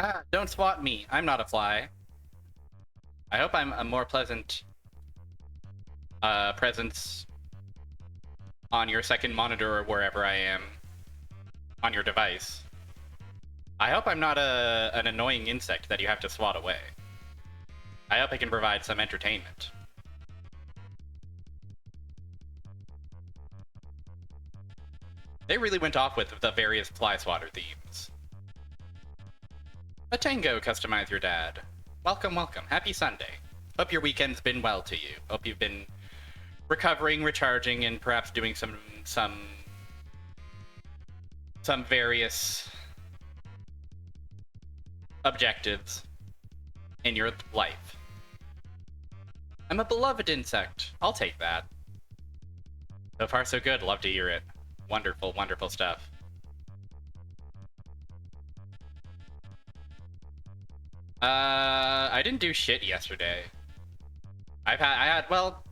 Ah, don't swat me. I'm not a fly. I hope I'm a more pleasant presence on your second monitor or wherever I am on your device. I hope I'm not an annoying insect that you have to swat away. I hope I can provide some entertainment. They really went off with the various fly swatter themes. A tango, customize your dad. Welcome, welcome. Happy Sunday. Hope your weekend's been well to you. Hope you've been recovering, recharging, and perhaps doing some various objectives in your life. I'm a beloved insect. I'll take that. So far, so good. Love to hear it. Wonderful, wonderful stuff. I didn't do shit yesterday. Well,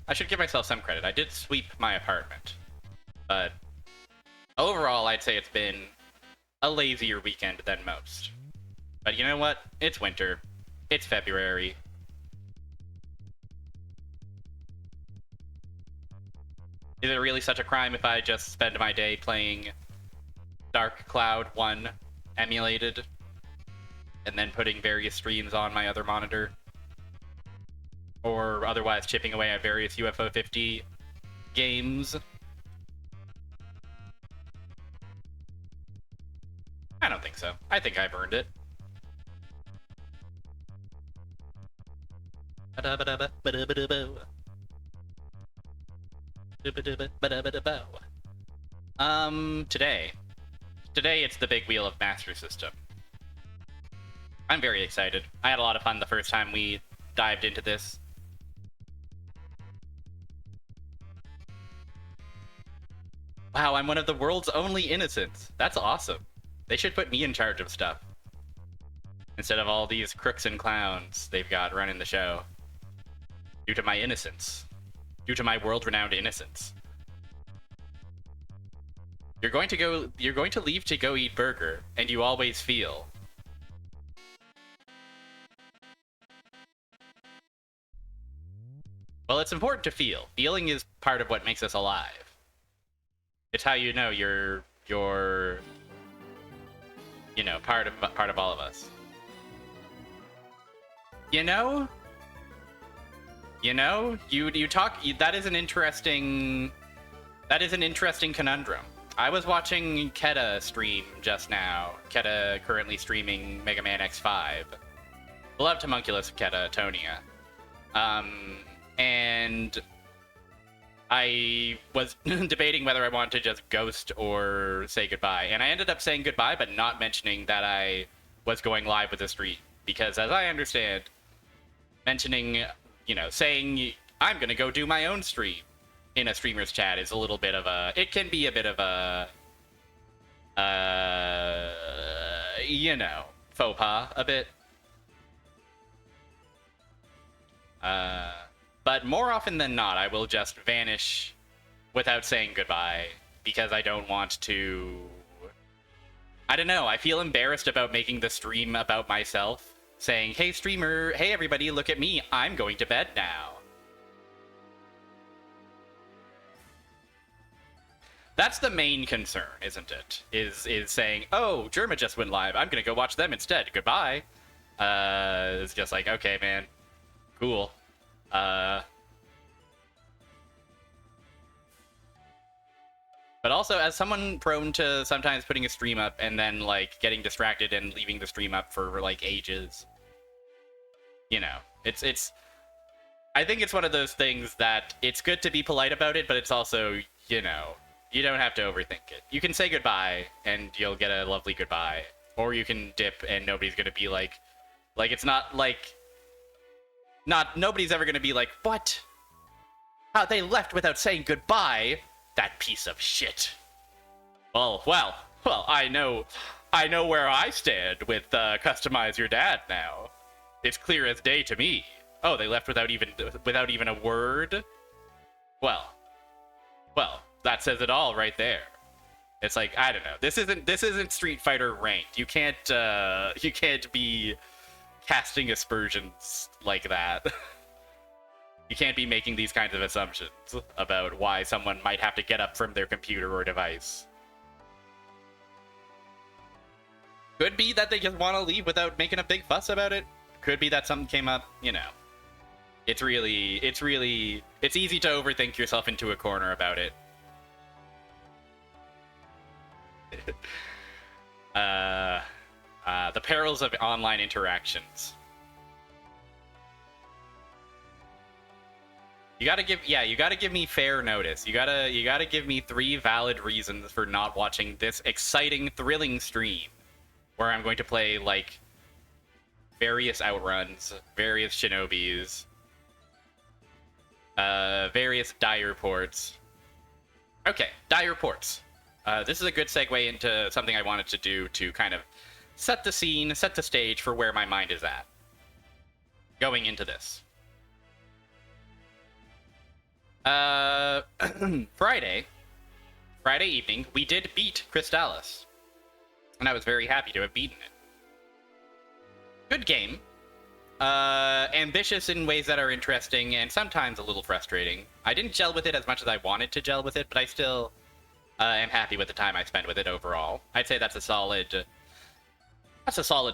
I should give myself some credit. I did sweep my apartment. But overall, I'd say it's been a lazier weekend than most. But you know what? It's winter. It's February. Is it really such a crime if I just spend my day playing Dark Cloud 1 emulated and then putting various streams on my other monitor? Or otherwise chipping away at various UFO 50 games? I don't think so. I think I've earned it. Today it's the big wheel of Master System. I'm very excited. I had a lot of fun the first time we dived into this. Wow, I'm one of the world's only innocents. That's awesome. They should put me in charge of stuff. Instead of all these crooks and clowns they've got running the show. Due to my innocence. Due to my world-renowned innocence. You're going to leave to go eat burger, and you always feel. Well, it's important to feel. Feeling is part of what makes us alive. It's how you know you're part of all of us. You talk. That is an interesting conundrum. I was watching Keta stream just now. Keta currently streaming Mega Man X5. Beloved homunculus Keta Tonia. And I was debating whether I wanted to just ghost or say goodbye. And I ended up saying goodbye, but not mentioning that I was going live with the stream. Because as I understand, mentioning, saying I'm going to go do my own stream in a streamer's chat is a little bit of a... It can be a bit of a... faux pas a bit. But more often than not, I will just vanish without saying goodbye because I don't want to... I don't know, I feel embarrassed about making the stream about myself, saying, hey streamer, hey everybody, look at me, I'm going to bed now. That's the main concern, isn't it? Is saying, oh, Germa just went live, I'm gonna go watch them instead, goodbye. It's just like, okay, man, cool. But also, as someone prone to sometimes putting a stream up and then, getting distracted and leaving the stream up for, ages, it's... I think it's one of those things that it's good to be polite about it, but it's also, you don't have to overthink it. You can say goodbye, and you'll get a lovely goodbye. Or you can dip, and nobody's gonna be it's not nobody's ever gonna be like, what? How they left without saying goodbye? That piece of shit. Well, I know where I stand with Customize Your Dad now. It's clear as day to me. Oh, they left without even a word? Well, that says it all right there. It's like, I don't know. This isn't Street Fighter ranked. You can't be casting aspersions like that. You can't be making these kinds of assumptions about why someone might have to get up from their computer or device. Could be that they just want to leave without making a big fuss about it. Could be that something came up, you know. It's easy to overthink yourself into a corner about it. The perils of online interactions. You gotta give me fair notice. You gotta give me 3 valid reasons for not watching this exciting, thrilling stream, where I'm going to play, like, various Outruns, various Shinobis, various Dire Ports. Okay, Dire Ports. This is a good segue into something I wanted to do to kind of set the scene, set the stage for where my mind is at going into this. Friday evening, we did beat Crystalis, and I was very happy to have beaten it. Good game. Ambitious in ways that are interesting, and sometimes a little frustrating. I didn't gel with it as much as I wanted to gel with it, but I still am happy with the time I spent with it overall. I'd say that's a solid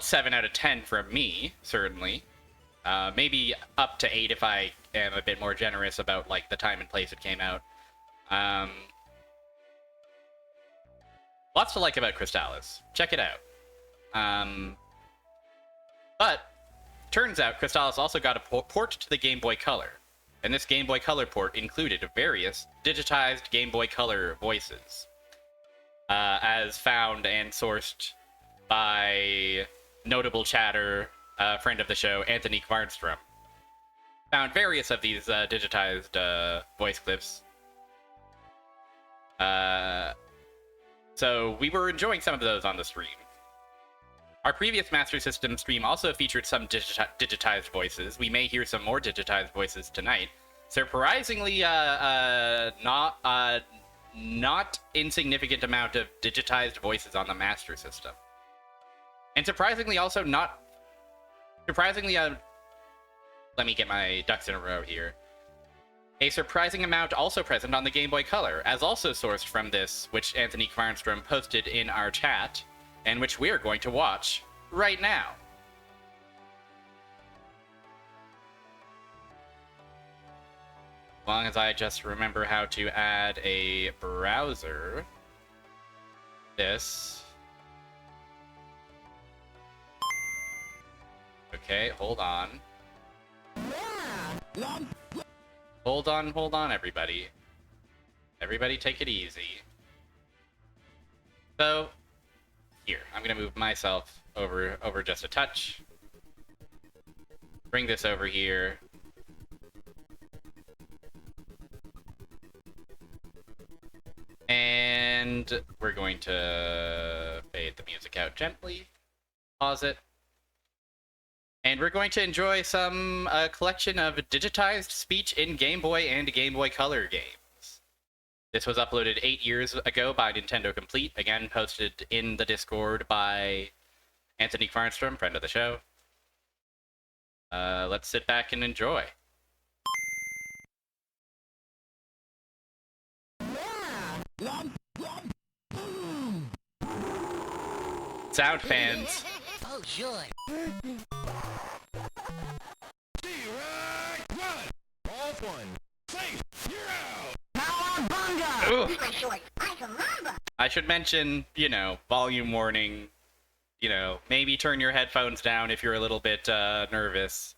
7 out of 10 from me, certainly. Maybe up to 8 if I am a bit more generous about, like, the time and place it came out. Lots to like about Crystalis. Check it out. But turns out Crystalis also got a port to the Game Boy Color, and this Game Boy Color port included various digitized Game Boy Color voices, as found and sourced by notable chatter, friend of the show, Anthony Kvarnström. Found various of these digitized voice clips. So we were enjoying some of those on the stream. Our previous Master System stream also featured some digitized voices. We may hear some more digitized voices tonight. Surprisingly, not insignificant amount of digitized voices on the Master System. And surprisingly also let me get my ducks in a row here. A surprising amount also present on the Game Boy Color, as also sourced from this, which Anthony Kvarnström posted in our chat, and which we're going to watch right now. As long as I just remember how to add a browser. This. Okay, hold on. Hold on, everybody. Everybody take it easy. So, here, I'm gonna move myself over just a touch. Bring this over here. And we're going to fade the music out gently. Pause it. And we're going to enjoy some collection of digitized speech in Game Boy and Game Boy Color games. This was uploaded 8 years ago by Nintendo Complete, again posted in the Discord by Anthony Kvarnström, friend of the show. Let's sit back and enjoy. Sound fans. Oh, sure. Off one. Safe. You're out. I should mention, volume warning. Maybe turn your headphones down if you're a little bit nervous.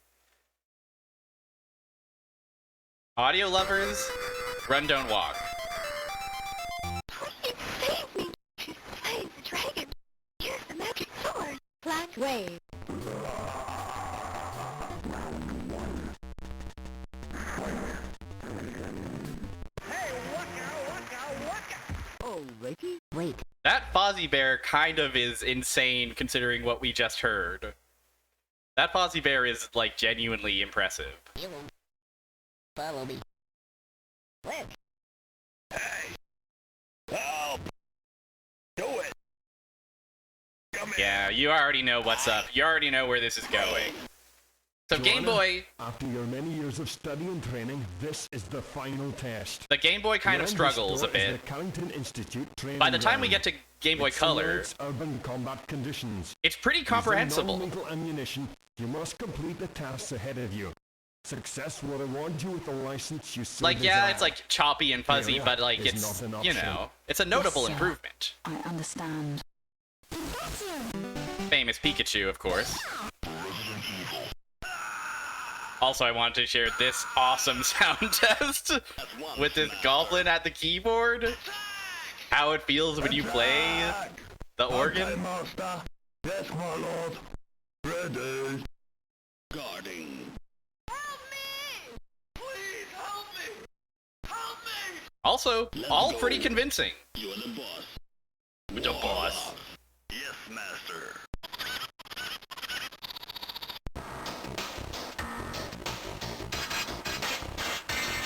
Audio lovers, run, don't walk. Please save me. Save the dragon. Here's the magic sword. Black wave. Hey, waka. Alrighty. Wait. That Fozzie Bear kind of is insane considering what we just heard. That Fozzie Bear is, like, genuinely impressive. You won't follow me. What? Hey. Help. Yeah, you already know what's up. You already know where this is going. So Game Joanna, Boy, after your many years of study and training, this is the final test. the Game Boy kind of Behind this struggles a door is bit. the Carrington Institute training By the time we ground. get to Game Boy It Color, simulates urban combat conditions. it's pretty Using comprehensible. non-lethal ammunition, you must complete the tasks ahead of you. Success will reward you with the license you so Like, yeah, desire. it's like choppy and fuzzy, Failure but like is it's, not an you option. know, it's a notable Yes, sir. improvement. I understand. Famous Pikachu, of course. Also, I wanted to share this awesome sound test with this goblin at the keyboard. How it feels when you play the organ. Master. Yes, my lord. Ready. Guarding. Also, all pretty convincing. You are the boss. With the boss. Yes, master.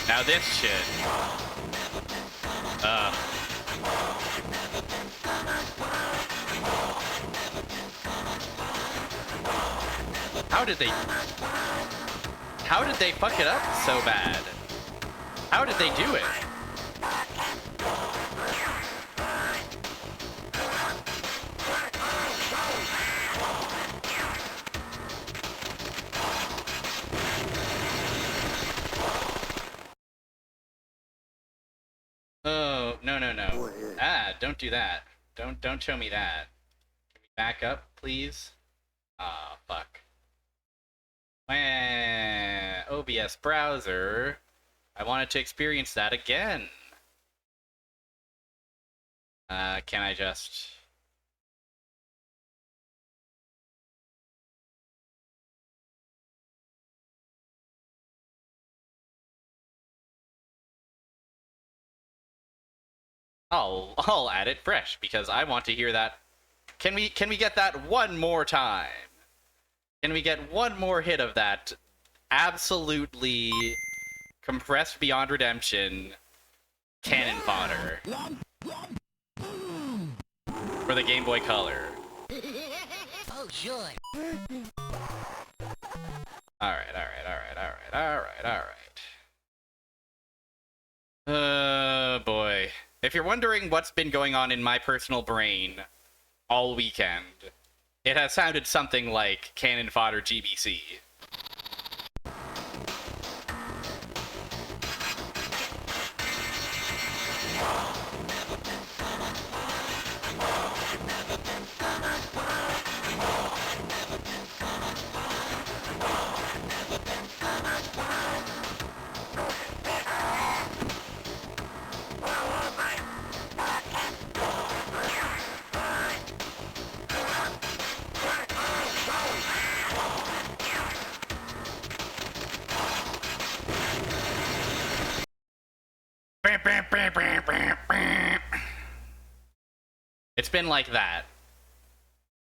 Now this shit. How did they fuck it up so bad? How did they do it? Oh, no, no, no. Ah, don't do that. Don't show me that. Can we back up, please? Ah, fuck. OBS browser. I wanted to experience that again. Can I just... I'll add it fresh because I want to hear that. Can we get that one more time? Can we get one more hit of that absolutely compressed beyond redemption cannon fodder for the Game Boy Color? Oh, sure. Alright. Oh boy. If you're wondering what's been going on in my personal brain all weekend, it has sounded something like Cannon Fodder GBC. It's been like that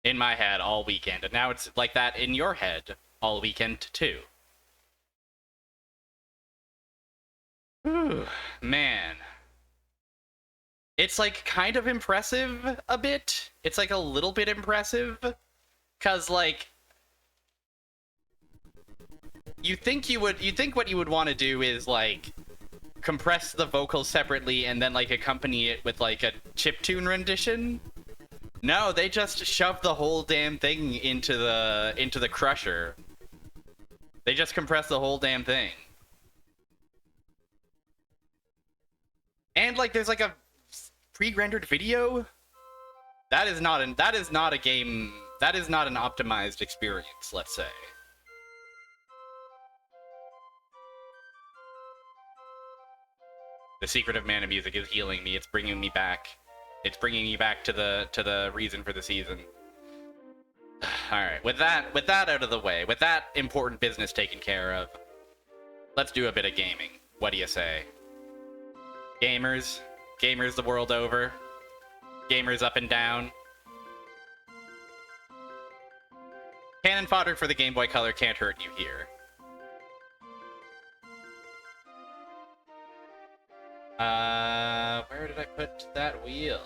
in my head all weekend, and now it's like that in your head all weekend too. Whew, man. It's like kind of impressive a bit. It's like a little bit impressive. 'Cause like you think what you would want to do is like compress the vocals separately and then like accompany it with like a chiptune rendition. No, they just shoved the whole damn thing into the crusher. They just compressed the whole damn thing. And like there's like a pre-rendered video. That is not an optimized experience, let's say. The secret of Mana Music is healing me. It's bringing me back. It's bringing me back to the reason for the season. All right, with that out of the way, with that important business taken care of, let's do a bit of gaming. What do you say? Gamers the world over. Gamers up and down. Cannon fodder for the Game Boy Color can't hurt you here. Where did I put that wheel?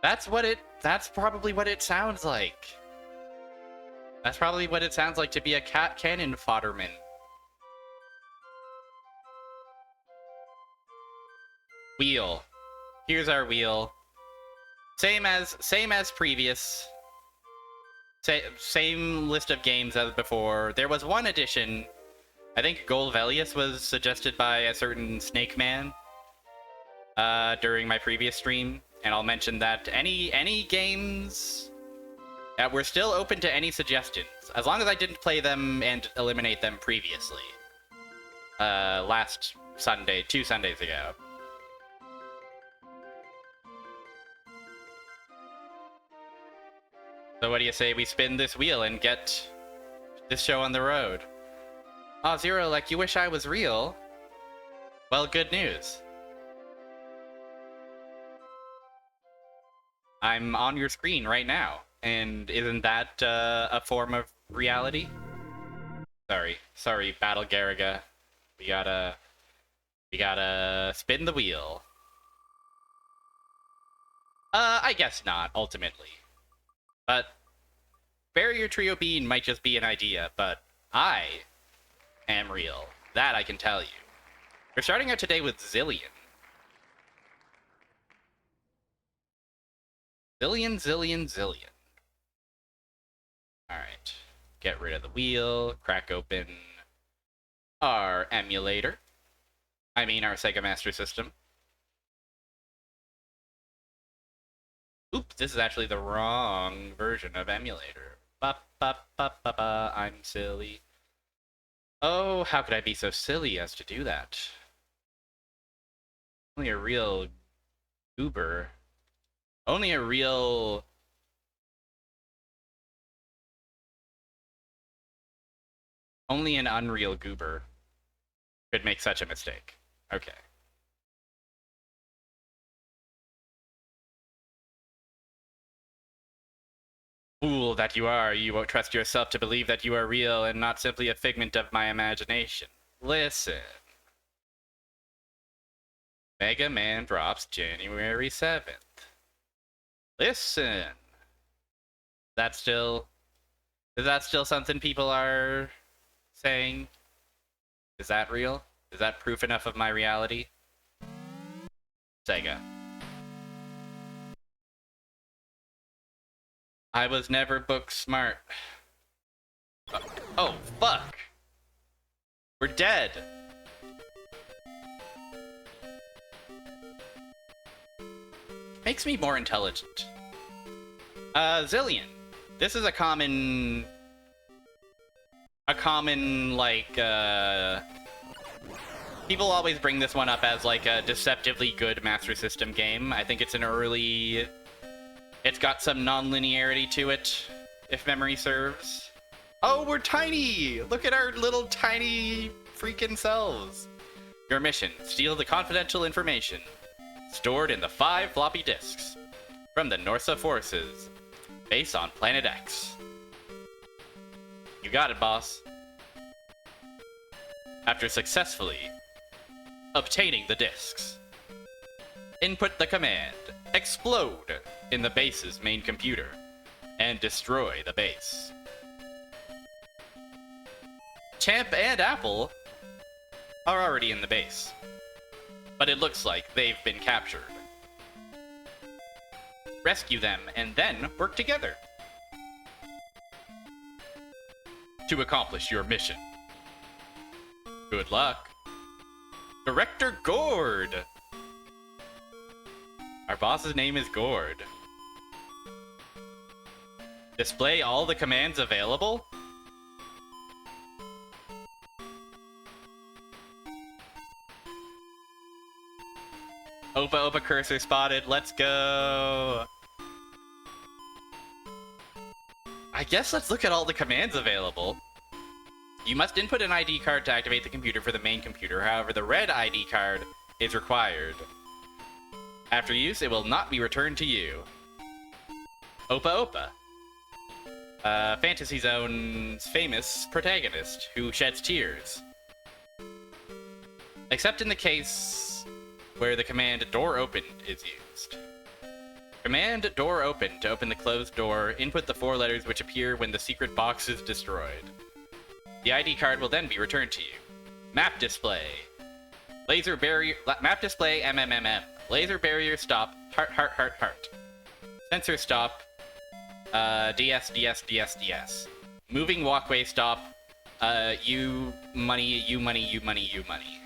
That's probably what it sounds like. That's probably what it sounds like to be a cat cannon fodderman. Wheel. Here's our wheel. Same as previous. Same list of games as before. There was one addition. I think Golvelius was suggested by a certain Snake Man during my previous stream, and I'll mention that any games we're still open to any suggestions, as long as I didn't play them and eliminate them previously. Last Sunday, 2 Sundays ago. So what do you say we spin this wheel and get this show on the road? Aw, Zero, like, you wish I was real? Well, good news. I'm on your screen right now, and isn't that a form of reality? Sorry, Battle Garaga. We gotta spin the wheel. I guess not, ultimately. But Barrier Trio Bean might just be an idea, but I am real. That I can tell you. We're starting out today with Zillion. Zillion. Alright. Get rid of the wheel, crack open our emulator. I mean our Sega Master System. Oops, this is actually the wrong version of emulator. I'm silly. Oh, how could I be so silly as to do that? Only a real goober. Only a real... Only an unreal goober could make such a mistake. Okay. Fool that you are, you won't trust yourself to believe that you are real and not simply a figment of my imagination. Listen. Mega Man drops January 7th. Listen. Is that still something people are saying? Is that real? Is that proof enough of my reality? Sega. I was never book smart. Oh, fuck. We're dead. Makes me more intelligent. Zillion. This is a common, like, people always bring this one up as, like, a deceptively good Master System game. I think it's an early... It's got some non-linearity to it, if memory serves. Oh, we're tiny! Look at our little tiny freaking selves. Your mission, steal the confidential information stored in the 5 floppy disks from the Norsa forces, base on Planet X. You got it, boss. After successfully obtaining the disks, input the command, explode, in the base's main computer, and destroy the base. Champ and Apple are already in the base, but it looks like they've been captured. Rescue them and then work together to accomplish your mission. Good luck. Director Gord! Our boss's name is Gord. Display all the commands available? Opa cursor spotted, let's go! I guess let's look at all the commands available. You must input an ID card to activate the computer for the main computer, however the red ID card is required. After use, it will not be returned to you. Opa. Fantasy Zone's famous protagonist, who sheds tears. Except in the case where the command door opened is used. Command door open. To open the closed door, input the 4 letters which appear when the secret box is destroyed. The ID card will then be returned to you. Map display. Laser barrier. Map display MMMM. Laser barrier stop. Heart, heart, heart, heart. Sensor stop. DS, DS, DS, DS. Moving walkway stop. You money, you money, you money, you money.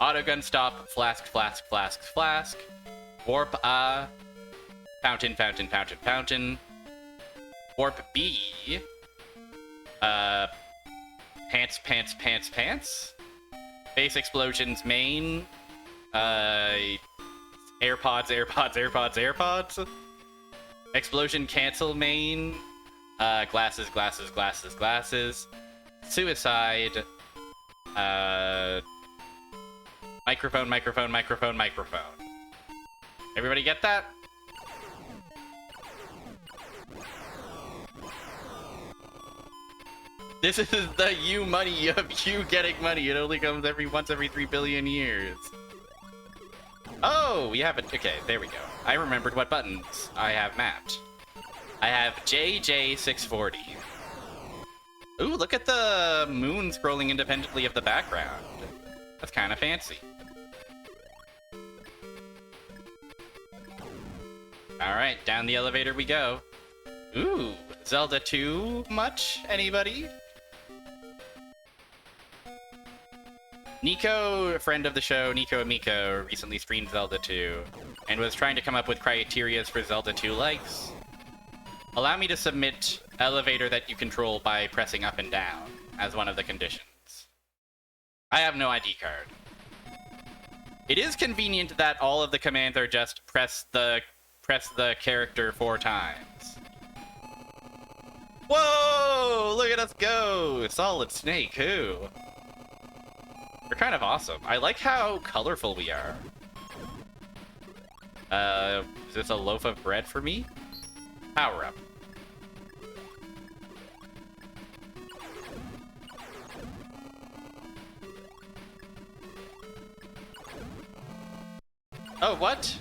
Autogun stop. Flask, flask, flask, flask. Warp fountain, fountain, fountain, fountain. Warp B. Pants, pants, pants, pants. Base explosions main. AirPods, AirPods, AirPods, AirPods. Explosion cancel main. Glasses, glasses, glasses, glasses. Suicide. Microphone, microphone, microphone, microphone. Everybody get that? This is the you money of you getting money. It only comes once every 3 billion years. Oh, we have it. Okay, there we go. I remembered what buttons I have mapped. I have JJ640. Ooh, look at the moon scrolling independently of the background. That's kind of fancy. Alright, down the elevator we go. Ooh, Zelda 2 much? Anybody? Nico, a friend of the show, Nico Amico, recently streamed Zelda 2 and was trying to come up with criterias for Zelda 2 likes. Allow me to submit elevator that you control by pressing up and down as one of the conditions. I have no ID card. It is convenient that all of the commands are just press the character 4 times. Whoa! Look at us go! Solid Snake, who? We're kind of awesome. I like how colorful we are. Is this a loaf of bread for me? Power up. Oh, what?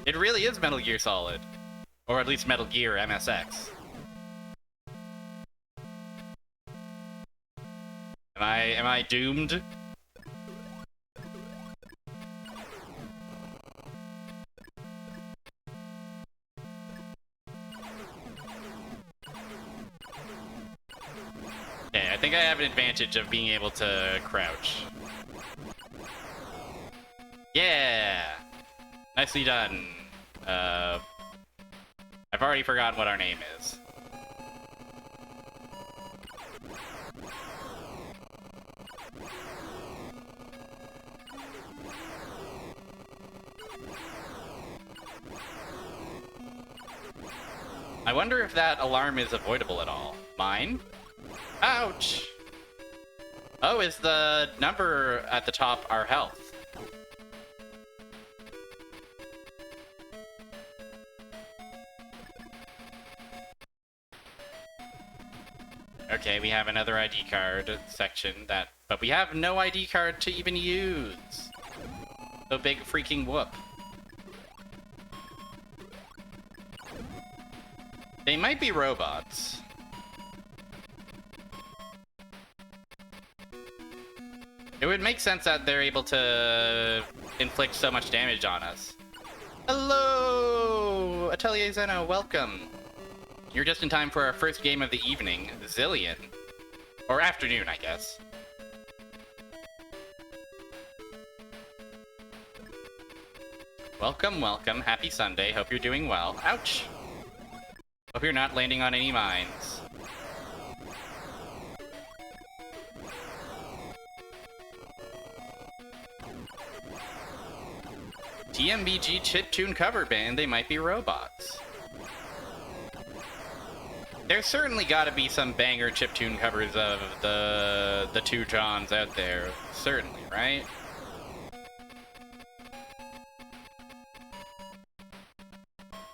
It really is Metal Gear Solid. Or at least Metal Gear MSX. Am I doomed? Okay, I think I have an advantage of being able to crouch. Yeah! Nicely done. I've already forgotten what our name is. I wonder if that alarm is avoidable at all. Mine? Ouch! Oh, is the number at the top our health? Okay, we have another ID card section but we have no ID card to even use. So big freaking whoop. They might be robots. It would make sense that they're able to inflict so much damage on us. Hello! Atelier Zeno, welcome! You're just in time for our first game of the evening, Zillion. Or afternoon, I guess. Welcome, welcome. Happy Sunday. Hope you're doing well. Ouch! Hope you're not landing on any mines. TMBG chiptune cover band, they might be robots. There's certainly gotta be some banger chiptune covers of the two Johns out there. Certainly, right?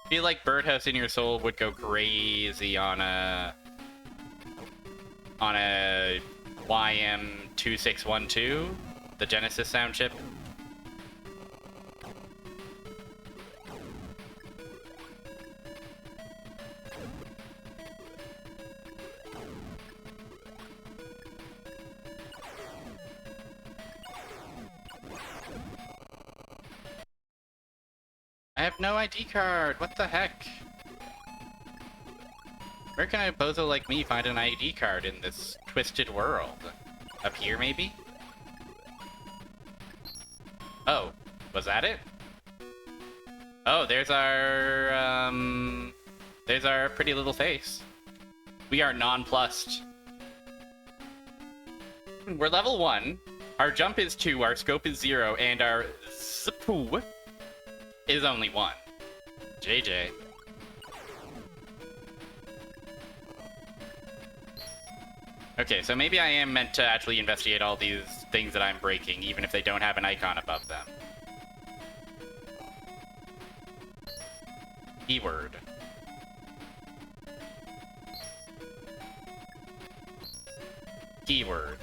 I feel like Birdhouse in Your Soul would go crazy on a YM2612, the Genesis sound chip. I have no ID card. What the heck? Where can a bozo like me find an ID card in this twisted world? Up here, maybe? Oh, was that it? Oh, there's our pretty little face. We are nonplussed. We're level 1. Our jump is 2, our scope is 0, and our zippoo is only 1. JJ. Okay, so maybe I am meant to actually investigate all these things that I'm breaking, even if they don't have an icon above them. Keyword. Keyword.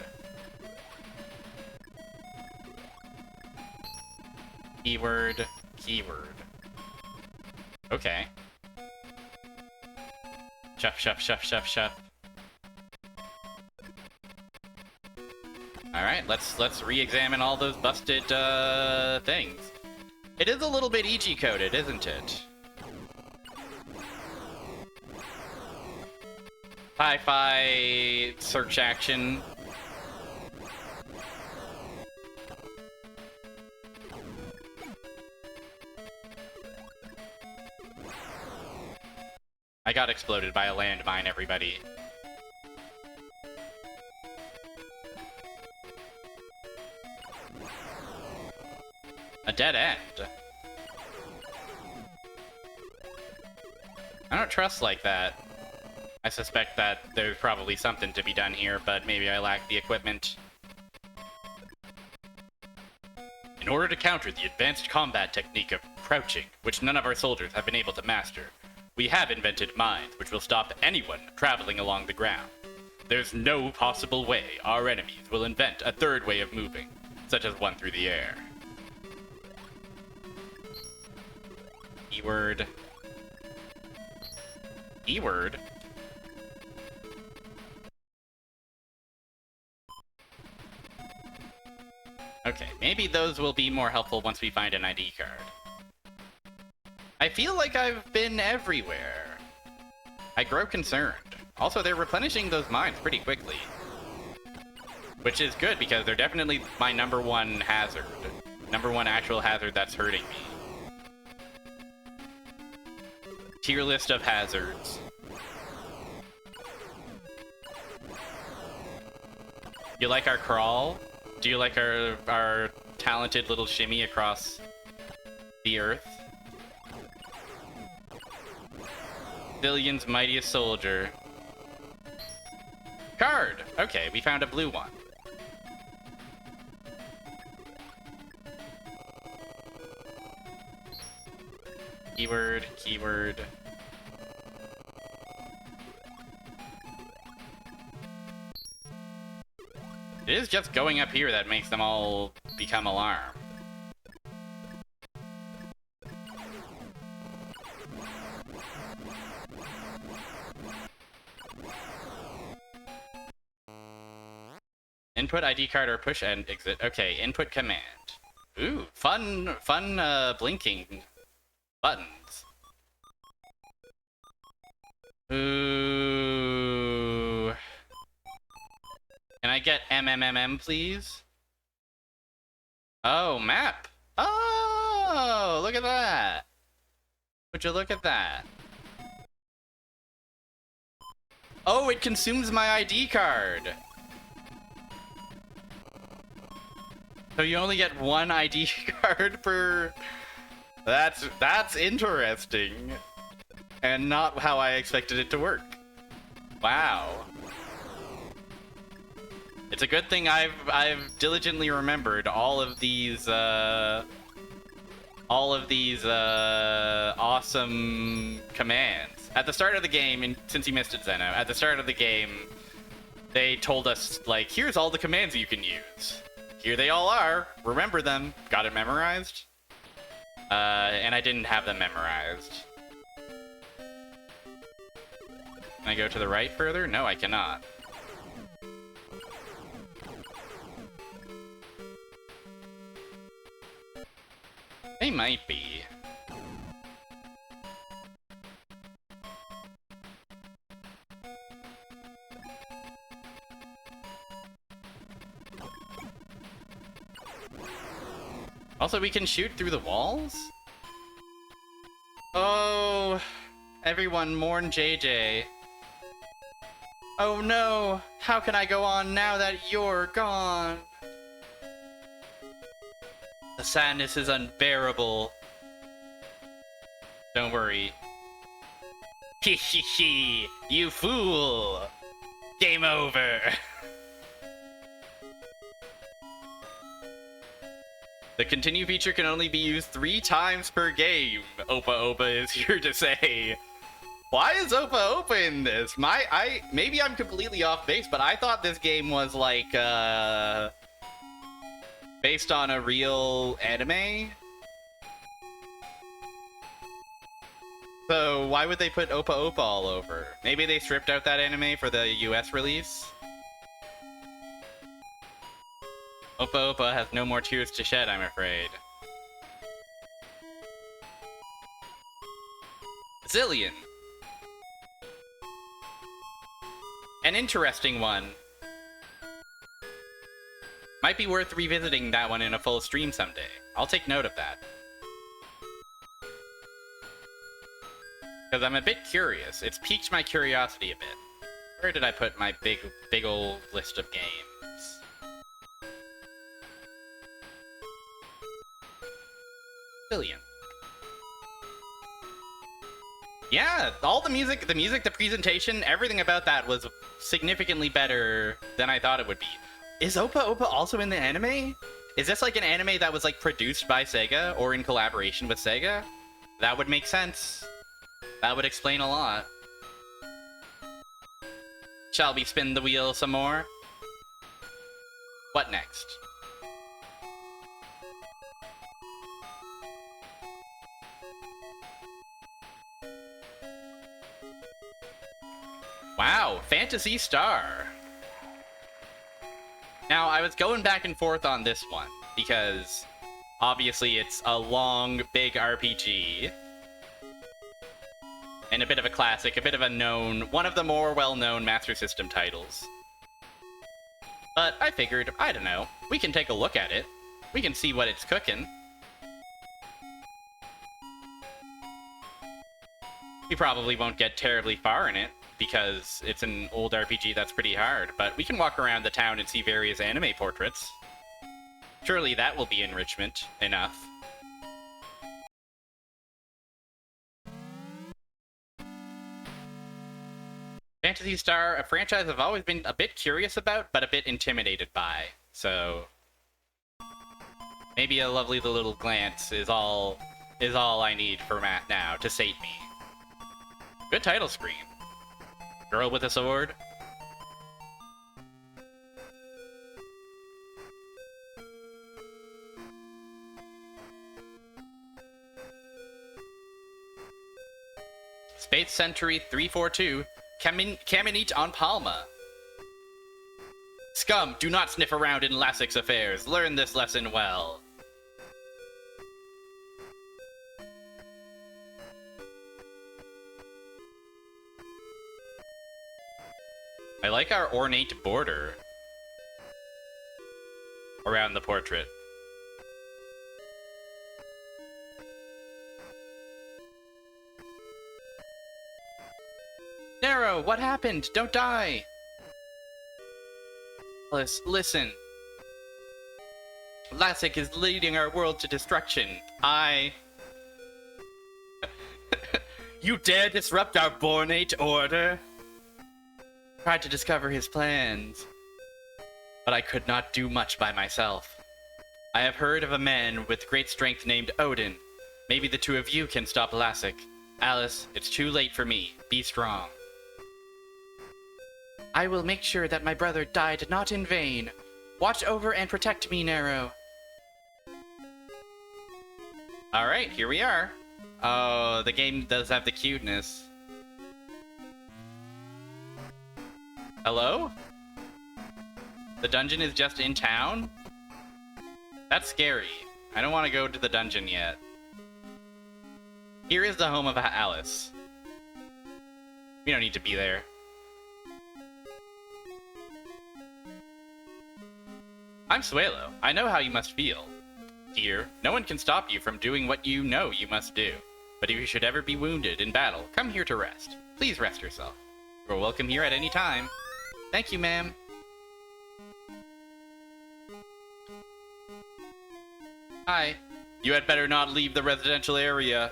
Keyword. Keyword. Okay. Shuff, shuff, shuff, shuff, shuff. Alright, let's re-examine all those busted, things. It is a little bit EG coded, isn't it? Hi-fi search action. I got exploded by a landmine, everybody. A dead end. I don't trust like that. I suspect that there's probably something to be done here, but maybe I lack the equipment. In order to counter the advanced combat technique of crouching, which none of our soldiers have been able to master, we have invented mines which will stop anyone traveling along the ground. There's no possible way our enemies will invent a third way of moving, such as one through the air. Keyword. Keyword? Okay, maybe those will be more helpful once we find an ID card. I feel like I've been everywhere. I grow concerned. Also, they're replenishing those mines pretty quickly. Which is good, because they're definitely my number one hazard. Number one actual hazard that's hurting me. Tier list of hazards. You like our crawl? Do you like our talented little shimmy across the earth? Zillion's mightiest soldier. Card! Okay, we found a blue one. Keyword, keyword. It is just going up here that makes them all become alarmed. Input ID card or push and exit. Okay, input command. Ooh, fun, blinking buttons. Ooh. Can I get MMMM, please? Oh, map. Oh, look at that. Would you look at that? Oh, it consumes my ID card. So you only get one ID card per... That's interesting. And not how I expected it to work. Wow. It's a good thing I've diligently remembered all of these awesome commands. At the start of the game, and since you missed it, Zeno, at the start of the game, they told us, like, here's all the commands you can use. Here they all are. Remember them. Got it memorized? And I didn't have them memorized. Can I go to the right further? No, I cannot. They might be. Also, we can shoot through the walls? Oh, everyone mourn JJ. Oh no, how can I go on now that you're gone? The sadness is unbearable. Don't worry. Hee hee hee, you fool! Game over! The continue feature can only be used 3 times per game, Opa Opa is here to say. Why is Opa Opa in this? Maybe I'm completely off base, but I thought this game was like, based on a real anime? So why would they put Opa Opa all over? Maybe they stripped out that anime for the US release? Opa Opa has no more tears to shed, I'm afraid. Zillion. An interesting one. Might be worth revisiting that one in a full stream someday. I'll take note of that. Because I'm a bit curious. It's piqued my curiosity a bit. Where did I put my big old list of games? Zillion. Yeah, all the music, the presentation, everything about that was significantly better than I thought it would be. Is Opa Opa also in the anime? Is this like an anime that was like produced by Sega or in collaboration with Sega? That would make sense. That would explain a lot. Shall we spin the wheel some more? What next? Wow, Phantasy Star. Now, I was going back and forth on this one, because obviously it's a long, big RPG. And a bit of a classic, a bit of a known, one of the more well-known Master System titles. But I figured, I don't know, we can take a look at it. We can see what it's cooking. We probably won't get terribly far in it, because it's an old RPG that's pretty hard, but we can walk around the town and see various anime portraits. Surely that will be enrichment enough. Phantasy Star, a franchise I've always been a bit curious about, but a bit intimidated by. So maybe a lovely little glance is all I need for Matt now to sate me. Good title screen. Girl with a sword. Space Century 342. Caminite on Palma. Scum, do not sniff around in Lassek's affairs. Learn this lesson well. I like our ornate border around the portrait. Nero, what happened? Don't die! Alice, listen. Lassek is leading our world to destruction. You dare disrupt our bornate order? Tried to discover his plans, but I could not do much by myself. I have heard of a man with great strength named Odin. Maybe the two of you can stop Lassek. Alice, it's too late for me. Be strong. I will make sure that my brother died not in vain. Watch over and protect me, Nero. Alright, here we are. Oh, the game does have the cuteness. Hello? The dungeon is just in town? That's scary. I don't want to go to the dungeon yet. Here is the home of Alice. We don't need to be there. I'm Suelo. I know how you must feel. Dear, no one can stop you from doing what you know you must do. But if you should ever be wounded in battle, come here to rest. Please rest yourself. You're welcome here at any time. Thank you, ma'am. Hi. You had better not leave the residential area.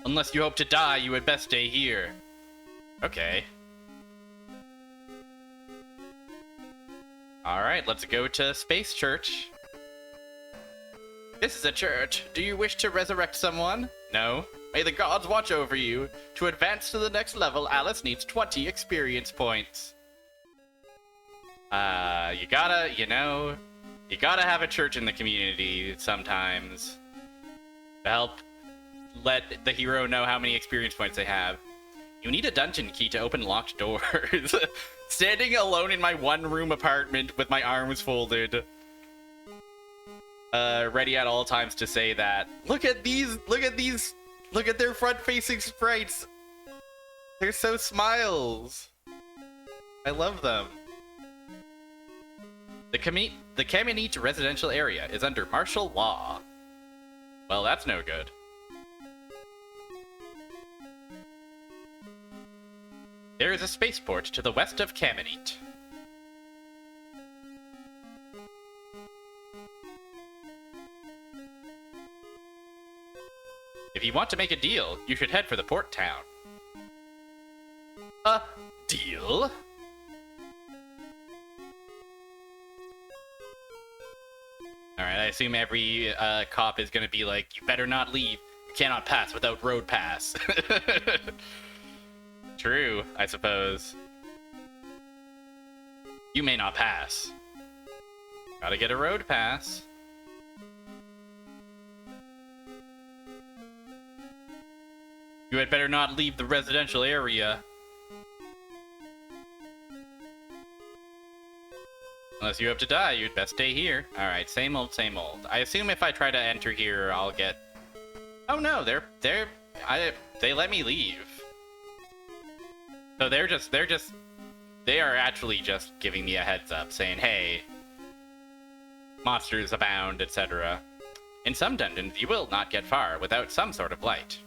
Unless you hope to die, you had best stay here. Okay. Alright, let's go to Space Church. This is a church. Do you wish to resurrect someone? No? May the gods watch over you. To advance to the next level, Alice needs 20 experience points. You gotta have a church in the community sometimes. To help let the hero know how many experience points they have. You need a dungeon key to open locked doors. Standing alone in my one-room apartment with my arms folded. Ready at all times to say that. Look at their front-facing sprites. They're so smiles. I love them. The Caminite residential area is under martial law. Well, that's no good. There is a spaceport to the west of Caminite. If you want to make a deal, you should head for the port town. A deal? Alright, I assume every cop is gonna be like, you better not leave. You cannot pass without road pass. True, I suppose. You may not pass. Gotta get a road pass. You had better not leave the residential area. Unless you have to die, you'd best stay here. Alright, same old, same old. I assume if I try to enter here, I'll get... Oh no, they let me leave. So they are actually just giving me a heads up, saying, hey, monsters abound, etc. In some dungeons, you will not get far without some sort of light.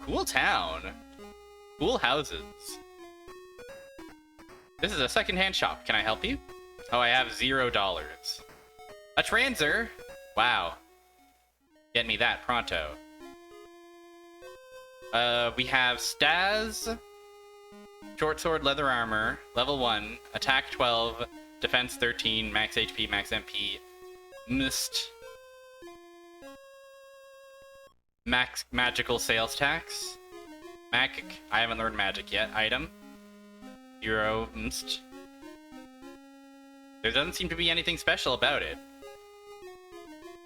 Cool town. Cool houses. This is a secondhand shop. Can I help you? Oh, I have $0. A transer? Wow. Get me that pronto. We have Staz, short sword, leather armor, level 1, attack 12, defense 13, max HP, max MP, mist, max magical sales tax, magic, I haven't learned magic yet, item, 0, mist. There doesn't seem to be anything special about it.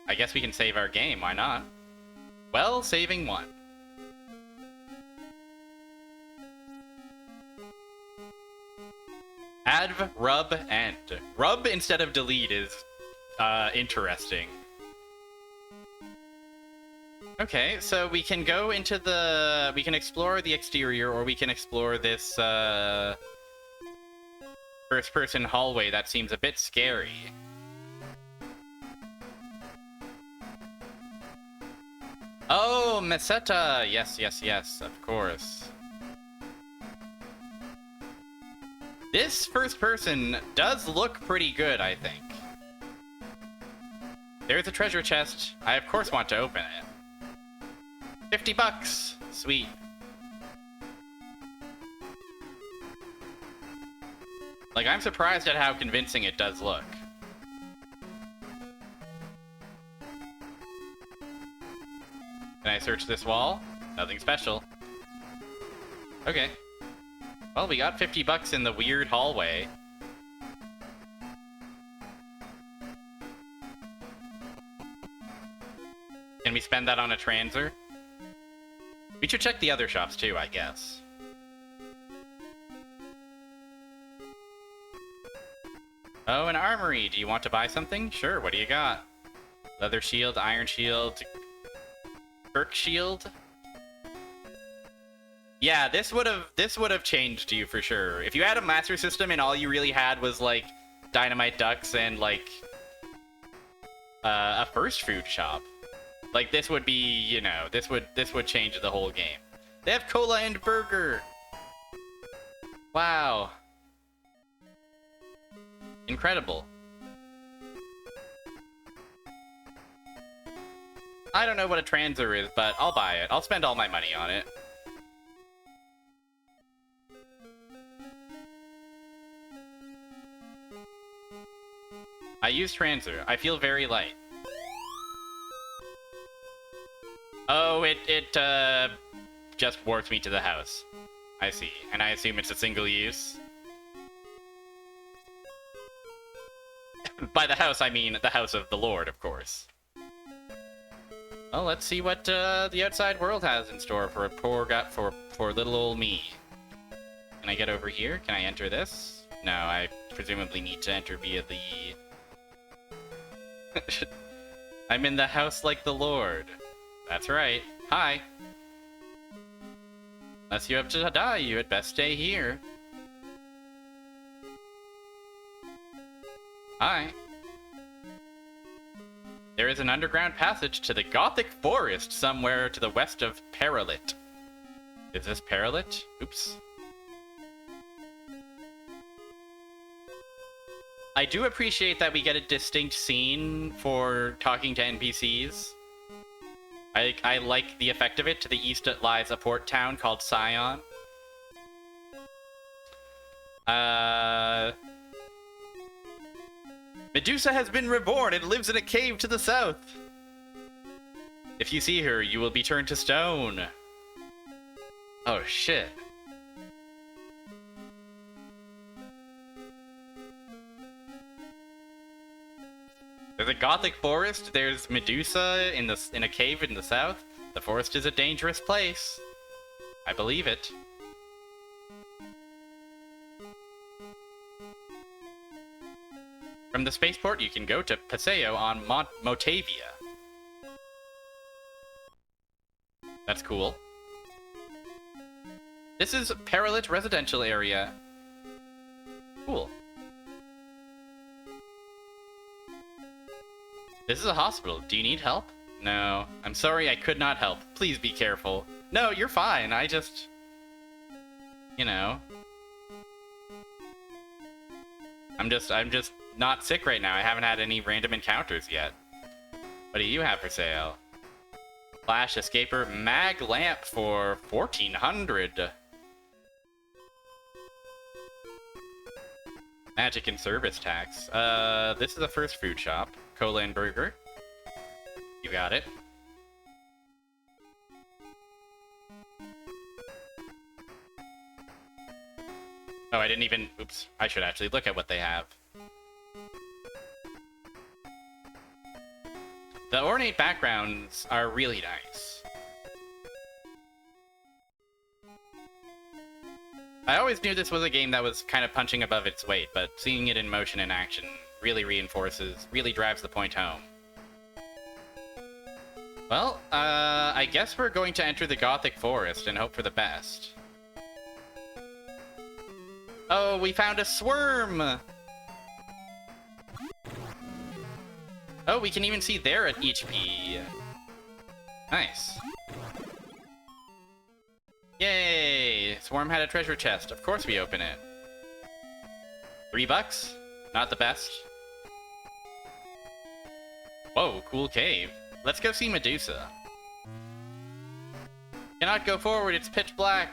I guess we can save our game, why not? Well, saving 1. Adv, rub, end. Rub instead of delete is interesting. Okay, so we can go into the... We can explore the exterior, or we can explore this first-person hallway that seems a bit scary. Oh, Meseta! Yes, yes, yes, of course. This first person does look pretty good, I think. There's a treasure chest. I of course want to open it. $50! Sweet. Like, I'm surprised at how convincing it does look. Can I search this wall? Nothing special. Okay. Well, we got $50 in the weird hallway. Can we spend that on a transer? We should check the other shops too, I guess. Oh, an armory. Do you want to buy something? Sure, what do you got? Leather shield, iron shield, Kirk shield? Yeah, this would have changed you for sure. If you had a Master System and all you really had was like Dynamite Ducks and like a first food shop, like this would be, you know, this would change the whole game. They have cola and burger. Wow. Incredible. I don't know what a transer is, but I'll buy it. I'll spend all my money on it. I use transer. I feel very light. Oh, it just warps me to the house. I see. And I assume it's a single use. By the house, I mean the house of the Lord, of course. Well, let's see what the outside world has in store for a for little old me. Can I get over here? Can I enter this? No, I presumably need to enter via the... I'm in the house like the Lord. That's right. Hi. Unless you have to die, you had best stay here. Hi. There is an underground passage to the Gothic Forest somewhere to the west of Paralit. Is this Paralit? Oops. I do appreciate that we get a distinct scene for talking to NPCs. I like the effect of it. To the east lies a port town called Scion. Medusa has been reborn and lives in a cave to the south. If you see her, you will be turned to stone. Oh, shit. There's a Gothic forest. There's Medusa in a cave in the south. The forest is a dangerous place. I believe it. From the spaceport, you can go to Paseo on Motavia. That's cool. This is Paralit residential area. Cool. This is a hospital. Do you need help? No. I'm sorry I could not help. Please be careful. No, you're fine. I just... You know... I'm just not sick right now. I haven't had any random encounters yet. What do you have for sale? Flash Escaper Mag Lamp for 1400. Magic and service tax. This is the first food shop. Cola and burger. You got it. Oh, I didn't even... Oops. I should actually look at what they have. The ornate backgrounds are really nice. I always knew this was a game that was kind of punching above its weight, but seeing it in motion and action really really drives the point home. Well, I guess we're going to enter the Gothic Forest and hope for the best. Oh, we found a swarm! Oh, we can even see their HP. Nice. Yay! Swarm had a treasure chest. Of course we open it. $3? Not the best. Whoa, cool cave. Let's go see Medusa. Cannot go forward, it's pitch black.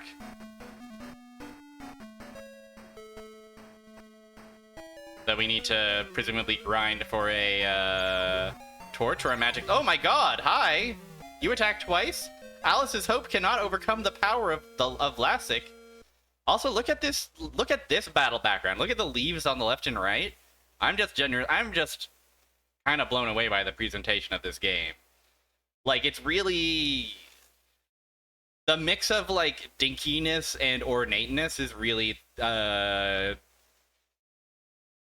So we need to presumably grind for a torch or a magic... Oh my god, hi! You attacked twice? Alice's hope cannot overcome the power of Lassic. Also, look at this battle background. Look at the leaves on the left and right. I'm just kind of blown away by the presentation of this game. Like, it's really... The mix of, like, dinkiness and ornateness is really,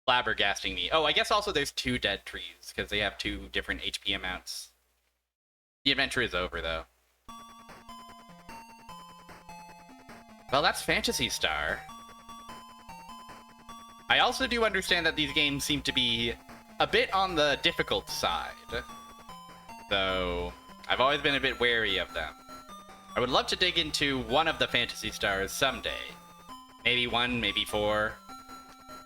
flabbergasting me. Oh, I guess also there's 2 dead trees, because they have 2 different HP amounts. The adventure is over, though. Well, that's Phantasy Star. I also do understand that these games seem to be a bit on the difficult side. So, I've always been a bit wary of them. I would love to dig into one of the Phantasy Stars someday. Maybe 1, maybe 4.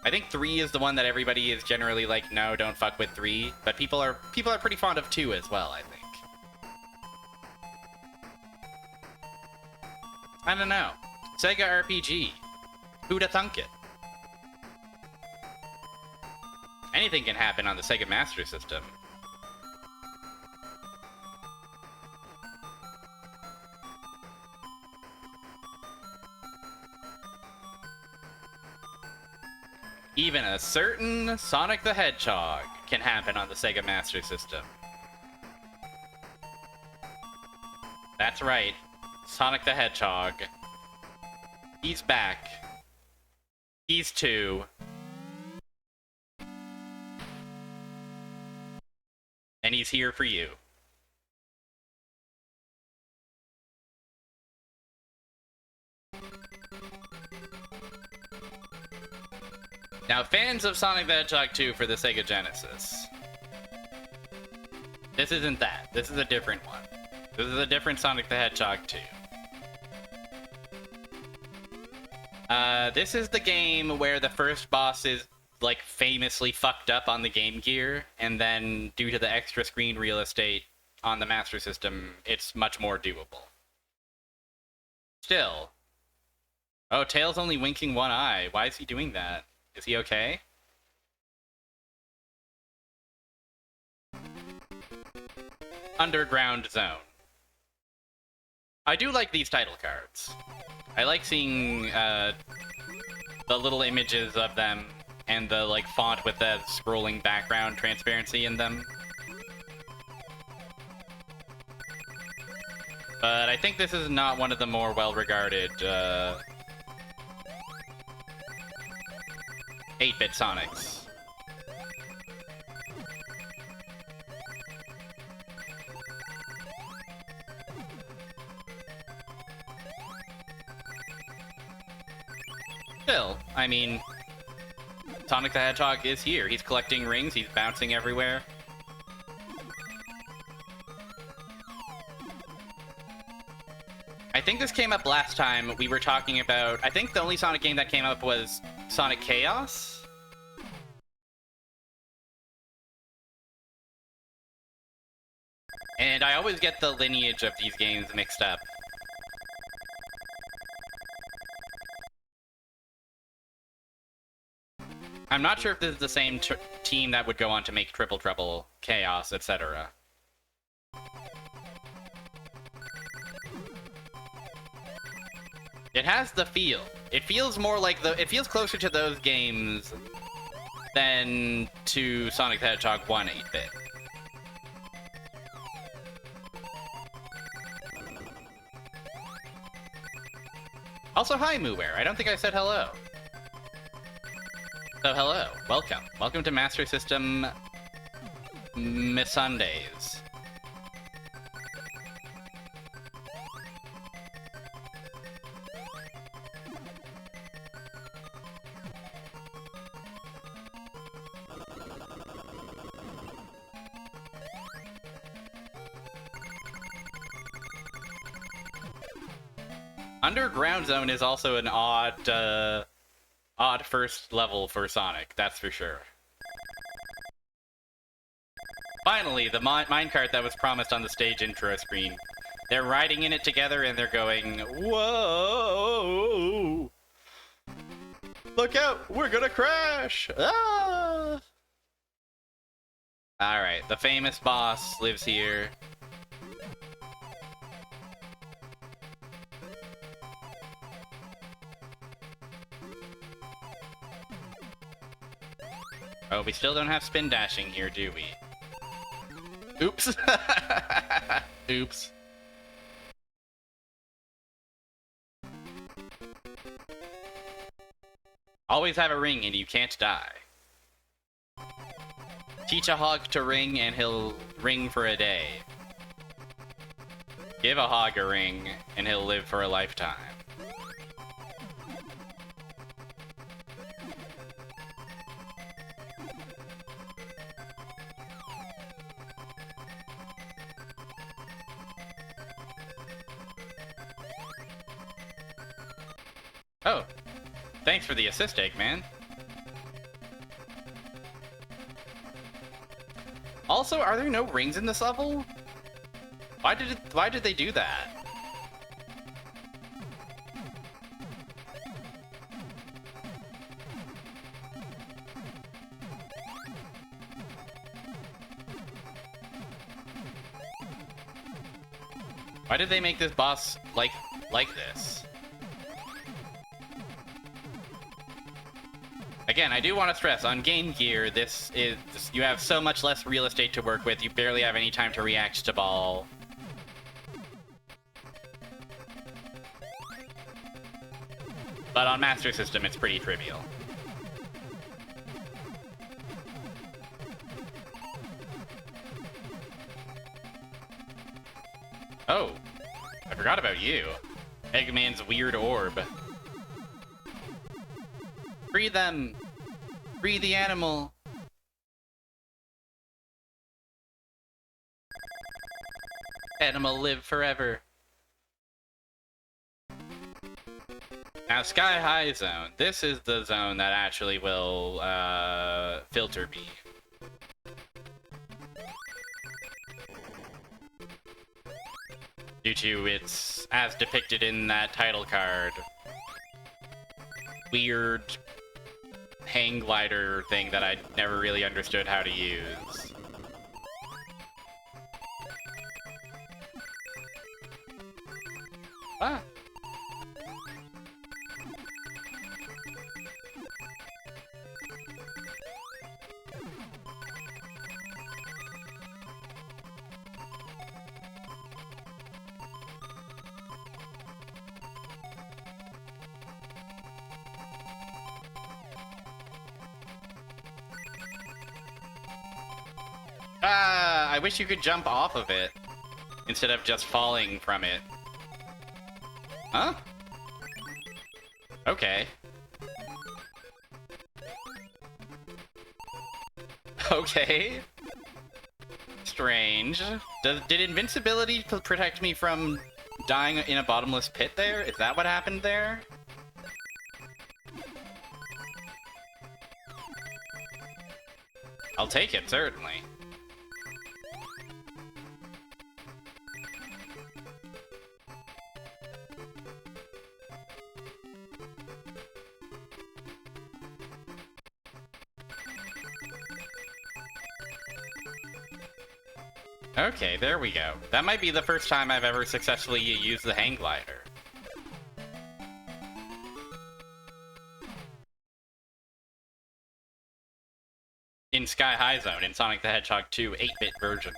I think 3 is the one that everybody is generally like, no, don't fuck with 3. But people are pretty fond of 2 as well, I think. I don't know. Sega RPG. Who'da thunk it? Anything can happen on the Sega Master System. Even a certain Sonic the Hedgehog can happen on the Sega Master System. That's right. Sonic the Hedgehog. He's back. He's 2. And he's here for you. Now, fans of Sonic the Hedgehog 2 for the Sega Genesis. This isn't that. This is a different one. This is a different Sonic the Hedgehog 2. This is the game where the first boss is, like, famously fucked up on the Game Gear, and then, due to the extra screen real estate on the Master System, it's much more doable. Still. Oh, Tails only winking one eye. Why is he doing that? Is he okay? Underground Zone. I do like these title cards. I like seeing the little images of them and the like font with the scrolling background transparency in them. But I think this is not one of the more well-regarded 8-bit Sonics. Still, I mean, Sonic the Hedgehog is here. He's collecting rings, he's bouncing everywhere. I think this came up last time. We were talking about... I think the only Sonic game that came up was Sonic Chaos? And I always get the lineage of these games mixed up. I'm not sure if this is the same team that would go on to make Triple Trouble, Chaos, etc. It has the feel. It feels more like it feels closer to those games than to Sonic the Hedgehog 1 8-bit. Also, hi, Mooware. I don't think I said hello. So, hello. Welcome. Welcome to Master System Sundays. Underground Zone is also an odd first level for Sonic, that's for sure. Finally, the minecart that was promised on the stage intro screen. They're riding in it together and they're going, whoa! Look out, we're gonna crash! Ah! Alright, the famous boss lives here. Oh, we still don't have spin dashing here, do we? Oops. Oops. Always have a ring and you can't die. Teach a hog to ring and he'll ring for a day. Give a hog a ring and he'll live for a lifetime. Oh, thanks for the assist, Eggman. Also, are there no rings in this level? Why did they do that? Why did they make this boss like this? Again, I do want to stress, on Game Gear, you have so much less real estate to work with, you barely have any time to react to Ball. But on Master System, it's pretty trivial. Oh, I forgot about you. Eggman's weird orb. Free them! Free the animal! Animal live forever. Now, Sky High Zone. This is the zone that actually will, filter me. Due to its, as depicted in that title card, weird hang glider thing that I never really understood how to use. Ah. I wish you could jump off of it instead of just falling from it. Huh? Okay. Okay. Strange. Did invincibility protect me from dying in a bottomless pit there? Is that what happened there? I'll take it, certainly. Okay, there we go. That might be the first time I've ever successfully used the hang glider. In Sky High Zone, in Sonic the Hedgehog 2 8-bit version.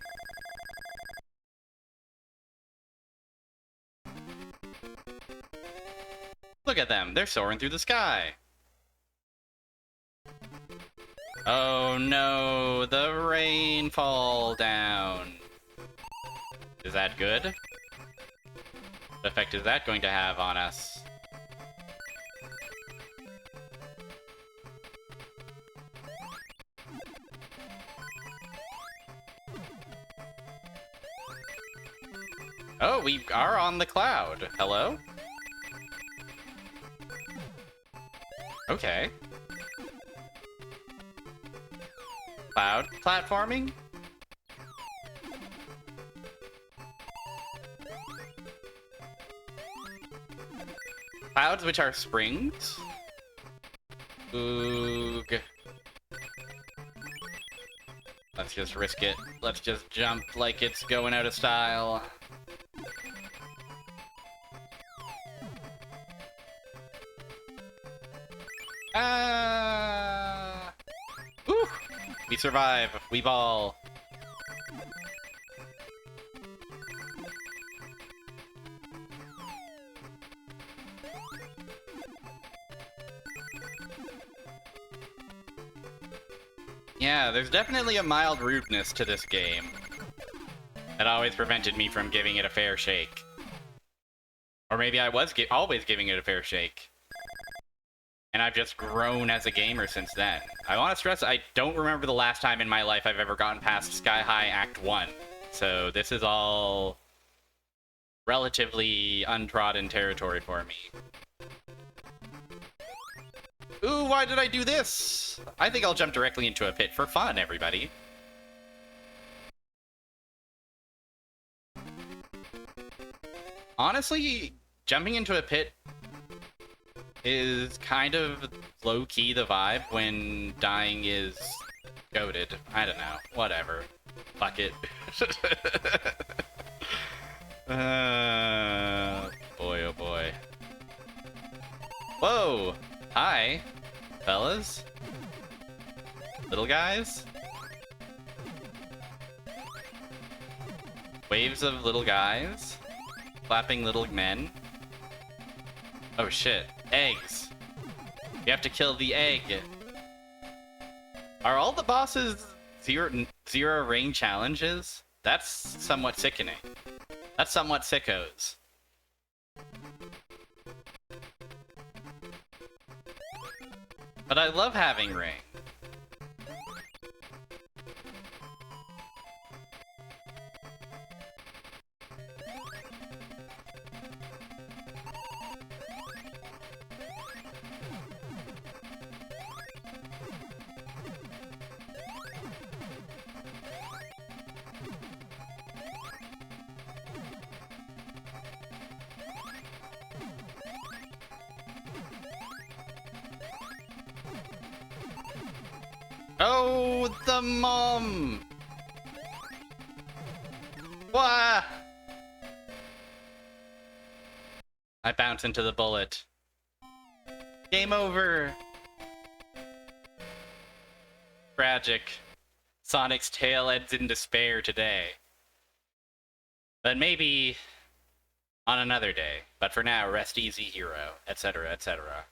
Look at them, they're soaring through the sky. Oh no, the rain fall down. Is that good? What effect is that going to have on us? Oh, we are on the cloud. Hello? Okay. Cloud platforming? Clouds which are springs? Oog. Let's just risk it. Let's just jump like it's going out of style. Whew. We survive. We ball. Yeah, there's definitely a mild rudeness to this game that always prevented me from giving it a fair shake. Or maybe I was always giving it a fair shake. And I've just grown as a gamer since then. I want to stress, I don't remember the last time in my life I've ever gotten past Sky High Act 1. So this is all relatively untrodden territory for me. Ooh, why did I do this? I think I'll jump directly into a pit for fun, everybody. Honestly, jumping into a pit is kind of low-key the vibe when dying is goated. I don't know. Whatever. Fuck it. Boy, oh boy. Whoa! Hi, fellas. Little guys? Waves of little guys? Clapping little men? Oh shit. Eggs. You have to kill the egg. Are all the bosses zero ring challenges? That's somewhat sickening. That's somewhat sickos. But I love having ring. Oh, the mom! Wah! I bounce into the bullet. Game over! Tragic. Sonic's tale ends in despair today. But maybe on another day. But for now, rest easy, hero, etc., etc.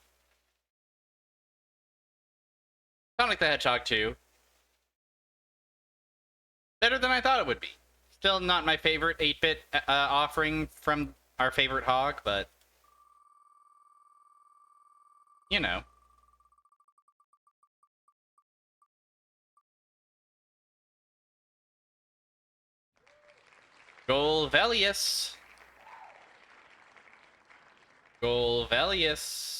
Sonic the Hedgehog 2. Better than I thought it would be. Still not my favorite 8-bit offering from our favorite hog, but... you know. Golvelius. Golvelius.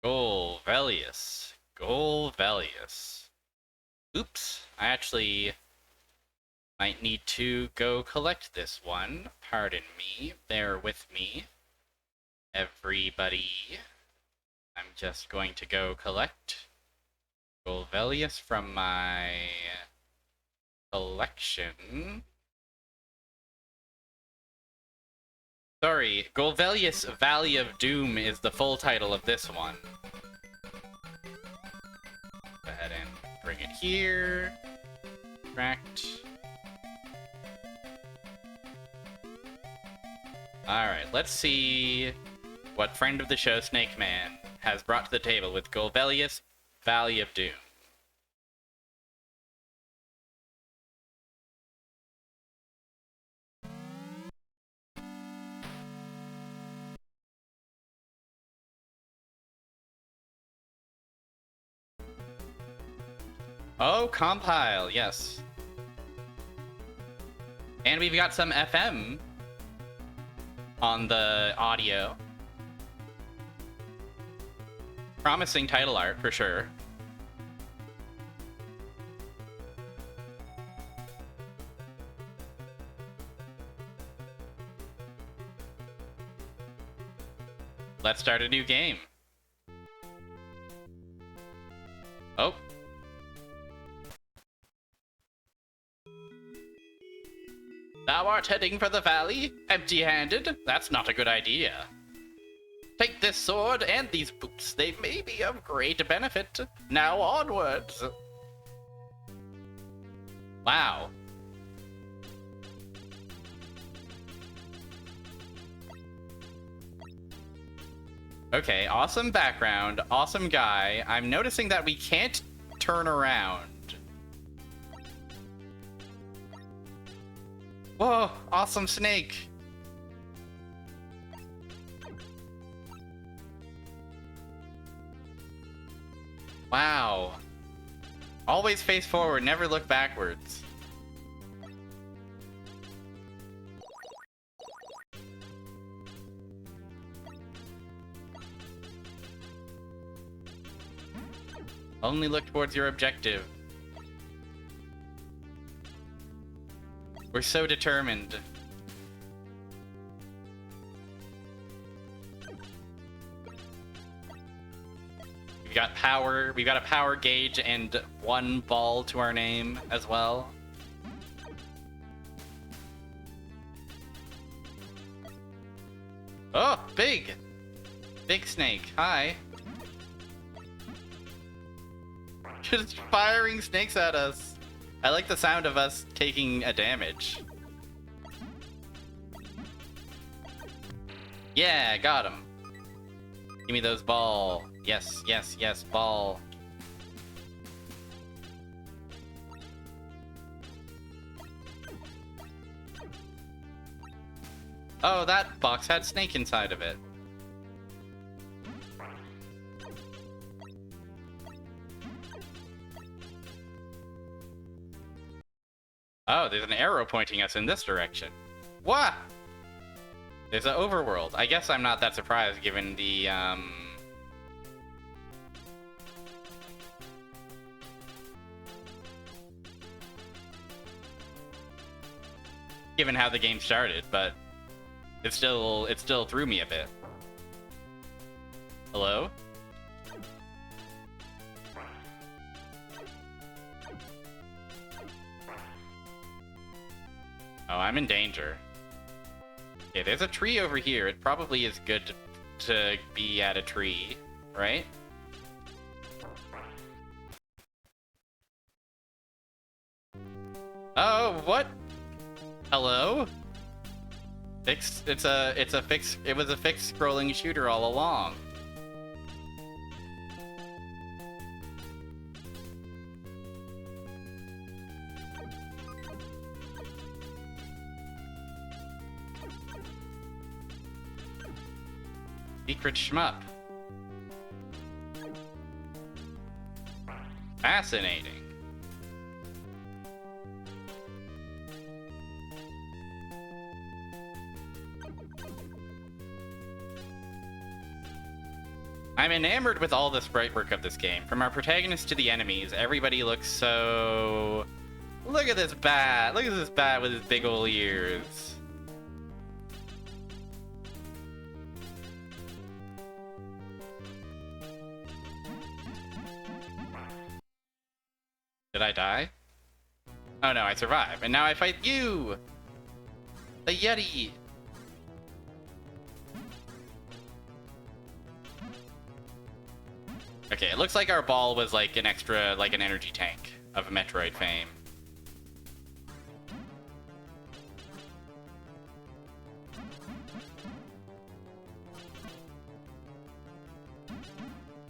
Golvelius. Golvelius. Oops. I actually might need to go collect this one. Pardon me. Bear with me. Everybody. I'm just going to go collect Golvelius from my collection. Sorry, Golvelius Valley of Doom is the full title of this one. Go ahead and bring it here. Extract. Alright, let's see what friend of the show, Snake Man, has brought to the table with Golvelius Valley of Doom. Oh, compile, yes. And we've got some FM on the audio. Promising title art, for sure. Let's start a new game. Oh. Thou art heading for the valley, empty-handed? That's not a good idea. Take this sword and these boots. They may be of great benefit. Now onwards. Wow. Okay, awesome background, awesome guy. I'm noticing that we can't turn around. Whoa, awesome snake. Wow. Always face forward, never look backwards. Only look towards your objective. We're so determined. We've got power. We've got a power gauge and 1 ball to our name as well. Oh, big! Big snake. Hi. Just firing snakes at us. I like the sound of us taking a damage. Yeah, got him. Give me those ball. Yes, yes, yes, ball. Oh, that box had snake inside of it. Oh, there's an arrow pointing us in this direction. What? There's an overworld. I guess I'm not that surprised given the, given how the game started, but it still threw me a bit. Hello? Oh, I'm in danger. Okay, there's a tree over here. It probably is good to be at a tree, right? Oh, what? Hello? It was a fixed scrolling shooter all along. Secret shmup. Fascinating. I'm enamored with all the sprite work of this game. From our protagonist to the enemies, everybody looks so... Look at this bat! Look at this bat with his big ol' ears. Did I die? Oh no, I survived. And now I fight you! The Yeti! Okay, it looks like our ball was like an extra, like an energy tank of Metroid fame.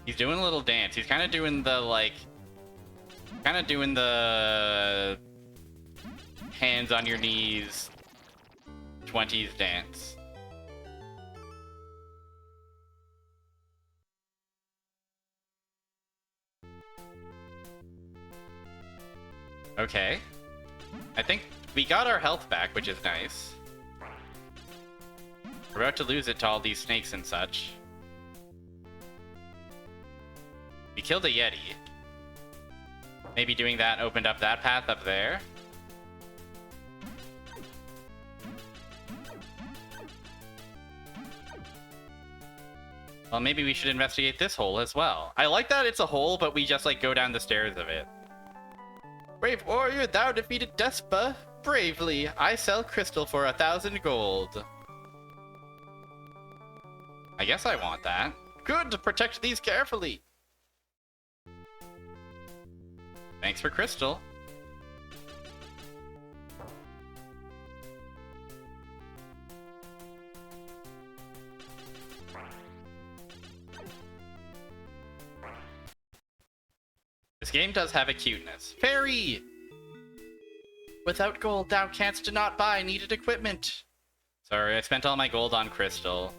He's doing a little dance. He's kind of doing the, like... Kind of doing the... hands on your knees 20s dance. Okay. I think we got our health back, which is nice. We're about to lose it to all these snakes and such. We killed a Yeti. Maybe doing that opened up that path up there. Well, maybe we should investigate this hole as well. I like that it's a hole, but we just, like, go down the stairs of it. Brave warrior, thou defeated Despa bravely. I sell crystal for 1,000 gold. I guess I want that. Good, protect these carefully. Thanks for crystal. This game does have a cuteness. Fairy! Without gold, thou canst not buy needed equipment. Sorry, I spent all my gold on crystal.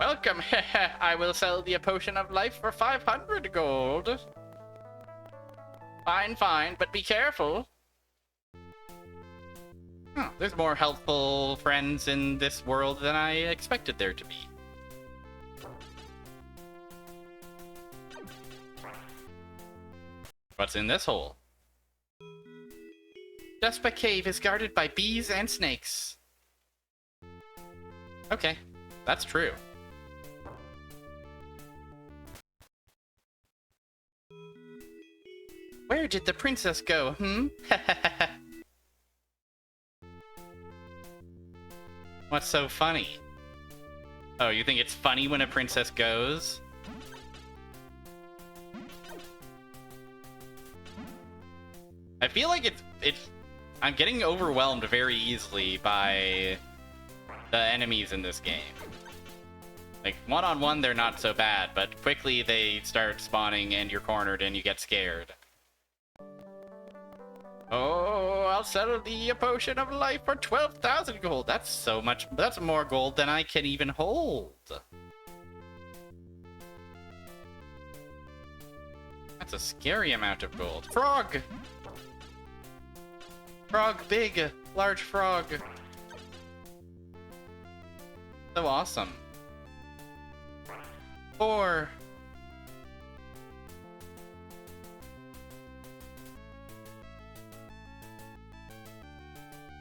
Welcome, I will sell thee a potion of life for 500 gold. Fine, fine, but be careful. Oh, there's more helpful friends in this world than I expected there to be. What's in this hole? Despa Cave is guarded by bees and snakes. Okay, that's true. Where did the princess go, What's so funny? Oh, you think it's funny when a princess goes? I feel like I'm getting overwhelmed very easily by the enemies in this game. Like, one-on-one, they're not so bad, but quickly they start spawning and you're cornered and you get scared. Oh, I'll settle the potion of life for 12,000 gold. That's so much. That's more gold than I can even hold. That's a scary amount of gold. Frog! Frog big. Large frog. So awesome. 4.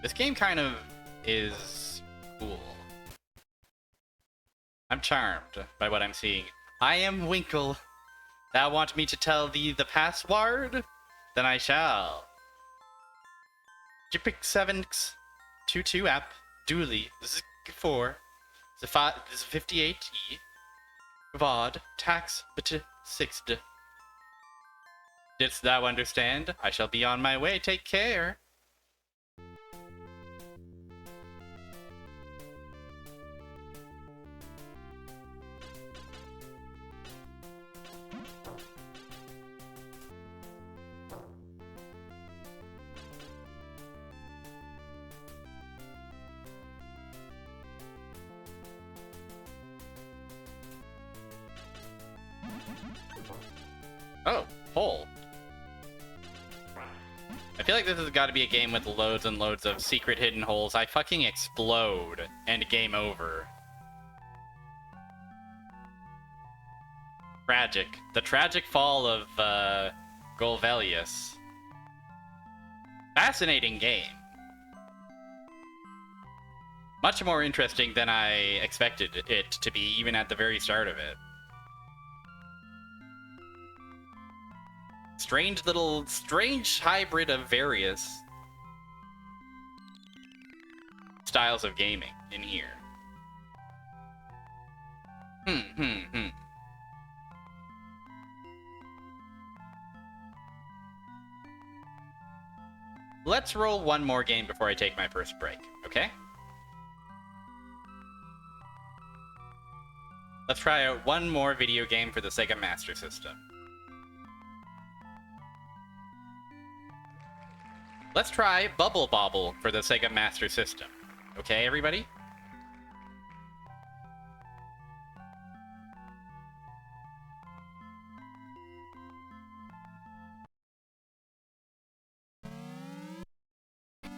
This game kind of is cool. I'm charmed by what I'm seeing. I am Winkle. Thou want me to tell thee the password? Then I shall. Jipix 722 app, duly, this is 4, this is 58 E, VOD, tax, but 6d. Didst thou understand? I shall be on my way, take care. Oh, hole. I feel like this has got to be a game with loads and loads of secret hidden holes. I fucking explode and game over. Tragic. The tragic fall of Golvelius. Fascinating game. Much more interesting than I expected it to be, even at the very start of it. Strange hybrid of various styles of gaming in here. Let's roll one more game before I take my first break, okay? Let's try out one more video game for the Sega Master System. Let's try Bubble Bobble for the Sega Master System. Okay, everybody?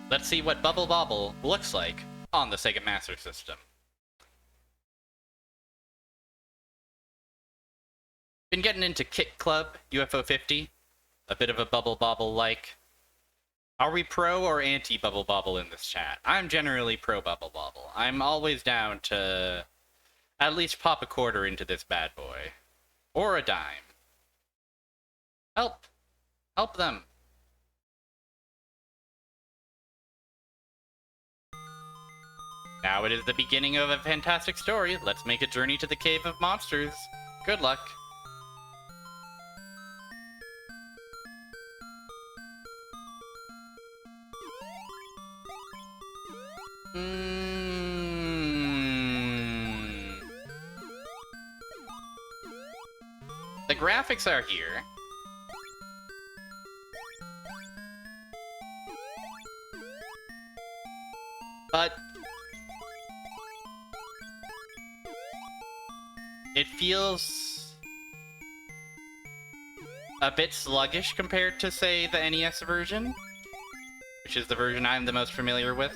Let's see what Bubble Bobble looks like on the Sega Master System. Been getting into Kit Club, UFO 50. A bit of a Bubble Bobble like. Are we pro or anti Bubble Bobble in this chat? I'm generally pro Bubble Bobble. I'm always down to at least pop a quarter into this bad boy. Or a dime. Help! Help them! Now it is the beginning of a fantastic story. Let's make a journey to the Cave of Monsters. Good luck. The graphics are here. But it feels a bit sluggish compared to, say, the NES version, which is the version I'm the most familiar with.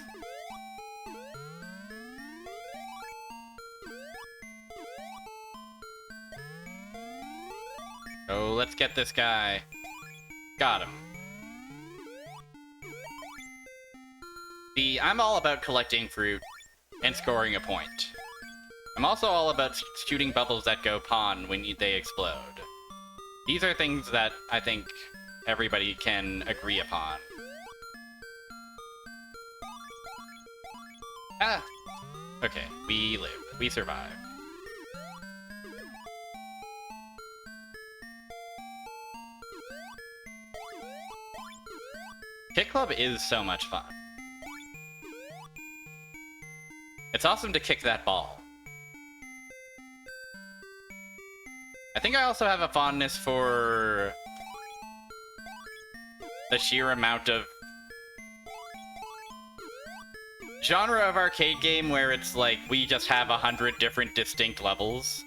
Oh, let's get this guy. Got him. See, I'm all about collecting fruit and scoring a point. I'm also all about shooting bubbles that go pawn when they explode. These are things that I think everybody can agree upon. Ah! Okay, we live. We survive. Kick Club is so much fun. It's awesome to kick that ball. I think I also have a fondness for the sheer amount of genre of arcade game where it's like we just have 100 different distinct levels.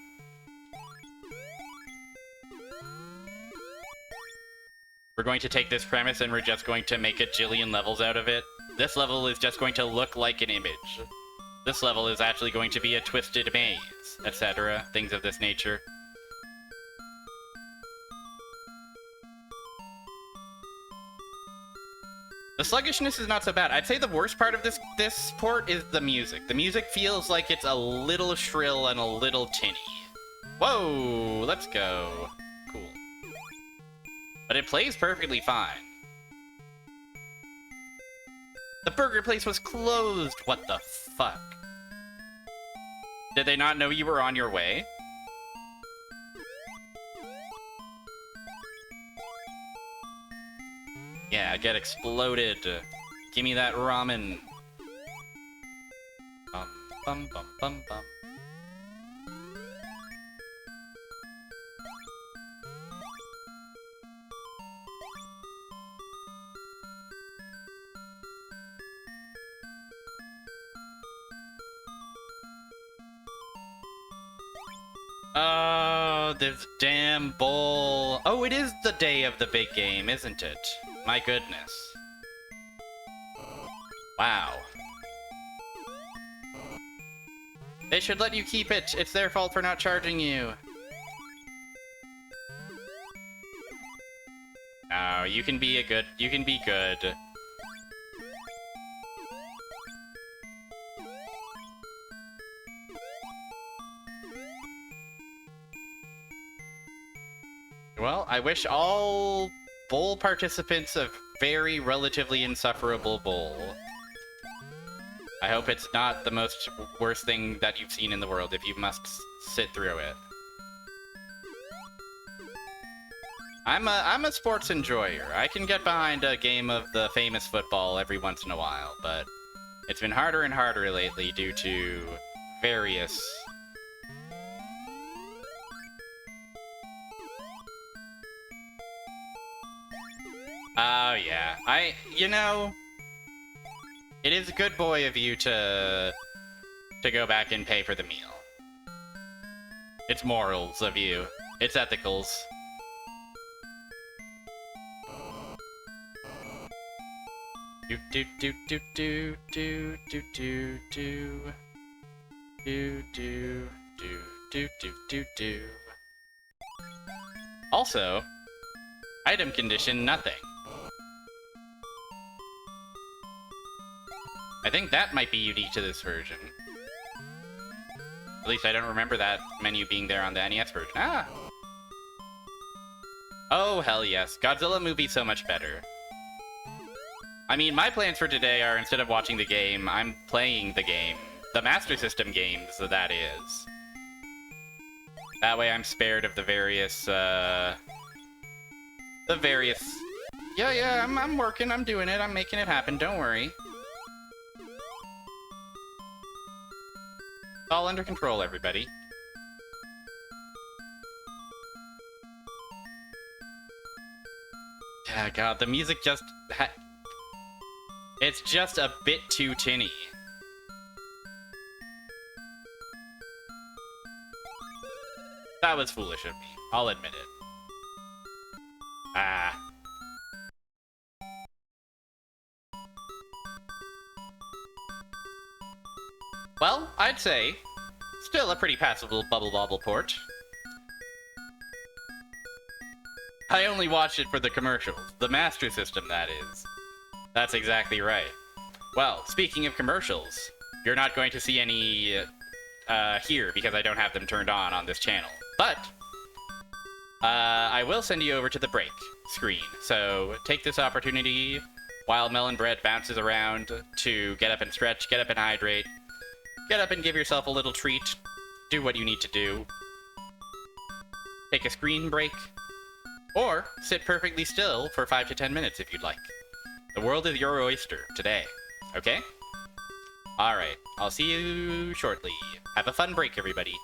We're going to take this premise and we're just going to make a jillion levels out of it. This level is just going to look like an image. This level is actually going to be a twisted maze, etc. Things of this nature. The sluggishness is not so bad. I'd say the worst part of this port is the music. The music feels like it's a little shrill and a little tinny. Whoa, let's go. Cool. But it plays perfectly fine. The burger place was closed. What the fuck? Did they not know you were on your way? Yeah, get exploded. Give me that ramen. Bum, bum, bum, bum, bum. Oh, this damn bowl. Oh, it is the day of the big game, isn't it? My goodness. Wow. They should let you keep it. It's their fault for not charging you. Oh, you can be good. Well, I wish all bowl participants a very relatively insufferable bowl. I hope it's not the most worst thing that you've seen in the world if you must sit through it. I'm a sports enjoyer. I can get behind a game of the famous football every once in a while, but it's been harder and harder lately due to various... Oh, yeah. It is a good boy of you to go back and pay for the meal. It's morals of you. It's ethicals. Do do do do do do do do do do do do do do do. Also, item condition nothing. I think that might be unique to this version. At least I don't remember that menu being there on the NES version. Ah! Oh, hell yes. Godzilla movie so much better. I mean, my plans for today are, instead of watching the game, I'm playing the game. The Master System games, that is. That way I'm spared of the various, Yeah, I'm working, I'm doing it, I'm making it happen, don't worry. It's all under control, everybody. Yeah, God, the music just... It's just a bit too tinny. That was foolish of me. I'll admit it. Ah. Well, I'd say, still a pretty passable Bubble Bobble port. I only watched it for the commercials. The Master System, that is. That's exactly right. Well, speaking of commercials, you're not going to see any here because I don't have them turned on this channel. But I will send you over to the break screen. So take this opportunity while Melon Bread bounces around to get up and stretch, get up and hydrate, get up and give yourself a little treat, do what you need to do, take a screen break, or sit perfectly still for 5 to 10 minutes if you'd like. The world is your oyster today, okay? Alright, I'll see you shortly. Have a fun break, everybody.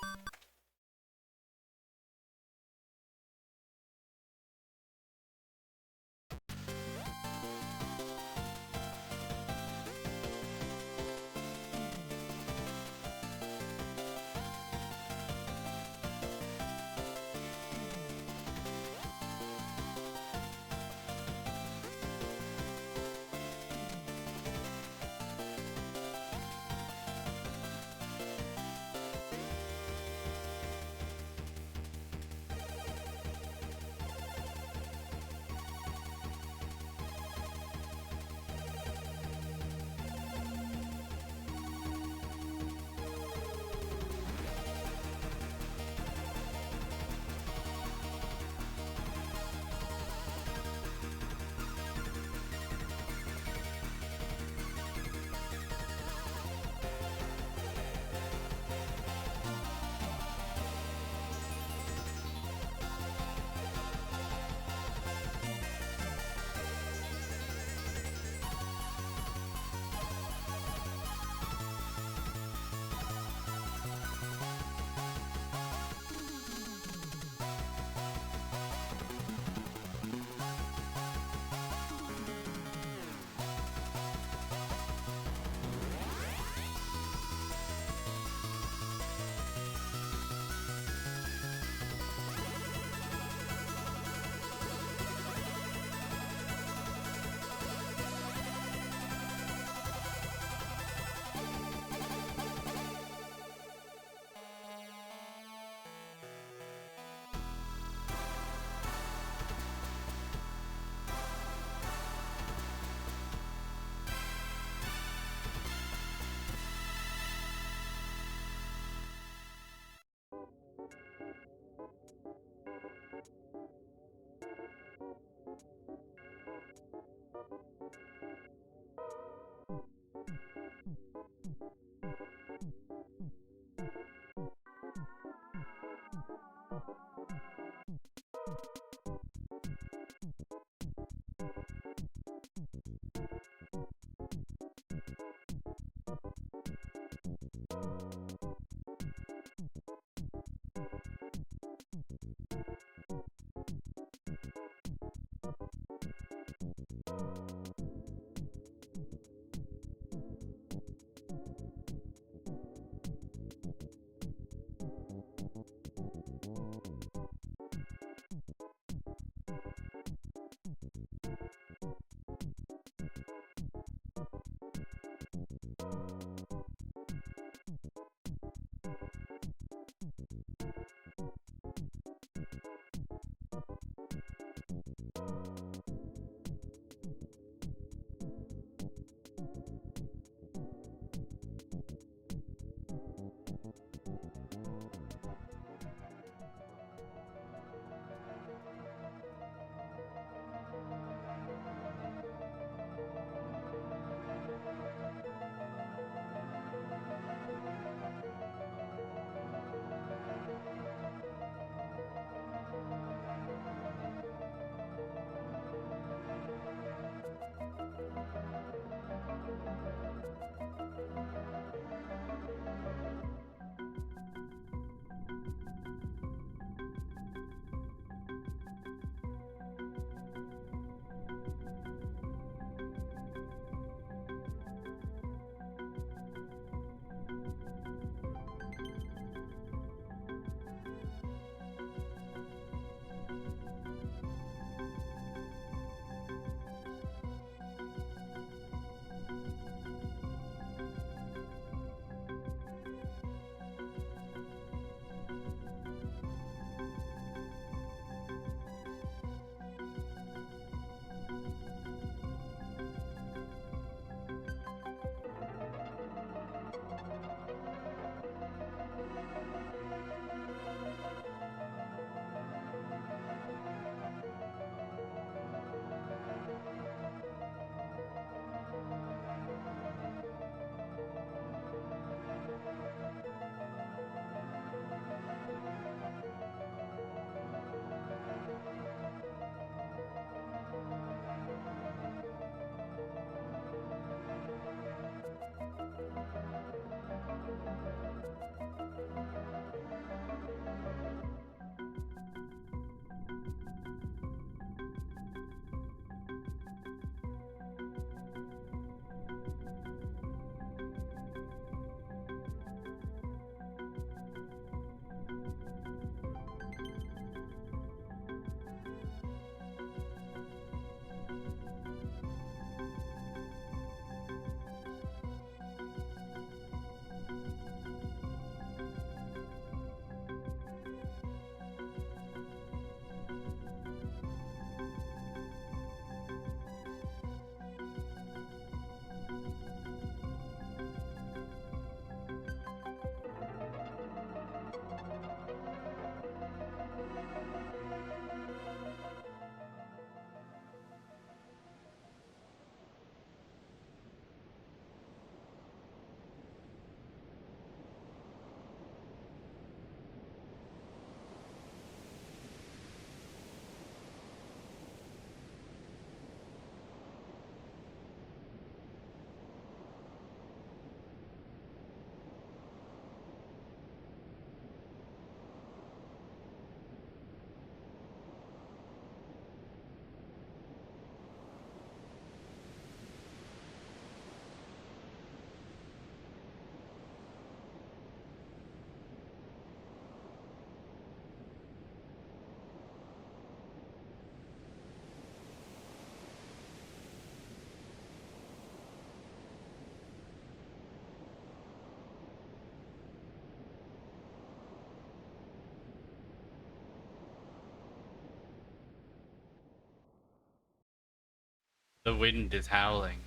The wind is howling.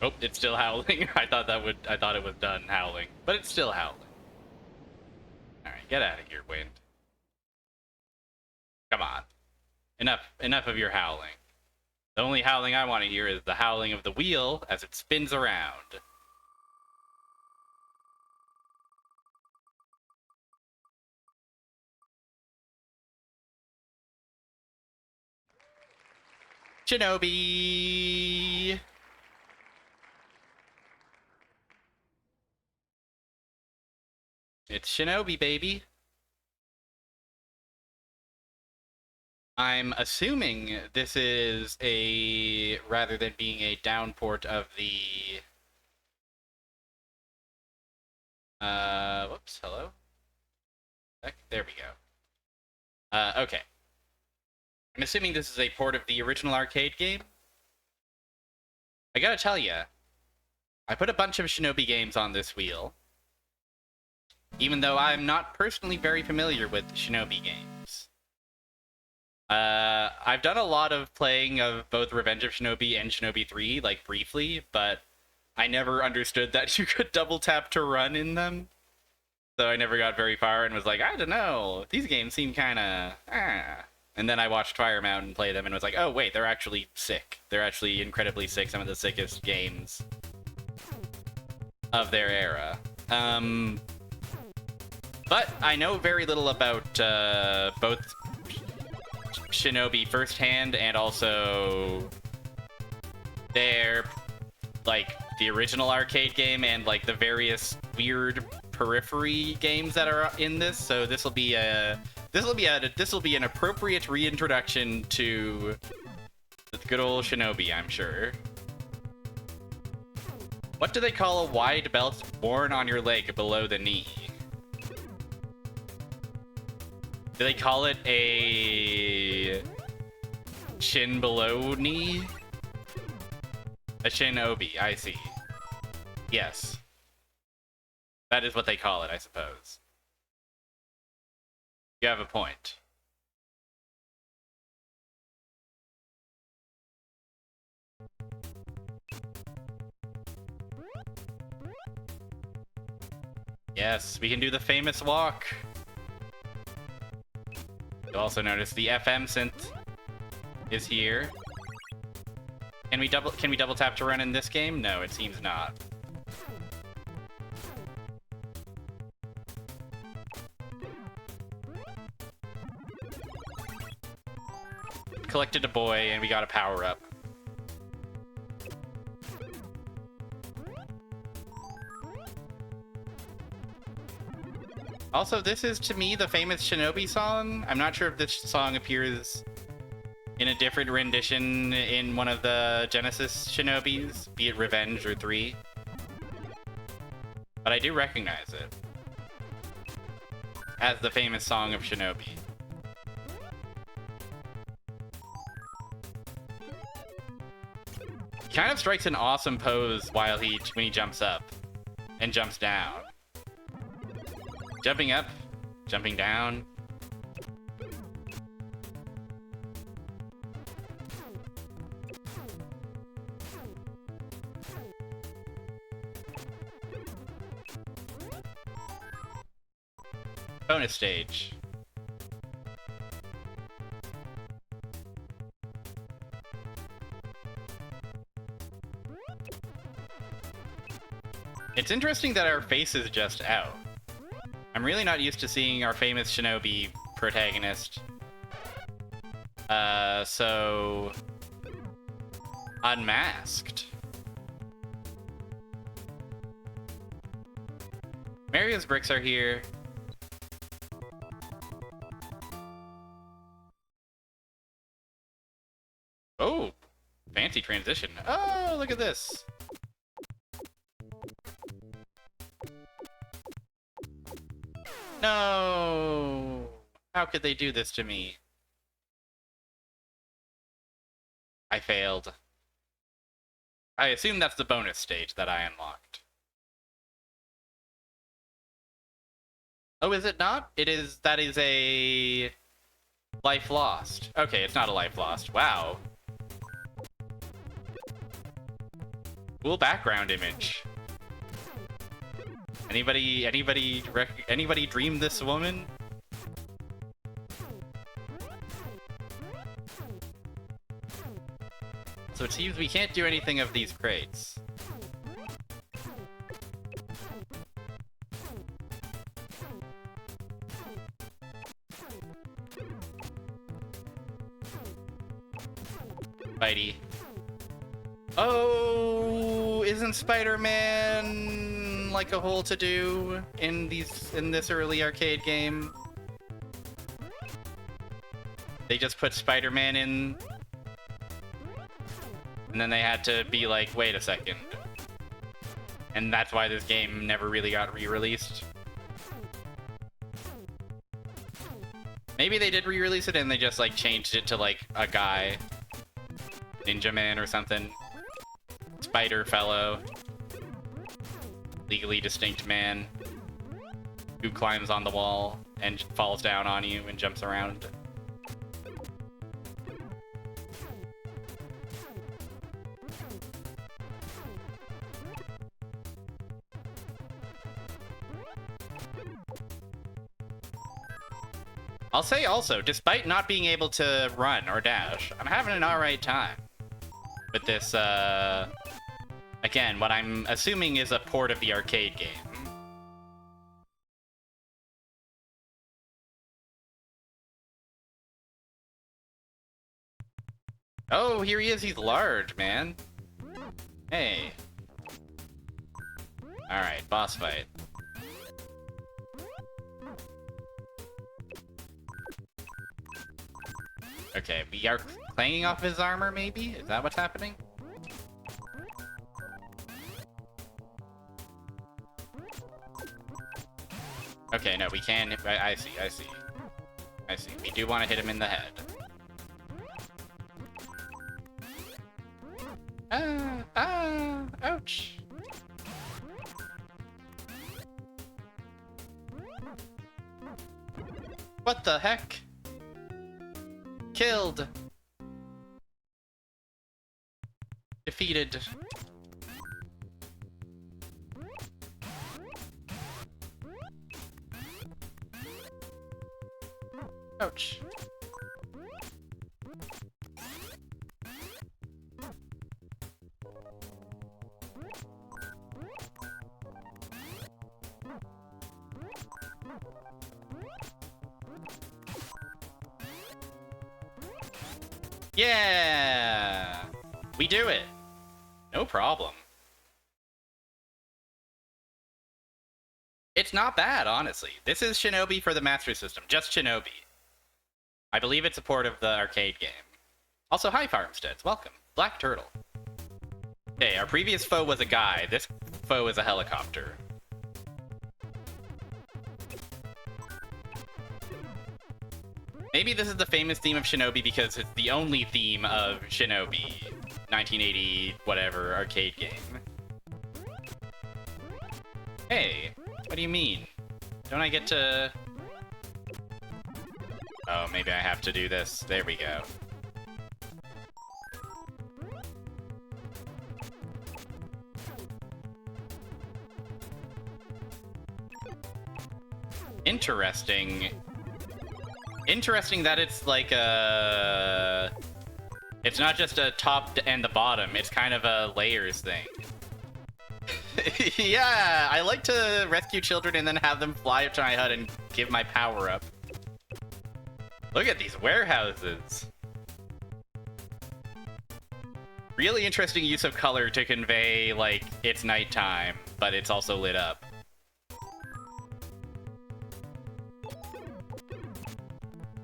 Oh, it's still howling. I thought it was done howling, but it's still howling. All right, get out of here, wind. Come on. Enough of your howling. The only howling I want to hear is the howling of the wheel as it spins around. Shinobi! It's Shinobi, baby. I'm assuming this is a, rather than being a downport of the, whoops, hello? There we go. Okay. I'm assuming this is a port of the original arcade game. I gotta tell ya, I put a bunch of Shinobi games on this wheel, even though I'm not personally very familiar with Shinobi games. I've done a lot of playing of both Revenge of Shinobi and Shinobi 3, like, briefly, but I never understood that you could double tap to run in them. So I never got very far and was like, I don't know, these games seem kinda, And then I watched Fire Mountain play them and was like, oh wait, they're actually sick. They're actually incredibly sick, some of the sickest games of their era. But I know very little about both Shinobi firsthand and also their, like, the original arcade game and, like, the various weird periphery games that are in this. So this will be an appropriate reintroduction to the good old Shinobi, I'm sure. What do they call a wide belt worn on your leg below the knee? Do they call it a shin below knee? A shinobi, I see. Yes. That is what they call it, I suppose. You have a point. Yes, we can do the famous walk. You'll also notice the FM synth is here. Can we double tap to run in this game? No, it seems not. Collected a boy and we got a power up. Also, this is, to me, the famous Shinobi song. I'm not sure if this song appears in a different rendition in one of the Genesis Shinobis, be it Revenge or 3. But I do recognize it as the famous song of Shinobi. He kind of strikes an awesome pose when he jumps up and jumps down. Jumping up, jumping down. Bonus stage. It's interesting that our face is just out. I'm really not used to seeing our famous Shinobi protagonist. So unmasked. Mario's bricks are here. Oh, fancy transition. Oh, look at this. No! How could they do this to me? I failed. I assume that's the bonus stage that I unlocked. Oh, is it not? It is, that is a life lost. Okay, it's not a life lost. Wow. Cool background image. Anybody dream this woman? So it seems we can't do anything of these crates. Spidey. Oh, isn't Spider-Man like a whole to-do in this early arcade game? They just put Spider-Man in, and then they had to be like, wait a second. And that's why this game never really got re-released. Maybe they did re-release it and they just like changed it to like a guy. Ninja Man or something. Spider Fellow. Legally distinct man. Who climbs on the wall and falls down on you and jumps around. I'll say also, despite not being able to run or dash, I'm having an alright time with this, again, what I'm assuming is a port of the arcade game. Oh, here he is, he's large, man. Hey. Alright, boss fight. Okay, we are clanging off his armor, maybe? Is that what's happening? Okay, no, we can... I see. We do want to hit him in the head. Ouch. What the heck? Killed. Defeated. Ouch. Yeah! We do it. No problem. It's not bad, honestly. This is Shinobi for the Master System. Just Shinobi. I believe it's a port of the arcade game. Also, hi, Farmsteads. Welcome. Black Turtle. Okay, our previous foe was a guy. This foe is a helicopter. Maybe this is the famous theme of Shinobi because it's the only theme of Shinobi 1980 whatever arcade game. Hey, what do you mean? Don't I get to... Oh, maybe I have to do this. There we go. Interesting. Interesting that it's like a... It's not just a top and the bottom, it's kind of a layers thing. Yeah, I like to rescue children and then have them fly up to my hut and give my power up. Look at these warehouses. Really interesting use of color to convey, like, it's nighttime, but it's also lit up.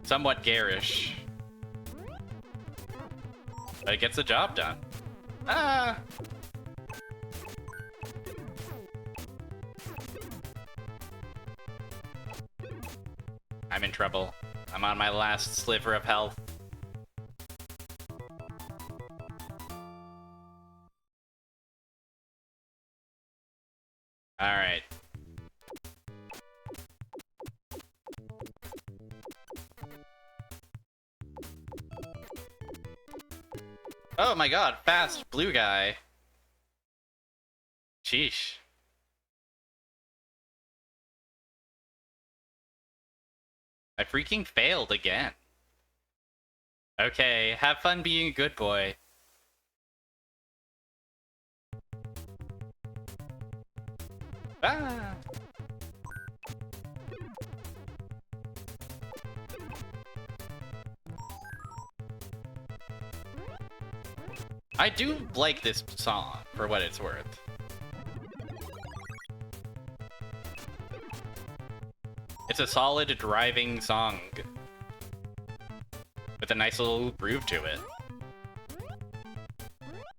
Somewhat garish. But it gets the job done. Ah! I'm in trouble. I'm on my last sliver of health. Alright. Oh my god, fast blue guy. Sheesh. I freaking failed again. Okay, have fun being a good boy. Ah! I do like this song, for what it's worth. It's a solid driving song with a nice little groove to it.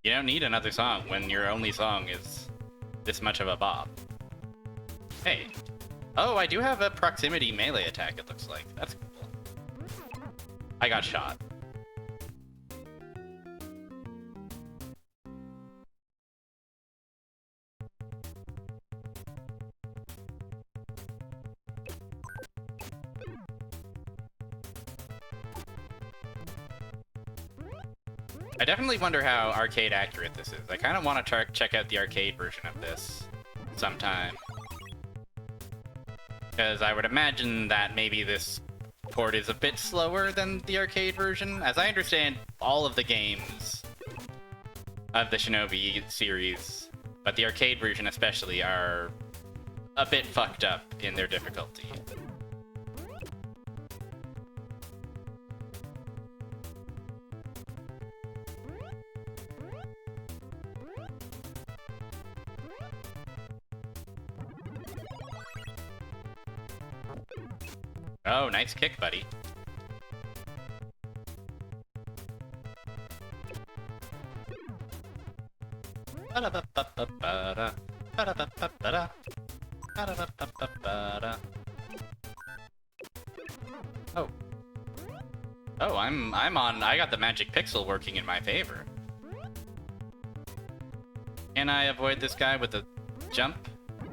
You don't need another song when your only song is this much of a bop. Hey. Oh, I do have a proximity melee attack, it looks like. That's cool. I got shot. I definitely wonder how arcade accurate this is. I kind of want to check out the arcade version of this sometime. Because I would imagine that maybe this port is a bit slower than the arcade version. As I understand, all of the games of the Shinobi series, but the arcade version especially, are a bit fucked up in their difficulty. Oh, nice kick, buddy. Oh. Oh, I'm on. I got the magic pixel working in my favor. Can I avoid this guy with the jump?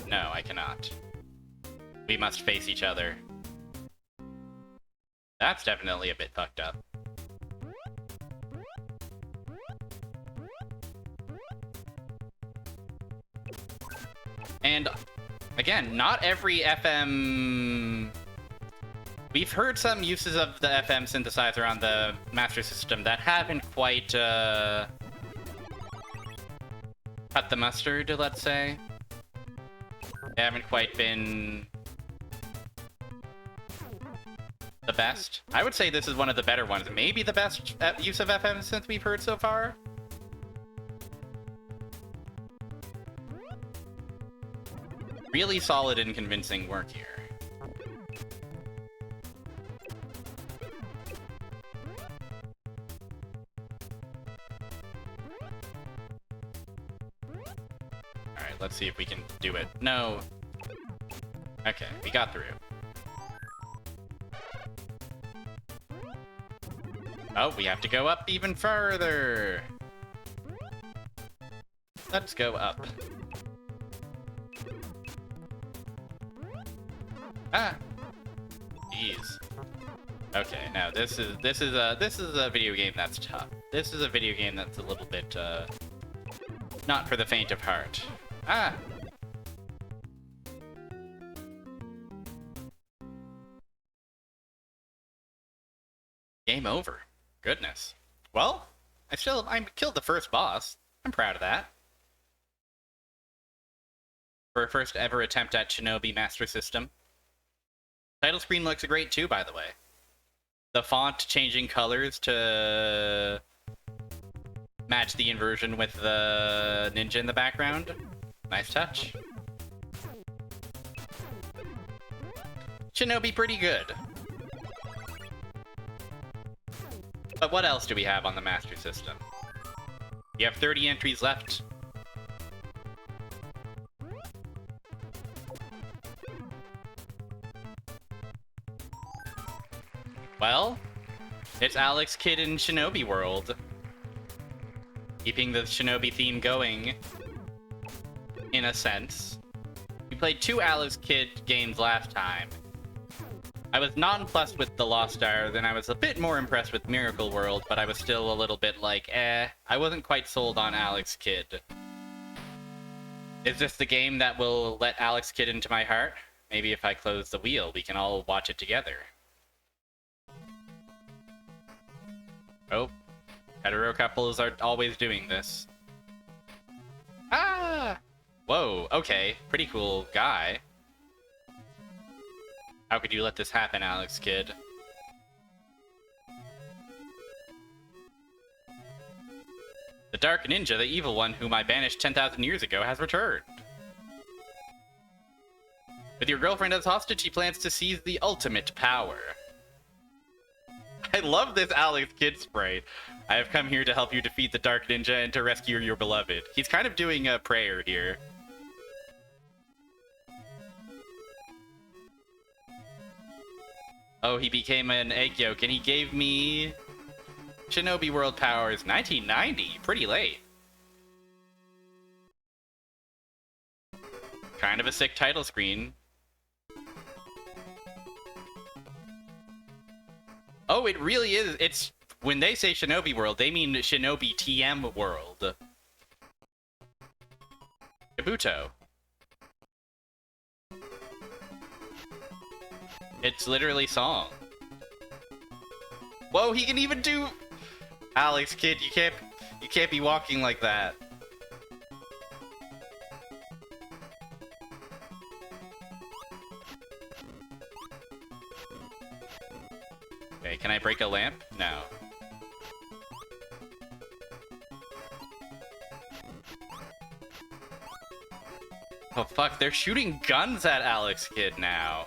No, I cannot. We must face each other. That's definitely a bit fucked up. And again, not every FM... We've heard some uses of the FM synthesizer on the Master System that haven't quite cut the mustard, let's say. They haven't quite been the best. I would say this is one of the better ones. Maybe the best use of FM synth we've heard so far. Really solid and convincing work here. Alright, let's see if we can do it. No. Okay, we got through. Oh, we have to go up even further. Let's go up. Ah. Jeez. Okay, now this is a video game that's tough. This is a video game that's a little bit not for the faint of heart. Ah. Game over. Goodness. Well, I killed the first boss. I'm proud of that. For a first ever attempt at Shinobi Master System. Title screen looks great too, by the way. The font changing colors to match the inversion with the ninja in the background. Nice touch. Shinobi pretty good. But what else do we have on the Master System? You have 30 entries left. Well, it's Alex Kidd in Shinobi World. Keeping the Shinobi theme going, in a sense. We played 2 Alex Kidd games last time. I was nonplussed with The Lost Star, then I was a bit more impressed with Miracle World, but I was still a little bit like, I wasn't quite sold on Alex Kidd. Is this the game that will let Alex Kidd into my heart? Maybe if I close the wheel, we can all watch it together. Oh, hetero couples are always doing this. Ah! Whoa, okay. Pretty cool guy. How could you let this happen, Alex Kidd? The Dark Ninja, the evil one whom I banished 10,000 years ago, has returned. With your girlfriend as hostage, he plans to seize the ultimate power. I love this Alex Kidd spray. I have come here to help you defeat the Dark Ninja and to rescue your beloved. He's kind of doing a prayer here. Oh, he became an egg yolk, and he gave me Shinobi World Powers 1990. Pretty late. Kind of a sick title screen. Oh, it really is. It's when they say Shinobi World, they mean Shinobi TM World. Kabuto. It's literally song. Whoa, he can even do Alex Kidd, you can't be walking like that. Okay, can I break a lamp? No. Oh fuck, they're shooting guns at Alex Kidd now.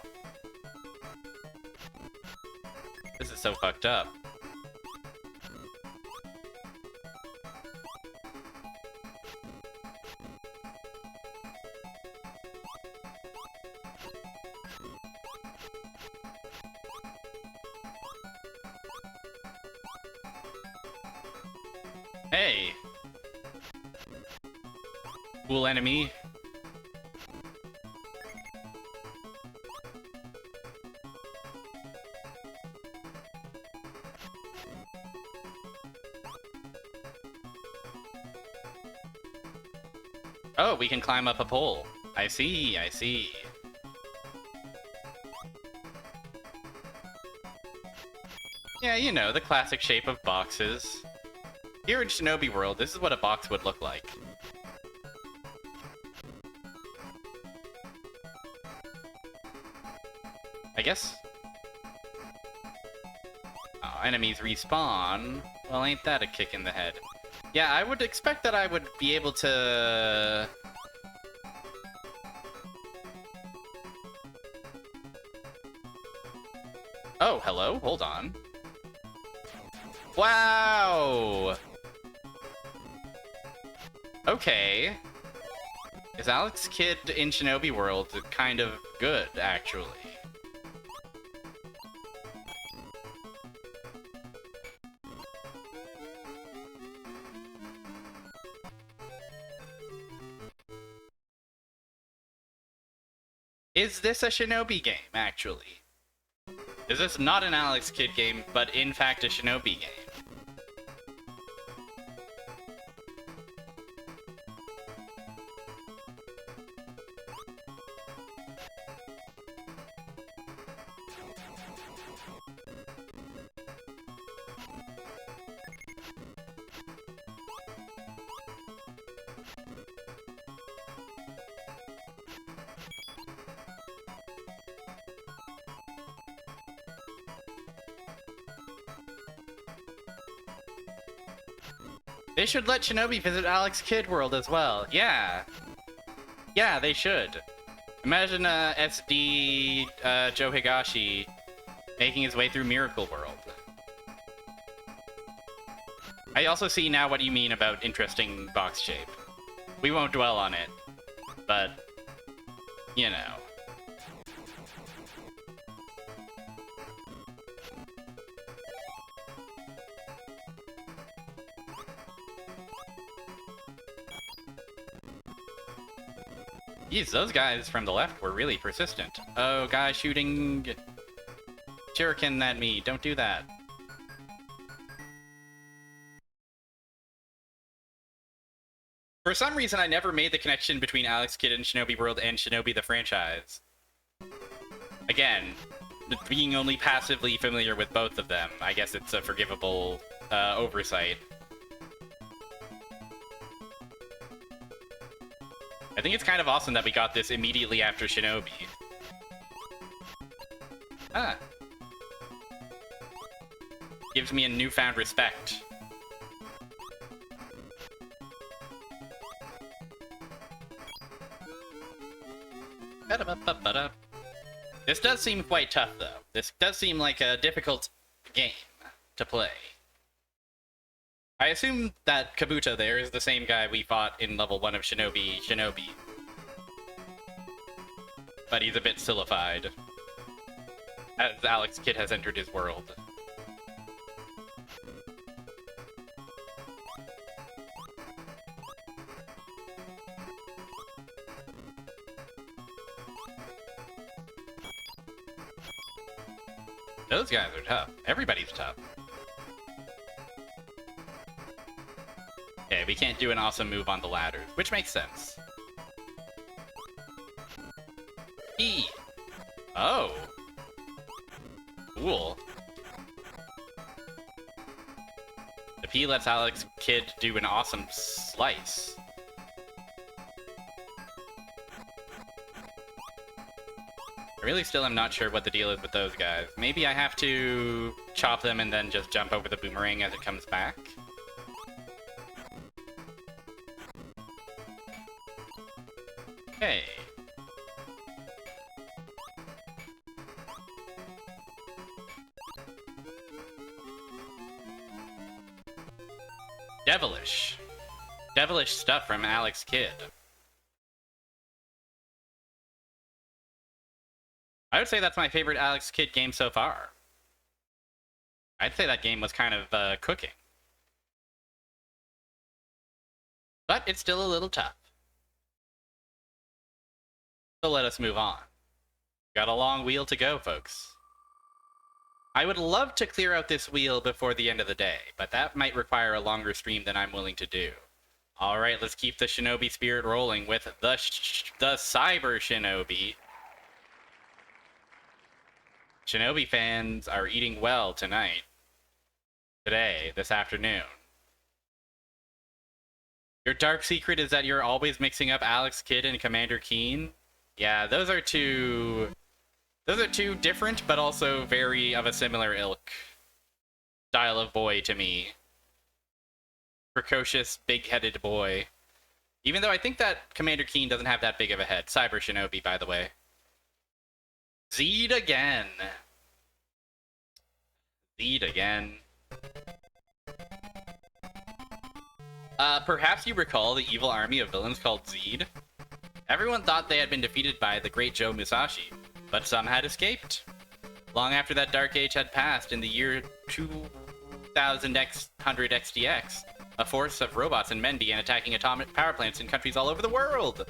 This is so fucked up. Hey! Cool enemy. Oh, we can climb up a pole. I see, I see. Yeah, you know, the classic shape of boxes. Here in Shinobi World, this is what a box would look like. I guess. Oh, enemies respawn. Well, ain't that a kick in the head? Yeah, I would expect that I would be able to... Oh, hello? Hold on. Wow! Okay. Is Alex Kidd in Shinobi World kind of good, actually? Is this a Shinobi game, actually? Is this not an Alex Kidd game, but in fact a Shinobi game? They should let Shinobi visit Alex Kidd World as well. Yeah. Yeah, they should. Imagine SD Joe Higashi making his way through Miracle World. I also see now what you mean about interesting box shape. We won't dwell on it, but, you know. Jeez, those guys from the left were really persistent. Oh, guy shooting shuriken at me. Don't do that. For some reason, I never made the connection between Alex Kidd and Shinobi World and Shinobi the franchise. Again, being only passively familiar with both of them, I guess it's a forgivable oversight. I think it's kind of awesome that we got this immediately after Shinobi. Ah. Gives me a newfound respect. This does seem quite tough, though. This does seem like a difficult game to play. I assume that Kabuto there is the same guy we fought in level 1 of Shinobi. But he's a bit sillified, as Alex Kidd has entered his world. Those guys are tough. Everybody's tough. Okay, we can't do an awesome move on the ladders, which makes sense. E. Oh. Cool. The P lets Alex Kidd do an awesome slice. I really still am not sure what the deal is with those guys. Maybe I have to chop them and then just jump over the boomerang as it comes back. Okay. Devilish. Devilish stuff from Alex Kidd. I would say that's my favorite Alex Kidd game so far. I'd say that game was kind of cooking. But it's still a little tough. So let us move on. Got a long wheel to go, folks. I would love to clear out this wheel before the end of the day, but that might require a longer stream than I'm willing to do. Alright, let's keep the Shinobi spirit rolling with the Cyber Shinobi. Shinobi fans are eating well tonight. Today, this afternoon. Your dark secret is that you're always mixing up Alex Kidd and Commander Keen? Yeah, those are two different, but also very of a similar ilk. Style of boy to me. Precocious, big-headed boy. Even though I think that Commander Keen doesn't have that big of a head. Cyber Shinobi, by the way. Zeed again. Zeed again. Perhaps you recall the evil army of villains called Zeed? Everyone thought they had been defeated by the great Joe Musashi, but some had escaped. Long after that dark age had passed in the year 2000 XDX, a force of robots and men began attacking atomic power plants in countries all over the world.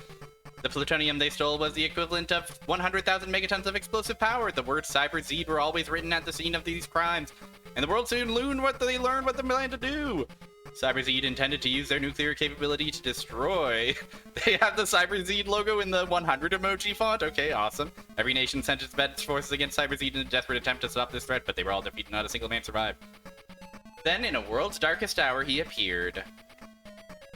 The plutonium they stole was the equivalent of 100,000 megatons of explosive power. The words Cyber Zeed were always written at the scene of these crimes, and the world soon learned what they planned to do. Cyber Zeed intended to use their nuclear capability to destroy. They have the Cyber Zeed logo in the 100 emoji font. Okay, awesome. Every nation sent its best forces against Cyber Zeed in a desperate attempt to stop this threat, but they were all defeated. Not a single man survived. Then, in a world's darkest hour, he appeared.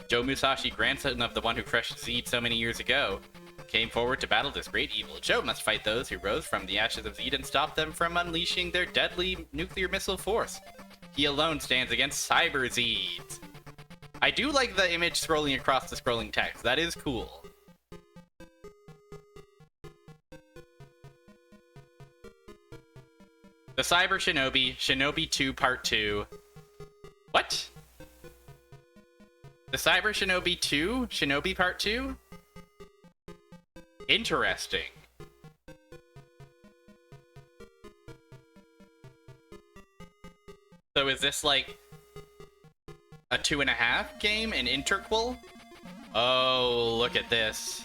Joe Musashi, grandson of the one who crushed Zeed so many years ago, came forward to battle this great evil. Joe must fight those who rose from the ashes of Zeed and stop them from unleashing their deadly nuclear missile force. He alone stands against Cyber Zeed. I do like the image scrolling across the scrolling text. That is cool. The Cyber Shinobi, Shinobi 2 Part 2. What? The Cyber Shinobi 2? Shinobi Part 2? Interesting. So is this like a 2.5 game, an interquel? Oh, look at this.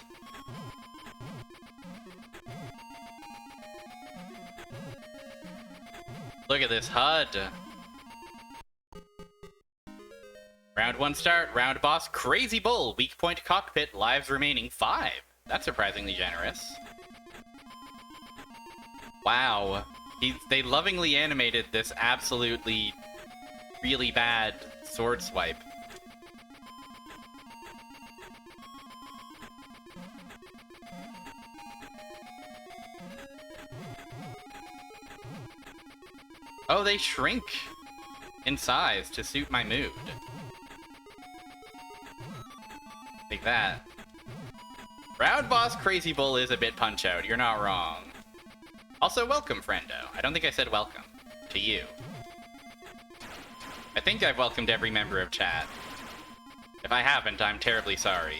Look at this HUD. Round 1 start, round boss, Crazy Bull, weak point cockpit, lives remaining 5. That's surprisingly generous. Wow. They lovingly animated this absolutely really bad sword swipe. Oh, they shrink in size to suit my mood. Like that. Round boss Crazy Bull is a bit punch out, you're not wrong. Also, welcome, friendo. I don't think I said welcome to you. I think I've welcomed every member of chat. If I haven't, I'm terribly sorry.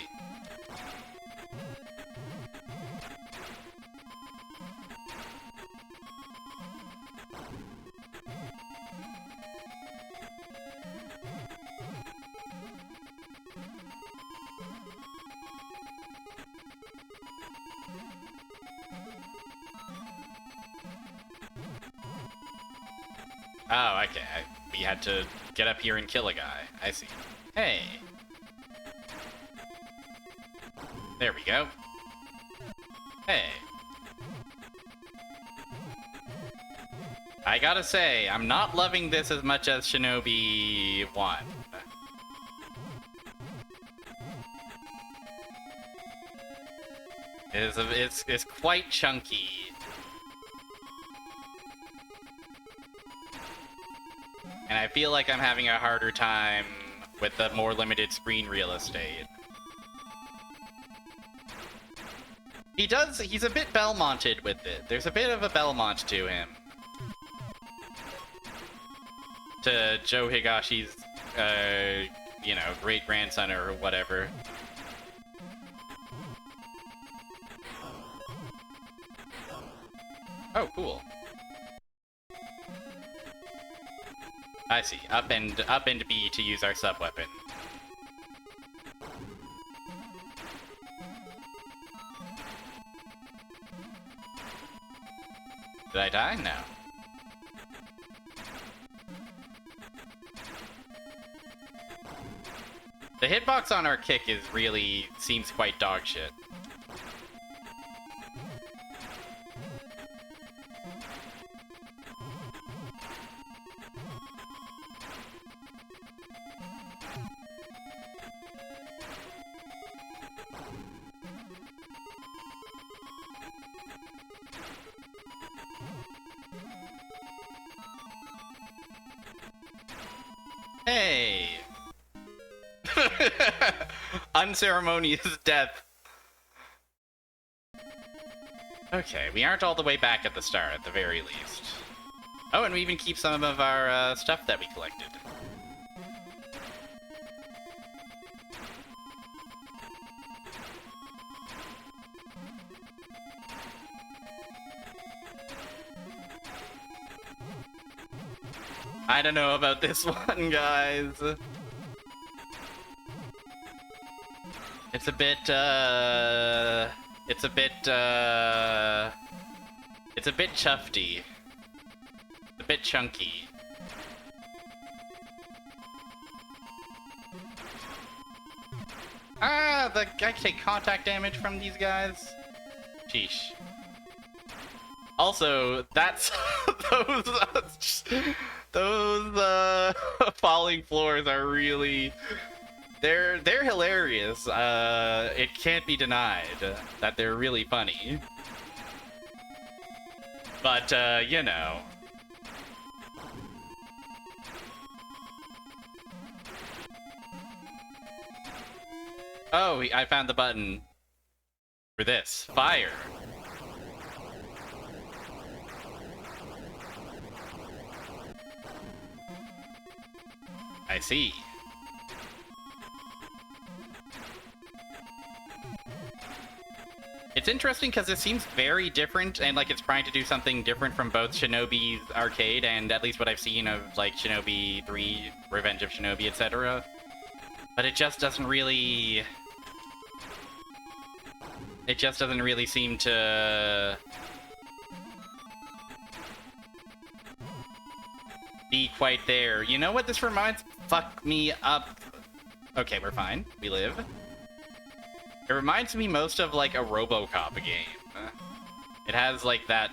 Oh, okay. We had to get up here and kill a guy. I see. Hey. There we go. Hey. I gotta say, I'm not loving this as much as Shinobi 1. It's quite chunky. And I feel like I'm having a harder time with the more limited screen real estate. He's a bit Belmonted with it. There's a bit of a Belmont to him. To Joe Higashi's, you know, great-grandson or whatever. Oh, cool. I see. Up and B to use our sub-weapon. Did I die? No. The hitbox on our kick seems quite dog shit. Hey! Unceremonious death. Okay, we aren't all the way back at the start, at the very least. Oh, and we even keep some of our stuff that we collected. I don't know about this one, guys. It's a bit chufty. A bit chunky. Ah, I can take contact damage from these guys. Sheesh. Also, that's those falling floors are really they're hilarious. It can't be denied that they're really funny. But you know. Oh, I found the button for this. Fire. I see. It's interesting because it seems very different, and like it's trying to do something different from both Shinobi's Arcade and at least what I've seen of like Shinobi 3, Revenge of Shinobi, etc. But it just doesn't really... It just doesn't really seem to... be quite there. You know what this reminds fuck me up Okay, we're fine. We live. It reminds me most of like a RoboCop game. It has like that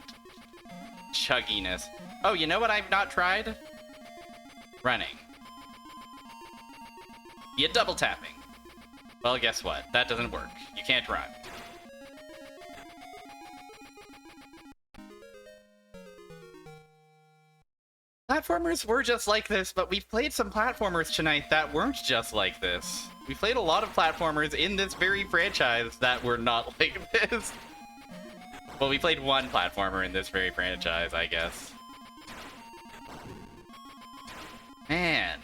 chugginess. Oh, you know what I've not tried? Running. Yeah, double tapping. Well, guess what? That doesn't work. You can't run. Platformers were just like this, but we've played some platformers tonight that weren't just like this. We played a lot of platformers in this very franchise that were not like this. Well, we played one platformer in this very franchise, I guess. Man,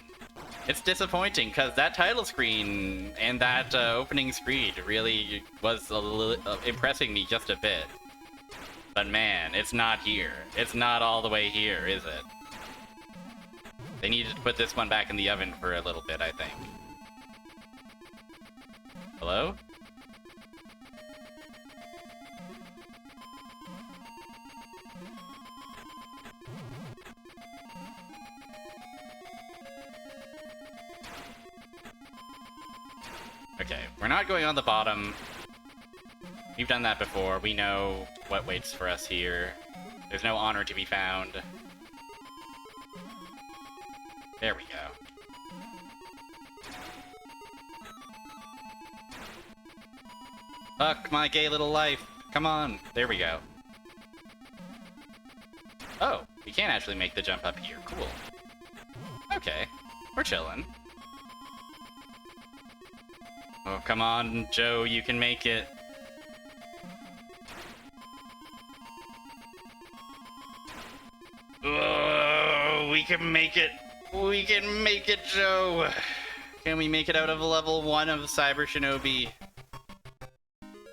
it's disappointing because that title screen and that opening screen really was impressing me just a bit. But man, it's not here. It's not all the way here, is it? They needed to put this one back in the oven for a little bit, I think. Hello? Okay, we're not going on the bottom. We've done that before. We know what waits for us here. There's no honor to be found. There we go. Fuck my gay little life. Come on. There we go. Oh, we can actually make the jump up here. Cool. Okay. We're chilling. Oh, come on, Joe. You can make it. Oh, we can make it. We can make it, Joe. Can we make it out of level 1 of Cyber Shinobi?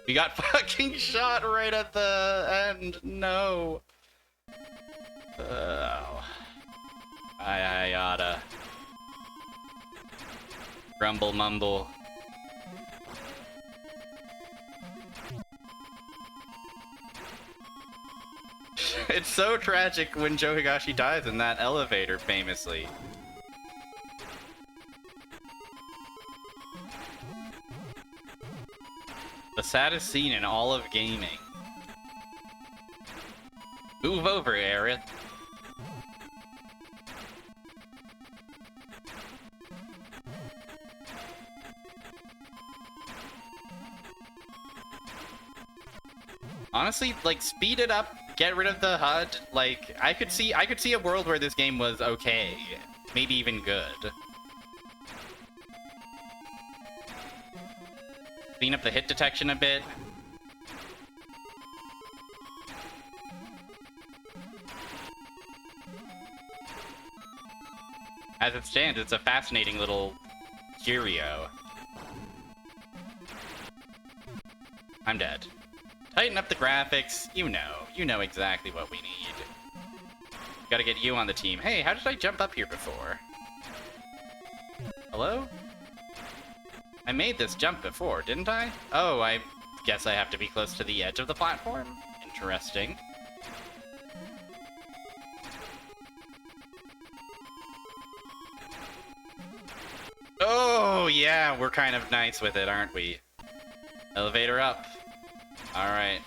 We got fucking shot right at the end. No. Oh. I oughta. Grumble mumble. It's so tragic when Joe Higashi dies in that elevator, famously. The saddest scene in all of gaming. Move over, Aerith. Honestly, like, speed it up, get rid of the HUD. Like, I could see a world where this game was okay, maybe even good. Clean up the hit detection a bit. As it stands, it's a fascinating little curio. I'm dead. Tighten up the graphics. You know exactly what we need. Gotta get you on the team. Hey, how did I jump up here before? Hello? I made this jump before, didn't I? Oh, I guess I have to be close to the edge of the platform. Interesting. Oh, yeah, we're kind of nice with it, aren't we? Elevator up. Alright.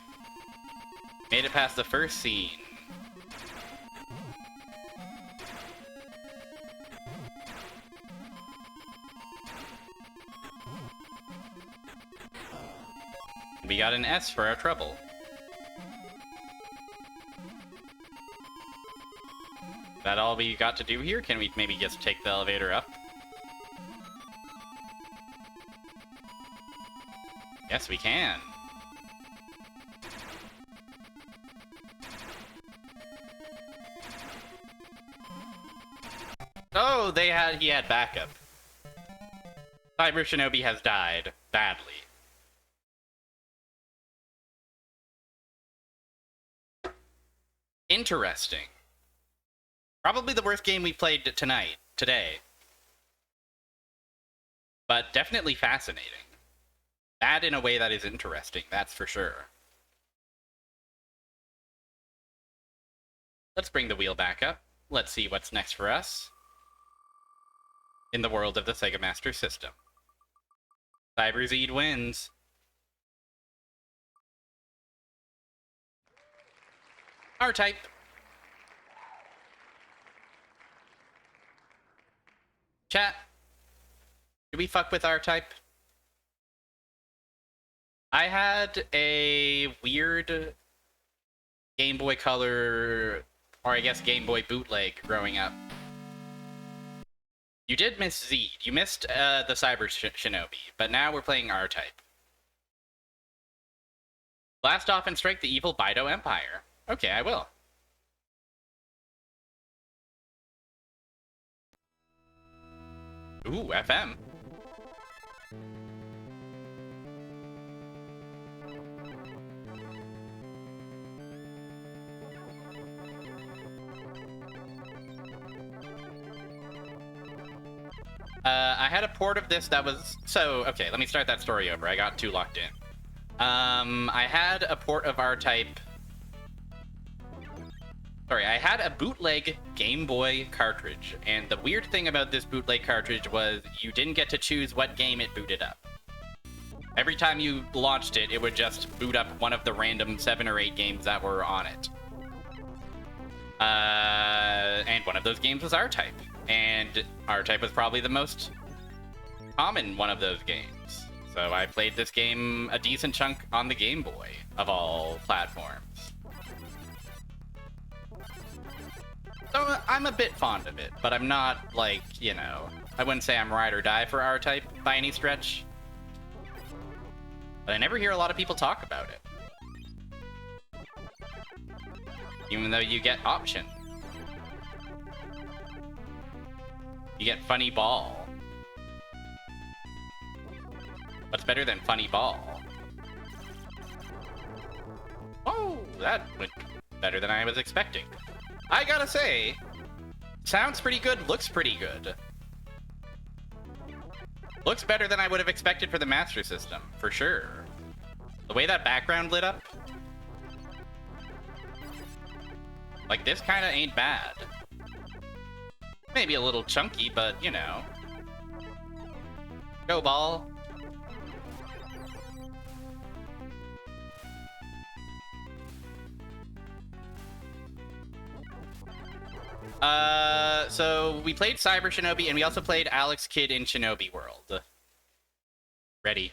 Made it past the first scene. We got an S for our trouble. Is that all we got to do here? Can we maybe just take the elevator up? Yes, we can. Oh, he had backup. Cyber Shinobi has died badly. Interesting. Probably the worst game we played today. But definitely fascinating. Bad in a way that is interesting, that's for sure. Let's bring the wheel back up. Let's see what's next for us in the world of the Sega Master System. CyberZed wins. R-Type. Chat. Do we fuck with R-Type? I had a weird Game Boy Color, or I guess Game Boy bootleg growing up. You did miss Zed. You missed the Cyber Shinobi, but now we're playing R-Type. Blast off and strike the evil Bido Empire. Okay, I will. Ooh, FM. I had a port of this that was... So, okay, let me start that story over. I got too locked in. I had a port of R-Type... Sorry, I had a bootleg Game Boy cartridge, and the weird thing about this bootleg cartridge was you didn't get to choose what game it booted up. Every time you launched it, it would just boot up one of the random 7 or 8 games that were on it. And one of those games was R-Type. And R-Type was probably the most common one of those games. So I played this game a decent chunk on the Game Boy, of all platforms. So I'm a bit fond of it, but I'm not, like, you know... I wouldn't say I'm ride or die for R-Type by any stretch. But I never hear a lot of people talk about it. Even though you get option. You get Funny Ball. What's better than Funny Ball? Oh, that went better than I was expecting. I gotta say, sounds pretty good, looks pretty good. Looks better than I would have expected for the Master System, for sure. The way that background lit up. Like, this kinda ain't bad. Maybe a little chunky, but, you know. Go ball. So we played Cyber Shinobi, and we also played Alex Kidd in Shinobi World. Ready.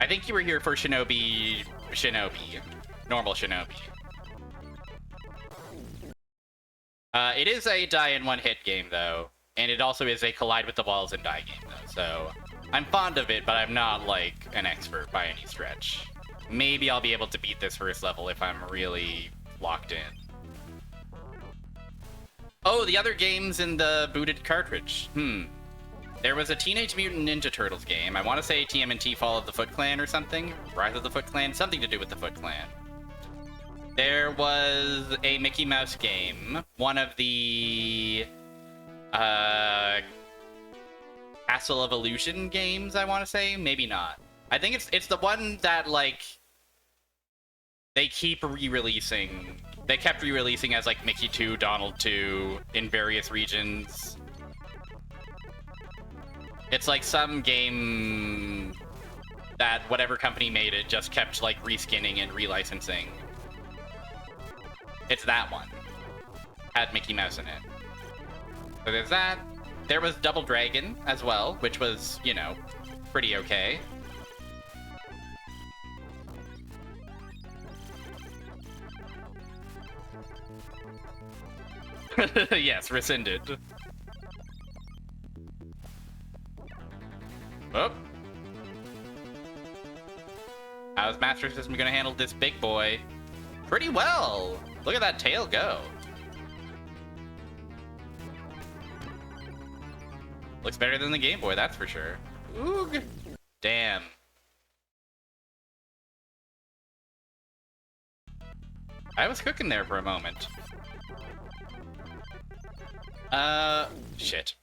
I think you were here for Shinobi... Normal Shinobi. It is a die-in-one-hit game, though. And it also is a collide with the walls and die game, though. So I'm fond of it, but I'm not, like, an expert by any stretch. Maybe I'll be able to beat this first level if I'm really locked in. Oh, the other games in the booted cartridge. There was a Teenage Mutant Ninja Turtles game. I want to say TMNT Fall of the Foot Clan or something. Rise of the Foot Clan. Something to do with the Foot Clan. There was a Mickey Mouse game. One of the... Castle of Illusion games, I want to say. Maybe not. I think it's the one that, like... They keep re-releasing... They kept re-releasing as, like, Mickey 2, Donald 2 in various regions. It's like some game that whatever company made it just kept, like, reskinning and relicensing. It's that one. Had Mickey Mouse in it. So there's that. There was Double Dragon as well, which was, you know, pretty okay. Yes, rescinded. Oh. How's Master System gonna handle this big boy? Pretty well. Look at that tail go. Looks better than the Game Boy, that's for sure. Oog. Damn. I was cooking there for a moment. Shit.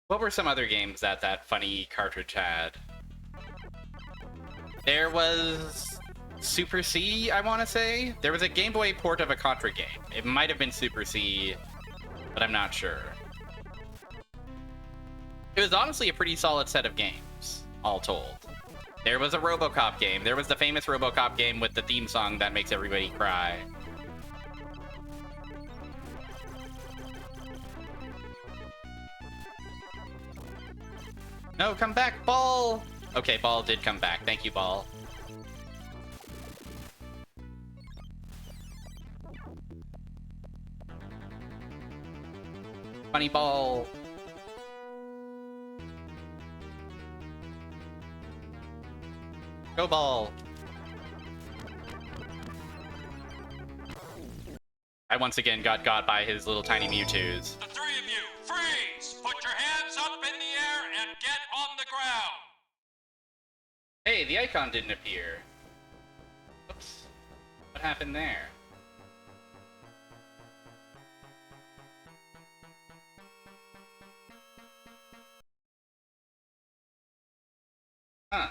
What were some other games that that funny cartridge had? There was Super C, I want to say. There was a Game Boy port of a Contra game. It might have been Super C, but I'm not sure. It was honestly a pretty solid set of games, all told. There was a RoboCop game. There was the famous RoboCop game with the theme song that makes everybody cry. No, come back, Ball! Okay, Ball did come back. Thank you, Ball. Funny Ball. Go Ball. I once again got by his little tiny Mewtwo's. The three of you, freeze! Put your hands up in the air and get on the ground! Hey, the icon didn't appear. Oops. What happened there? Huh.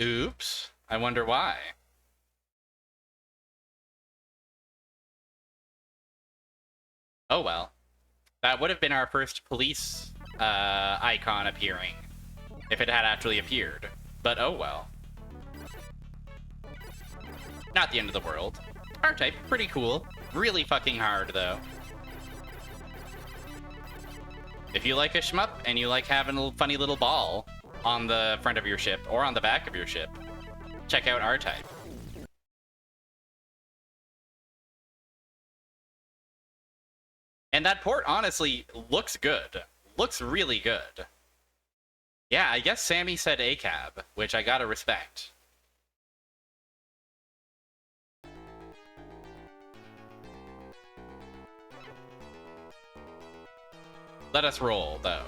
Oops. I wonder why. Oh well. That would have been our first police icon appearing if it had actually appeared. But oh well. Not the end of the world. R-Type, pretty cool. Really fucking hard though. If you like a shmup and you like having a funny little ball on the front of your ship or on the back of your ship, check out R-Type. And that port honestly looks good. Looks really good. Yeah, I guess Sammy said ACAB, which I gotta respect. Let us roll, though.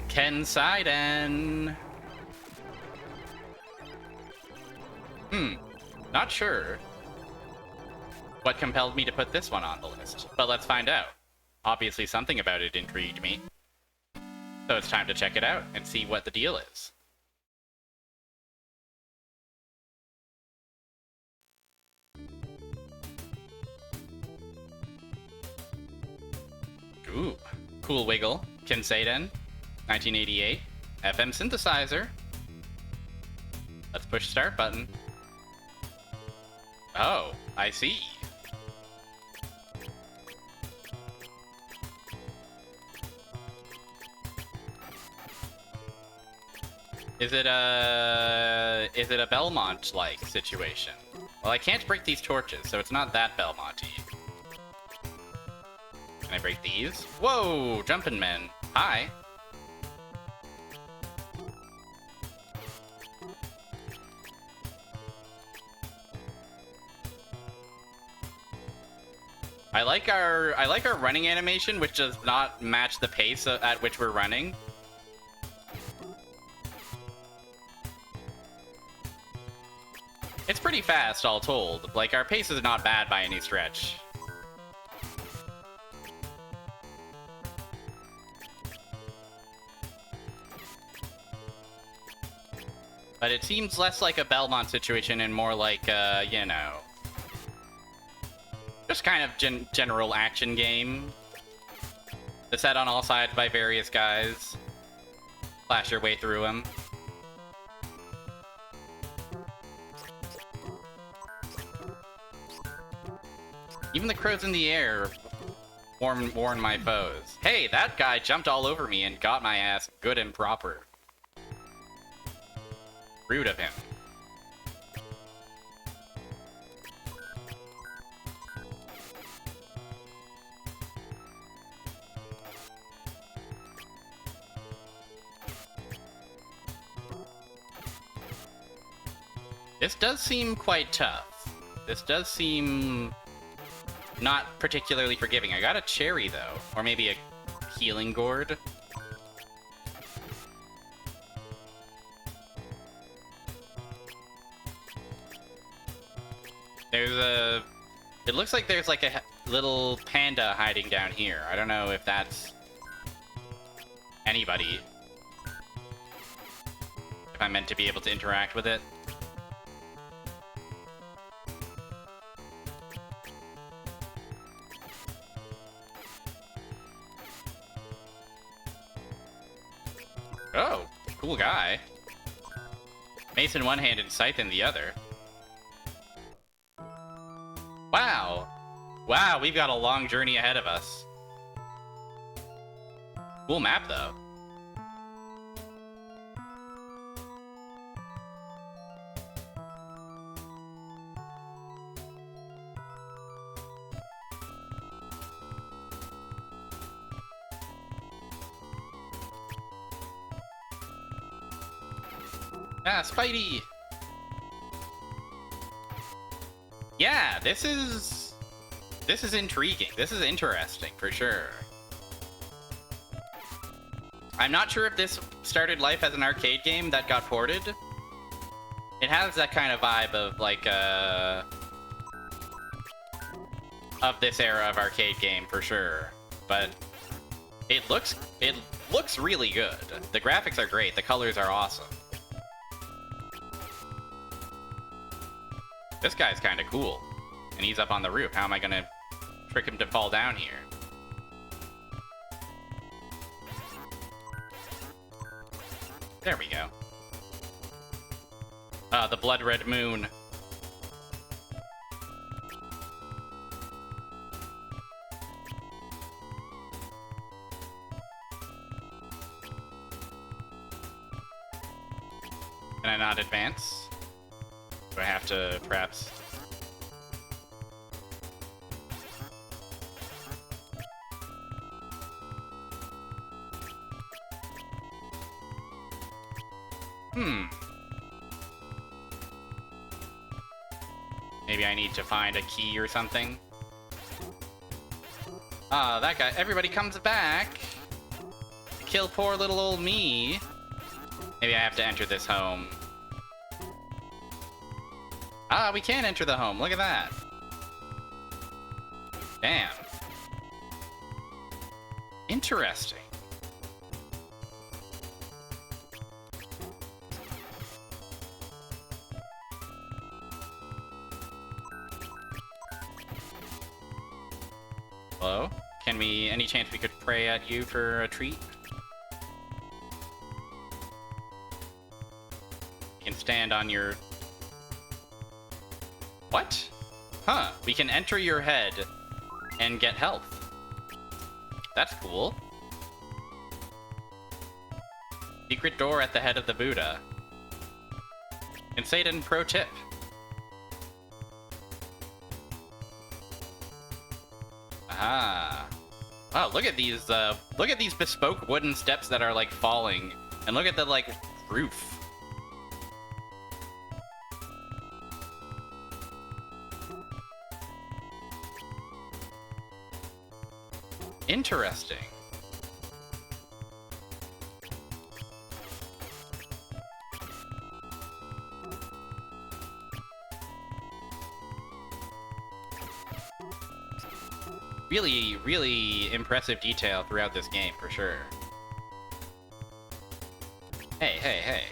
Ken Seiden. Not sure what compelled me to put this one on the list, but let's find out. Obviously something about it intrigued me. So it's time to check it out and see what the deal is. Ooh, cool wiggle. Ken Seiden, 1988. FM synthesizer. Let's push start button. Oh, I see. Is it a Belmont-like situation? Well, I can't break these torches, so it's not that Belmont-y. Can I break these? Whoa, Jumpin' Men. Hi. I like our running animation, which does not match the pace at which we're running. It's pretty fast, all told. Like, our pace is not bad by any stretch. But it seems less like a Belmont situation and more like, you know, just kind of general action game. That's set on all sides by various guys. Flash your way through them. Even the crows in the air warn my foes. Hey, that guy jumped all over me and got my ass good and proper. Rude of him. This does seem quite tough. This does seem not particularly forgiving. I got a cherry, though. Or maybe a healing gourd. There's a... It looks like there's like a little panda hiding down here. I don't know if that's anybody. If I'm meant to be able to interact with it. Oh, cool guy. Mace in one hand and scythe in the other. Wow. Wow, we've got a long journey ahead of us. Cool map, though. Ah, Spidey! Yeah, this is intriguing. This is interesting, for sure. I'm not sure if this started life as an arcade game that got ported. It has that kind of vibe of, like, of this era of arcade game, for sure. But it looks really good. The graphics are great. The colors are awesome. This guy's kind of cool. And he's up on the roof. How am I going to trick him to fall down here? There we go. The blood red moon. Can I not advance? Do I have to, perhaps? Maybe I need to find a key or something. Ah, that guy. Everybody comes back. Kill poor little old me. Maybe I have to enter this home. Ah, we can enter the home. Look at that. Damn. Interesting. Hello? Can we... Any chance we could pray at you for a treat? You can stand on your... What? Huh. We can enter your head and get health. That's cool. Secret door at the head of the Buddha. And Satan pro tip. Aha. Wow, look at these bespoke wooden steps that are like falling. And look at the like roof. Interesting. Really, really impressive detail throughout this game, for sure. Hey, hey, hey.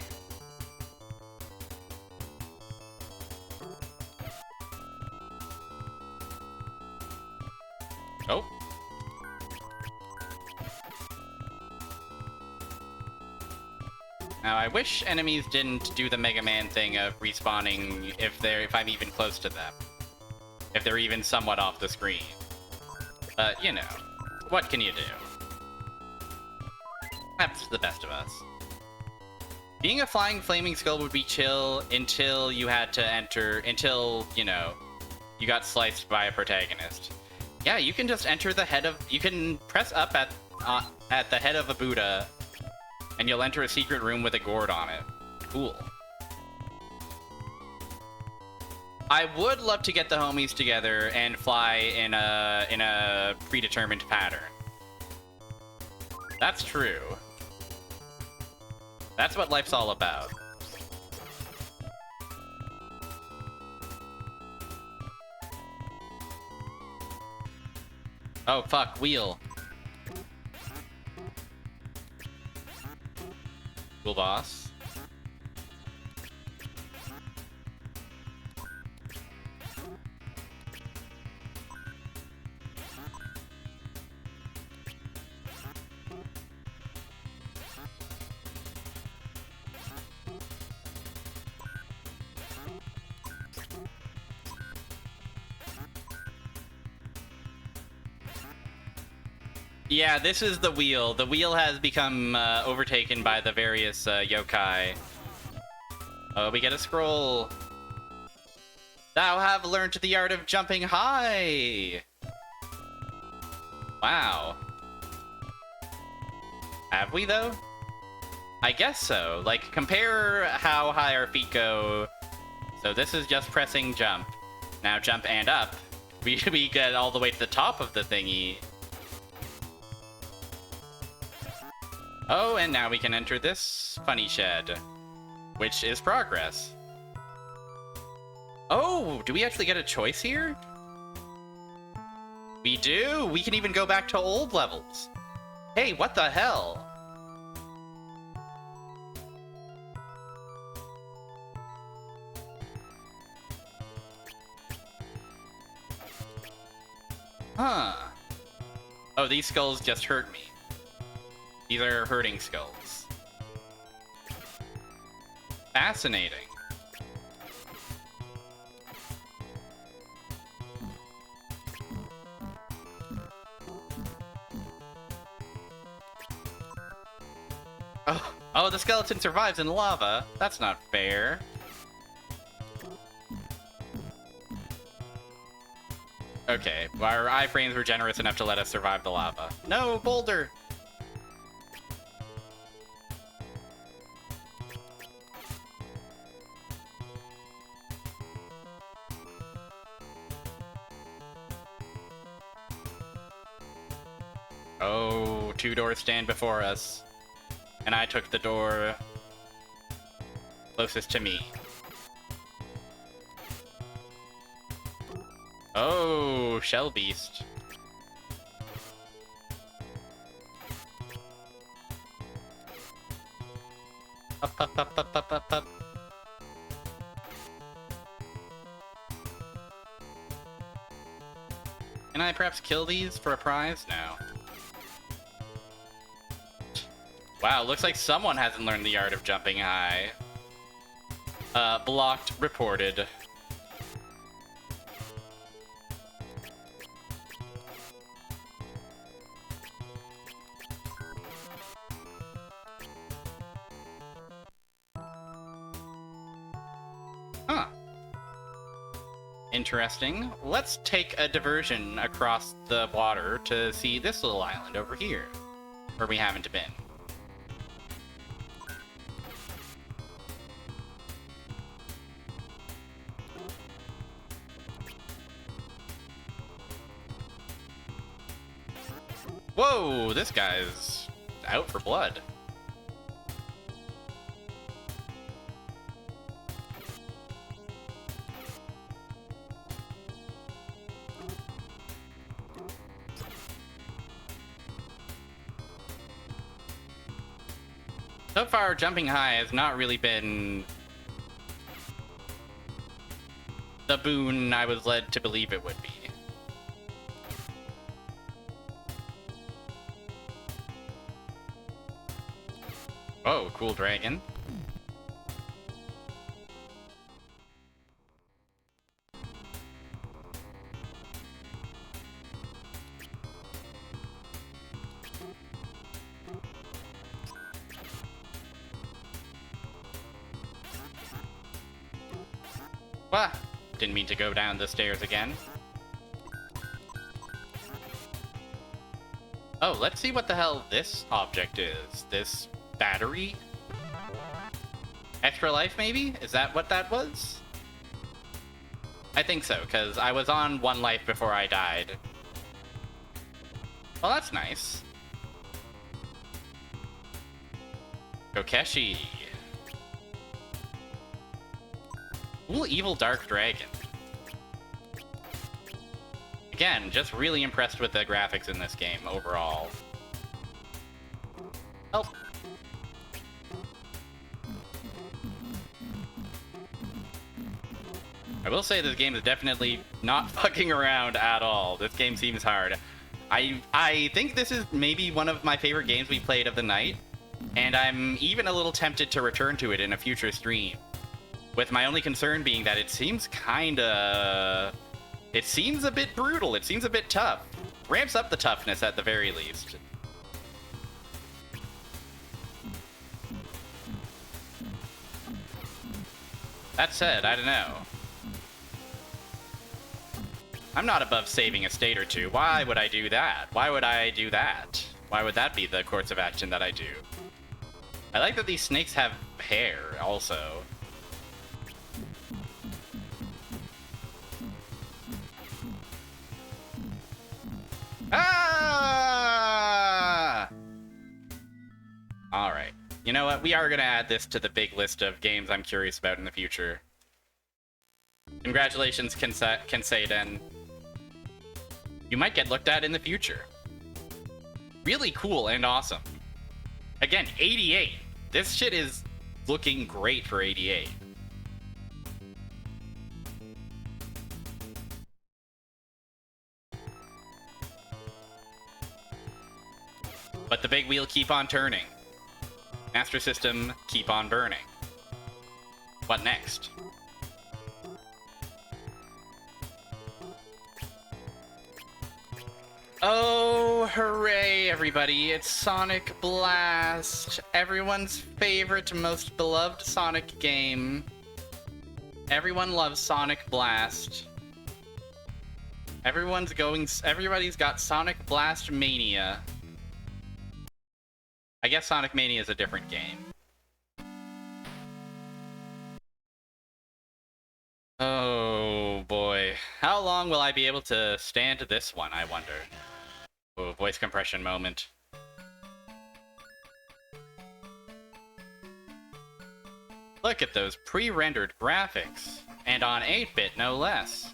Oh. Now, I wish enemies didn't do the Mega Man thing of respawning if I'm even close to them. If they're even somewhat off the screen. But, you know, what can you do? That's the best of us. Being a flying flaming skull would be chill until you had to enter, until, you know, you got sliced by a protagonist. Yeah, you can just enter the head of, you can press up at the head of a Buddha, and you'll enter a secret room with a gourd on it. Cool. I would love to get the homies together and fly in a predetermined pattern. That's true. That's what life's all about. Oh, fuck, wheel. Cool boss. Yeah, this is the wheel. The wheel has become overtaken by the various yokai. Oh, we get a scroll. Thou have learned the art of jumping high. Wow. Have we, though? I guess so. Like, compare how high our feet go. So this is just pressing jump. Now jump and up. We get all the way to the top of the thingy. Oh, and now we can enter this funny shed, which is progress. Oh, do we actually get a choice here? We do! We can even go back to old levels. Hey, what the hell? Huh. Oh, these skulls just hurt me. These are hurting skulls. Fascinating. Oh, the skeleton survives in lava. That's not fair. Okay, our iframes were generous enough to let us survive the lava. No, boulder! Oh, 2 doors stand before us. And I took the door closest to me. Oh, Shell Beast. Up, up, up, up, up, up, up. Can I perhaps kill these for a prize? No. Wow, looks like someone hasn't learned the art of jumping high. Blocked, reported. Huh. Interesting. Let's take a diversion across the water to see this little island over here, where we haven't been. Whoa, this guy's out for blood. So far, jumping high has not really been the boon I was led to believe it would be. Oh, cool dragon. Wah! Didn't mean to go down the stairs again. Oh, let's see what the hell this object is. This battery? Extra life, maybe? Is that what that was? I think so, because I was on 1 life before I died. Well, that's nice. Kokeshi. Cool evil dark dragon. Again, just really impressed with the graphics in this game overall. Help. I will say this game is definitely not fucking around at all. This game seems hard. I think this is maybe one of my favorite games we played of the night, and I'm even a little tempted to return to it in a future stream. With my only concern being that it seems kinda... It seems a bit brutal, it seems a bit tough. Ramps up the toughness at the very least. That said, I don't know. I'm not above saving a state or two. Why would I do that? Why would I do that? Why would that be the course of action that I do? I like that these snakes have hair, also. Ah! Alright. You know what? We are going to add this to the big list of games I'm curious about in the future. Congratulations, Kenseiden. You might get looked at in the future. Really cool and awesome. Again, 88. This shit is looking great for 88. But the big wheel keep on turning. Master System keep on burning. What next? Oh, hooray, everybody. It's Sonic Blast. Everyone's favorite, most beloved Sonic game. Everyone loves Sonic Blast. Everybody's got Sonic Blast Mania. I guess Sonic Mania is a different game. Oh, boy. How long will I be able to stand this one, I wonder? Oh, voice compression moment. Look at those pre-rendered graphics. And on 8-bit, no less.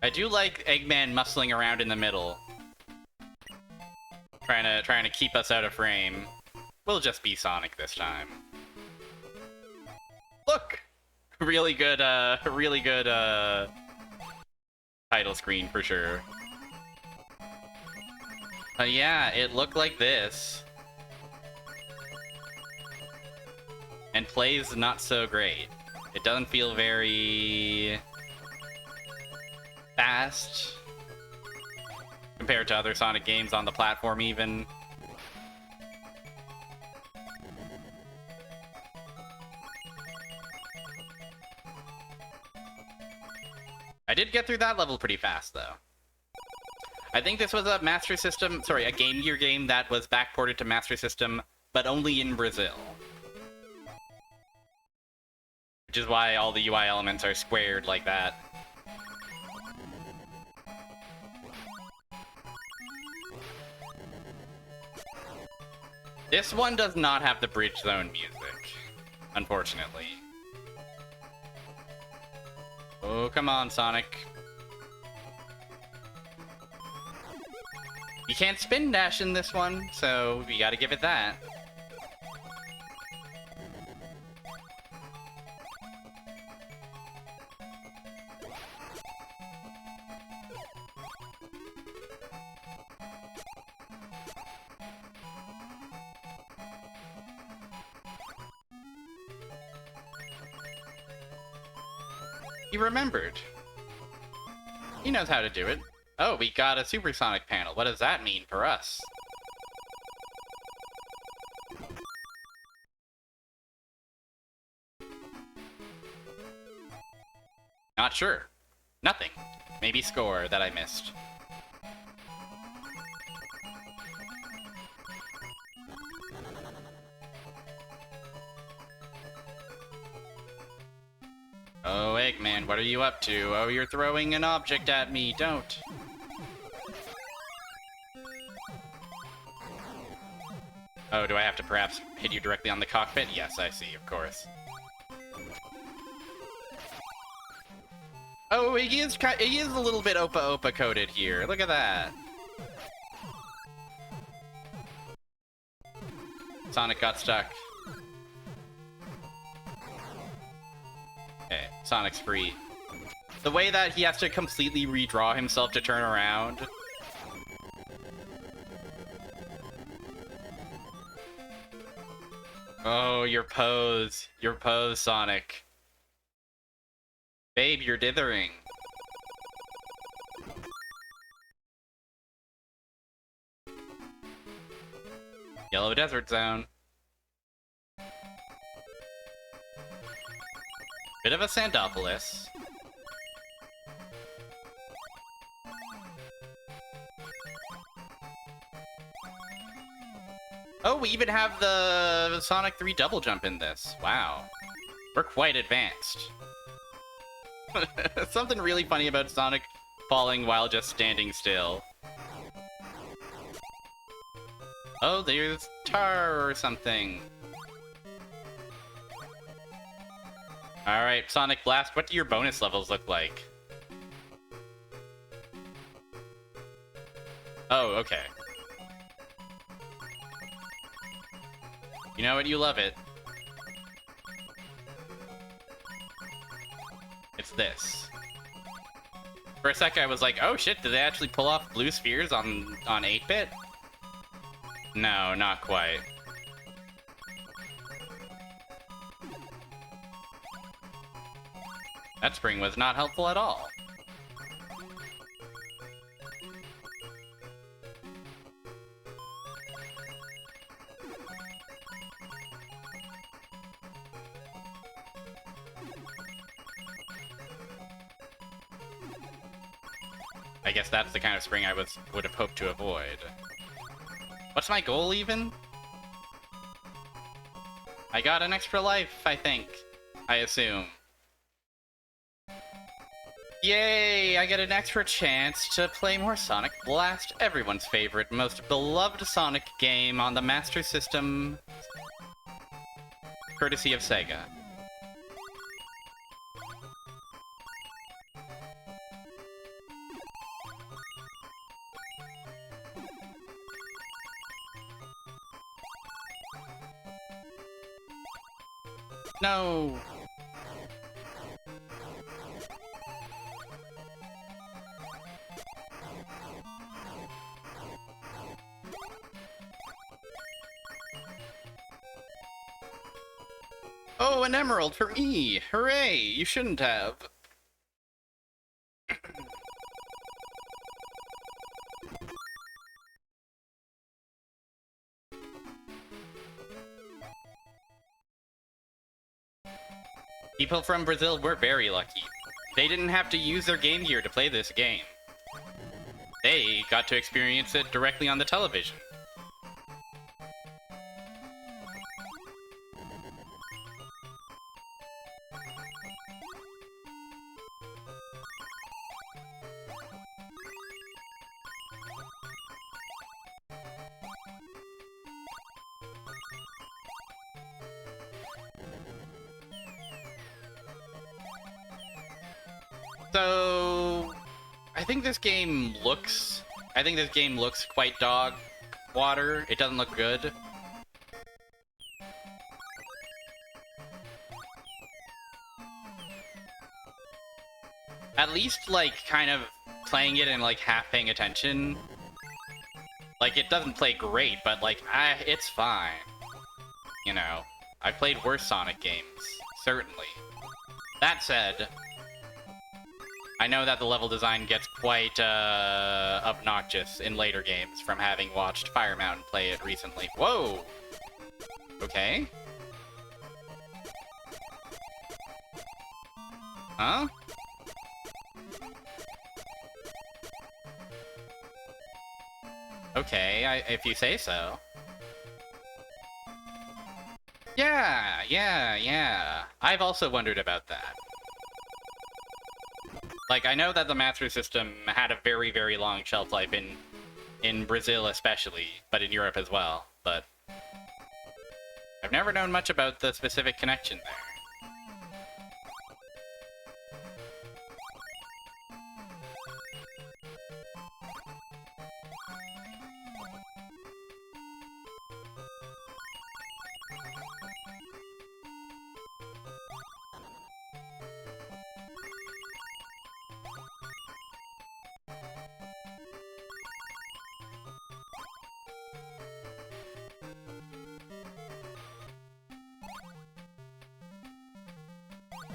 I do like Eggman muscling around in the middle. Trying to keep us out of frame. We'll just be Sonic this time. Look! Really good title screen for sure. Yeah, it looked like this. And plays not so great. It doesn't feel very fast compared to other Sonic games on the platform even. I did get through that level pretty fast though. I think this was a Master System, sorry, a Game Gear game that was backported to Master System, but only in Brazil. Which is why all the UI elements are squared like that. This one does not have the Bridge Zone music, unfortunately. Oh, come on, Sonic. You can't spin dash in this one, so we gotta give it that. He remembered. He knows how to do it. Oh, we got a supersonic panel. What does that mean for us? Not sure. Nothing. Maybe score that I missed. Oh, Eggman, what are you up to? Oh, you're throwing an object at me. Don't. Oh, do I have to perhaps hit you directly on the cockpit? Yes, I see, of course. Oh, he is a little bit Opa Opa coded here. Look at that. Sonic got stuck. Okay, Sonic's free. The way that he has to completely redraw himself to turn around. Oh, your pose. Your pose, Sonic. Babe, you're dithering. Yellow Desert Zone. Bit of a Sandopolis. Oh, we even have the Sonic 3 double jump in this. Wow. We're quite advanced. Something really funny about Sonic falling while just standing still. Oh, there's tar or something. Alright, Sonic Blast, what do your bonus levels look like? Oh, okay. You know what? You love it. It's this. For a sec, I was like, oh shit, did they actually pull off blue spheres on 8-bit? No, not quite. That spring was not helpful at all. I guess that's the kind of spring I would have hoped to avoid. What's my goal even? I got an extra life, I think. I assume. Yay! I get an extra chance to play more Sonic Blast, everyone's favorite, most beloved Sonic game on the Master System, courtesy of Sega. No! Oh, an emerald for me! Hooray! You shouldn't have. People from Brazil were very lucky. They didn't have to use their Game Gear to play this game. They got to experience it directly on the television. So, I think this game looks quite dog water. It doesn't look good. At least, like, kind of playing it and, like, half paying attention. Like, it doesn't play great, but, like, it's fine. You know, I've played worse Sonic games, certainly. That said, I know that the level design gets quite obnoxious in later games from having watched Fire Mountain play it recently. Whoa! Okay. Huh? Okay, if you say so. Yeah. I've also wondered about that. Like, I know that the Master System had a very, very long shelf life in Brazil especially, but in Europe as well, but I've never known much about the specific connection there.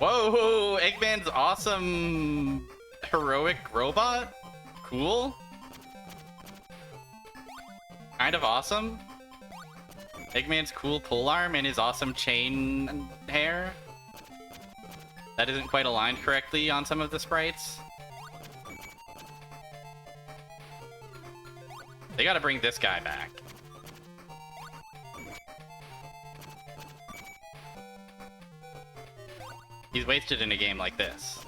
Whoa, Eggman's awesome heroic robot? Cool. Kind of awesome. Eggman's cool polearm and his awesome chain hair. That isn't quite aligned correctly on some of the sprites. They gotta bring this guy back. He's wasted in a game like this.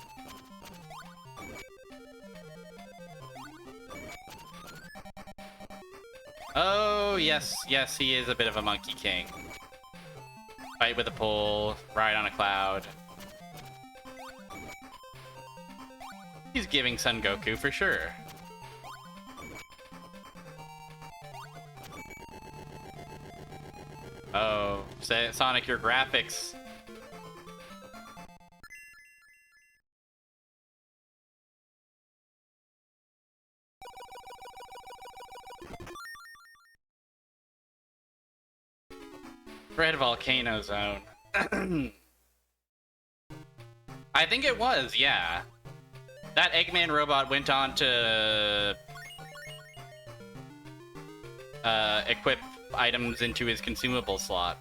Oh, yes, yes, he is a bit of a monkey king. Fight with a pole, ride on a cloud. He's giving Son Goku for sure. Oh, Sonic, your graphics. Red Volcano Zone. I think it was, yeah. That Eggman robot went on to equip items into his consumable slot.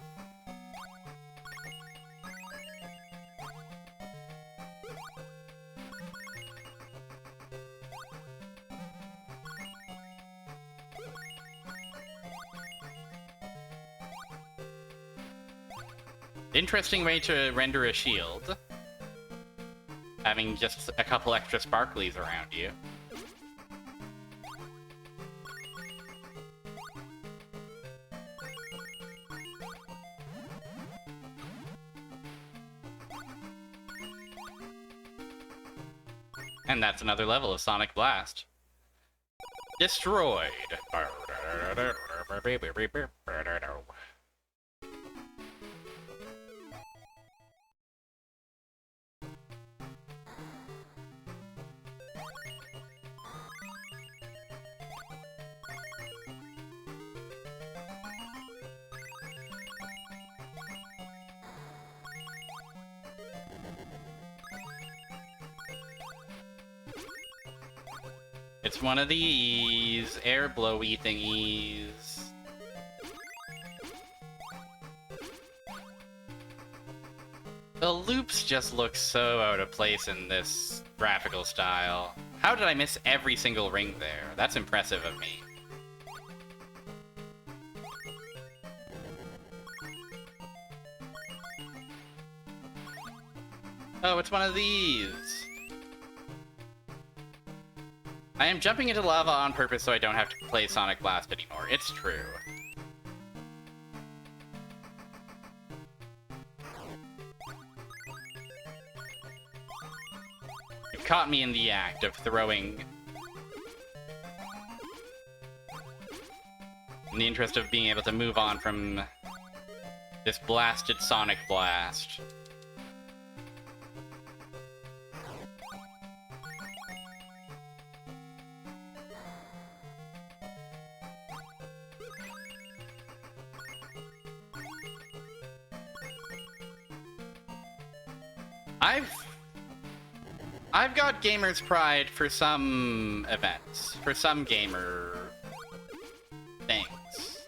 Interesting way to render a shield. Having just a couple extra sparklies around you. And that's another level of Sonic Blast. Destroyed. It's one of these air blowy thingies. The loops just look so out of place in this graphical style. How did I miss every single ring there? That's impressive of me. Oh, it's one of these. I am jumping into lava on purpose so I don't have to play Sonic Blast anymore. It's true. You've caught me in the act of throwing... in the interest of being able to move on from this blasted Sonic Blast. I've got gamer's pride for some events, for some gamer things.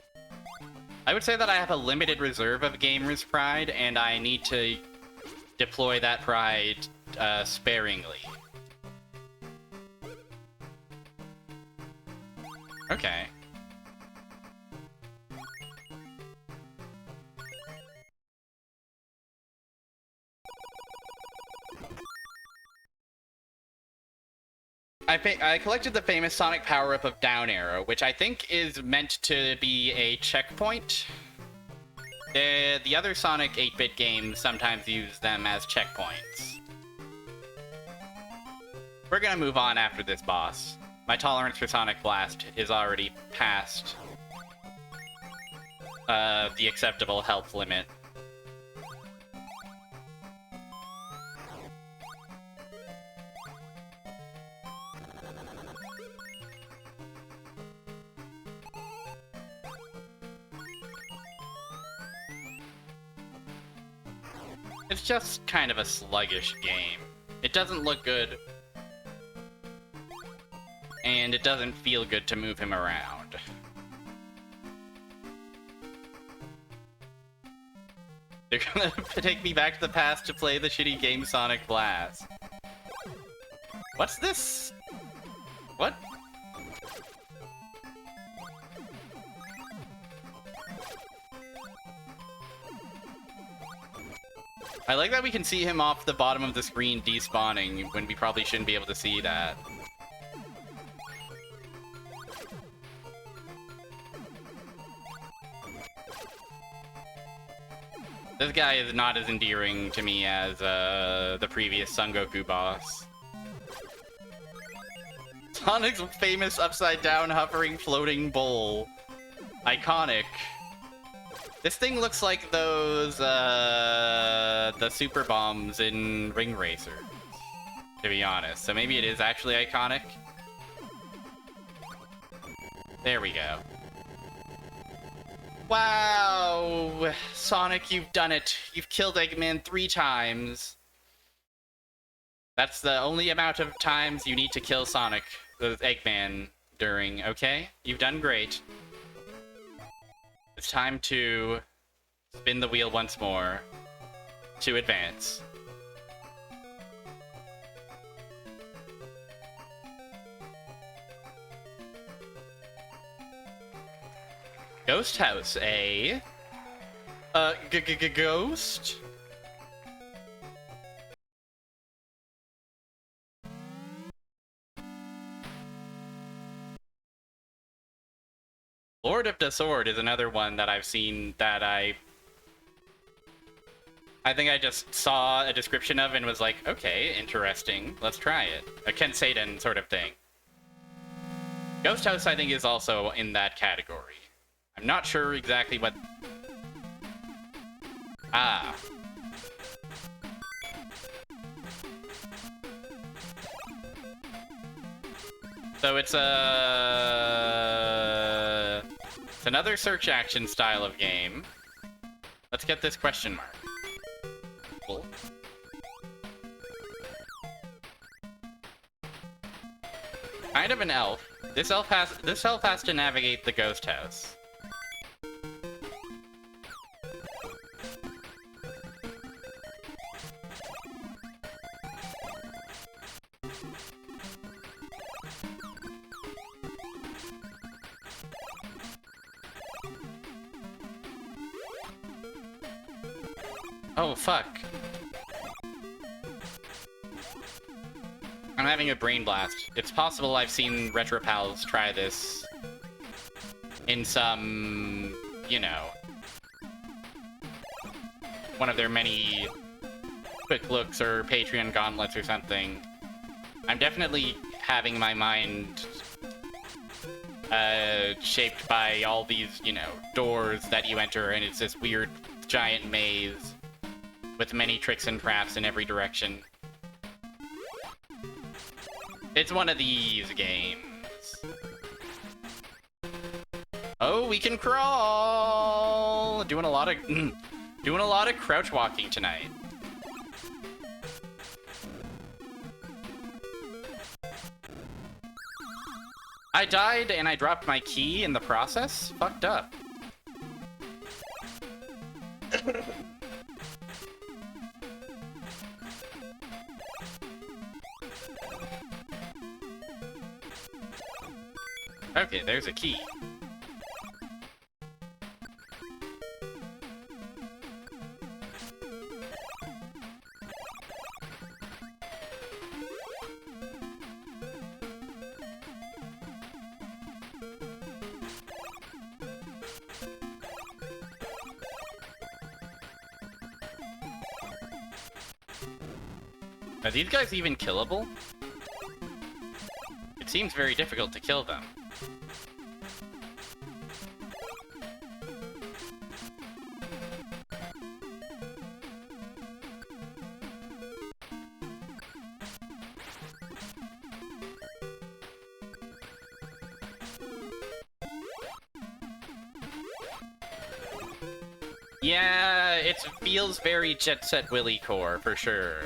I would say that I have a limited reserve of gamer's pride, and I need to deploy that pride sparingly. Okay. I collected the famous Sonic power-up of Down Arrow, which I think is meant to be a checkpoint. The other Sonic 8-bit games sometimes use them as checkpoints. We're gonna move on after this boss. My tolerance for Sonic Blast is already past the acceptable health limit. It's just kind of a sluggish game. It doesn't look good. And it doesn't feel good to move him around. They're gonna take me back to the past to play the shitty game Sonic Blast. What's this? What? I like that we can see him off the bottom of the screen despawning when we probably shouldn't be able to see that. This guy is not as endearing to me as the previous Son Goku boss. Sonic's famous upside-down hovering floating bowl. Iconic. This thing looks like those, the super bombs in Ring Racer, to be honest. So maybe it is actually iconic. There we go. Wow! Sonic, you've done it. You've killed Eggman 3 times. That's the only amount of times you need to kill Sonic, the Eggman, during, okay? You've done great. It's time to spin the wheel once more to advance. Ghost House, eh? Ghost? Lord of the Sword is another one that I've seen that I think I just saw a description of and was like, okay, interesting, let's try it. A Ken Satan sort of thing. Ghost House, I think, is also in that category. I'm not sure exactly what... Ah. So it's another search action style of game. Let's get this question mark. Cool. Kind of an elf. This elf has to navigate the ghost house. Oh, fuck. I'm having a brain blast. It's possible I've seen RetroPals try this in some, you know, one of their many quick looks or Patreon gauntlets or something. I'm definitely having my mind shaped by all these, you know, doors that you enter, and it's this weird giant maze with many tricks and traps in every direction. It's one of these games. Oh, we can crawl! Doing a lot of crouch walking tonight. I died and I dropped my key in the process? Fucked up. Okay, there's a key. Are these guys even killable? It seems very difficult to kill them. Yeah, it feels very Jet Set Willy core, for sure.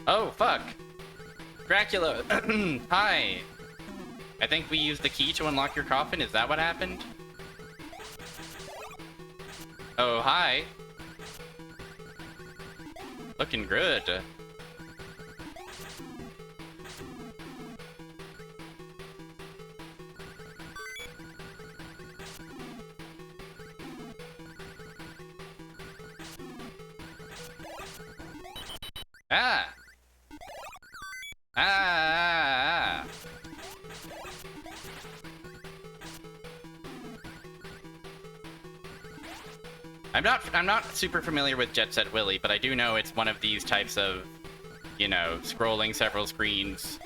Oh, fuck. Dracula, hi. I think we used the key to unlock your coffin, is that what happened? Oh, hi. Looking good. Ah! Ah! Ah! Ah! I'm not super familiar with Jet Set Willy, but I do know it's one of these types of, you know, scrolling several screens,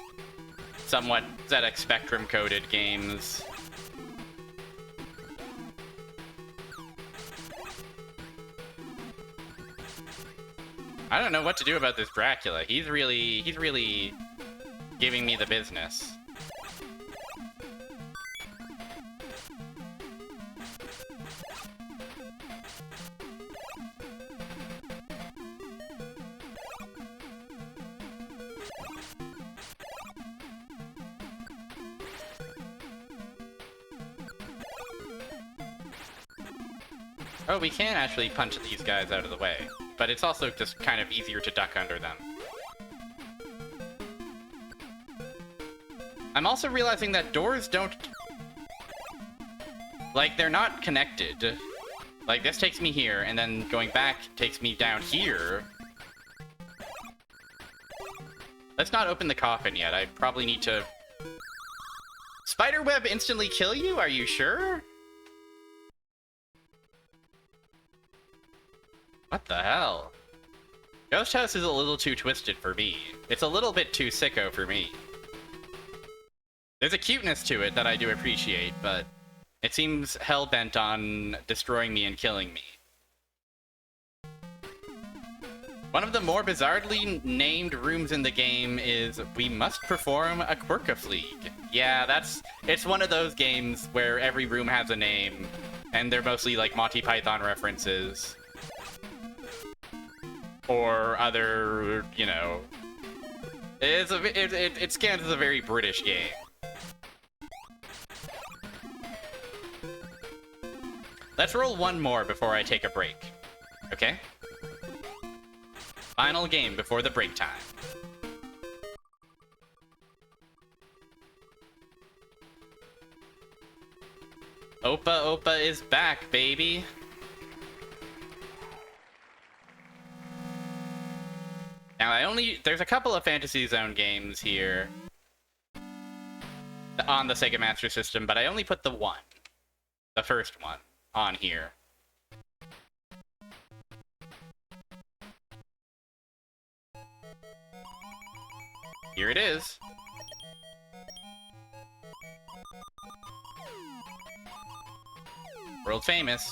somewhat ZX Spectrum coded games. I don't know what to do about this Dracula. He's really giving me the business. Oh, we can actually punch these guys out of the way, but it's also just kind of easier to duck under them. I'm also realizing that doors don't... like, they're not connected. Like, this takes me here, and then going back takes me down here. Let's not open the coffin yet. I probably need to... Spiderweb instantly kill you? Are you sure? What the hell? Ghost House is a little too twisted for me. It's a little bit too sicko for me. There's a cuteness to it that I do appreciate, but it seems hell-bent on destroying me and killing me. One of the more bizarrely named rooms in the game is We Must Perform a Quirkafleague. Yeah, it's one of those games where every room has a name, and they're mostly like Monty Python references. Or other, you know... It scans as a very British game. Let's roll one more before I take a break. Okay? Final game before the break time. Opa Opa is back, baby. Now, there's a couple of Fantasy Zone games here on the Sega Master System, but I only put the first one, on here. Here it is. World famous.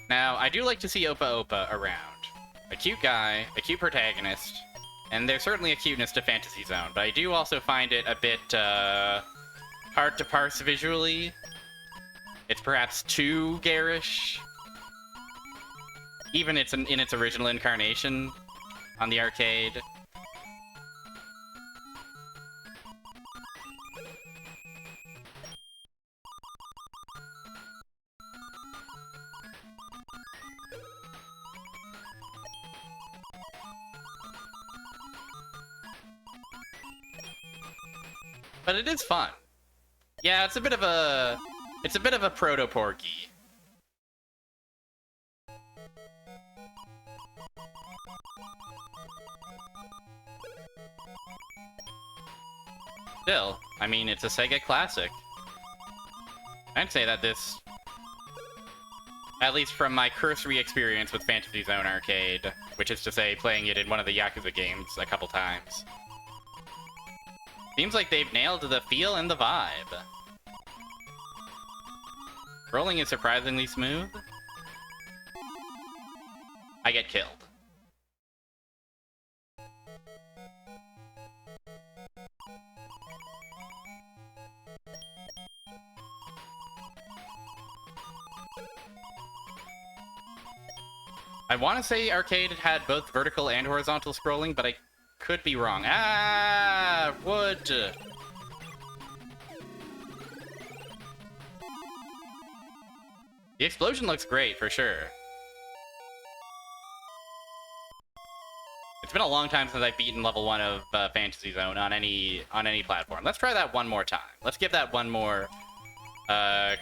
Now, I do like to see Opa Opa around. A cute guy, a cute protagonist, and there's certainly a cuteness to Fantasy Zone, but I do also find it a bit, hard to parse visually. It's perhaps too garish. Even in its original incarnation on the arcade. But it is fun. Yeah, it's a bit of a proto-Porky. Still, I mean, it's a Sega classic. I'd say that this, at least from my cursory experience with Fantasy Zone Arcade, which is to say playing it in one of the Yakuza games a couple times, seems like they've nailed the feel and the vibe. Rolling is surprisingly smooth. I get killed. I want to say Arcade had both vertical and horizontal scrolling, but I could be wrong. Ah, wood. The explosion looks great, for sure. It's been a long time since I've beaten level 1 of Fantasy Zone on any platform. Let's try that one more time. Let's give that one more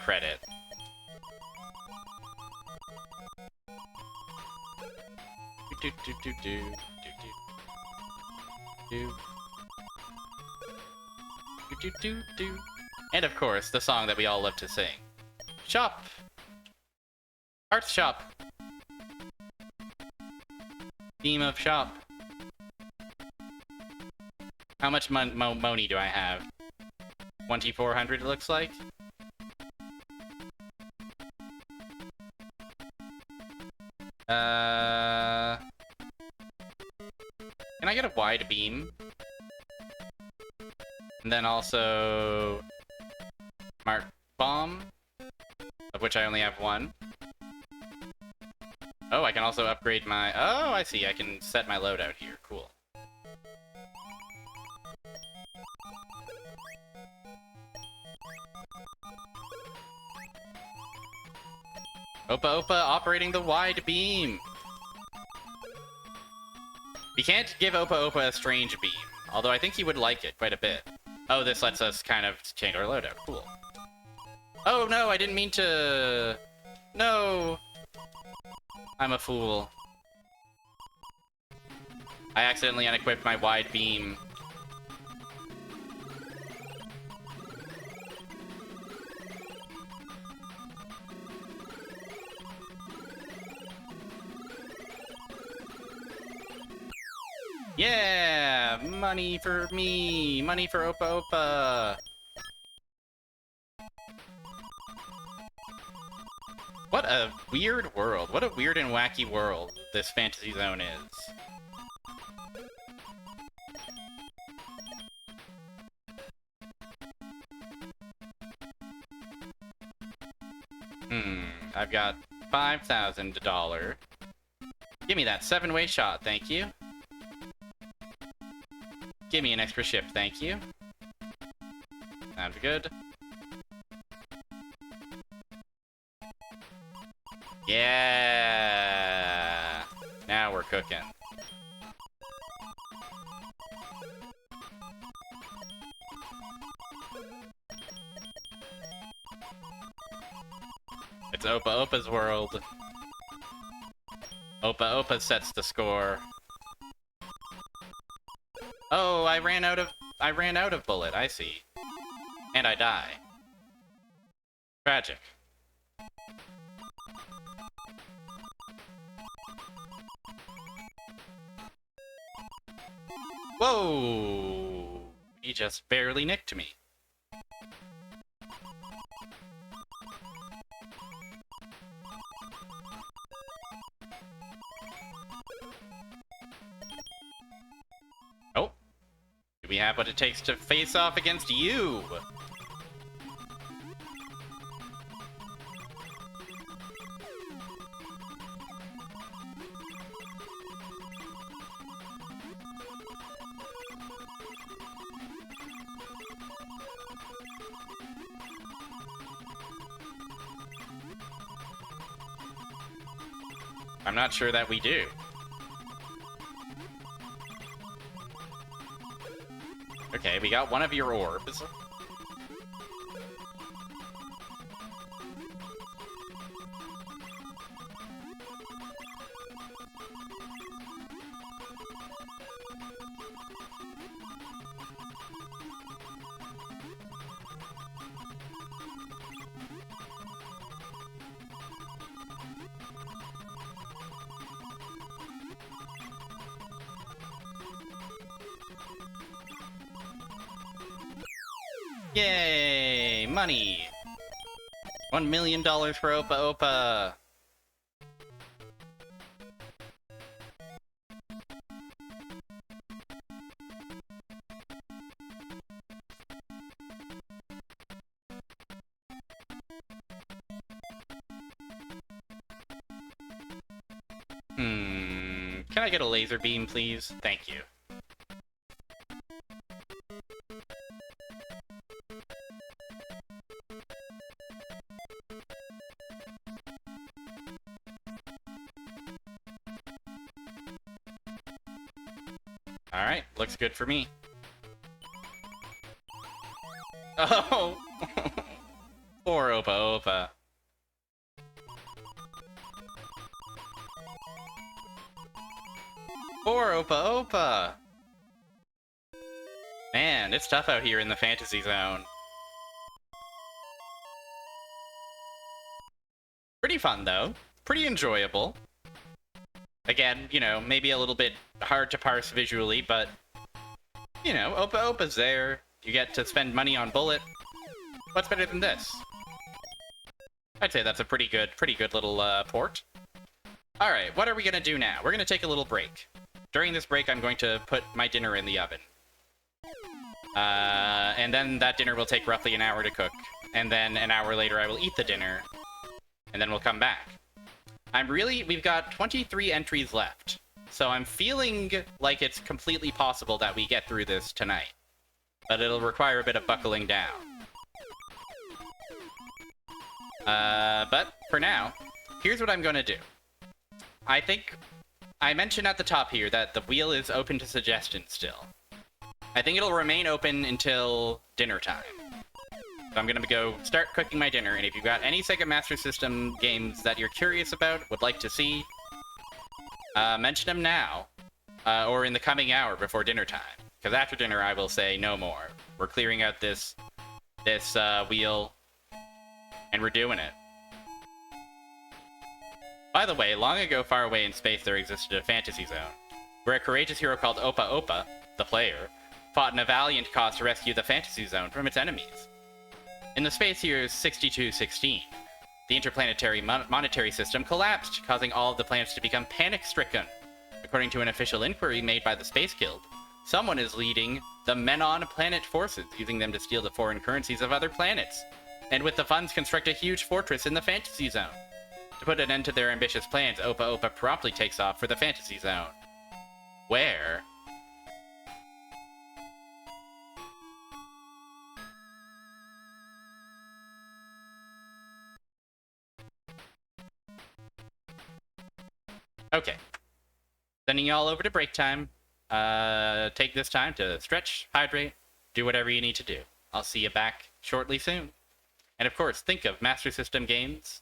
credit. Do do do do do do do do do. And of course, the song that we all love to sing. Shop. Arts shop. Theme of shop. How much money do I have? 2,400 it looks like. Can I get a wide beam? And then also Mark Bomb, of which I only have one. Oh, I can also upgrade my... Oh, I see. I can set my loadout here. Cool. Opa Opa operating the wide beam. We can't give Opa Opa a strange beam, although I think he would like it quite a bit. Oh, this lets us kind of change our loadout. Cool. Oh no, I didn't mean to... No! I'm a fool. I accidentally unequipped my wide beam. Yeah! Money for me! Money for Opa Opa! What a weird world. What a weird and wacky world this Fantasy Zone is. I've got $5,000. Give me that 7-way shot, thank you. Give me an extra ship, thank you. Sounds good. Yeah! Now we're cooking. It's Opa Opa's world. Opa Opa sets the score. Oh, I ran out of bullet, I see. And I die. Tragic. Whoa! He just barely nicked me. Oh. Do we have what it takes to face off against you? I'm not sure that we do. Okay, we got one of your orbs. Yay! Money! $1 million for Opa Opa! Can I get a laser beam, please? Thank you. Alright, looks good for me. Oh! Poor Opa Opa. Poor Opa Opa! Man, it's tough out here in the fantasy zone. Pretty fun, though. Pretty enjoyable. Again, you know, maybe a little bit hard to parse visually, but, you know, Opa Opa's there. You get to spend money on Bullet. What's better than this? I'd say that's a pretty good little port. Alright, what are we gonna do now? We're gonna take a little break. During this break, I'm going to put my dinner in the oven. And then that dinner will take roughly an hour to cook. And then an hour later, I will eat the dinner. And then we'll come back. We've got 23 entries left. So I'm feeling like it's completely possible that we get through this tonight. But it'll require a bit of buckling down. But for now, here's what I'm gonna do. I think I mentioned at the top here that the wheel is open to suggestions still. I think it'll remain open until dinner time. So I'm gonna go start cooking my dinner, and if you've got any Sega Master System games that you're curious about, would like to see, mention them now, or in the coming hour before dinner time. Because after dinner, I will say no more. We're clearing out this wheel, and we're doing it. By the way, long ago, far away in space, there existed a fantasy zone, where a courageous hero called Opa Opa, the player, fought in a valiant cause to rescue the fantasy zone from its enemies. In the space years 6216, the interplanetary monetary system collapsed, causing all of the planets to become panic-stricken. According to an official inquiry made by the Space Guild, someone is leading the Menon planet forces, using them to steal the foreign currencies of other planets, and with the funds construct a huge fortress in the fantasy zone. To put an end to their ambitious plans, Opa Opa promptly takes off for the fantasy zone. Where? Okay. Sending y'all over to break time. Take this time to stretch, hydrate, do whatever you need to do. I'll see you back shortly soon. And of course, think of Master System games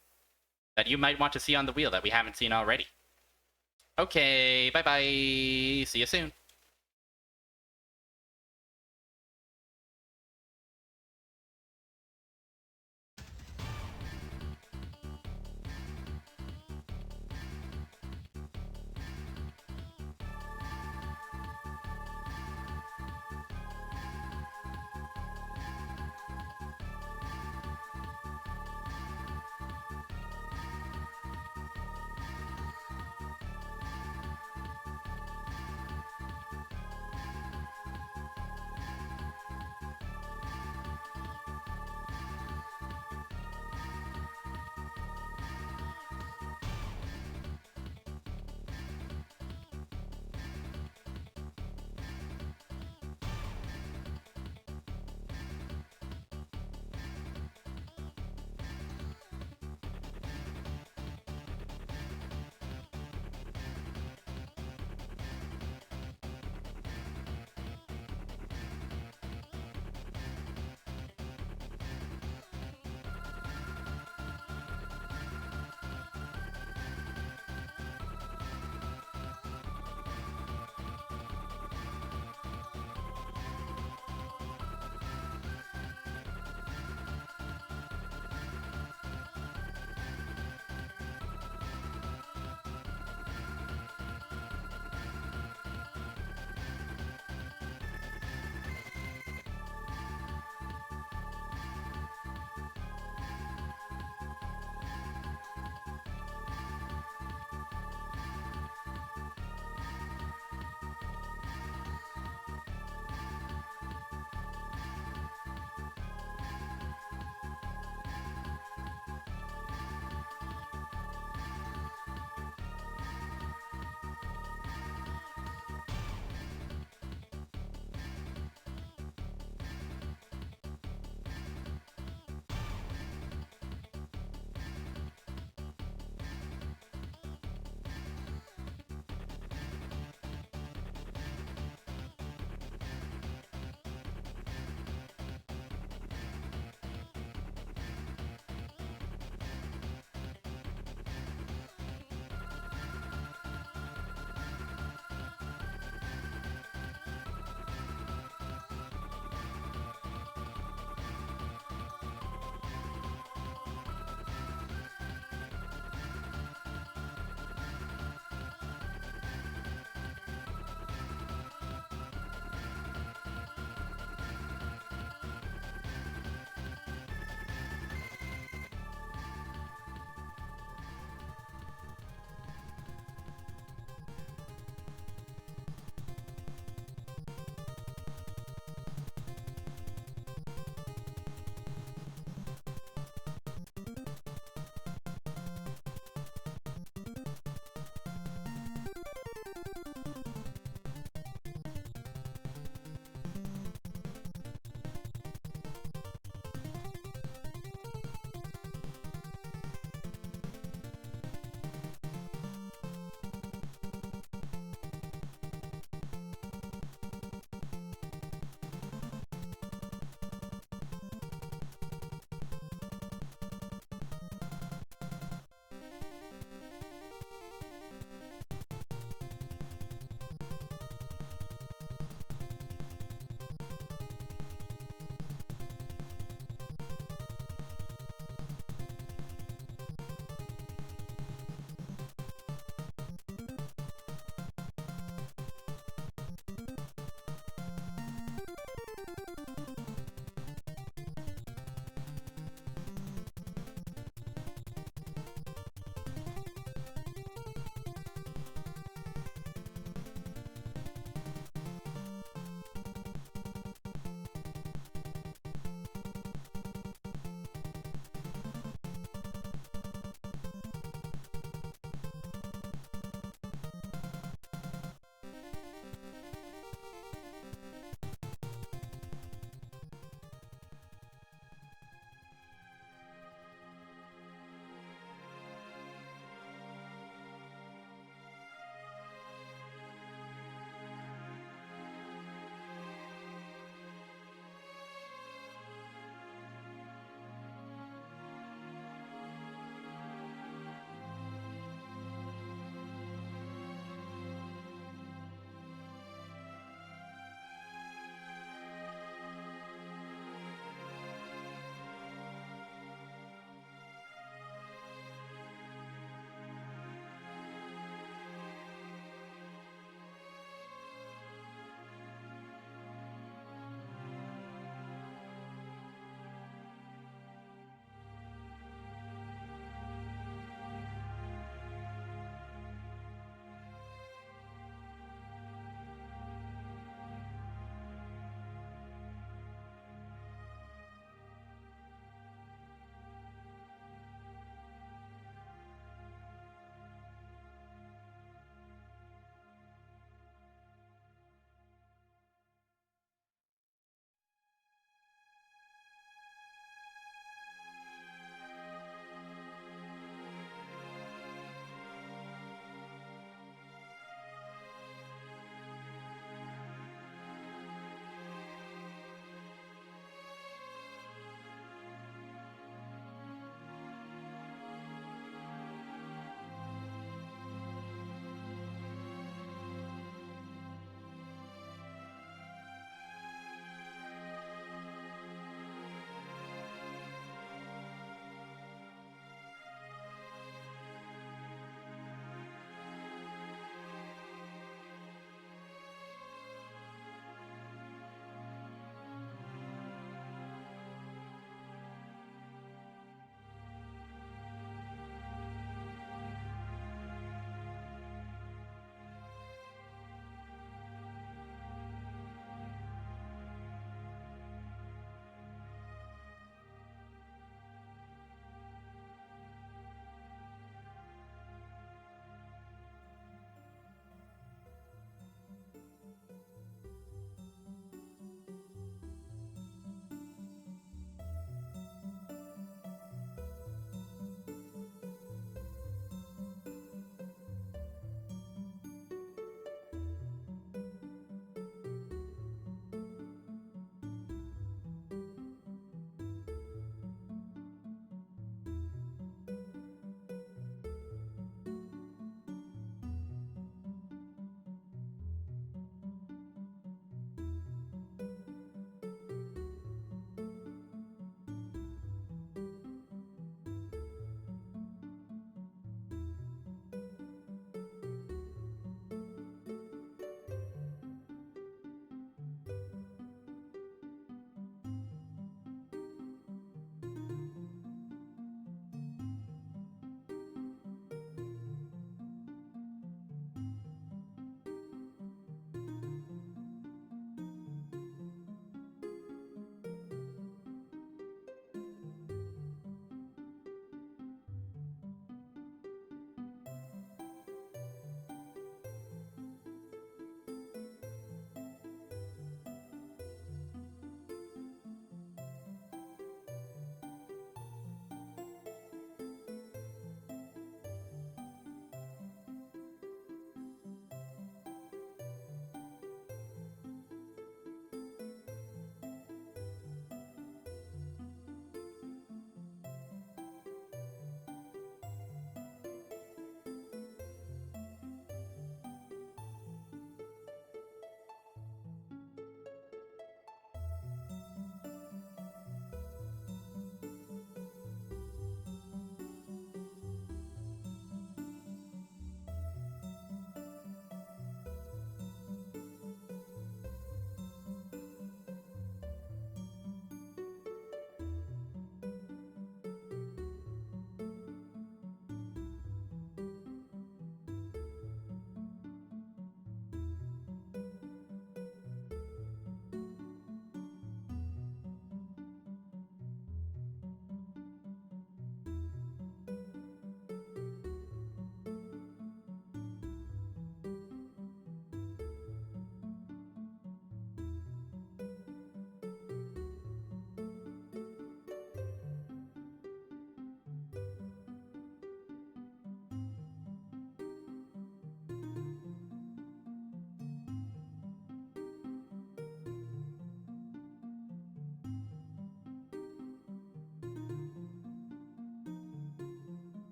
that you might want to see on the wheel that we haven't seen already. Okay, bye-bye. See you soon.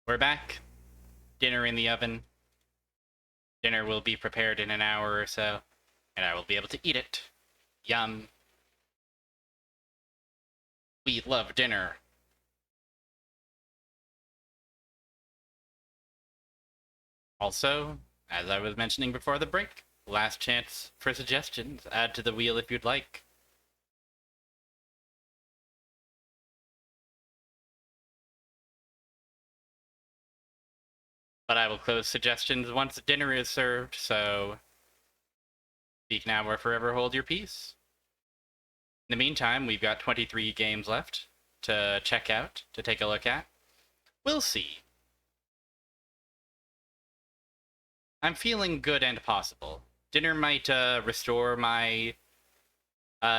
We're back. Dinner in the oven. Dinner will be prepared in an hour or so, and I will be able to eat it. Yum. We love dinner. Also, as I was mentioning before the break, last chance for suggestions. Add to the wheel if you'd like. But I will close suggestions once dinner is served, so speak now or forever hold your peace. In the meantime, we've got 23 games left to check out, to take a look at. We'll see. I'm feeling good and possible. Dinner might restore my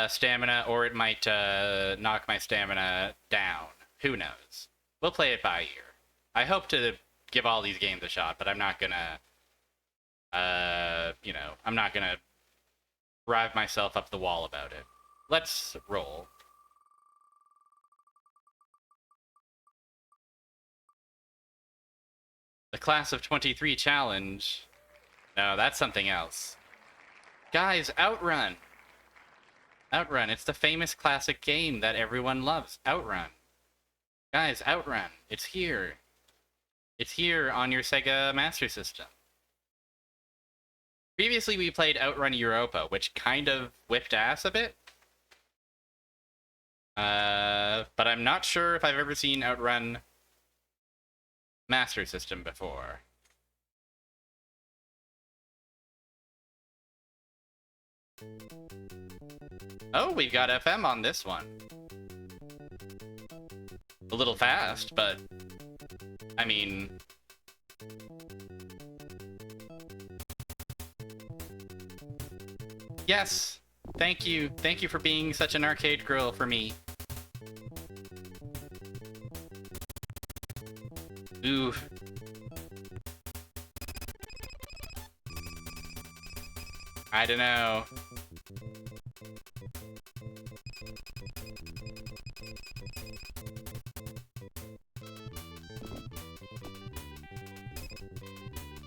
stamina, or it might knock my stamina down. Who knows? We'll play it by ear. I hope to give all these games a shot, but I'm not gonna, I'm not gonna drive myself up the wall about it. Let's roll. The Class of 23 challenge. No, that's something else. Guys, Outrun! Outrun, it's the famous classic game that everyone loves. Outrun. Guys, Outrun. It's here. It's here on your Sega Master System. Previously, we played Outrun Europa, which kind of whipped ass a bit. But I'm not sure if I've ever seen Outrun Master System before. Oh, we've got FM on this one. A little fast, but I mean, yes. Thank you. Thank you for being such an arcade girl for me. Ooh. I don't know.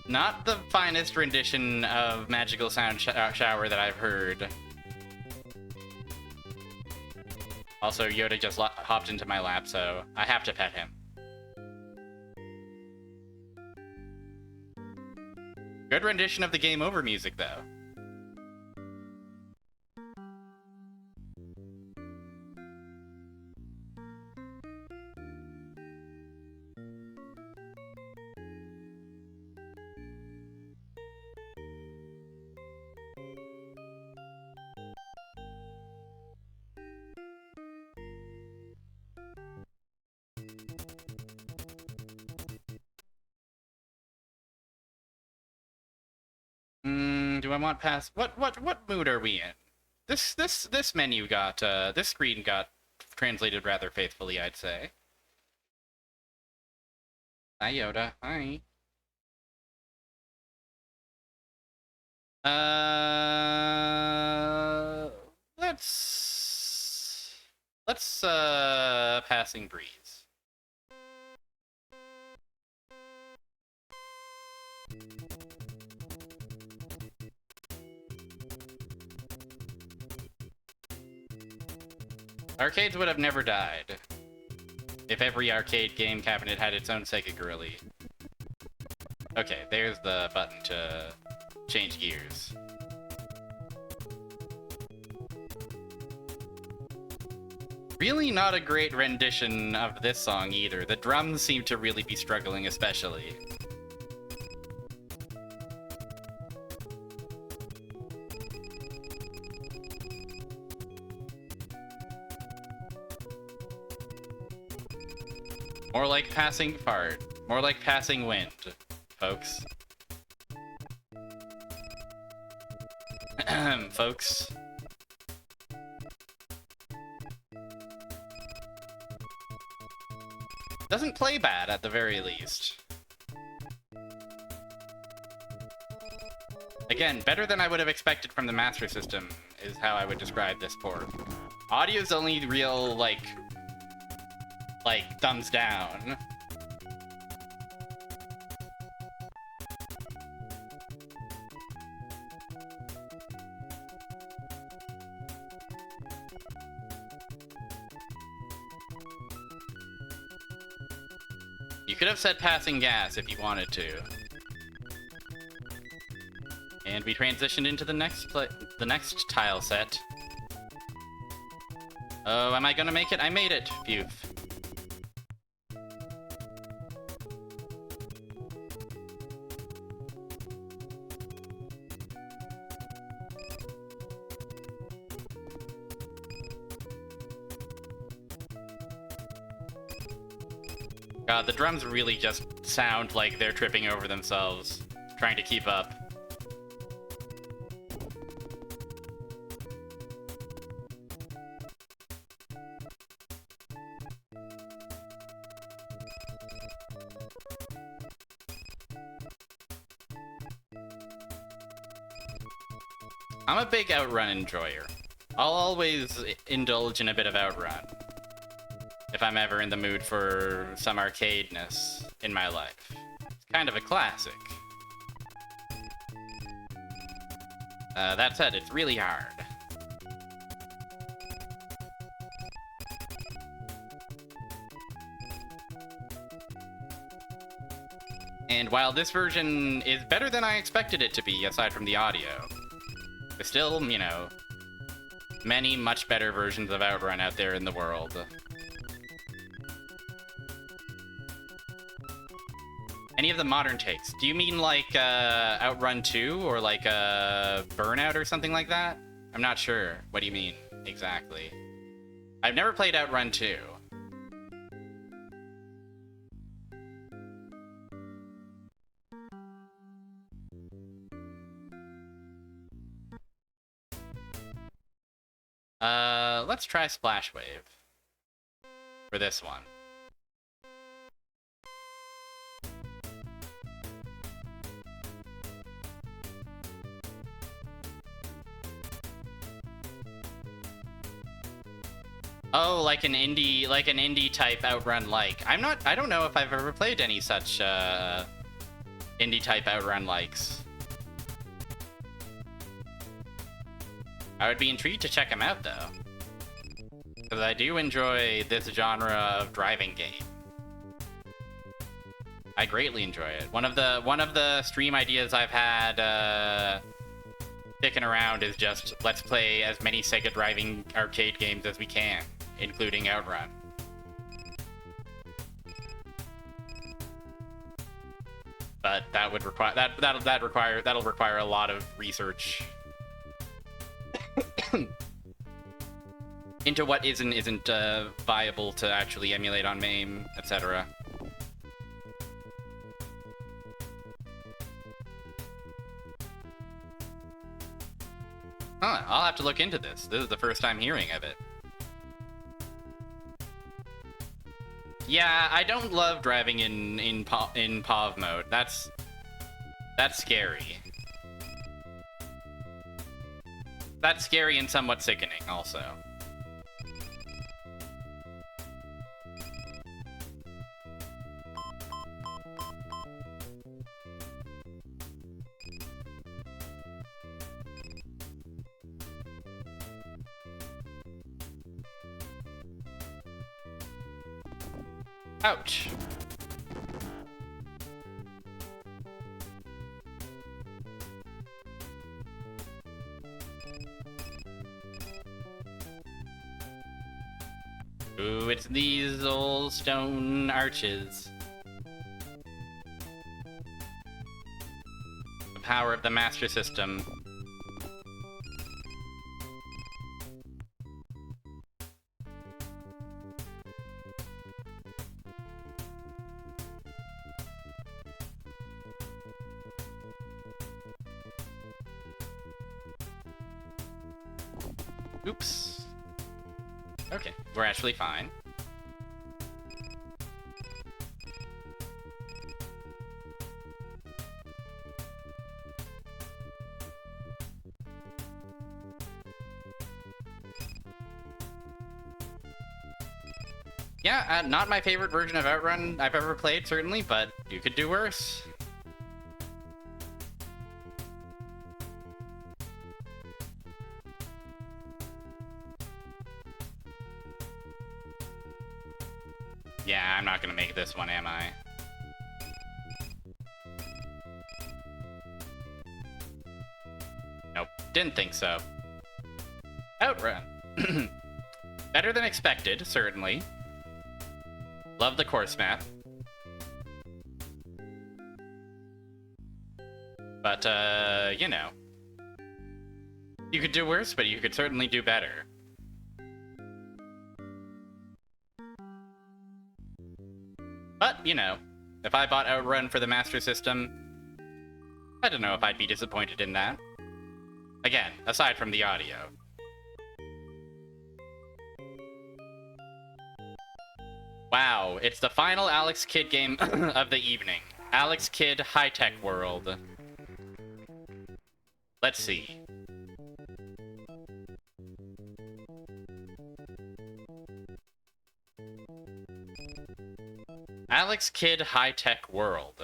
Not the finest rendition of Magical Sound Shower that I've heard. Also, Yoda just hopped into my lap, so I have to pet him. Good rendition of the Game Over music, though. Do I want past what mood are we in? This menu got this screen got translated rather faithfully, I'd say. Hi Yoda, hi. Let's Passing Breeze. Arcades would have never died if every arcade game cabinet had its own Sega Girly. Okay, there's the button to change gears. Really not a great rendition of this song either. The drums seem to really be struggling especially. More like passing fart. More like passing wind, folks. Folks. Doesn't play bad at the very least. Again, better than I would have expected from the Master System is how I would describe this port. Audio's only real, like thumbs down. You could have said passing gas if you wanted to. And we transitioned into the next tile set. Oh, am I gonna make it? I made it! Phew. God, the drums really just sound like they're tripping over themselves, trying to keep up. I'm a big Outrun enjoyer. I'll always indulge in a bit of Outrun if I'm ever in the mood for some arcadeness in my life. It's kind of a classic. That said, it's really hard. And while this version is better than I expected it to be, aside from the audio, there's still, you know, many much better versions of Outrun out there in the world. Any of the modern takes? Do you mean like Outrun 2 or like Burnout or something like that? I'm not sure. What do you mean exactly? I've never played Outrun 2. Let's try Splash Wave for this one. Oh, like an indie type Outrun like. I don't know if I've ever played any such indie type Outrun likes. I would be intrigued to check them out though, because I do enjoy this genre of driving game. I greatly enjoy it. One of the stream ideas I've had sticking around is just let's play as many Sega driving arcade games as we can, including Outrun. But that would require that'll require a lot of research into what isn't viable to actually emulate on MAME, etc. Huh, I'll have to look into this. This is the first time hearing of it. Yeah, I don't love driving in POV mode. That's scary. That's scary and somewhat sickening, also. Ouch. Ooh, it's these old stone arches. The power of the Master System. Oops. Okay, we're actually fine. Yeah, not my favorite version of Outrun I've ever played, certainly, but you could do worse. Yeah, I'm not gonna make this one, am I? didn't think so. Outrun. Better than expected, certainly. Love the course map. But, you know. You could do worse, but you could certainly do better. But, you know, if I bought Outrun for the Master System, I don't know if I'd be disappointed in that. Again, aside from the audio. Wow, it's the final Alex Kidd game of the evening. Alex Kidd High-Tech World. Let's see. Alex Kidd High-Tech World.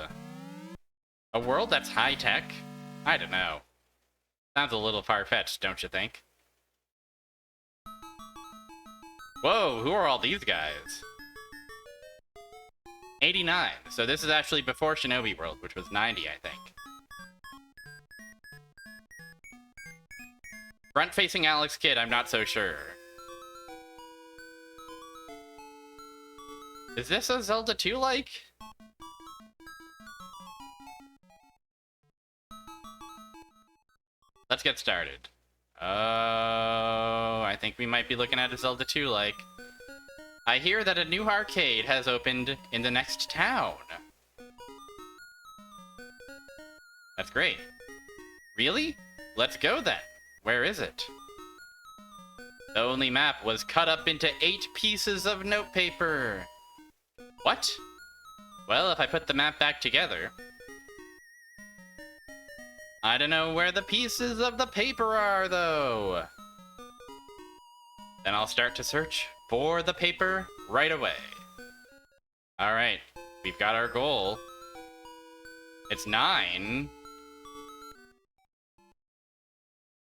A world that's high-tech? I don't know. Sounds a little far-fetched, don't you think? Whoa, who are all these guys? 89. So this is actually before Shinobi World, which was 90, I think. Front-facing Alex Kidd, I'm not so sure. Is this a Zelda 2-like? Let's get started. Oh, I think we might be looking at a Zelda 2-like. I hear that a new arcade has opened in the next town. That's great. Really? Let's go then. Where is it? The only map was cut up into 8 pieces of notepaper. What? Well, if I put the map back together... I don't know where the pieces of the paper are, though. Then I'll start to search for the paper right away. Alright, we've got our goal. It's 9.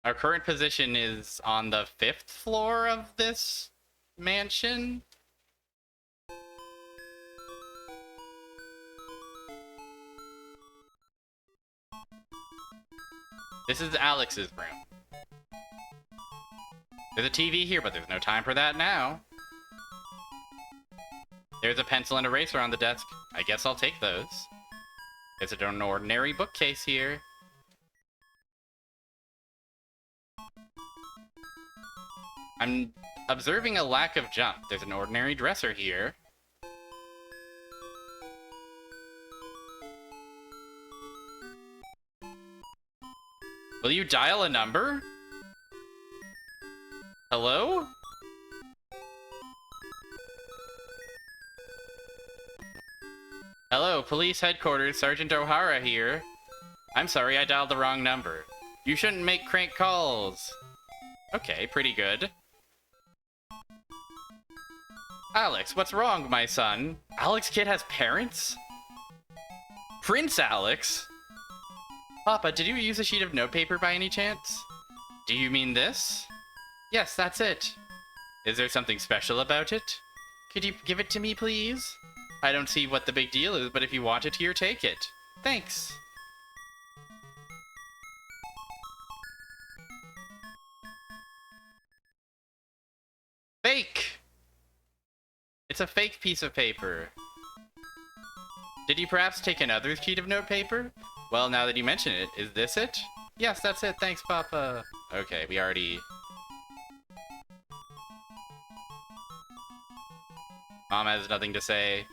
Our current position is on the 5th floor of this mansion. This is Alex's room. There's a TV here, but there's no time for that now. There's a pencil and eraser on the desk. I guess I'll take those. There's an ordinary bookcase here. I'm observing a lack of jump. There's an ordinary dresser here. Will you dial a number? Hello? Hello, police headquarters, Sergeant O'Hara here. I'm sorry, I dialed the wrong number. You shouldn't make crank calls. Okay, pretty good. Alex, what's wrong, my son? Alex Kidd has parents? Prince Alex? Papa, did you use a sheet of notepaper by any chance? Do you mean this? Yes, that's it. Is there something special about it? Could you give it to me, please? I don't see what the big deal is, but if you want it here, take it. Thanks. Fake! It's a fake piece of paper. Did you perhaps take another sheet of notepaper? Well, now that you mention it, is this it? Yes, that's it. Thanks, Papa. Okay, we already... Mom has nothing to say.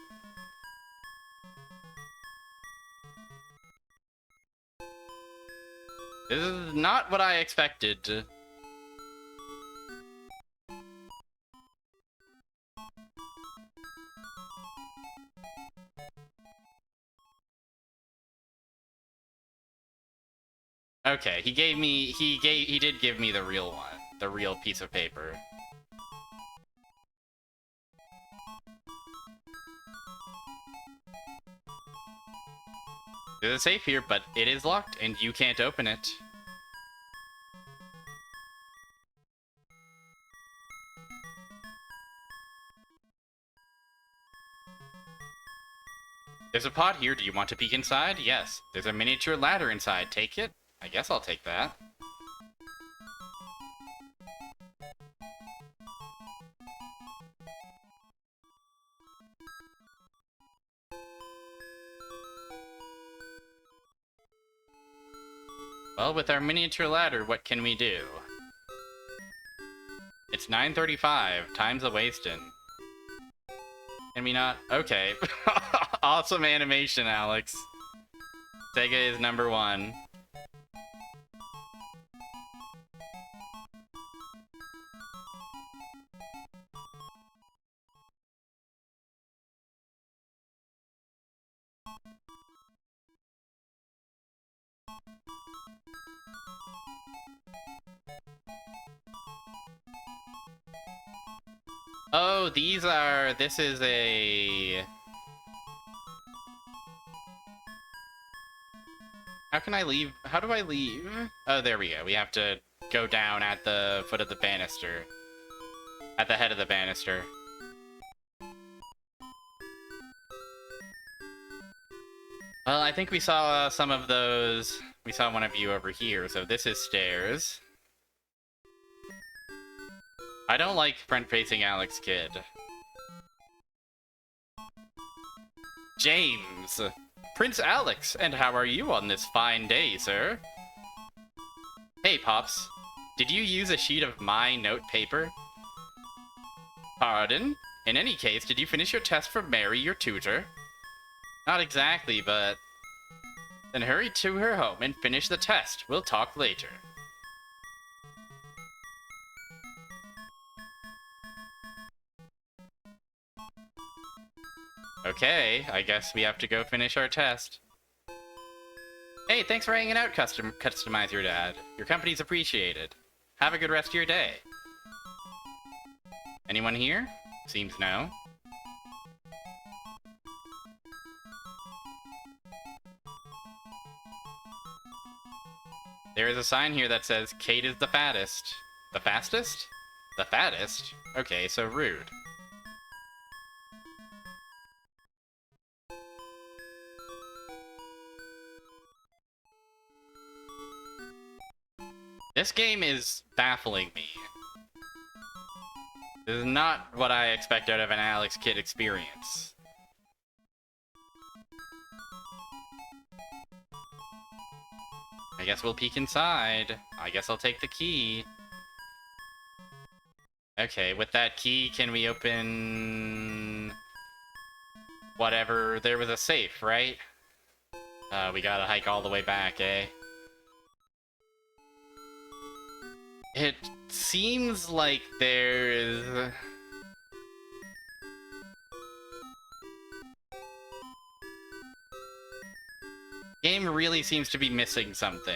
This is not what I expected. Okay, he did give me the real one. The real piece of paper. There's a safe here, but it is locked, and you can't open it. There's a pot here. Do you want to peek inside? Yes. There's a miniature ladder inside. Take it? I guess I'll take that. Well, with our miniature ladder, what can we do? It's 9:35. Time's a wasting. Can we not? Okay. Awesome animation, Alex. Sega is number one. Oh, this is a... How can I leave? How do I leave? Oh, there we go. We have to go down at the foot of the banister. At the head of the banister. Well, I think we saw some of those. We saw one of you over here, so this is stairs. I don't like front-facing Alex Kidd. James! Prince Alex, and how are you on this fine day, sir? Hey, Pops. Did you use a sheet of my note paper? Pardon? In any case, did you finish your test for Mary, your tutor? Not exactly, but... Then hurry to her home and finish the test. We'll talk later. Okay, I guess we have to go finish our test. Hey, thanks for hanging out, Customize Your Dad. Your company's appreciated. Have a good rest of your day. Anyone here? Seems no. There is a sign here that says, Kate is the fattest. The fastest? The fattest? Okay, so rude. This game is baffling me. This is not what I expect out of an Alex Kidd experience. I guess we'll peek inside. I guess I'll take the key. Okay, with that key, can we open... whatever? There was a safe, right? We gotta hike all the way back, eh? It seems like there's... Game really seems to be missing something.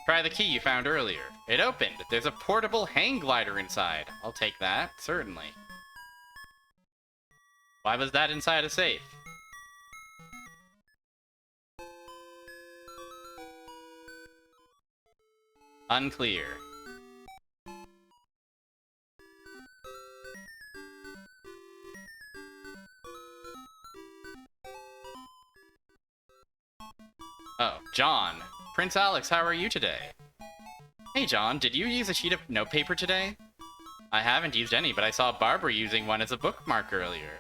Try the key you found earlier. It opened. There's a portable hang glider inside. I'll take that, certainly. Why was that inside a safe? Unclear. Oh, John. Prince Alex, how are you today? Hey, John, did you use a sheet of notepaper today? I haven't used any, but I saw Barbara using one as a bookmark earlier.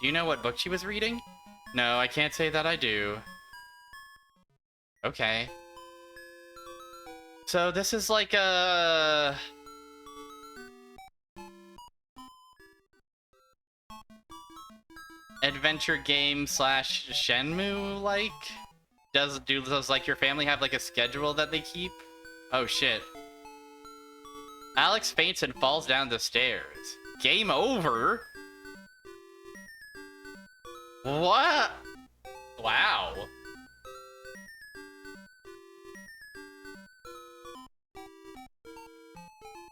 Do you know what book she was reading? No, I can't say that I do. Okay. So this is like a... adventure game slash Shenmue-like? Does like your family have like a schedule that they keep? Oh shit. Alex faints and falls down the stairs. Game over? What? Wow.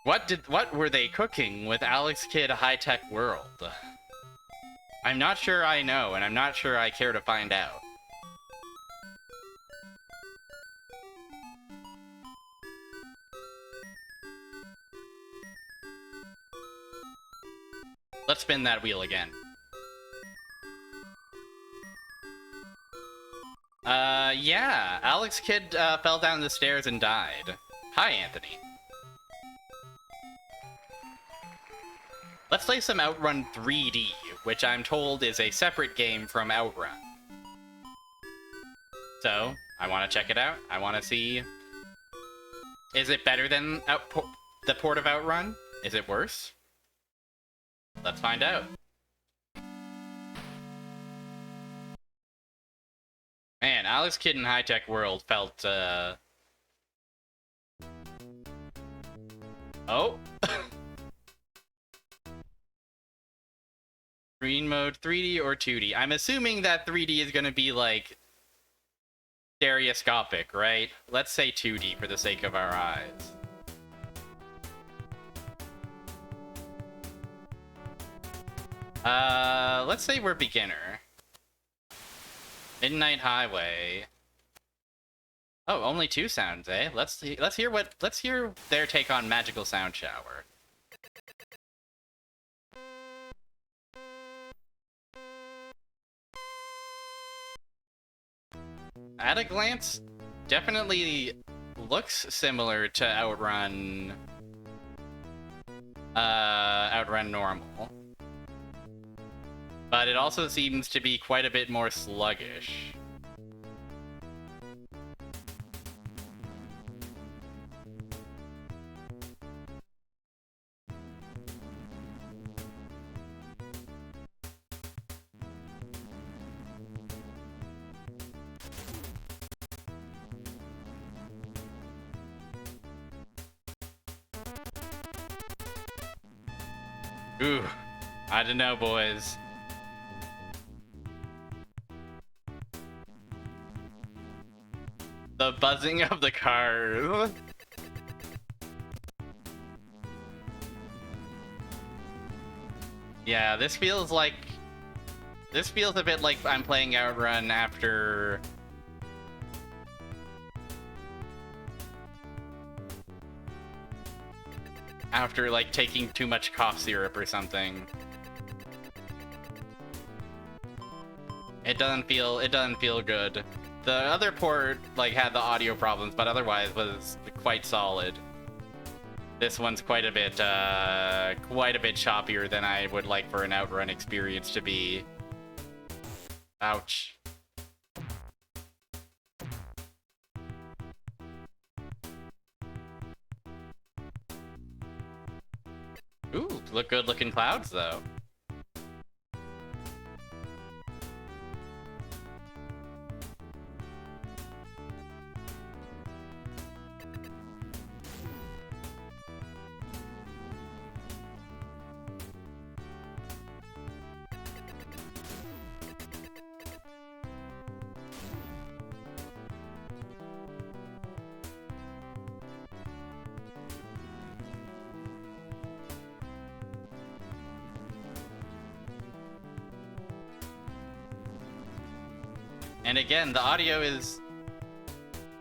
What were they cooking with Alex Kidd High-Tech World? I'm not sure I know, and I'm not sure I care to find out. Let's spin that wheel again. Yeah, Alex Kidd fell down the stairs and died. Hi, Anthony. Let's play some Outrun 3D, which I'm told is a separate game from Outrun. So, I want to check it out. I want to see... Is it better than the port of Outrun? Is it worse? Let's find out. Man, Alex Kidd in High Tech World felt, Oh! Screen mode, 3D or 2D? I'm assuming that 3D is gonna be, like, stereoscopic, right? Let's say 2D for the sake of our eyes. Let's say we're beginner. Midnight Highway. Oh, only 2 sounds, eh? Let's hear their take on Magical Sound Shower. At a glance, definitely looks similar to Outrun Normal. But it also seems to be quite a bit more sluggish. Ooh, I don't know, boys. The buzzing of the cars. Yeah, this feels a bit like I'm playing Outrun after like taking too much cough syrup or something. It doesn't feel good. The other port like had the audio problems, but otherwise was quite solid. This one's quite a bit choppier than I would like for an Outrun experience to be. Ouch. Ooh, look good looking clouds though. And again, the audio is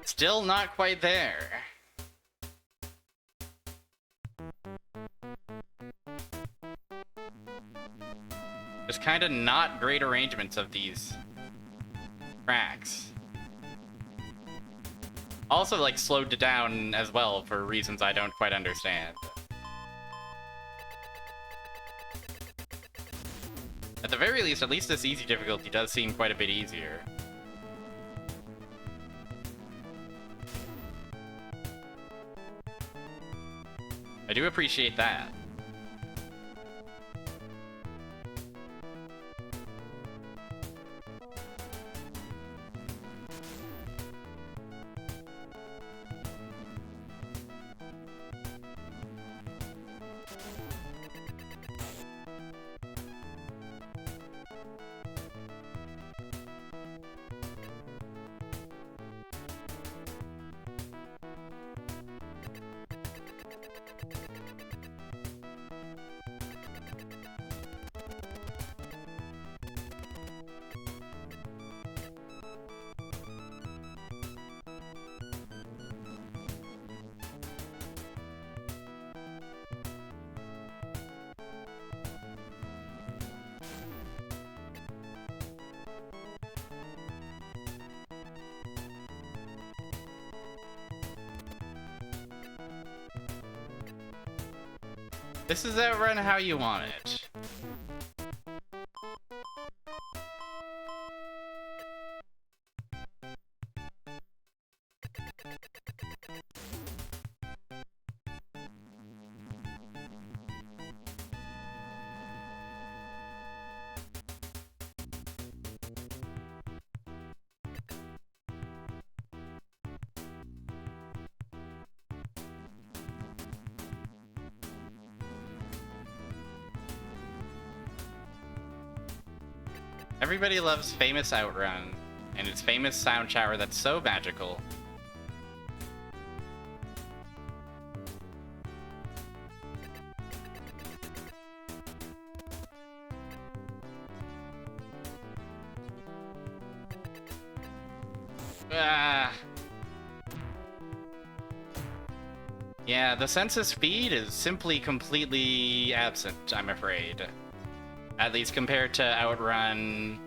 still not quite there. There's kind of not great arrangements of these tracks. Also, like, slowed down as well for reasons I don't quite understand. At the very least, at least this easy difficulty does seem quite a bit easier. I do appreciate that. This is Outrun how you want it. Everybody loves famous Outrun, and its famous sound shower that's so magical. Ah. Yeah, the sense of speed is simply completely absent, I'm afraid. At least compared to Outrun...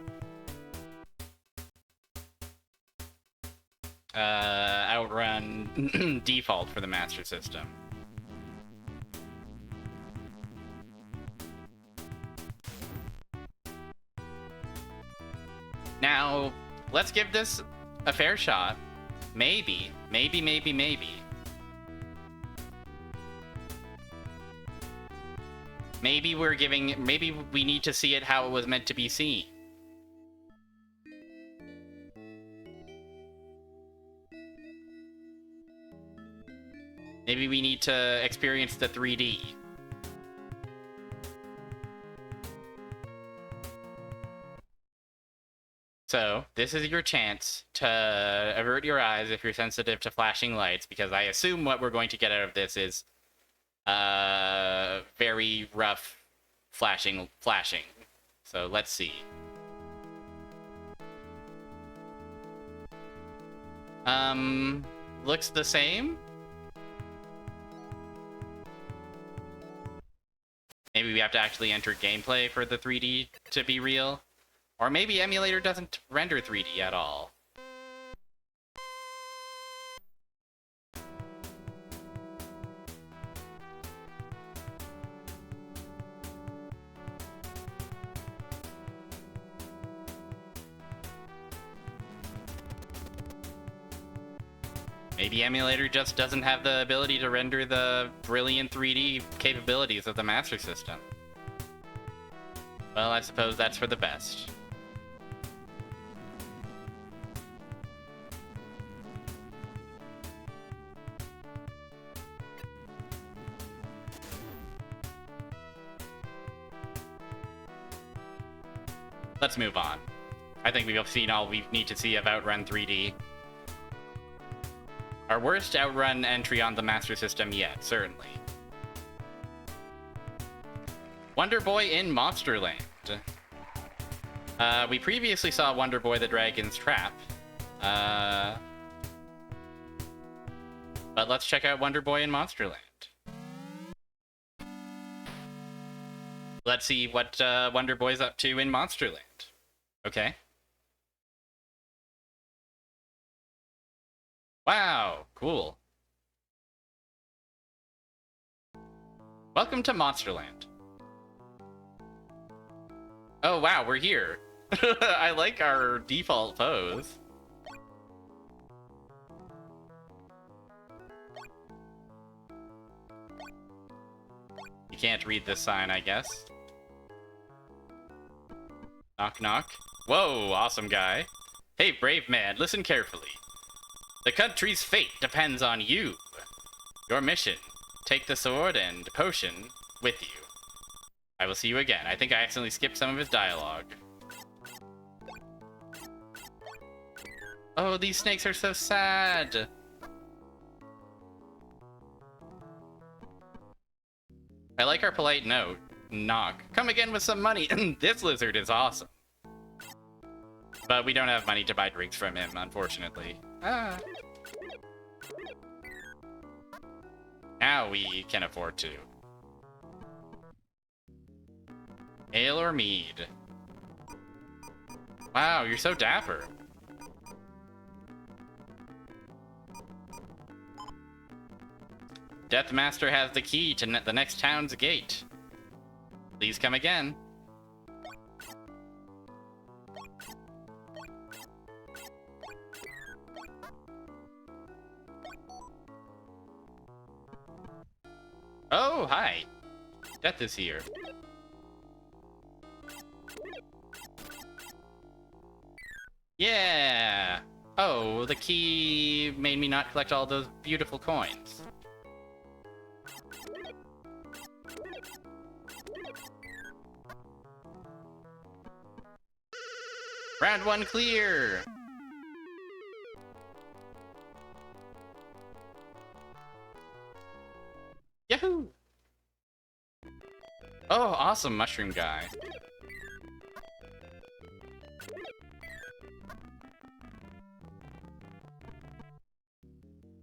Outrun default for the Master System. Now, let's give this a fair shot. Maybe. Maybe we need to see it how it was meant to be seen. Maybe we need to experience the 3D. So, this is your chance to avert your eyes if you're sensitive to flashing lights, because I assume what we're going to get out of this is very rough flashing. So let's see. Looks the same. Maybe we have to actually enter gameplay for the 3D to be real. Or maybe emulator doesn't render 3D at all. Maybe emulator just doesn't have the ability to render the brilliant 3D capabilities of the Master System. Well, I suppose that's for the best. Let's move on. I think we've seen all we need to see of Outrun 3D. Our worst Outrun entry on the Master System yet, certainly. Wonder Boy in Monsterland. We previously saw Wonder Boy the Dragon's Trap. But let's check out Wonder Boy in Monsterland. Let's see what Wonder Boy's up to in Monsterland. Okay. Wow, cool. Welcome to Monsterland. Oh wow, we're here. I like our default pose. You can't read this sign, I guess. Knock knock. Whoa, awesome guy. Hey, brave man, listen carefully. The country's fate depends on you. Your mission, take the sword and potion with you. I will see you again. I think I accidentally skipped some of his dialogue. Oh, these snakes are so sad. I like our polite note. Knock. Come again with some money. This lizard is awesome. But we don't have money to buy drinks from him, unfortunately. Ah. Now we can afford to. Ale or mead? Wow, you're so dapper. Deathmaster has the key to the next town's gate. Please come again. Oh, hi. Death is here. Yeah! Oh, the key made me not collect all those beautiful coins. Round 1 clear! Yahoo! Oh, awesome, mushroom guy.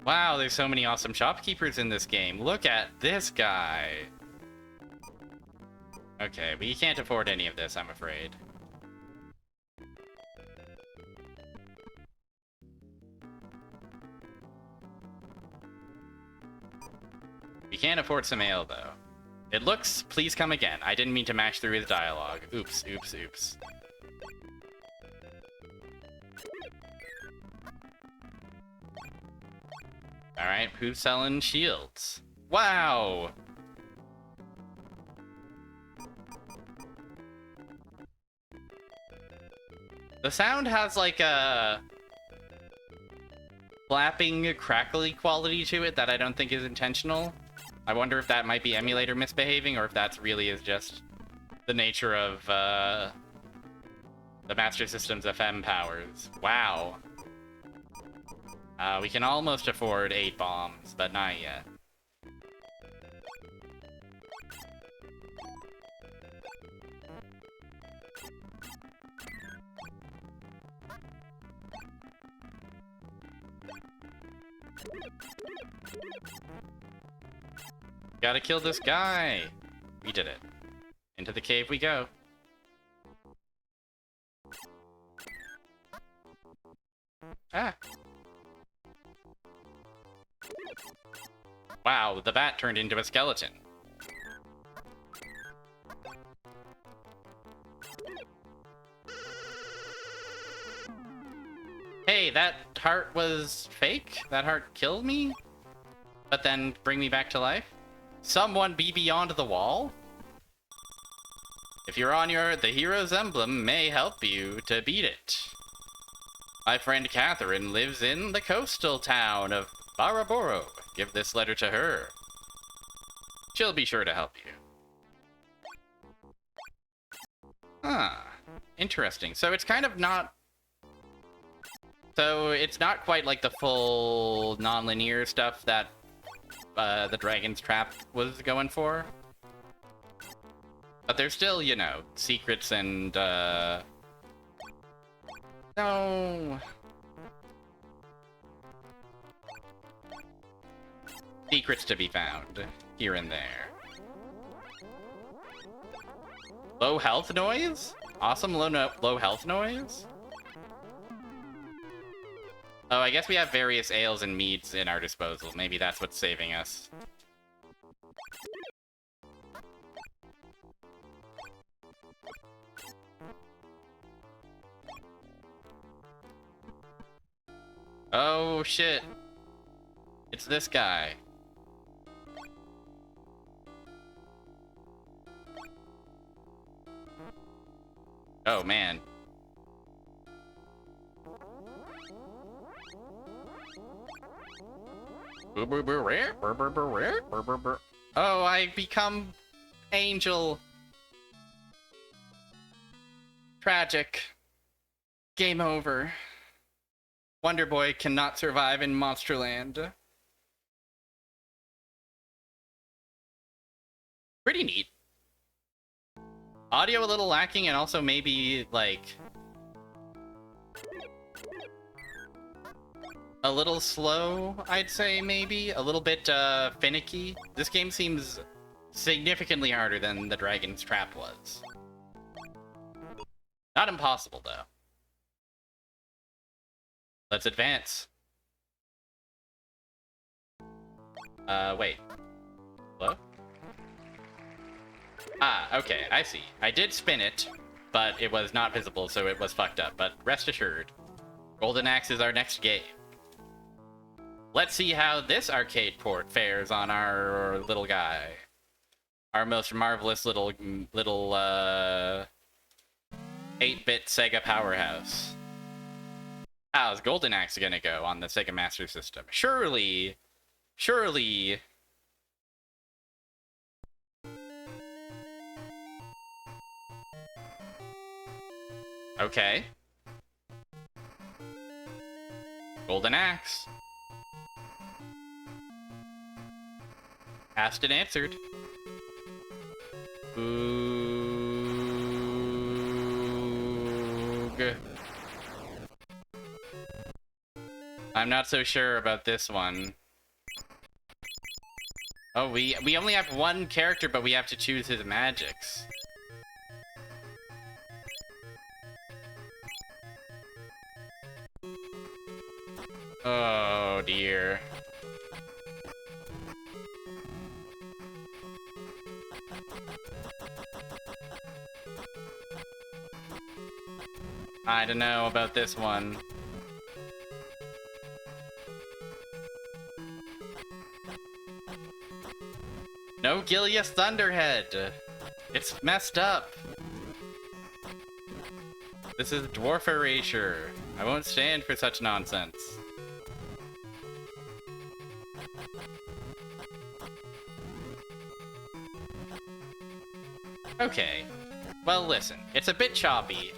Wow, there's so many awesome shopkeepers in this game. Look at this guy. Okay, we can't afford any of this, I'm afraid. We can't afford some ale, though. It looks, please come again. I didn't mean to mash through his dialogue. Oops, oops, oops. Alright, who's selling shields? Wow! The sound has like a flapping, crackly quality to it that I don't think is intentional. I wonder if that might be emulator misbehaving, or if that's really is just the nature of the Master System's FM powers. Wow. We can almost afford 8 bombs, but not yet. Gotta kill this guy! We did it. Into the cave we go. Ah! Wow, the bat turned into a skeleton. Hey, that heart was fake? That heart killed me? But then bring me back to life? Someone be beyond the wall? If you're on the hero's emblem may help you to beat it. My friend Catherine lives in the coastal town of Baraboro. Give this letter to her. She'll be sure to help you. Huh. Interesting. So it's kind of not... So it's not quite like the full non-linear stuff that the Dragon's Trap was going for. But there's still, you know, secrets and, no... secrets to be found, here and there. Low health noise? Awesome low health noise? Oh, I guess we have various ales and meads in our disposal. Maybe that's what's saving us. Oh, shit. It's this guy. Oh, man. Oh, I become Angel. Tragic. Game over. Wonder Boy cannot survive in Monsterland. Pretty neat. Audio a little lacking, and also maybe, like... a little slow, I'd say, maybe. A little bit, finicky. This game seems significantly harder than the Dragon's Trap was. Not impossible, though. Let's advance. Wait. Hello? Ah, okay, I see. I did spin it, but it was not visible, so it was fucked up. But rest assured, Golden Axe is our next game. Let's see how this arcade port fares on our little guy. Our most marvelous little 8-bit Sega powerhouse. How's Golden Axe gonna go on the Sega Master System? Surely... Okay. Golden Axe. Asked and answered. Oog. I'm not so sure about this one. Oh, we only have one character, but we have to choose his magics. Oh dear. I don't know about this one. No Gilius Thunderhead! It's messed up! This is Dwarf Erasure. I won't stand for such nonsense. Okay. Well, listen. It's a bit choppy.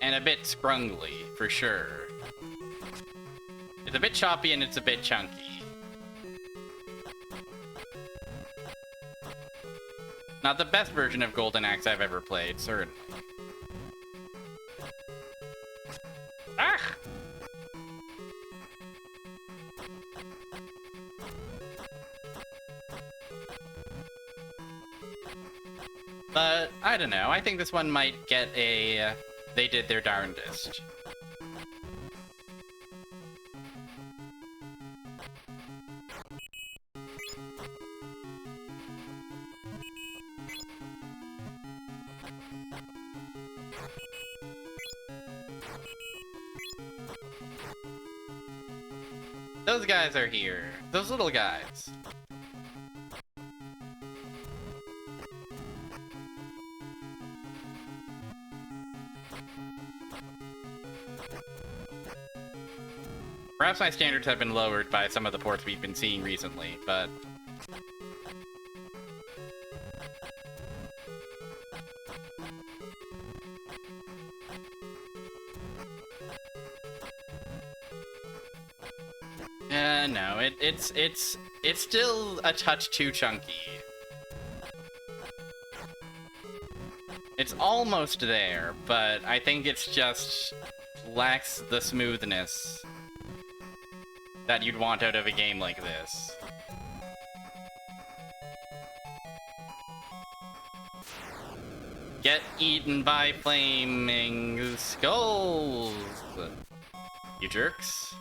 And a bit scrungly, for sure. It's a bit choppy and it's a bit chunky. Not the best version of Golden Axe I've ever played, certainly. Ah! But, I don't know, I think this one might get a... they did their darndest. Those guys are here. Those little guys. Perhaps my standards have been lowered by some of the ports we've been seeing recently, but... no, it's still a touch too chunky. It's almost there, but I think it's just lacks the smoothness that you'd want out of a game like this. Get eaten by flaming skulls, you jerks.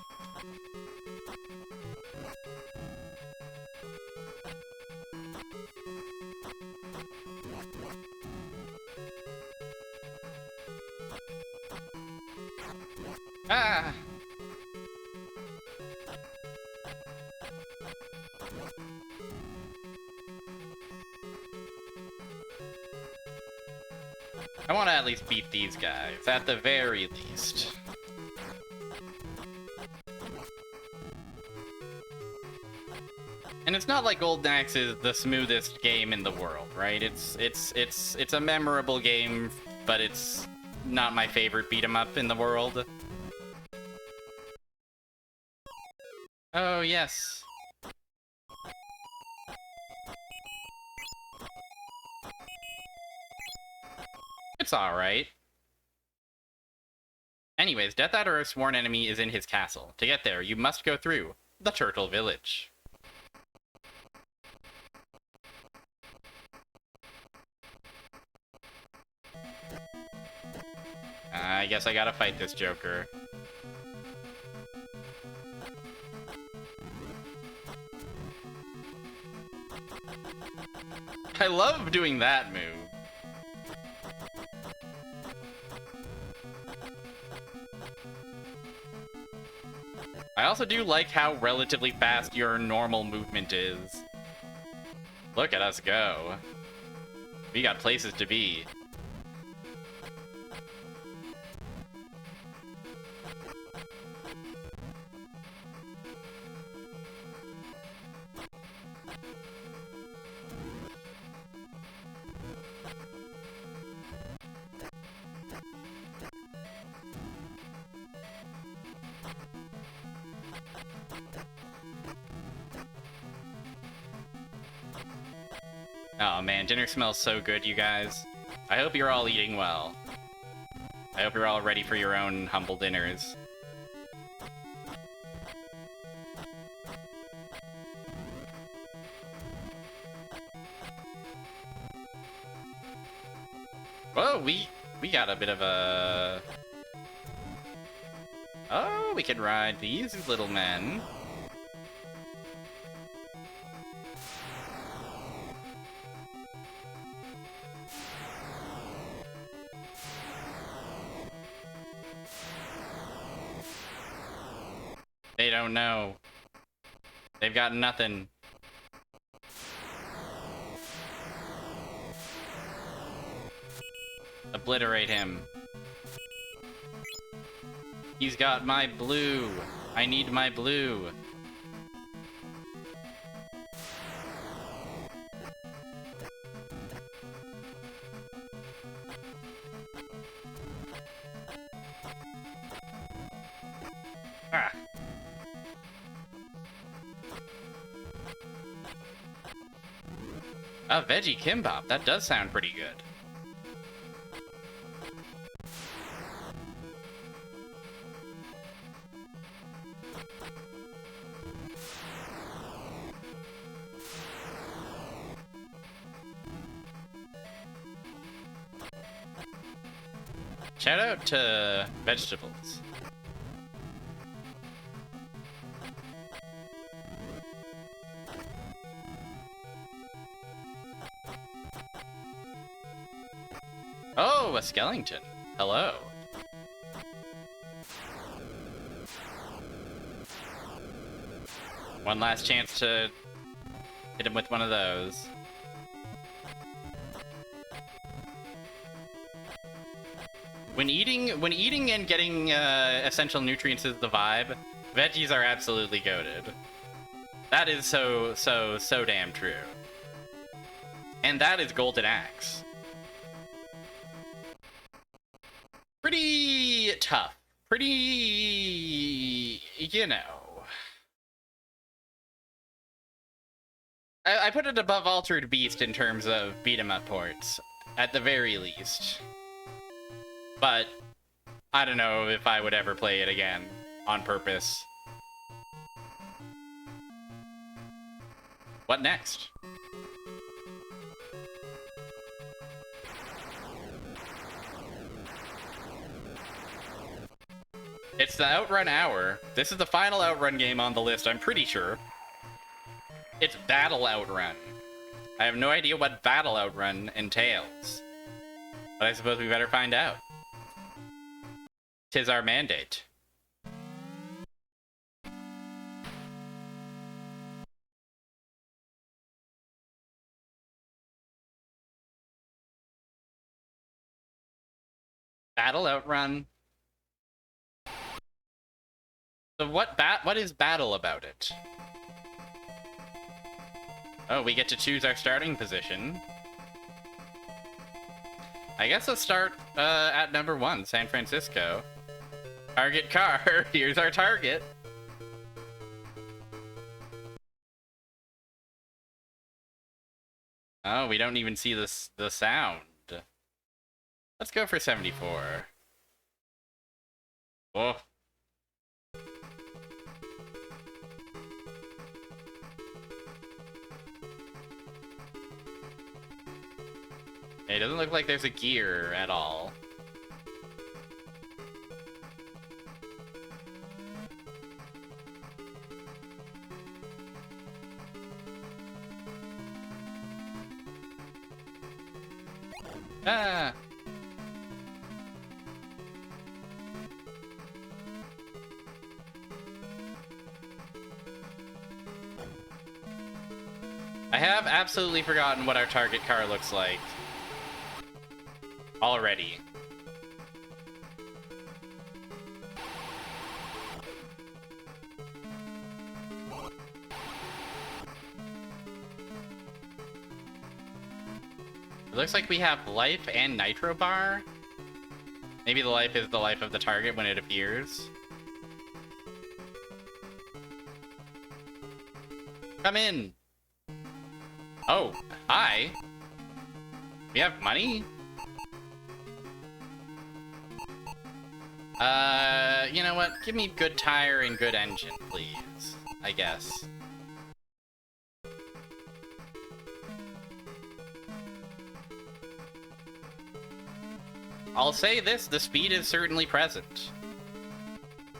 Ah! I want to at least beat these guys, at the very least. And it's not like Golden Axe is the smoothest game in the world, right? It's a memorable game, but it's not my favorite beat 'em up in the world. Oh, yes. It's alright. Anyways, Death Adder's sworn enemy is in his castle. To get there, you must go through the Turtle Village. I guess I gotta fight this Joker. I love doing that move. I also do like how relatively fast your normal movement is. Look at us go. We got places to be. Oh man, dinner smells so good, you guys. I hope you're all eating well. I hope you're all ready for your own humble dinners. Whoa, we got a bit of a... Oh, we can ride these little men. They don't know. They've got nothing. Obliterate him. He's got my blue. I need my blue. Ah. A veggie kimbap. That does sound pretty good. Shout out to vegetables. Oh, a skeleton. Hello. One last chance to hit him with one of those. When eating and getting essential nutrients is the vibe, veggies are absolutely goated. That is so damn true. And that is Golden Axe. Pretty tough. Pretty, you know. I put it above Altered Beast in terms of beat-em-up ports, at the very least. But I don't know if I would ever play it again on purpose. What next? It's the Outrun Hour. This is the final Outrun game on the list, I'm pretty sure. It's Battle Outrun. I have no idea what Battle Outrun entails. But I suppose we better find out. 'Tis our mandate. Battle Outrun. So what is battle about it? Oh, we get to choose our starting position. I guess let's start at number 1, San Francisco. Target car. Here's our target. Oh, we don't even see the sound. Let's go for 74. Oh. It doesn't look like there's a gear at all. Ah! I have absolutely forgotten what our target car looks like. Already. It looks like we have life and nitro bar. Maybe the life is the life of the target when it appears. Come in. Oh, hi. We have money? You know what? Give me good tire and good engine, please. I guess. I'll say this, the speed is certainly present.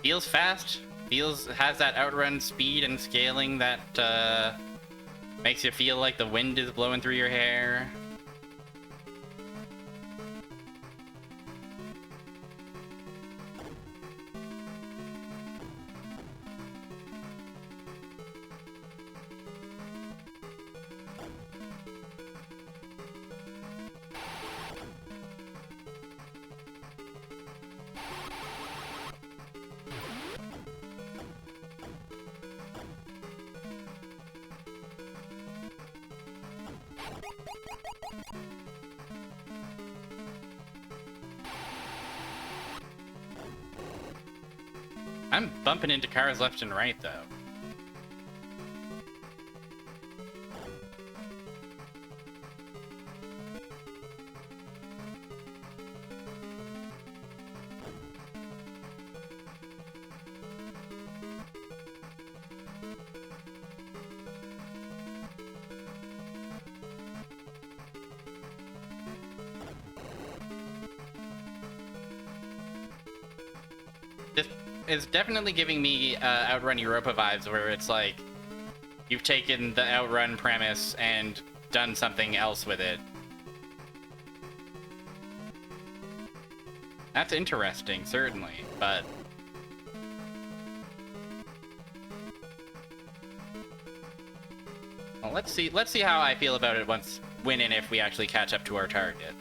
Feels fast, has that outrun speed and scaling that, makes you feel like the wind is blowing through your hair. I'm bumping into cars left and right, though. It's definitely giving me Outrun Europa vibes, where it's like you've taken the Outrun premise and done something else with it. That's interesting, certainly, but well, let's see how I feel about it when and if we actually catch up to our target.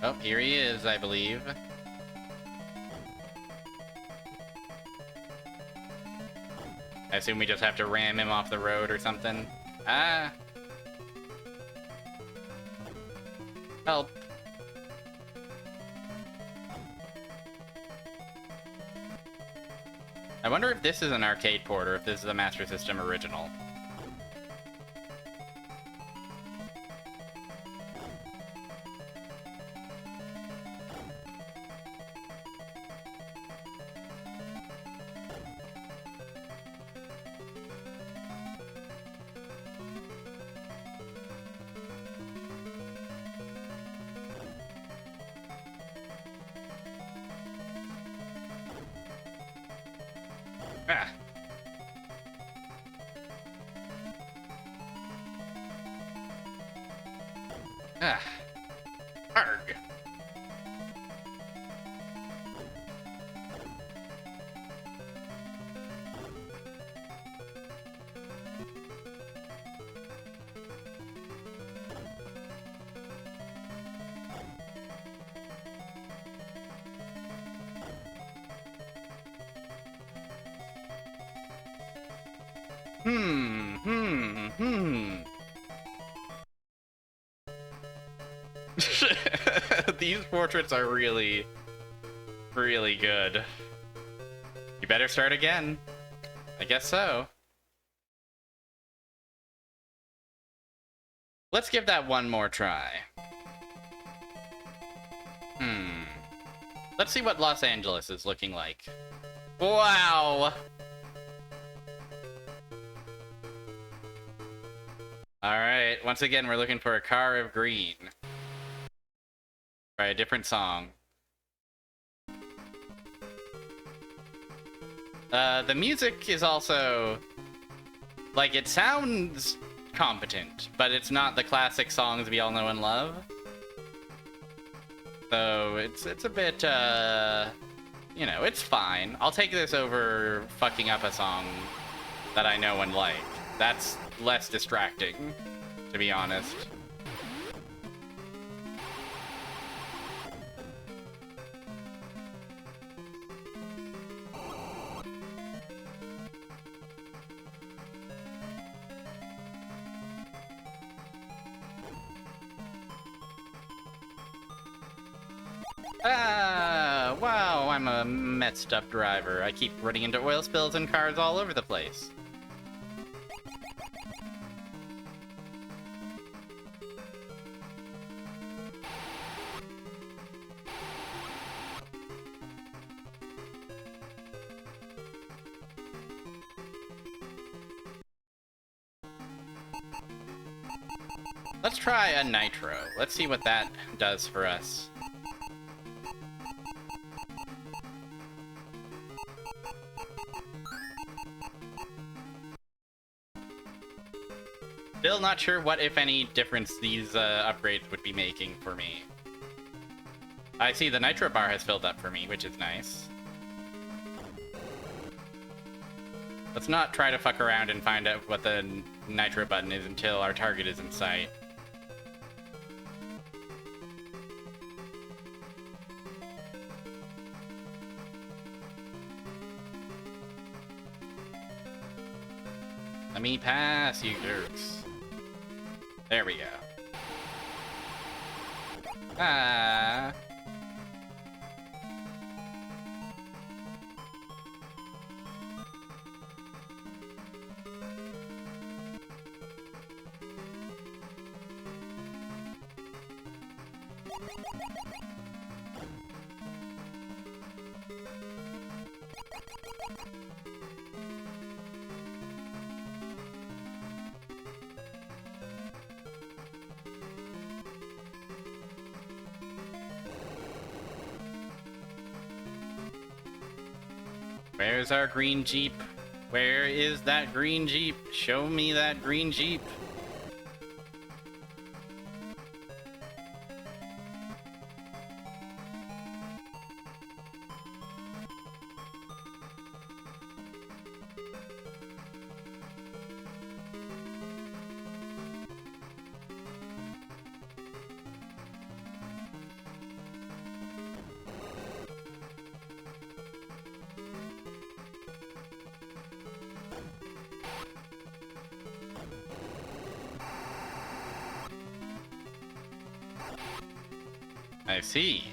Oh, here he is, I believe. I assume we just have to ram him off the road or something. Ah. Help. I wonder if this is an arcade port or if this is a Master System original. Ah. Ah. Arg. These portraits are really, really good. You better start again. I guess so. Let's give that one more try. Let's see what Los Angeles is looking like. Wow! Alright, once again, we're looking for a car of green. Try a different song. The music is also, like, it sounds competent, but it's not the classic songs we all know and love. So it's a bit, you know, it's fine. I'll take this over fucking up a song that I know and like. That's less distracting, to be honest. Ah, wow, I'm a messed up driver. I keep running into oil spills and cars all over the place. Let's try a nitro. Let's see what that does for us. Still not sure what, if any, difference these upgrades would be making for me. I see the nitro bar has filled up for me, which is nice. Let's not try to fuck around and find out what the nitro button is until our target is in sight. Let me pass, you jerks. There we go. Ah. Where's our green Jeep? Where is that green Jeep? Show me that green Jeep. I see.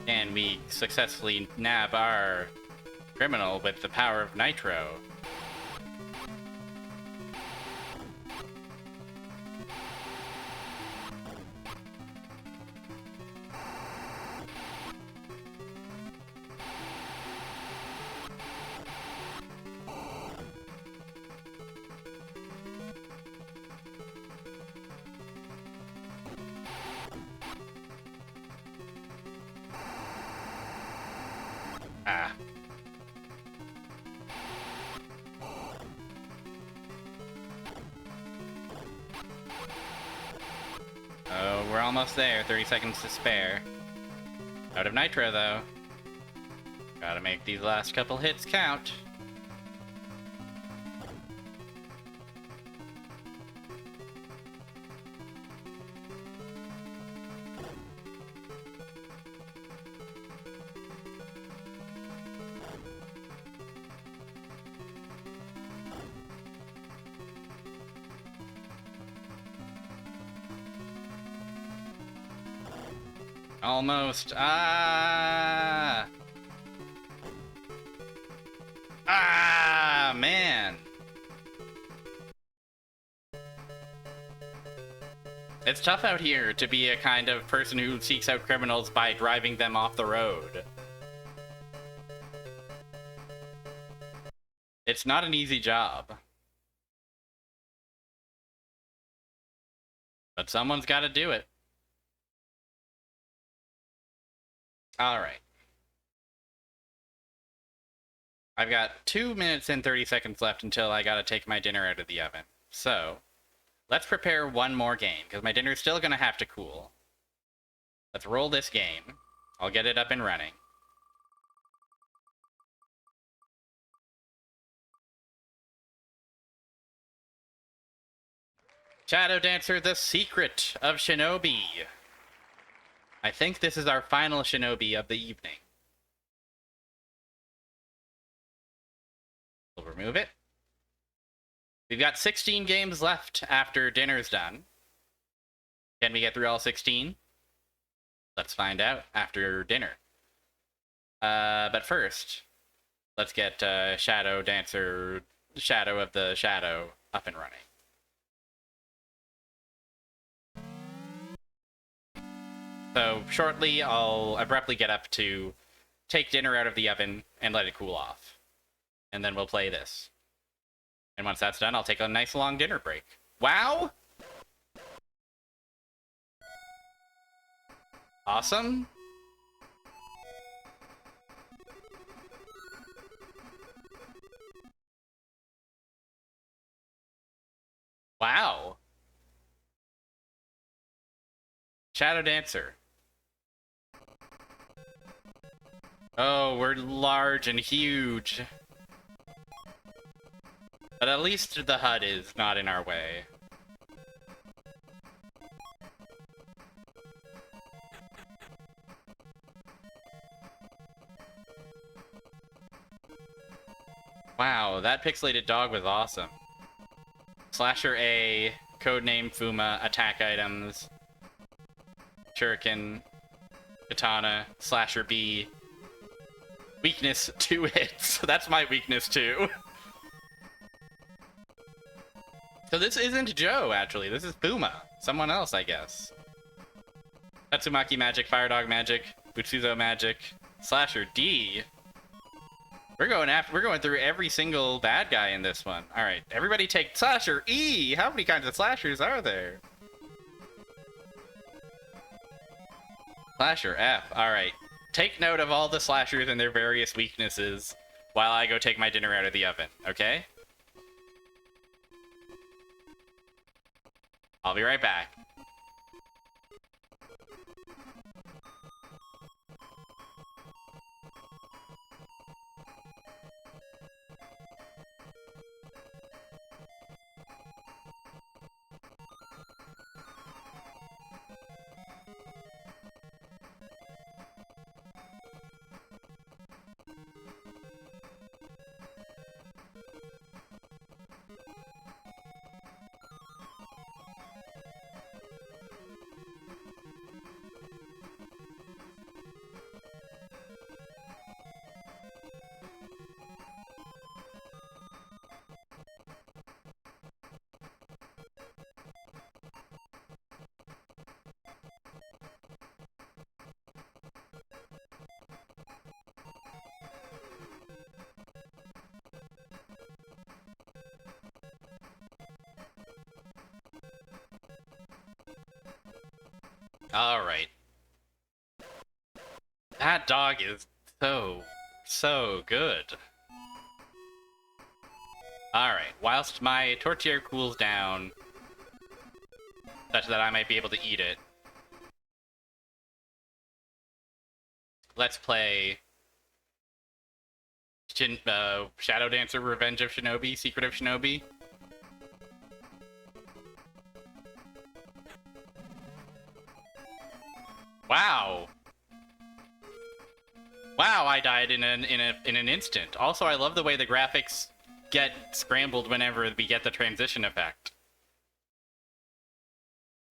And we successfully nab our criminal with the power of nitro. Ah. Oh, we're almost there. 30 seconds to spare. Out of nitro, though. Gotta make these last couple hits count. Almost. Ah! Ah, man. It's tough out here to be a kind of person who seeks out criminals by driving them off the road. It's not an easy job. But someone's got to do it. Alright. I've got 2 minutes and 30 seconds left until I gotta take my dinner out of the oven. So, let's prepare one more game, because my dinner's still gonna have to cool. Let's roll this game. I'll get it up and running. Shadow Dancer, The Secret of Shinobi. I think this is our final Shinobi of the evening. We'll remove it. We've got 16 games left after dinner's done. Can we get through all 16? Let's find out after dinner. But first, let's get Shadow Dancer, Shadow of the Shadow, up and running. So shortly, I'll abruptly get up to take dinner out of the oven and let it cool off. And then we'll play this. And once that's done, I'll take a nice long dinner break. Wow! Awesome. Wow. Shadow Dancer. Oh, we're large and huge. But at least the HUD is not in our way. Wow, that pixelated dog was awesome. Slasher A, codename Fuma, attack items, Shuriken, Katana, Slasher B, weakness 2 hits. That's my weakness too. So this isn't Joe, actually. This is Fuma. Someone else, I guess. Tatsumaki magic, Fire Dog magic, Butsuzo magic, Slasher D. We're going through every single bad guy in this one. All right, everybody take Slasher E. How many kinds of slashers are there? Slasher F. All right. Take note of all the slashers and their various weaknesses while I go take my dinner out of the oven, okay? I'll be right back. Alright. That dog is so good. Alright, whilst my tortilla cools down, such that I might be able to eat it, let's play Shadow Dancer, Revenge of Shinobi, Secret of Shinobi. Wow. Wow, I died in an instant. Also, I love the way the graphics get scrambled whenever we get the transition effect.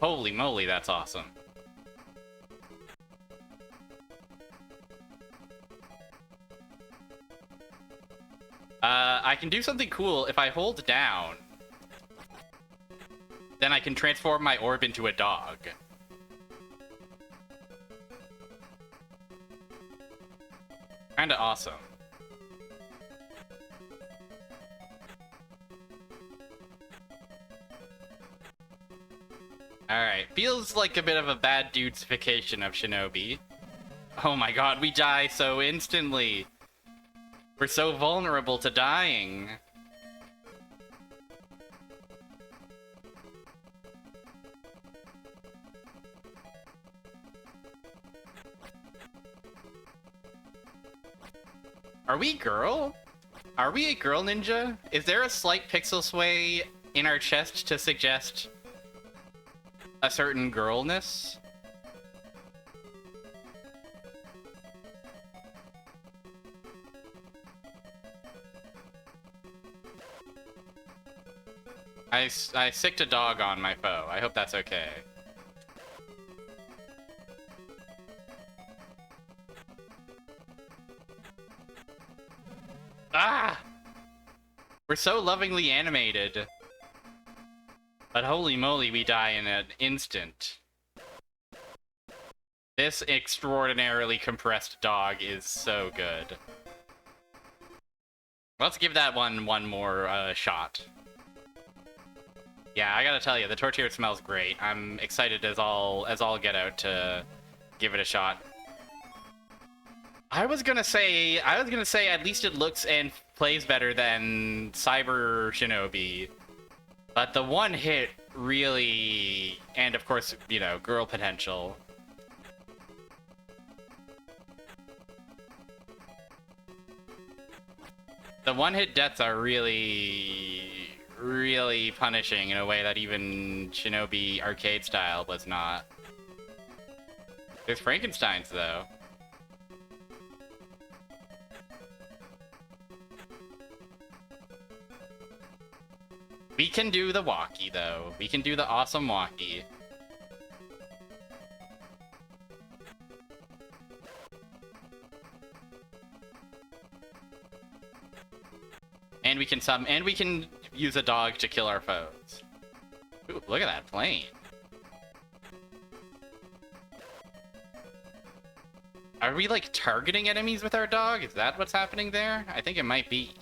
Holy moly, that's awesome. I can do something cool if I hold down. Then I can transform my orb into a dog. Kinda awesome. Alright, feels like a bit of a bad dudesification of Shinobi. Oh my god, we die so instantly. We're so vulnerable to dying. Are we girl? Are we a girl ninja? Is there a slight pixel sway in our chest to suggest a certain girlness? I sicked a dog on my foe. I hope that's okay. Ah! We're so lovingly animated. But holy moly, we die in an instant. This extraordinarily compressed dog is so good. Let's give that one more shot. Yeah, I gotta tell you, the tortilla smells great. I'm excited as all get out to give it a shot. I was gonna say at least it looks and plays better than Cyber Shinobi. But the one hit really, and of course, you know, girl potential. The one-hit deaths are really punishing in a way that even Shinobi arcade style was not. There's Frankenstein's though. We can do the walkie though. We can do the awesome walkie. And we can use a dog to kill our foes. Ooh, look at that plane. Are we like targeting enemies with our dog? Is that what's happening there? I think it might be.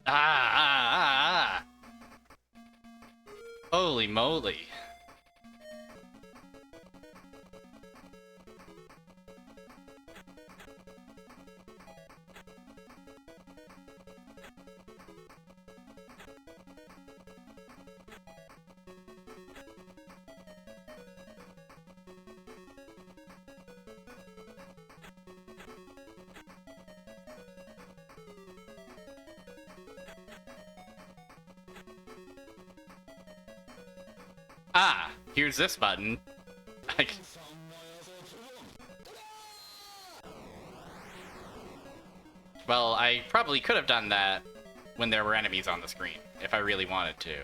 Ah. Holy moly. Ah, here's this button. Well, I probably could have done that when there were enemies on the screen, if I really wanted to.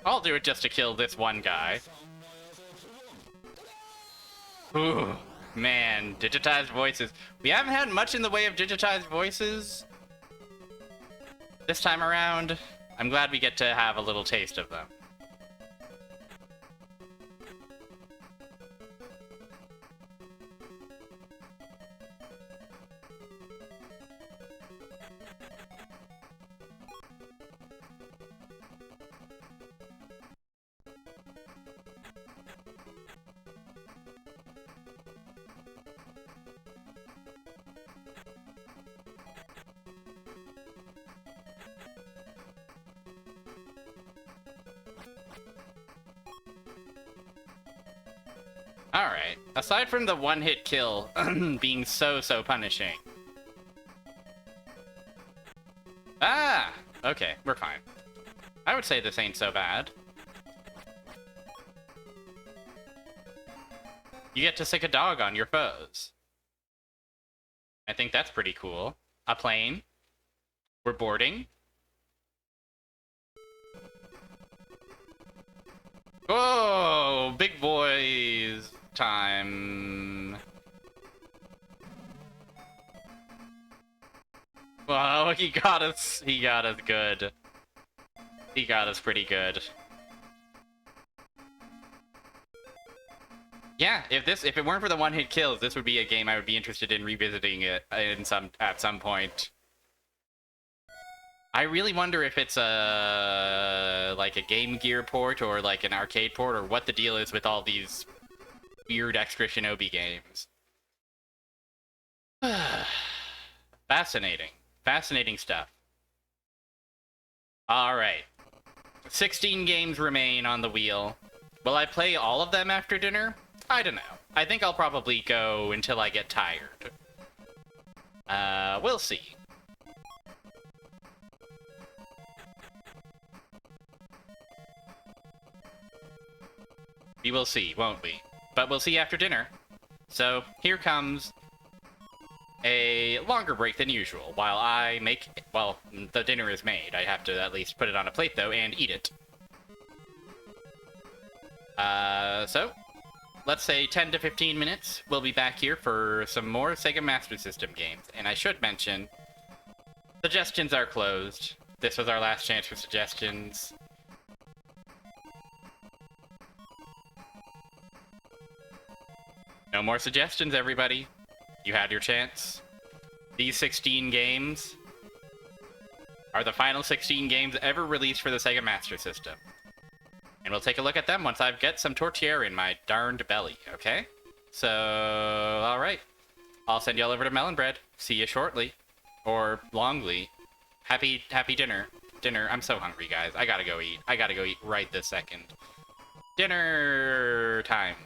I'll do it just to kill this one guy. Ooh, man, digitized voices. We haven't had much in the way of digitized voices this time around. I'm glad we get to have a little taste of them. Alright, aside from the one-hit kill being so punishing. Ah! Okay, we're fine. I would say this ain't so bad. You get to sick a dog on your foes. I think that's pretty cool. A plane. We're boarding. Whoa! Big boys time. Wow, he got us good. He got us pretty good. Yeah, if it weren't for the one-hit kills, this would be a game I would be interested in revisiting it at some point. I really wonder if it's like a Game Gear port or like an arcade port, or what the deal is with all these weird extra Shinobi games. Fascinating stuff. All right, 16 games remain on the wheel. Will I play all of them after dinner? I don't know. I think I'll probably go until I get tired. We'll see. We will see, won't we? But we'll see after dinner. So, here comes a longer break than usual while I make... Well, the dinner is made. I have to at least put it on a plate, though, and eat it. So, let's say 10 to 15 minutes. We'll be back here for some more Sega Master System games. And I should mention, suggestions are closed. This was our last chance for suggestions. No more suggestions, everybody. You had your chance. These 16 games are the final 16 games ever released for the Sega Master System. And we'll take a look at them once I've got some tortilla in my darned belly, okay? So, alright. I'll send y'all over to Melon Bread. See you shortly. Or longly. Happy dinner. Dinner. I'm so hungry, guys. I gotta go eat. I gotta go eat right this second. Dinner time.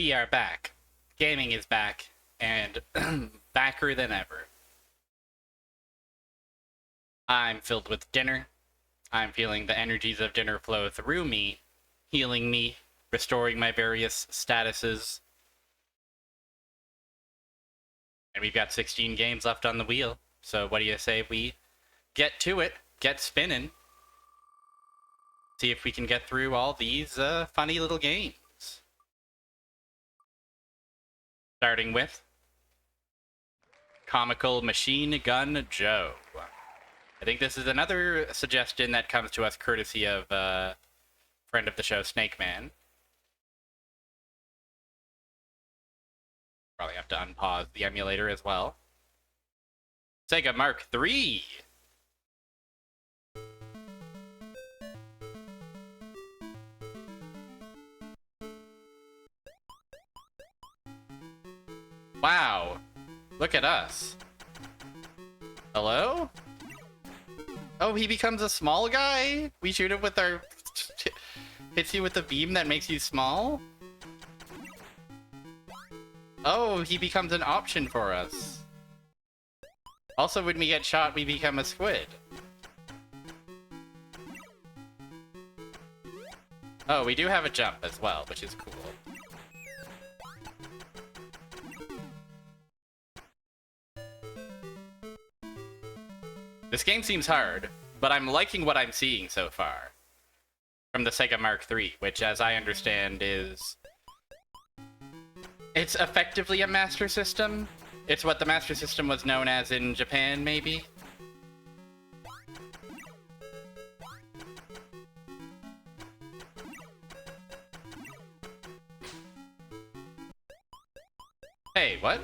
We are back. Gaming is back, and backer than ever. I'm filled with dinner. I'm feeling the energies of dinner flow through me, healing me, restoring my various statuses. And we've got 16 games left on the wheel, so what do you say we get to it, get spinning, see if we can get through all these funny little games. Starting with Comical Machine Gun Joe. I think this is another suggestion that comes to us courtesy of friend of the show, Snake Man. Probably have to unpause the emulator as well. Sega Mark III. Wow. Look at us. Hello? Oh, he becomes a small guy? We shoot him with our... hits you with a beam that makes you small? Oh, he becomes an option for us. Also, when we get shot, we become a squid. Oh, we do have a jump as well, which is cool. This game seems hard, but I'm liking what I'm seeing so far. From the Sega Mark III, which, as I understand, is... It's effectively a Master System. It's what the Master System was known as in Japan, maybe? Hey, what?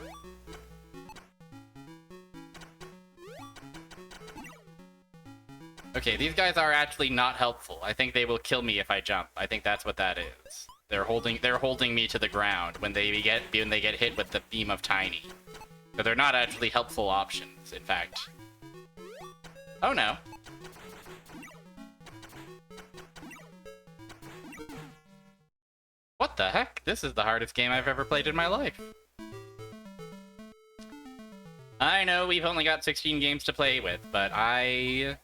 Okay, these guys are actually not helpful. I think they will kill me if I jump. I think that's what that is. They're holding me to the ground when they get hit with the beam of Tiny. So they're not actually helpful options, in fact. Oh no. What the heck? This is the hardest game I've ever played in my life. I know we've only got 16 games to play with, but I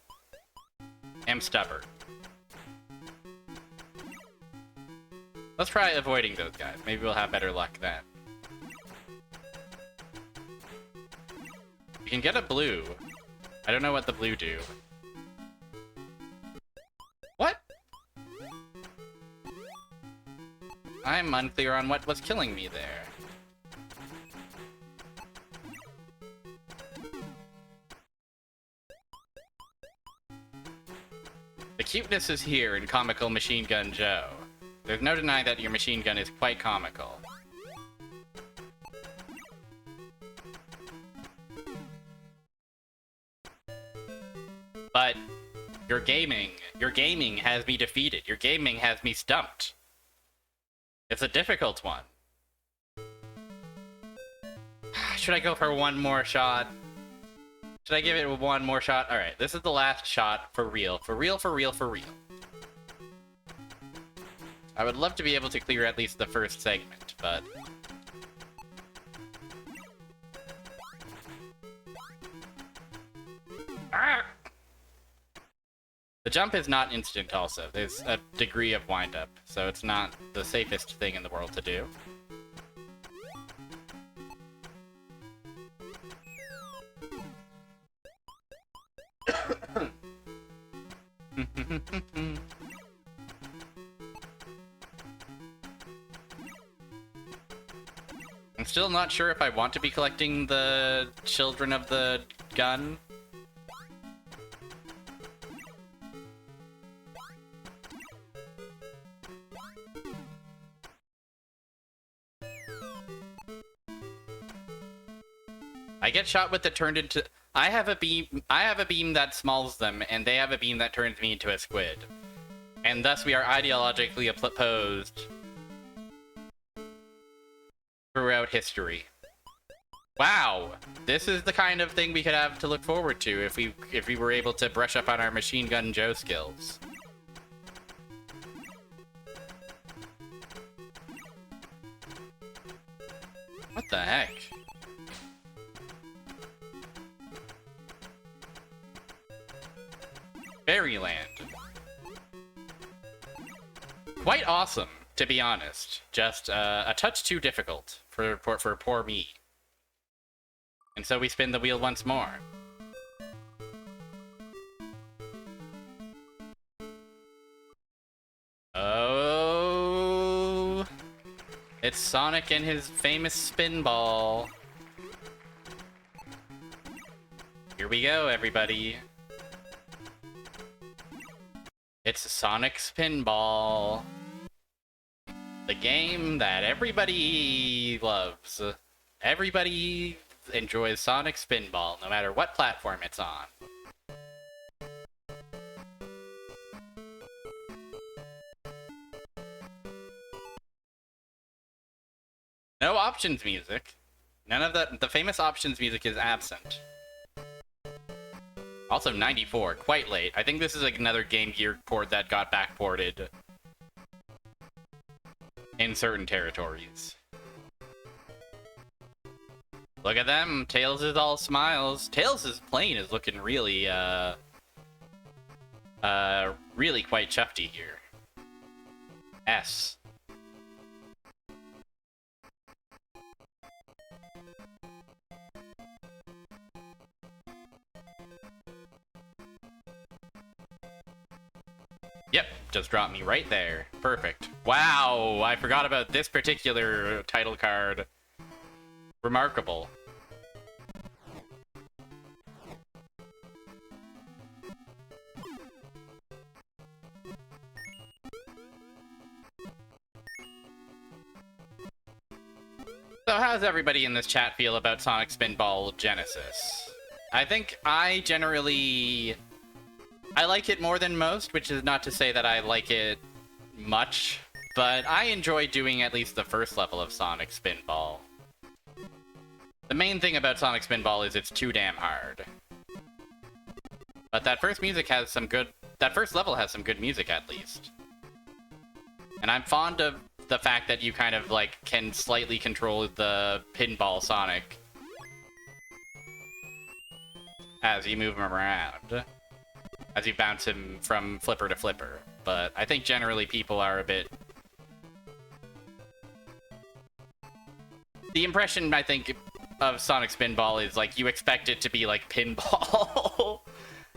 am stubborn. Let's try avoiding those guys. Maybe we'll have better luck then. We can get a blue. I don't know what the blue do. What? I'm unclear on what was killing me there. The cuteness is here in Comical Machine Gun Joe. There's no denying that your machine gun is quite comical. But your gaming has me defeated. Your gaming has me stumped. It's a difficult one. Should I go for one more shot? Should I give it one more shot? Alright, this is the last shot for real. For real, for real, for real. I would love to be able to clear at least the first segment, but... Ah! The jump is not instant also. There's a degree of wind-up, so it's not the safest thing in the world to do. I'm still not sure if I want to be collecting the children of the gun. I get shot with the turned into... I have a beam that smalls them, and they have a beam that turns me into a squid. And thus we are ideologically opposed throughout history. Wow, this is the kind of thing we could have to look forward to if we were able to brush up on our Machine Gun Joe skills. What the heck? Fairyland. Quite awesome, to be honest. Just a touch too difficult for poor me. And so we spin the wheel once more. Oh, it's Sonic and his famous spin ball. Here we go, everybody. It's Sonic Spinball. The game that everybody loves. Everybody enjoys Sonic Spinball, no matter what platform it's on. No options music. None of the famous options music is absent. Also 94, quite late. I think this is like another Game Gear port that got backported in certain territories. Look at them. Tails is all smiles. Tails' plane is looking really, really quite chufty here. S. Yep, just dropped me right there. Perfect. Wow, I forgot about this particular title card. Remarkable. So how does everybody in this chat feel about Sonic Spinball Genesis? I think I like it more than most, which is not to say that I like it much, but I enjoy doing at least the first level of Sonic Spinball. The main thing about Sonic Spinball is it's too damn hard. But that first level has some good music at least. And I'm fond of the fact that you kind of like can slightly control the pinball Sonic as you move him around. As you bounce him from flipper to flipper. But I think generally people are a bit... The impression, I think, of Sonic Spinball is like you expect it to be like pinball.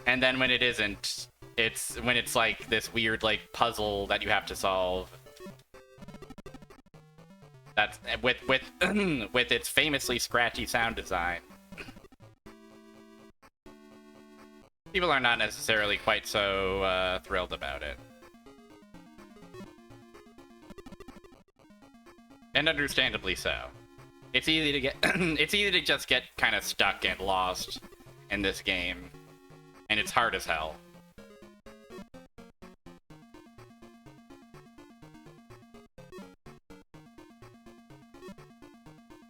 And then when it isn't, it's like this weird like puzzle that you have to solve. That's with with its famously scratchy sound design. People are not necessarily quite so thrilled about it. And understandably so. It's easy to get it's easy to just get kind of stuck and lost in this game. And it's hard as hell.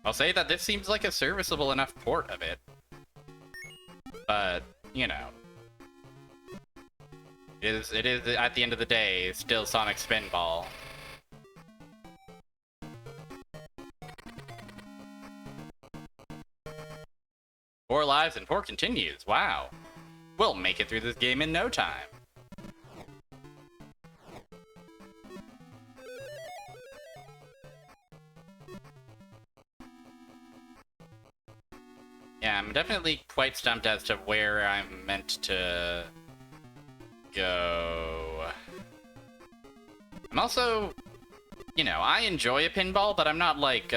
I'll say that this seems like a serviceable enough port of it. But, you know. It is at the end of the day, still Sonic Spinball. Four lives and 4 continues. Wow. We'll make it through this game in no time. Yeah, I'm definitely quite stumped as to where I'm meant to go. I'm also, you know, I enjoy a pinball, but I'm not like,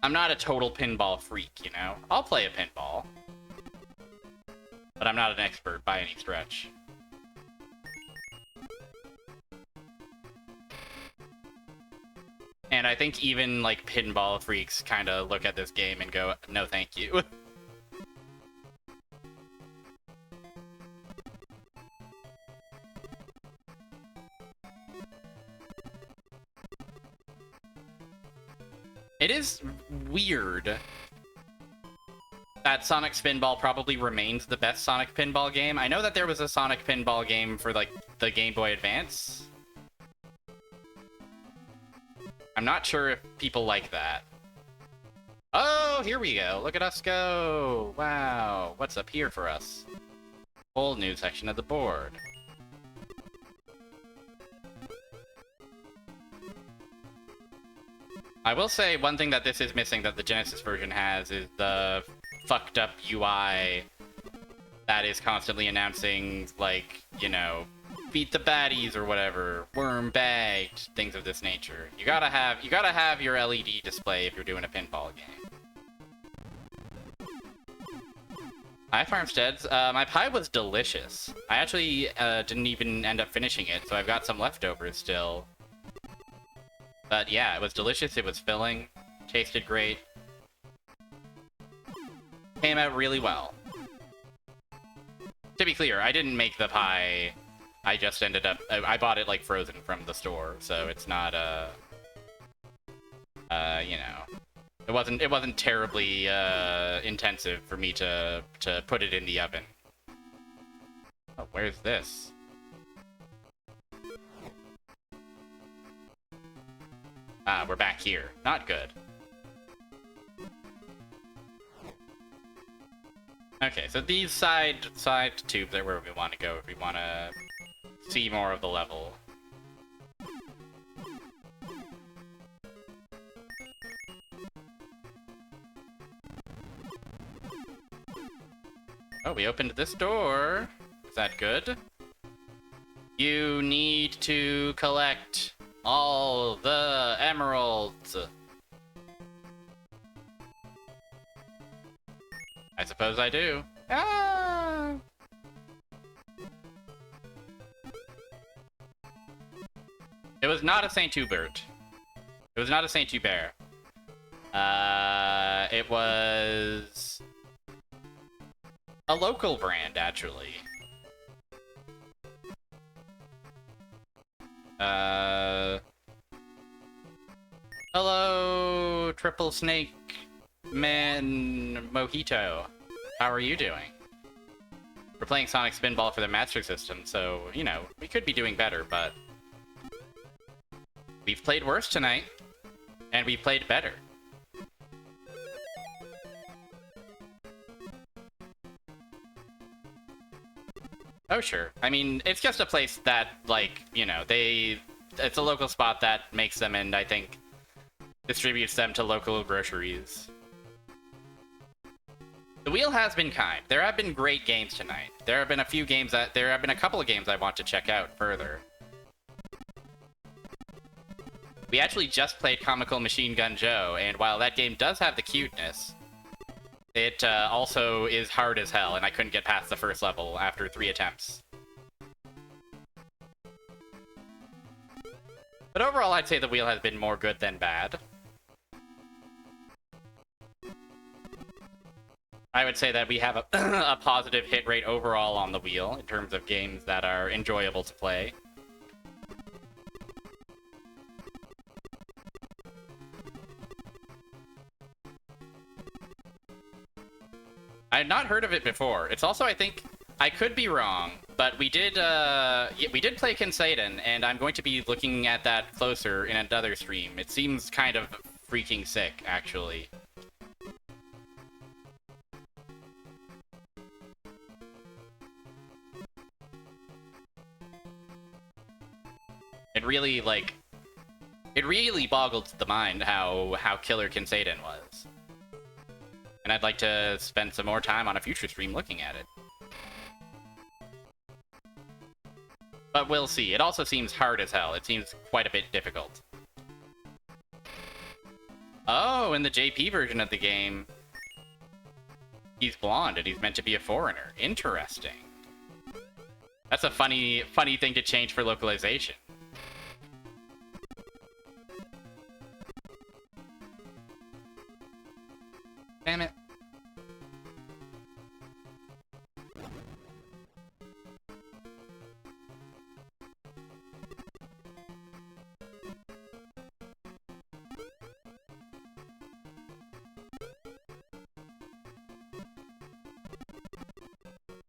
I'm not a total pinball freak, you know? I'll play a pinball. But I'm not an expert by any stretch. And I think even, like, pinball freaks kind of look at this game and go, no thank you. It is weird that Sonic Spinball probably remains the best Sonic Pinball game. I know that there was a Sonic Pinball game for, like, the Game Boy Advance. I'm not sure if people like that. Oh, here we go. Look at us go. Wow. What's up here for us? Whole new section of the board. I will say one thing that this is missing that the Genesis version has is the fucked up UI that is constantly announcing, like, you know, beat the baddies or whatever, worm bagged, things of this nature. You gotta have your LED display if you're doing a pinball game. Hi, Farmsteads. My pie was delicious. I actually didn't even end up finishing it, so I've got some leftovers still. But yeah, it was delicious, it was filling, tasted great. Came out really well. To be clear, I didn't make the pie. I just ended up... I bought it, like, frozen from the store, so it's not, you know... It wasn't terribly, intensive for me to put it in the oven. Oh, where's this? Ah, we're back here. Not good. Okay, so these side tubes are where we want to go if we want to see more of the level. Oh, we opened this door. Is that good? You need to collect all the emeralds. I suppose I do. Ah! It was not a Saint Hubert. It was not a Saint Hubert. It was a local brand, actually. Hello, Triple Snake Man Mojito. How are you doing? We're playing Sonic Spinball for the Master System, so, you know, we could be doing better, but... We've played worse tonight, and we've played better. Oh, sure. I mean, it's just a place that, like, you know, it's a local spot that makes them and, I think, distributes them to local groceries. The wheel has been kind. There have been great games tonight. There have been a couple of games I want to check out further. We actually just played Comical Machine Gun Joe, and while that game does have the cuteness, it also is hard as hell, and I couldn't get past the first level after 3 attempts. But overall, I'd say the wheel has been more good than bad. I would say that we have a positive hit rate overall on the wheel in terms of games that are enjoyable to play. I had not heard of it before. It's also, I think, I could be wrong, but we did play Kinsaiden, and I'm going to be looking at that closer in another stream. It seems kind of freaking sick, actually. It really, like, it really boggled the mind how killer Kinsaiden was. And I'd like to spend some more time on a future stream looking at it. But we'll see. It also seems hard as hell. It seems quite a bit difficult. Oh, in the JP version of the game, he's blonde and he's meant to be a foreigner. Interesting. That's a funny thing to change for localization. Damn it.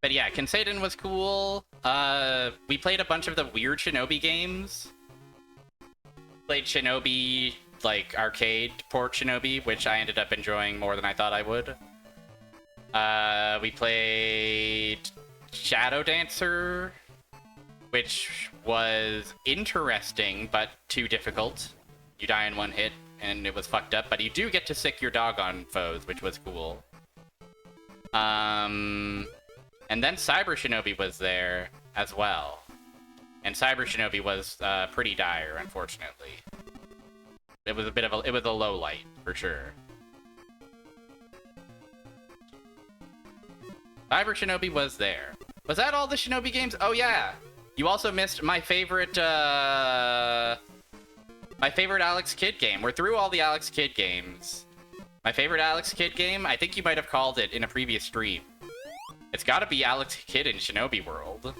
But yeah, Kinsaiden was cool. We played a bunch of the weird Shinobi games. Played Shinobi like arcade port Shinobi, which I ended up enjoying more than I thought I would. We played Shadow Dancer, which was interesting, but too difficult. You die in one hit, and it was fucked up, but you do get to sick your dog on foes, which was cool. And then Cyber Shinobi was there as well. And Cyber Shinobi was pretty dire, unfortunately. It was a low light, for sure. Cyber Shinobi was there. Was that all the Shinobi games? Oh yeah! You also missed my favorite Alex Kidd game. We're through all the Alex Kidd games. My favorite Alex Kidd game, I think you might have called it in a previous stream. It's gotta be Alex Kidd in Shinobi World.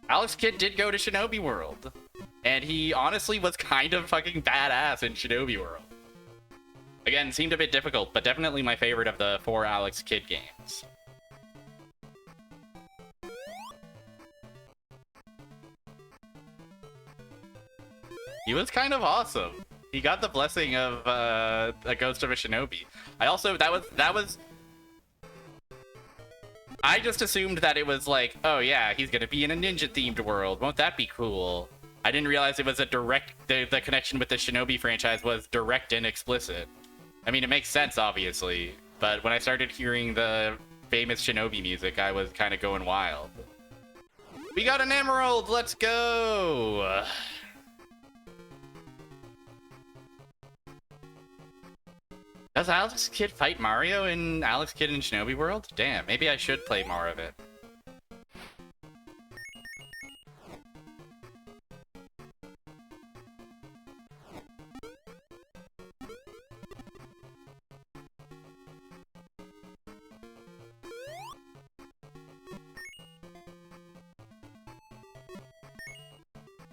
Alex Kidd did go to Shinobi World. And he honestly was kind of fucking badass in Shinobi World. Again, seemed a bit difficult, but definitely my favorite of the 4 Alex Kidd games. He was kind of awesome. He got the blessing of a Ghost of a Shinobi. I also, that was... I just assumed that it was like, oh yeah, he's gonna be in a ninja-themed world. Won't that be cool? I didn't realize it was a direct... The connection with the Shinobi franchise was direct and explicit. I mean, it makes sense, obviously. But when I started hearing the famous Shinobi music, I was kind of going wild. We got an emerald! Let's go! Does Alex Kidd fight Mario in Alex Kidd in Shinobi World? Damn, maybe I should play more of it.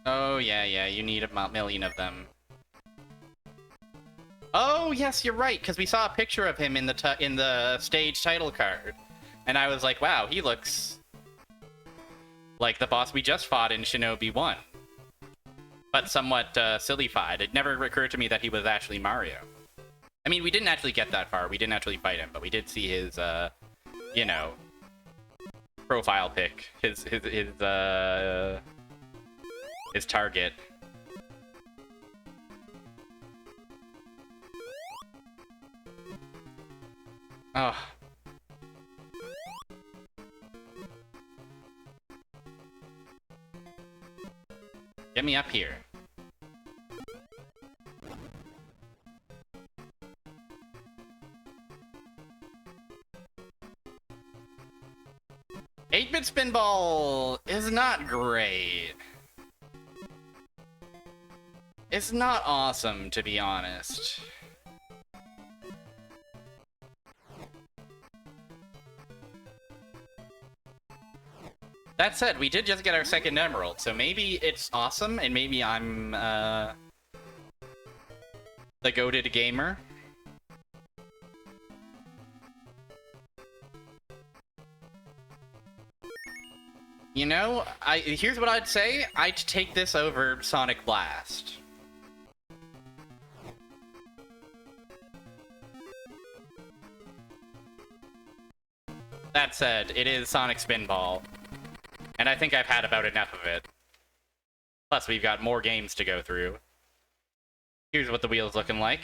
Oh, yeah, you need a million of them. Oh, yes, you're right, because we saw a picture of him in the stage title card. And I was like, wow, he looks like the boss we just fought in Shinobi 1. But somewhat silly-fied. It never occurred to me that he was actually Mario. I mean, we didn't actually get that far. We didn't actually fight him, but we did see his, you know, profile pic. His target. Oh. Get me up here. Eight-bit Spinball is not great. It's not awesome, to be honest. That said, we did just get our second emerald, so maybe it's awesome, and maybe I'm, the goated gamer. You know, here's what I'd say. I'd take this over Sonic Blast. That said, it is Sonic Spinball. And I think I've had about enough of it. Plus, we've got more games to go through. Here's what the wheel's looking like.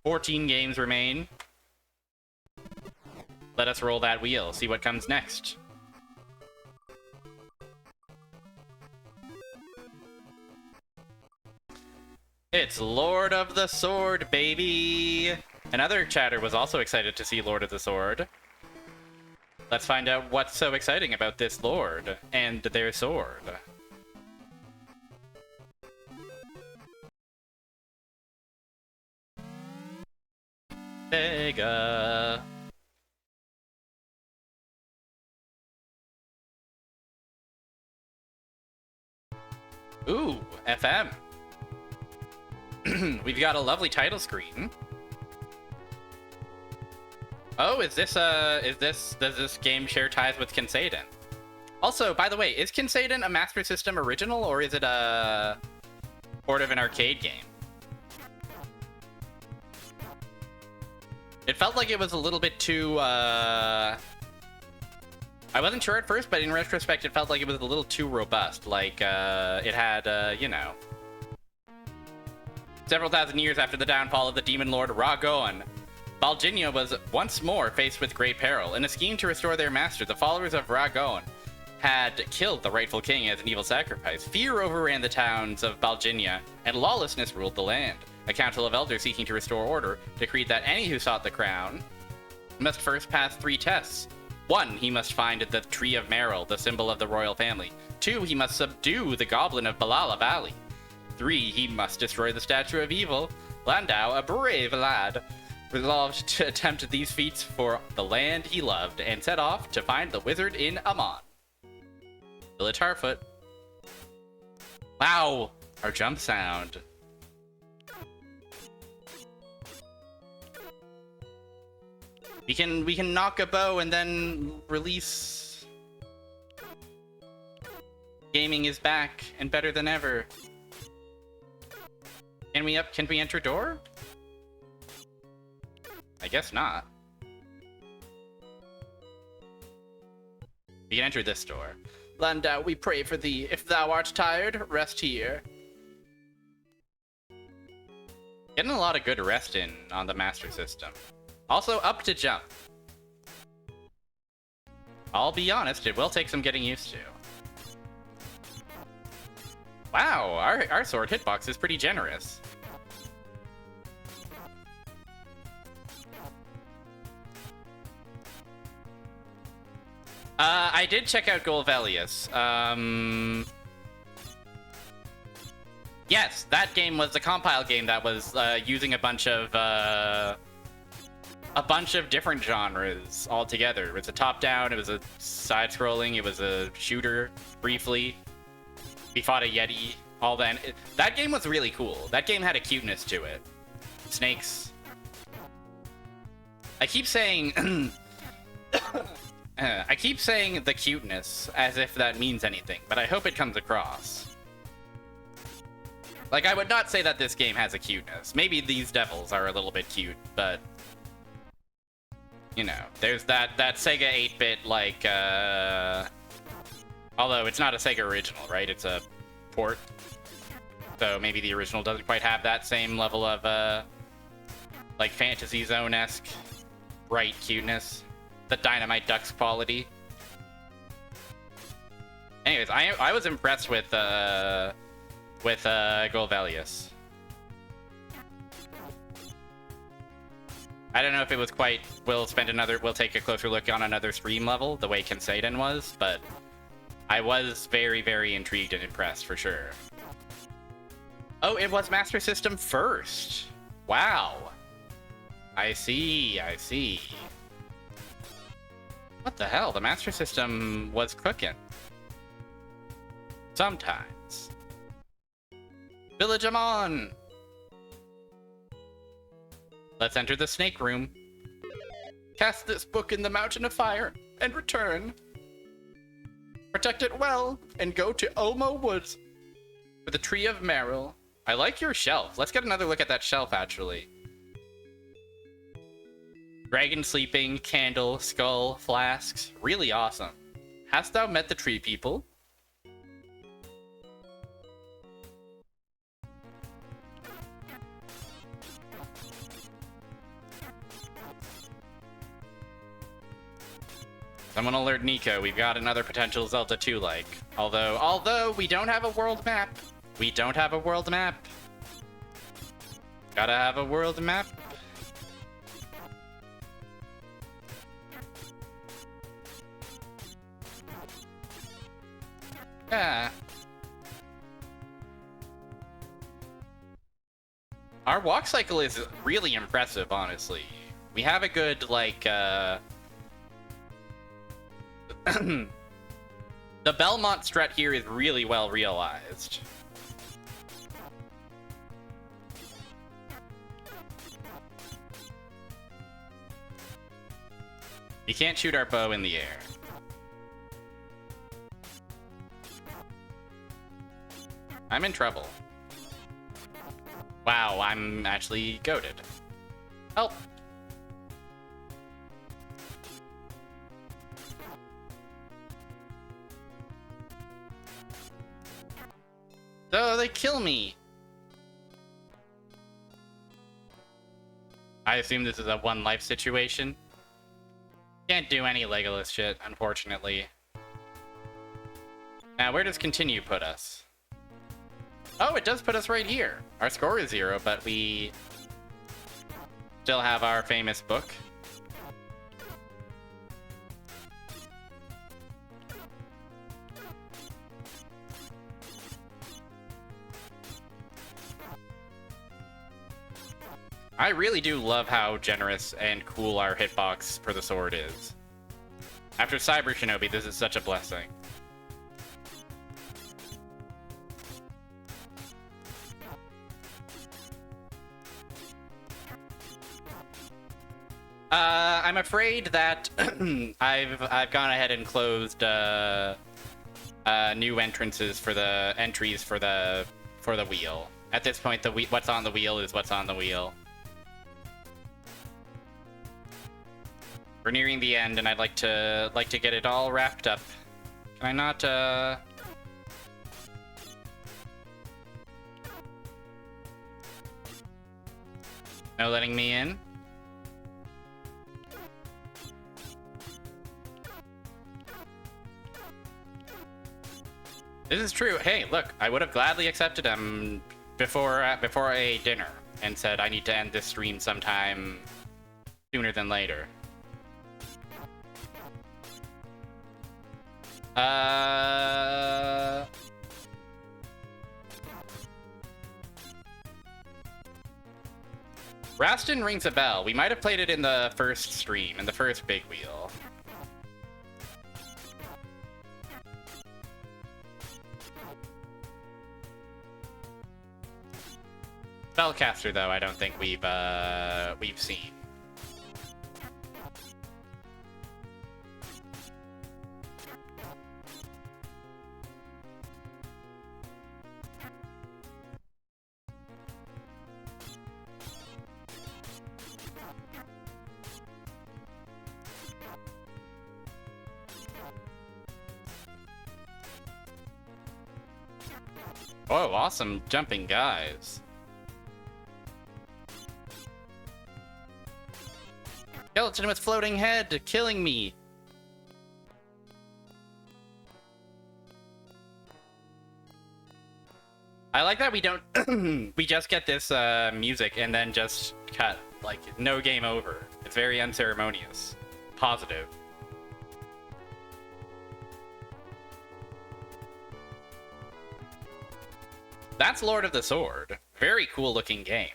14 games remain. Let us roll that wheel, see what comes next. It's Lord of the Sword, baby! Another chatter was also excited to see Lord of the Sword. Let's find out what's so exciting about this lord and their sword. Vega. Ooh, FM. We've got a lovely title screen. Oh, does this game share ties with Kenseiden? Also, by the way, is Kenseiden a Master System original, or is it a port of an arcade game? It felt like it was a little bit too, I wasn't sure at first, but in retrospect, it felt like it was a little too robust. Like, it had, you know... Several thousand years after the downfall of the demon lord Ragoan, Balginia was once more faced with great peril. In a scheme to restore their master, the followers of Ragoan had killed the rightful king as an evil sacrifice. Fear overran the towns of Balginia, and lawlessness ruled the land. A council of elders seeking to restore order decreed that any who sought the crown must first pass 3 tests. 1, he must find the Tree of Merrill, the symbol of the royal family. 2, he must subdue the goblin of Balala Valley. 3, he must destroy the Statue of Evil. Landau, a brave lad, resolved to attempt these feats for the land he loved, and set off to find the wizard in Amon. Village Harfoot. Wow, our jump sound. We can knock a bow and then release. Gaming is back and better than ever. Can we enter door? I guess not. We can enter this door. Landau, we pray for thee. If thou art tired, rest here. Getting a lot of good rest in on the Master System. Also, up to jump. I'll be honest, it will take some getting used to. Wow, our sword hitbox is pretty generous. I did check out Golvelius. Yes, that game was the compile game that was using a bunch of different genres all together. It was a top-down, it was a side-scrolling, it was a shooter, briefly. We fought a Yeti, all that. That game was really cool. That game had a cuteness to it. Snakes. I keep saying... I keep saying the cuteness as if that means anything, but I hope it comes across. Like, I would not say that this game has a cuteness. Maybe these devils are a little bit cute, but... You know, there's that Sega 8-bit, like, although it's not a Sega original, right? It's a port. So maybe the original doesn't quite have that same level of, like, Fantasy Zone-esque bright cuteness. The Dynamite Ducks quality. Anyways, I was impressed with Golvelius. I don't know if it was quite. We'll take a closer look on another stream level, the way Kenseiden was, but I was very, very intrigued and impressed for sure. Oh, it was Master System first. Wow. I see. What the hell? The Master System was cooking. Sometimes. Village Amon! Let's enter the snake room. Cast this book in the mountain of fire and return. Protect it well and go to Omo Woods for the Tree of Merrill. I like your shelf. Let's get another look at that shelf, actually. Dragon sleeping, candle, skull, flasks. Really awesome. Hast thou met the tree people? Someone alert Nico, we've got another potential Zelda 2-like. Although we don't have a world map. Gotta have a world map. Yeah. Our walk cycle is really impressive, honestly. We have a good, like, the Belmont strut here is really well realized. You can't shoot our bow in the air. I'm in trouble. Wow, I'm actually goated. Help! Oh, they kill me. I assume this is a one life situation. Can't do any Legolas shit, unfortunately. Now, where does continue put us? Oh, it does put us right here. Our score is 0, but we still have our famous book. I really do love how generous and cool our hitbox for the sword is. After Cyber Shinobi, this is such a blessing. I'm afraid that I've gone ahead and closed new entrances for the entries for the wheel. At this point, what's on the wheel is what's on the wheel. We're nearing the end, and I'd like to get it all wrapped up. Can I not? No letting me in. This is true. Hey, look, I would have gladly accepted him before a dinner and said I need to end this stream sometime sooner than later. Rastin rings a bell. We might have played it in the first stream, in the first big wheel. Spellcaster, though, I don't think we've seen. Oh, awesome jumping guys. Skeleton with floating head, killing me. I like that we don't we just get this music and then just cut. Like, no game over. It's very unceremonious. Positive. That's Lord of the Sword. Very cool looking game.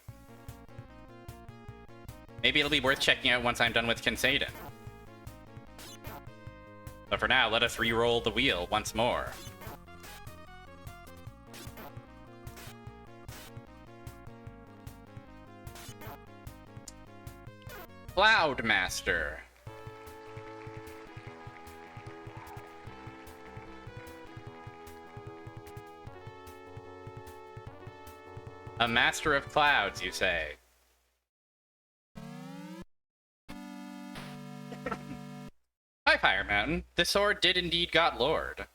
Maybe it'll be worth checking out once I'm done with Kinsaden. But for now, let us re-roll the wheel once more. Cloudmaster. A master of clouds, you say? Hi, Fire Mountain. This sword did indeed got Lord.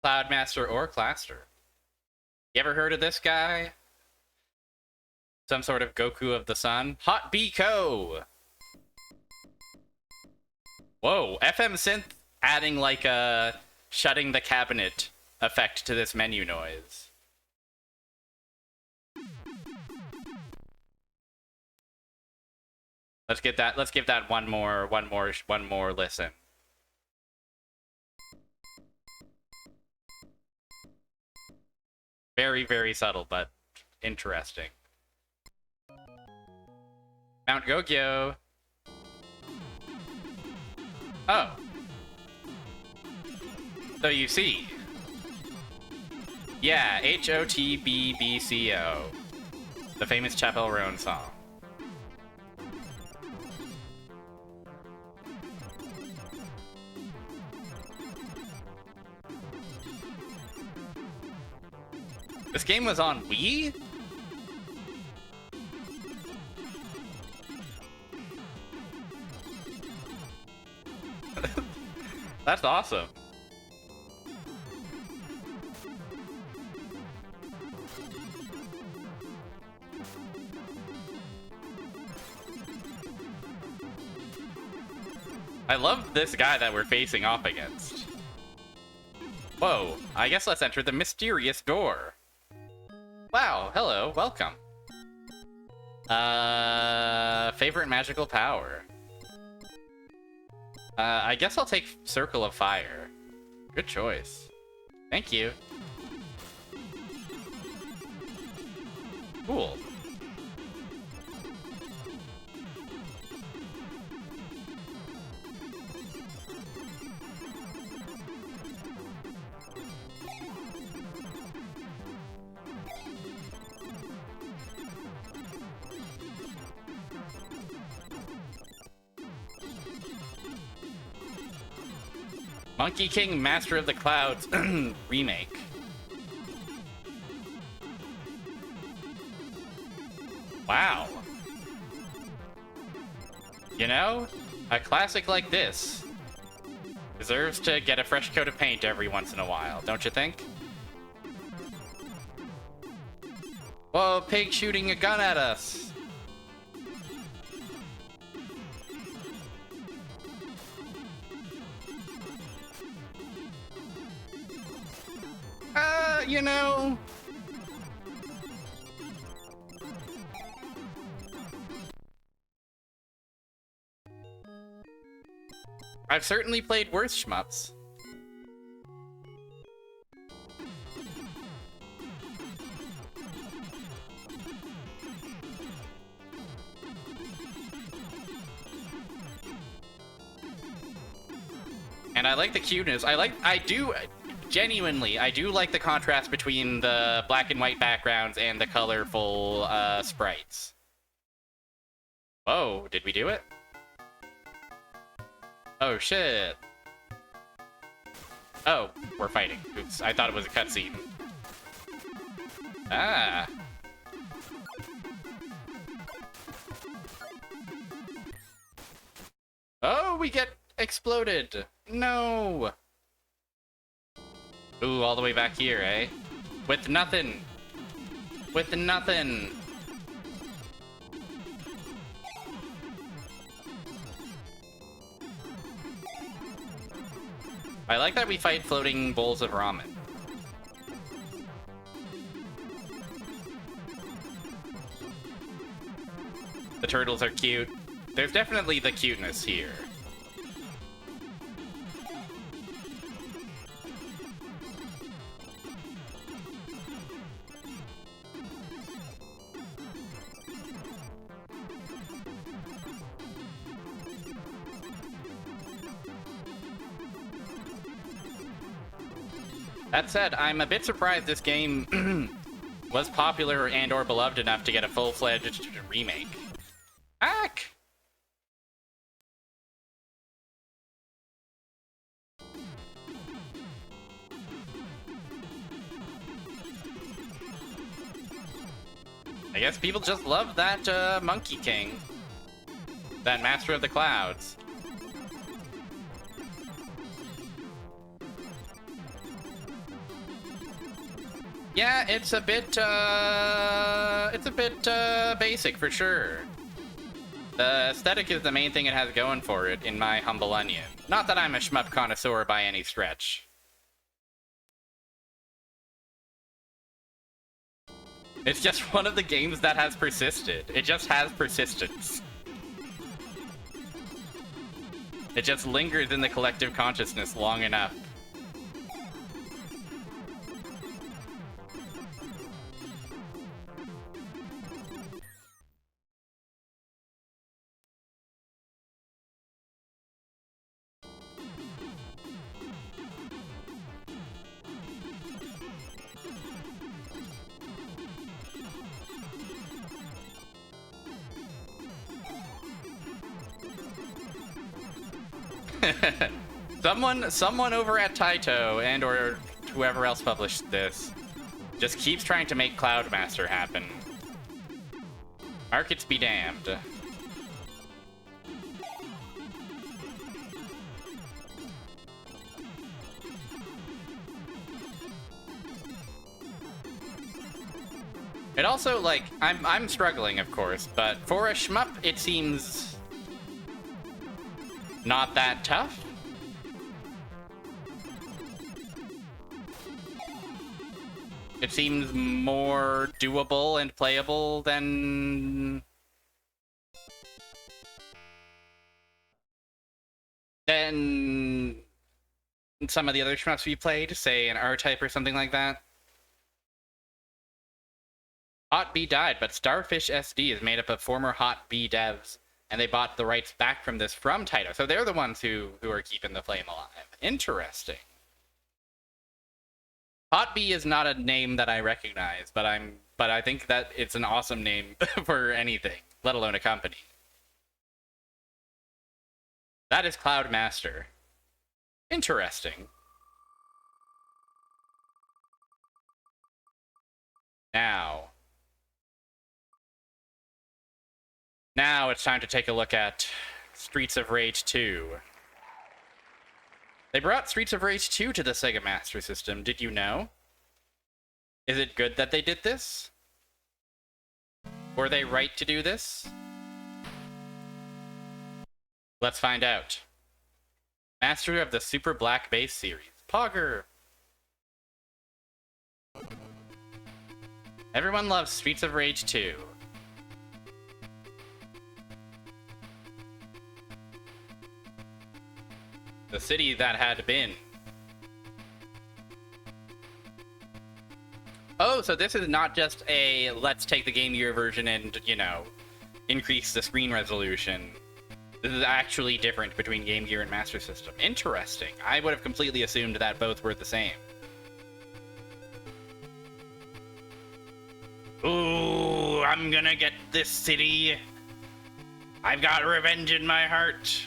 Cloudmaster or Claster. You ever heard of this guy? Some sort of Goku of the Sun? Hot Biko! Whoa, FM Synth adding like a shutting the cabinet effect to this menu noise. Let's give that one more listen. Very, very subtle, but interesting. Mount Gogyo. Oh. So you see. Yeah, HOTBBCO. The famous Chapel Roan song. This game was on Wii? That's awesome. I love this guy that we're facing off against. Whoa, I guess let's enter the mysterious door. Wow, hello, welcome. Favorite magical power. I guess I'll take Circle of Fire. Good choice. Thank you. Cool. Monkey King Master of the Clouds remake. Wow. You know, a classic like this deserves to get a fresh coat of paint every once in a while, don't you think? Whoa, pig shooting a gun at us. You know... I've certainly played worse shmups. And I like the cuteness. Genuinely, I do like the contrast between the black and white backgrounds and the colorful sprites. Whoa, did we do it? Oh, shit. Oh, we're fighting. Oops, I thought it was a cutscene. Ah. Oh, we get exploded. No. Ooh, all the way back here, eh? With nothing. With nothing. I like that we fight floating bowls of ramen. The turtles are cute. There's definitely the cuteness here. That said, I'm a bit surprised this game was popular and or beloved enough to get a full-fledged remake. Ack! I guess people just love that Monkey King. That Master of the Clouds. Yeah, it's a bit basic for sure. The aesthetic is the main thing it has going for it, in my humble onion. Not that I'm a shmup connoisseur by any stretch. It's just one of the games that has persisted. It just has persistence. It just lingers in the collective consciousness long enough. Someone over at Taito and or whoever else published this just keeps trying to make Cloudmaster happen. Markets be damned. It also, like, I'm struggling, of course, but for a shmup, it seems not that tough. It seems more doable and playable than some of the other shmups we played, say an R-Type or something like that. Hot B died, but Starfish SD is made up of former Hot B devs, and they bought the rights back from this from Taito. So they're the ones who are keeping the flame alive. Interesting. Hot B is not a name that I recognize, but I think that it's an awesome name for anything, let alone a company. That is Cloud Master. Interesting. Now it's time to take a look at Streets of Rage 2. They brought Streets of Rage 2 to the Sega Master System, did you know? Is it good that they did this? Were they right to do this? Let's find out. Master of the Super Black Bass series. Pogger! Everyone loves Streets of Rage 2. The city that had been. Oh, so this is not just a let's take the Game Gear version and, you know, increase the screen resolution. This is actually different between Game Gear and Master System. Interesting. I would have completely assumed that both were the same. Ooh, I'm gonna get this city. I've got revenge in my heart.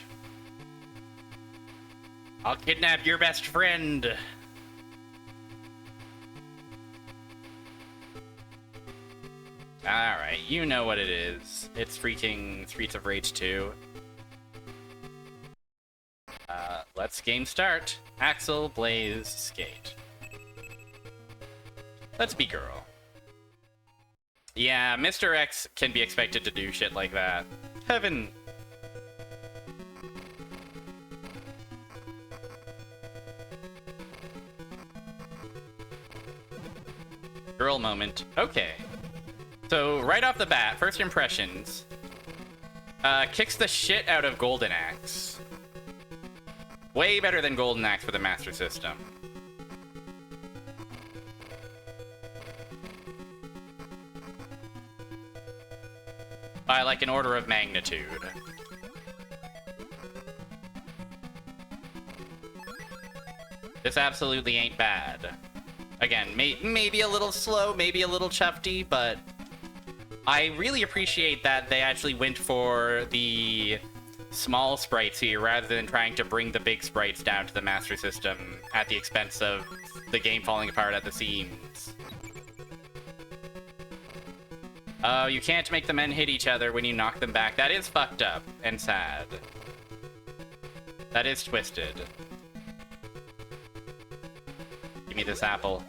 I'll kidnap your best friend. Alright, you know what it is. It's freaking Streets of Rage 2. Let's game start. Axel, Blaze, Skate. Let's be girl. Yeah, Mr. X can be expected to do shit like that. Heaven. Girl moment. Okay. So, right off the bat, first impressions. Kicks the shit out of Golden Axe. Way better than Golden Axe for the Master System. By like an order of magnitude. This absolutely ain't bad. Again, maybe a little slow, maybe a little chufty, but I really appreciate that they actually went for the small sprites here rather than trying to bring the big sprites down to the Master System at the expense of the game falling apart at the seams. Oh, you can't make the men hit each other when you knock them back. That is fucked up and sad. That is twisted. Give me this apple.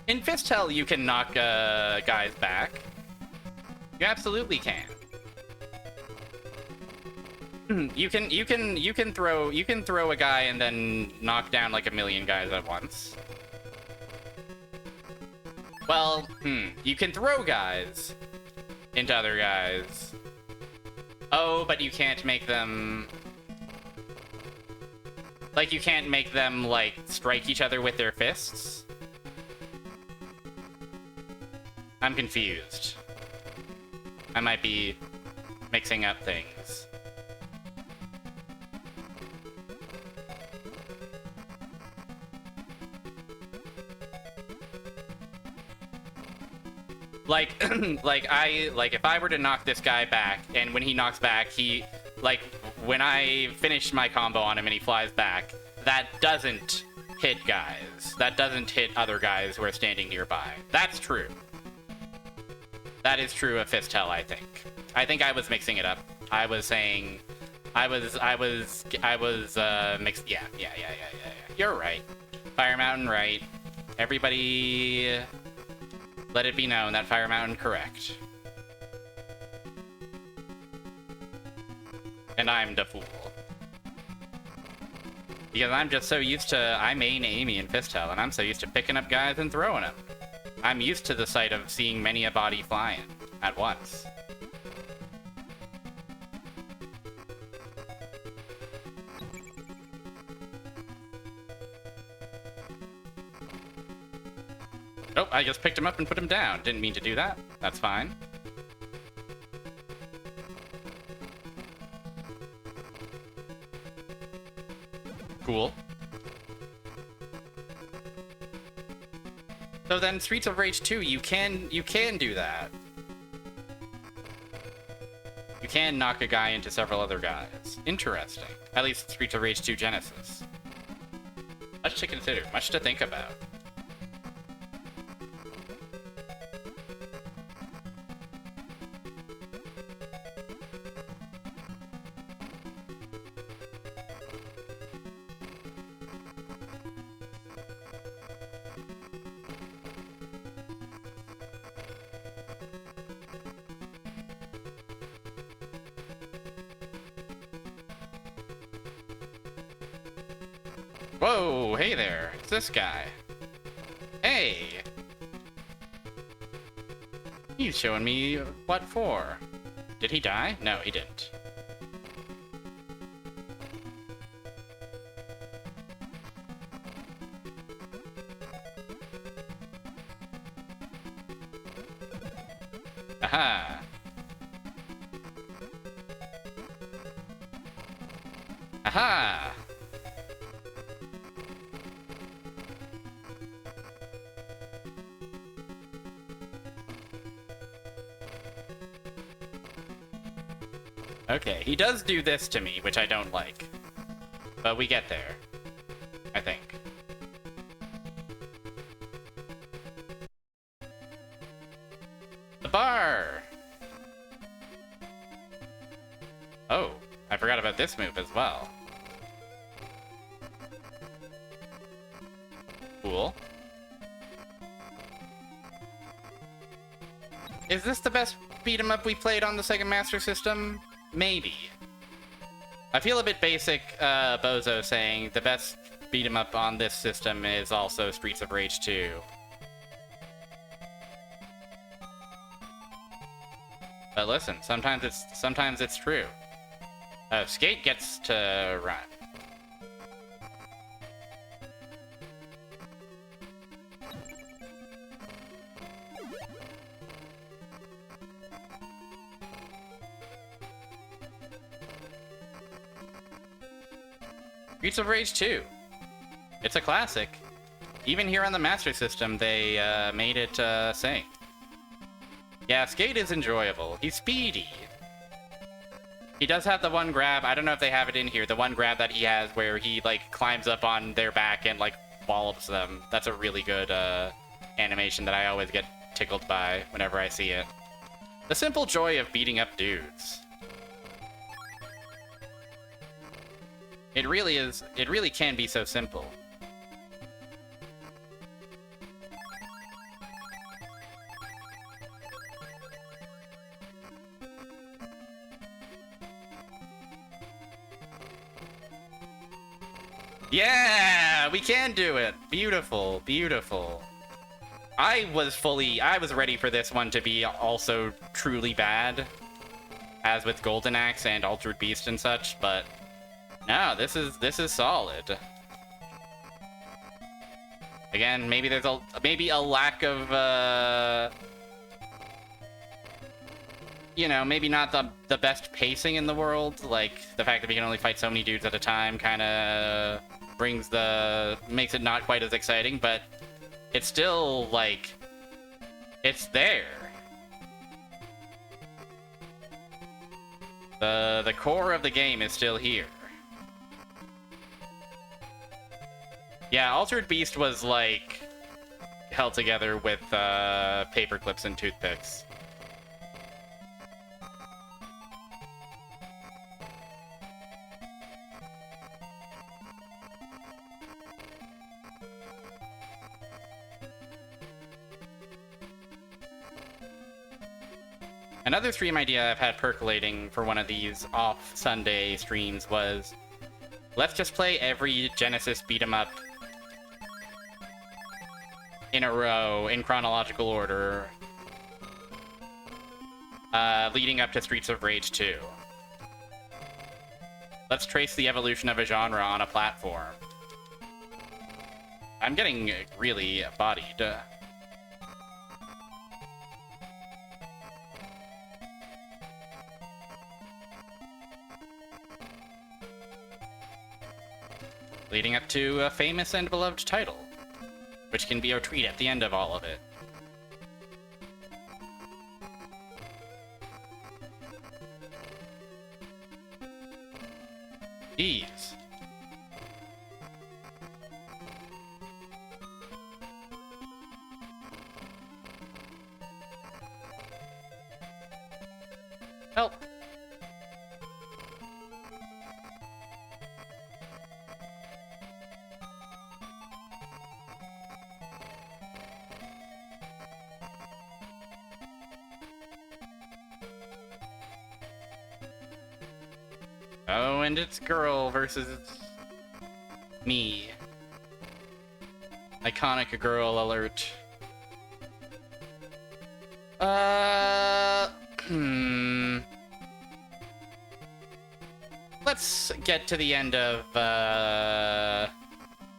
In Fistel, you can knock guys back. You absolutely can. You can throw a guy and then knock down like a million guys at once. Well, you can throw guys into other guys. Oh, but you can't make them... Like, you can't make them, like, strike each other with their fists? I'm confused. I might be mixing up things. Like, if I were to knock this guy back, and when he knocks back, when I finish my combo on him and he flies back, that doesn't hit guys. That doesn't hit other guys who are standing nearby. That's true. That is true of Fistel, I think. I think I was mixing it up. I was saying... I was mixed... Yeah. You're right. Fire Mountain, right. Everybody... Let it be known that Fire Mountain correct. And I'm the fool. Because I'm just so used to... I main Amy and Fistel, and I'm so used to picking up guys and throwing them. I'm used to the sight of seeing many a body flying at once. Oh, I just picked him up and put him down. Didn't mean to do that. That's fine. Cool. So then Streets of Rage 2, you can do that. You can knock a guy into several other guys. Interesting. At least Streets of Rage 2 Genesis. Much to consider, much to think about. Whoa, hey there, it's this guy. Hey! He's showing me what for. Did he die? No, he didn't. Aha! Aha! Okay, he does do this to me, which I don't like. But we get there. I think. The bar! Oh, I forgot about this move as well. Cool. Is this the best beat-em-up we played on the Sega Master System? Maybe. I feel a bit basic, Bozo saying the best beat-em-up on this system is also Streets of Rage 2. But listen, sometimes it's true. Skate gets to run. Streets of Rage 2. It's a classic. Even here on the Master System, they made it sing. Yeah, Skate is enjoyable. He's speedy. He does have the one grab. I don't know if they have it in here. The one grab that he has where he, like, climbs up on their back and, like, wallops them. That's a really good animation that I always get tickled by whenever I see it. The simple joy of beating up dudes. It really is. It really can be so simple. Yeah, we can do it. Beautiful, beautiful. I was ready for this one to be also truly bad, as with Golden Axe and Altered Beast and such, but no, this is solid. Again, maybe there's a lack of you know, maybe not the best pacing in the world. Like the fact that we can only fight so many dudes at a time kind of makes it not quite as exciting, but it's still like it's there. The core of the game is still here. Yeah, Altered Beast was, like, held together with, paper clips and toothpicks. Another stream idea I've had percolating for one of these off Sunday streams was, let's just play every Genesis beat 'em up in a row in chronological order, leading up to Streets of Rage 2. Let's trace the evolution of a genre on a platform. I'm getting really bodied. Leading up to a famous and beloved title, which can be a tweet at the end of all of it. Jeez. Help. Oh, and it's girl versus me. Iconic girl alert. Let's get to the end of,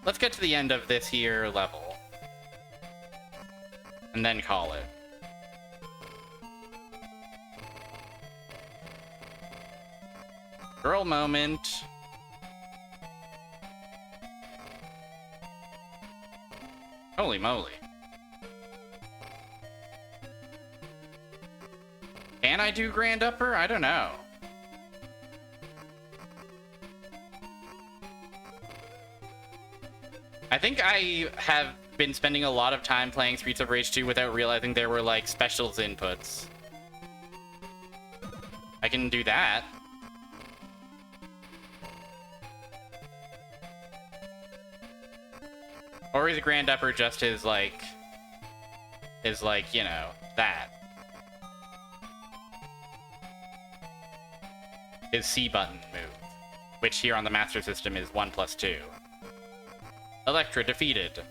let's get to the end of this here level. And then call it. Girl moment. Holy moly. Can I do Grand Upper? I don't know. I think I have been spending a lot of time playing Streets of Rage 2 without realizing there were, like, specials inputs. I can do that. Or is Grand Upper just his, like, you know, that? His C button move, which here on the Master System is 1+2. Electra defeated.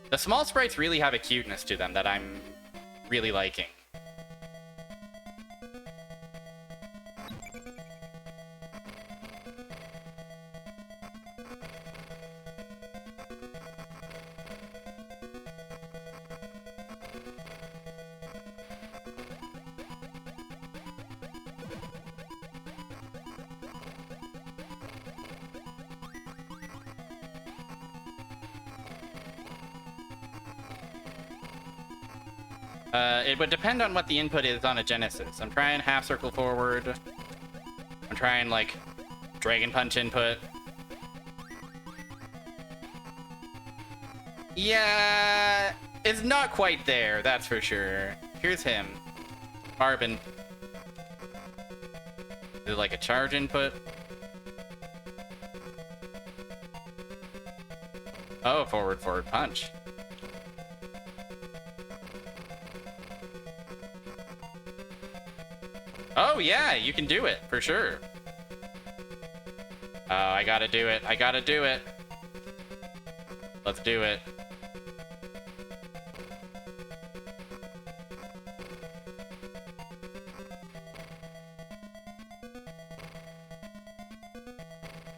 The small sprites really have a cuteness to them that I'm really liking. It would depend on what the input is on a Genesis. I'm trying half circle forward. I'm trying, like, Dragon Punch input. Yeah, it's not quite there, that's for sure. Here's him. Barbin. Is it like a charge input? Oh, forward punch. Oh, yeah, you can do it, for sure. Oh, I gotta do it. I gotta do it. Let's do it.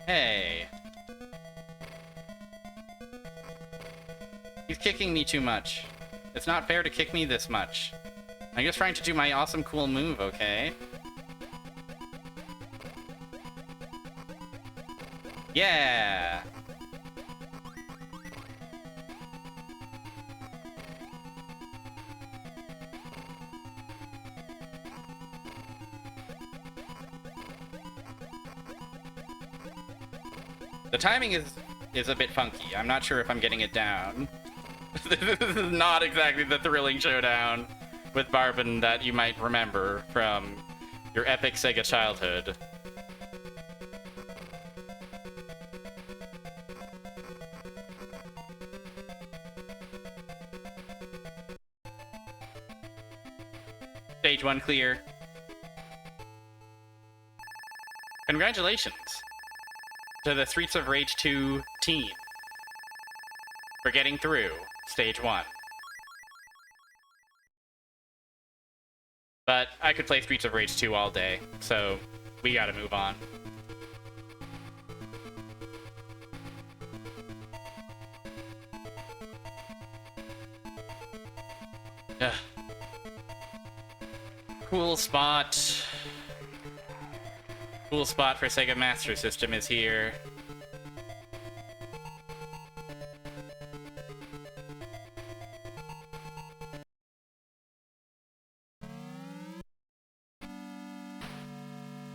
Hey. He's kicking me too much. It's not fair to kick me this much. I'm just trying to do my awesome cool move, okay? Yeah! The timing is a bit funky. I'm not sure if I'm getting it down. This is not exactly the thrilling showdown with Barbin that you might remember from your epic Sega childhood. Stage 1 clear. Congratulations to the Streets of Rage 2 team for getting through Stage 1. But I could play Streets of Rage 2 all day, so we gotta move on. Ugh. Cool spot. Cool spot for Sega Master System is here.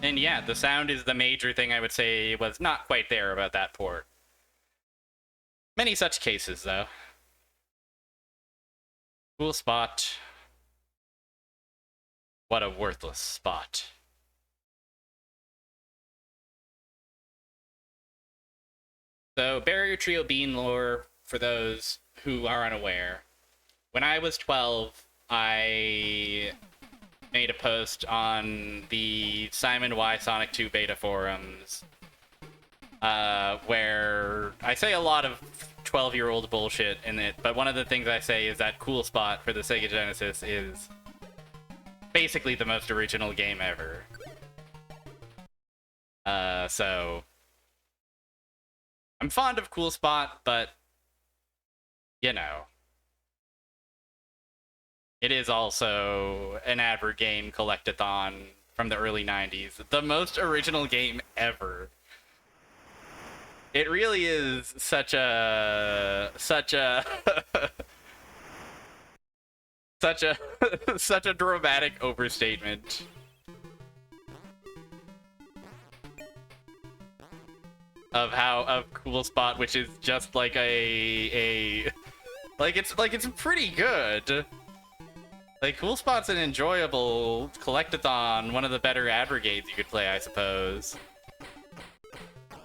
And yeah, the sound is the major thing I would say was not quite there about that port. Many such cases, though. Cool spot. What a worthless spot. So, Barrier Trio Bean lore, for those who are unaware. When I was 12, I made a post on the Simon Y Sonic 2 beta forums, where I say a lot of 12-year-old bullshit in it, but one of the things I say is that Cool Spot for the Sega Genesis is basically the most original game ever. So I'm fond of Cool Spot, but you know, it is also an advert game collectathon from the early 90s. The most original game ever. It really is such a such a dramatic overstatement. Of Cool Spot, which is just like it's pretty good. Like, Cool Spot's an enjoyable collectathon, one of the better advocates you could play, I suppose.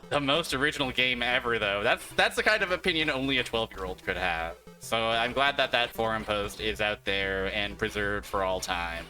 The most original game ever, though. That's the kind of opinion only a 12-year-old could have. So I'm glad that that forum post is out there and preserved for all time.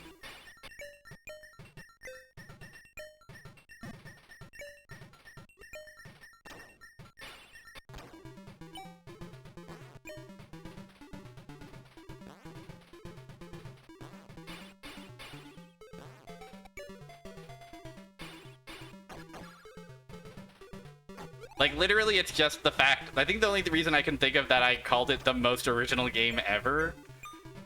Like, literally, it's just the fact... I think the only reason I can think of that I called it the most original game ever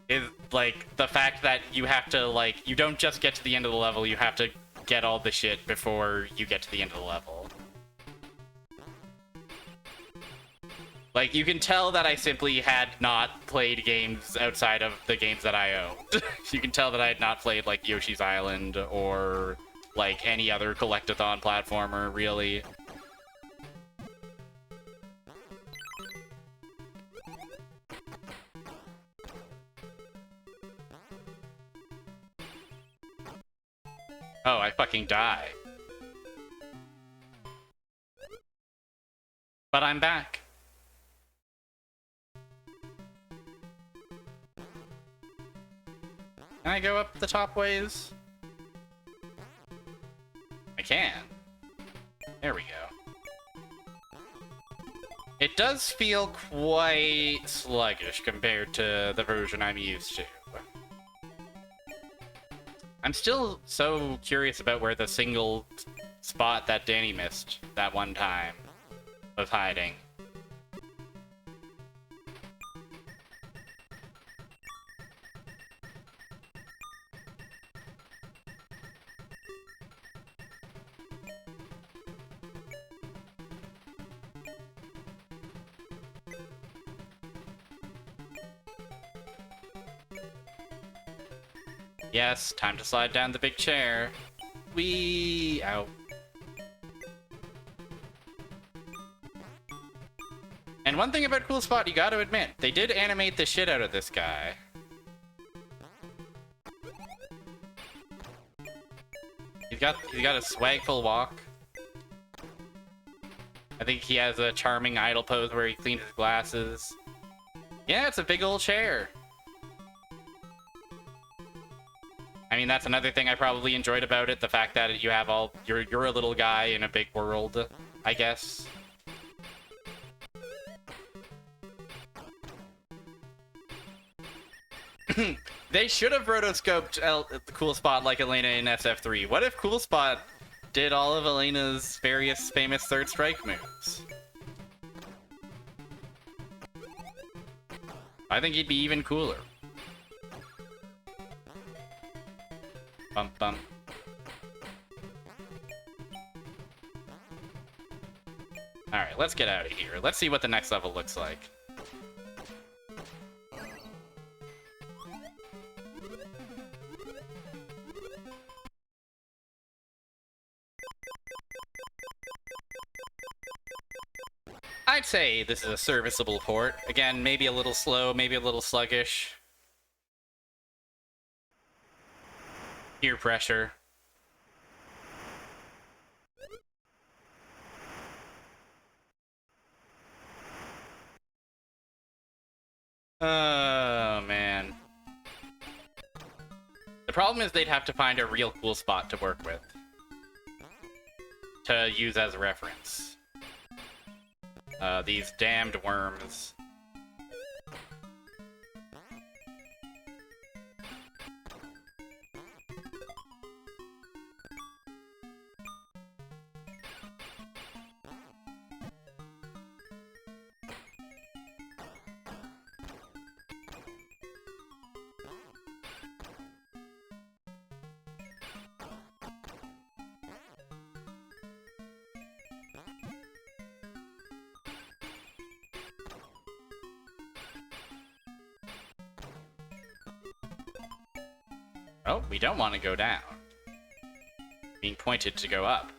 is, like, the fact that you have to, like... You don't just get to the end of the level, you have to get all the shit before you get to the end of the level. Like, you can tell that I simply had not played games outside of the games that I owned. You can tell that I had not played, like, Yoshi's Island or, like, any other collectathon platformer, really. Oh, I fucking die. But I'm back. Can I go up the top ways? I can. There we go. It does feel quite sluggish compared to the version I'm used to. I'm still so curious about where the single spot that Danny missed that one time was hiding. Yes, time to slide down the big chair. Whee! Ow. And one thing about Cool Spot, you gotta admit, they did animate the shit out of this guy. He's got a swagful walk. I think he has a charming idle pose where he cleans his glasses. Yeah, it's a big old chair. I mean, that's another thing I probably enjoyed about it, the fact that you have all... You're a little guy in a big world, I guess. They should have rotoscoped the Cool Spot like Elena in SF3. What if Cool Spot did all of Elena's various famous third strike moves? I think he'd be even cooler. Bump bump. Alright, let's get out of here. Let's see what the next level looks like. I'd say this is a serviceable port. Again, maybe a little slow, maybe a little sluggish. Ear pressure. Oh, man. The problem is they'd have to find a real cool spot to work with. To use as a reference. These damned worms. Oh, we don't want to go down. Being pointed to go up.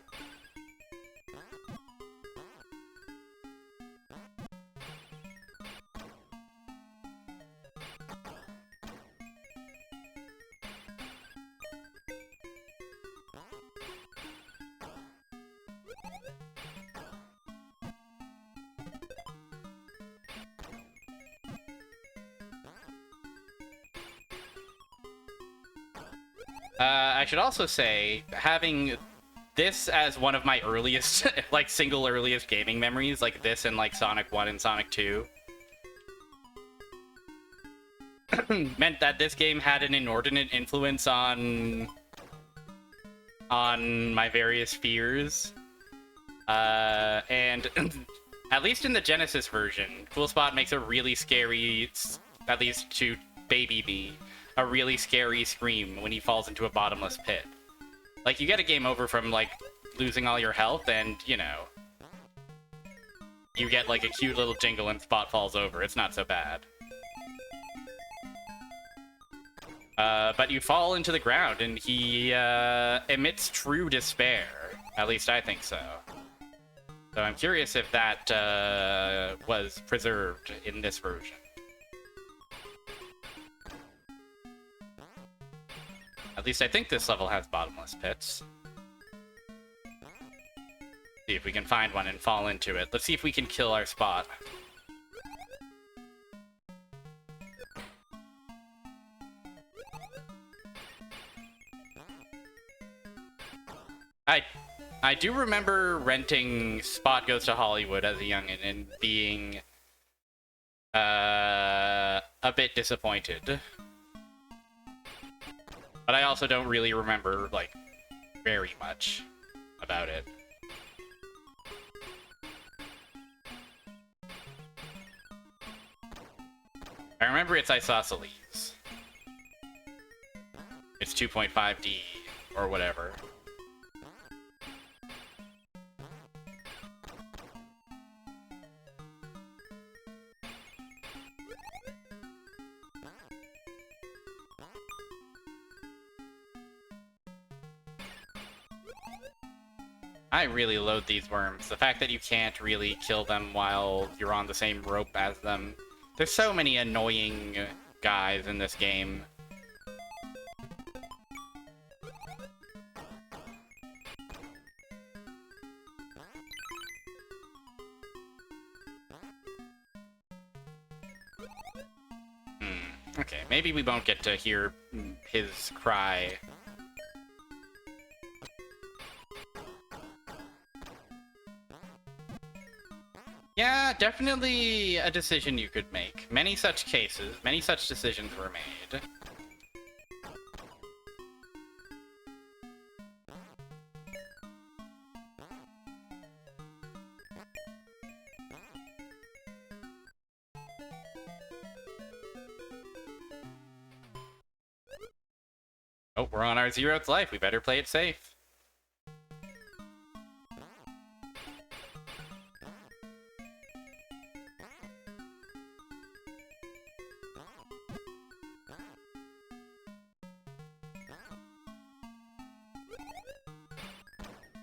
I should also say, having this as one of my earliest, like, single earliest gaming memories, like this and, like, Sonic 1 and Sonic 2, meant that this game had an inordinate influence on my various fears. And at least in the Genesis version, Cool Spot makes a really scary, at least to baby me, a really scary scream when he falls into a bottomless pit. Like, you get a game over from, like, losing all your health and, you know, you get, like, a cute little jingle and Spot falls over. It's not so bad. But you fall into the ground and he emits true despair. At least I think so. So I'm curious if that was preserved in this version. At least I think this level has bottomless pits. See if we can find one and fall into it. Let's see if we can kill our Spot. I do remember renting Spot Goes to Hollywood as a youngin' and being a bit disappointed. But I also don't really remember, like, very much about it. I remember it's Isosceles. It's 2.5D, or whatever. I really loathe these worms. The fact that you can't really kill them while you're on the same rope as them. There's so many annoying guys in this game. Okay, maybe we won't get to hear his cry. Yeah, definitely a decision you could make. Many such cases, many such decisions were made. Oh, we're on our 0th life. We better play it safe.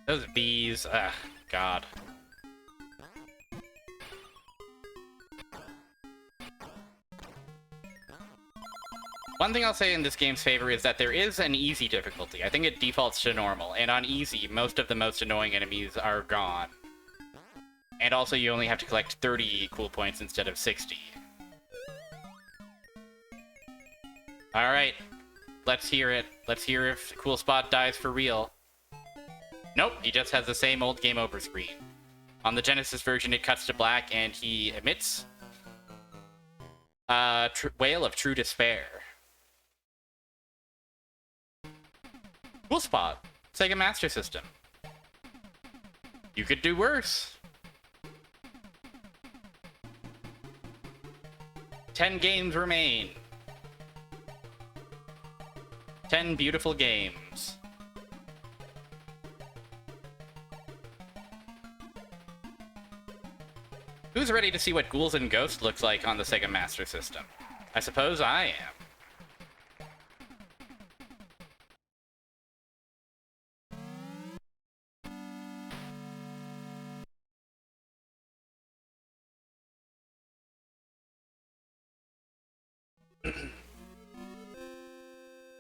Those bees, ugh, God. One thing I'll say in this game's favor is that there is an easy difficulty. I think it defaults to normal, and on easy, most of the most annoying enemies are gone. And also, you only have to collect 30 cool points instead of 60. Alright, let's hear it. Let's hear if Cool Spot dies for real. Nope, he just has the same old game over screen. On the Genesis version, it cuts to black and he emits Wail of True Despair. Cool Spot, Sega Master System. You could do worse. 10 games remain. 10 beautiful games. Who's ready to see what Ghouls and Ghosts looks like on the Sega Master System? I suppose I am.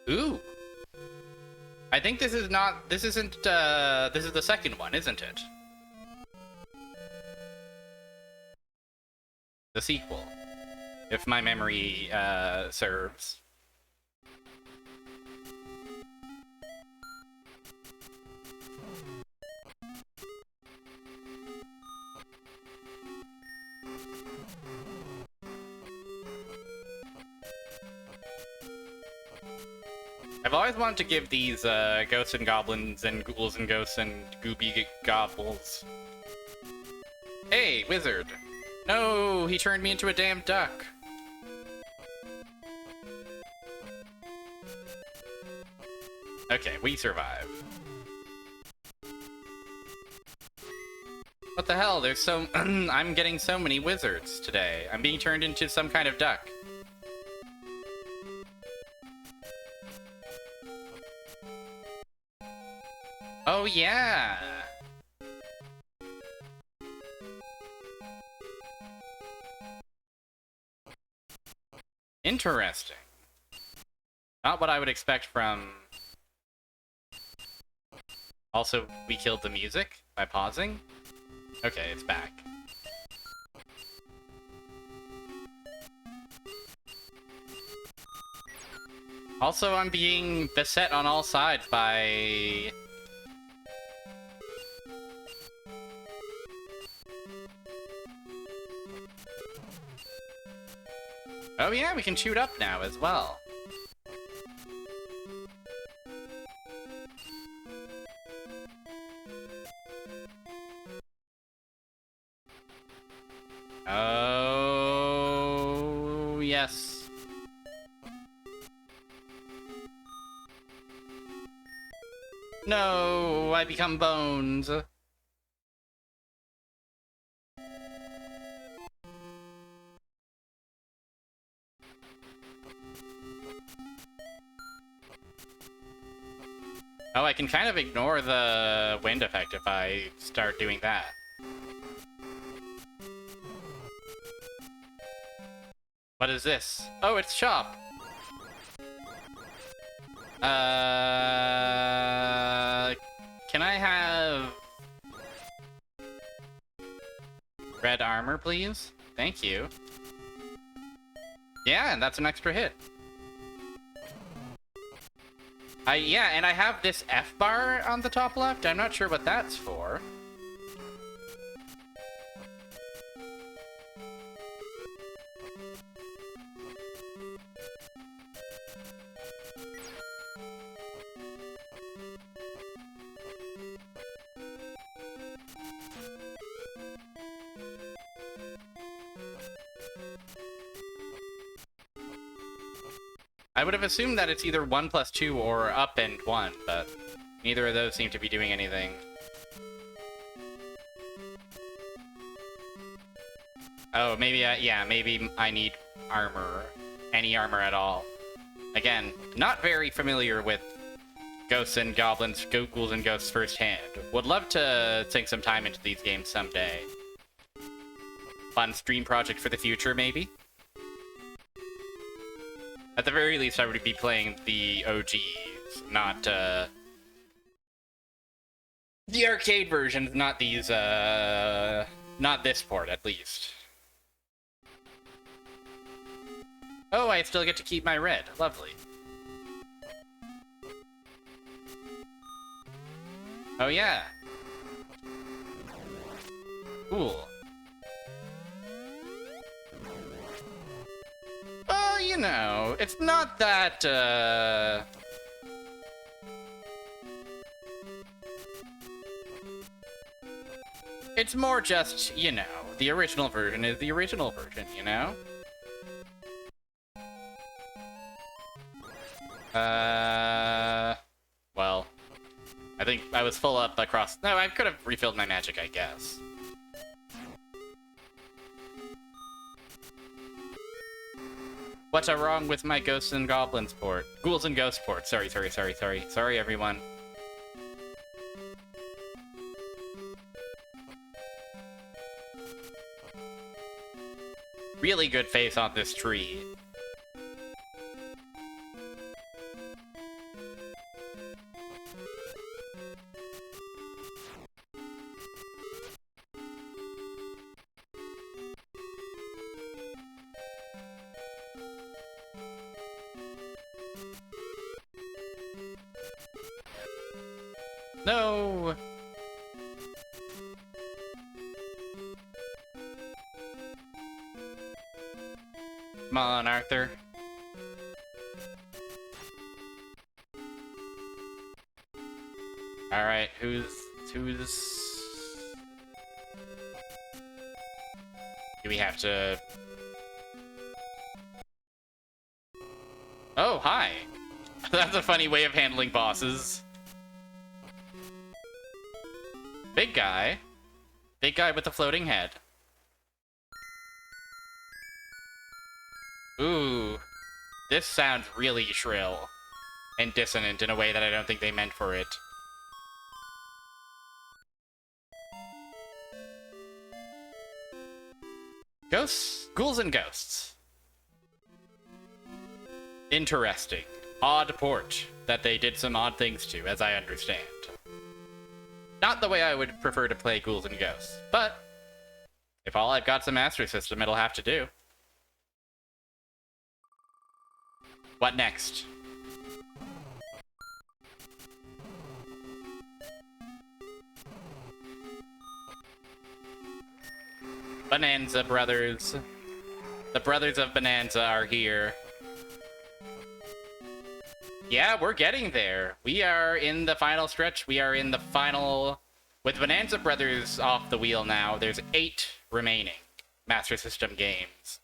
Ooh. I think this is not, this isn't, this is the second one, isn't it? The sequel, if my memory, serves. I've always wanted to give these Ghosts and Goblins and Ghouls and Ghosts and Gooby Gobbles. Hey, wizard! No, he turned me into a damn duck. Okay, we survive. What the hell? There's so I'm getting so many wizards today. I'm being turned into some kind of duck. Oh yeah. Interesting. Not what I would expect from... Also, we killed the music by pausing? Okay, it's back. Also, I'm being beset on all sides by... Oh yeah, we can shoot up now as well. Oh, yes. No, I become bones. Oh, I can kind of ignore the wind effect if I start doing that. What is this? Oh, it's Chop! Can I have... red armor, please? Thank you. Yeah, and that's an extra hit. Yeah, and I have this F bar on the top left. I'm not sure what that's for. I would have assumed that it's either 1 plus 2 or up and 1, but neither of those seem to be doing anything. Oh, maybe maybe I need armor. Any armor at all. Again, not very familiar with Ghosts and Goblins, Ghouls and Ghosts firsthand. Would love to sink some time into these games someday. Fun stream project for the future, maybe? At the very least, I would be playing the OGs, not, the arcade versions, not these, not this port, at least. Oh, I still get to keep my red. Lovely. Oh, yeah. Cool. Well, you know, it's not that, it's more just, you know, the original version is the original version, you know? Well, I think I was full up across... No, I could have refilled my magic, I guess. What's wrong with my Ghosts and Goblins port? Ghouls and Ghosts port. Sorry, everyone. Really good face on this tree. No! Come on, Arthur. Alright, who's... Do we have to... Oh, hi! That's a funny way of handling bosses. Big guy. Big guy with the floating head. Ooh. This sounds really shrill and dissonant in a way that I don't think they meant for it. Ghosts? Ghouls and Ghosts. Interesting. Odd port that they did some odd things to, as I understand. Not the way I would prefer to play Ghouls and Ghosts, but if all I've got's a Master System, it'll have to do. What next? Bonanza Brothers. The Brothers of Bonanza are here. Yeah, we're getting there. We are in the final stretch. We are in the final... With Bonanza Brothers off the wheel now, there's 8 remaining Master System games.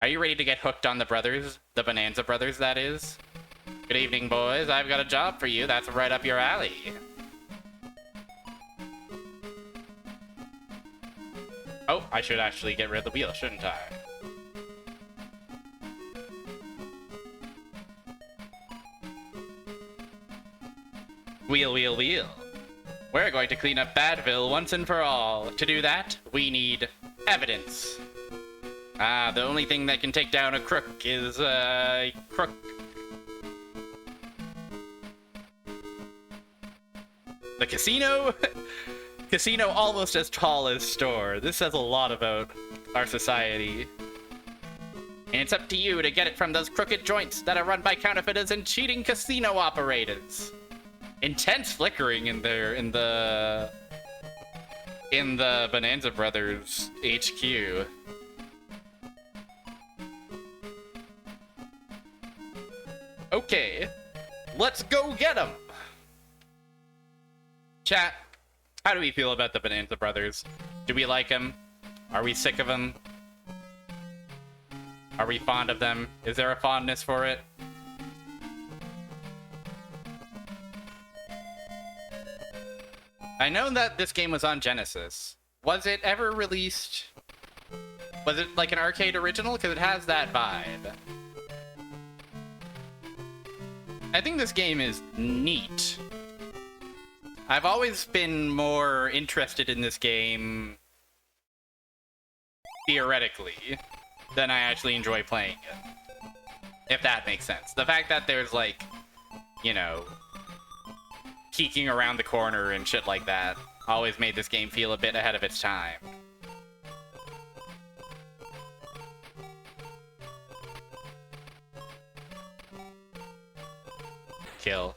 Are you ready to get hooked on the brothers? The Bonanza Brothers, that is? Good evening, boys. I've got a job for you. That's right up your alley. Oh, I should actually get rid of the wheel, shouldn't I? Wheel, wheel, wheel. We're going to clean up Badville once and for all. To do that, we need evidence. The only thing that can take down a crook is, crook. The casino? Casino almost as tall as store. This says a lot about our society. And it's up to you to get it from those crooked joints that are run by counterfeiters and cheating casino operators. Intense flickering in the Bonanza Brothers HQ. Okay, let's go get them. Chat, how do we feel about the Bonanza Brothers? Do we like them? Are we sick of them? Are we fond of them? Is there a fondness for it? I know that this game was on Genesis. Was it ever released? Was it like an arcade original? Because it has that vibe. I think this game is neat. I've always been more interested in this game theoretically than I actually enjoy playing it. If that makes sense. The fact that there's like, you know, peeking around the corner and shit like that always made this game feel a bit ahead of its time. Kill.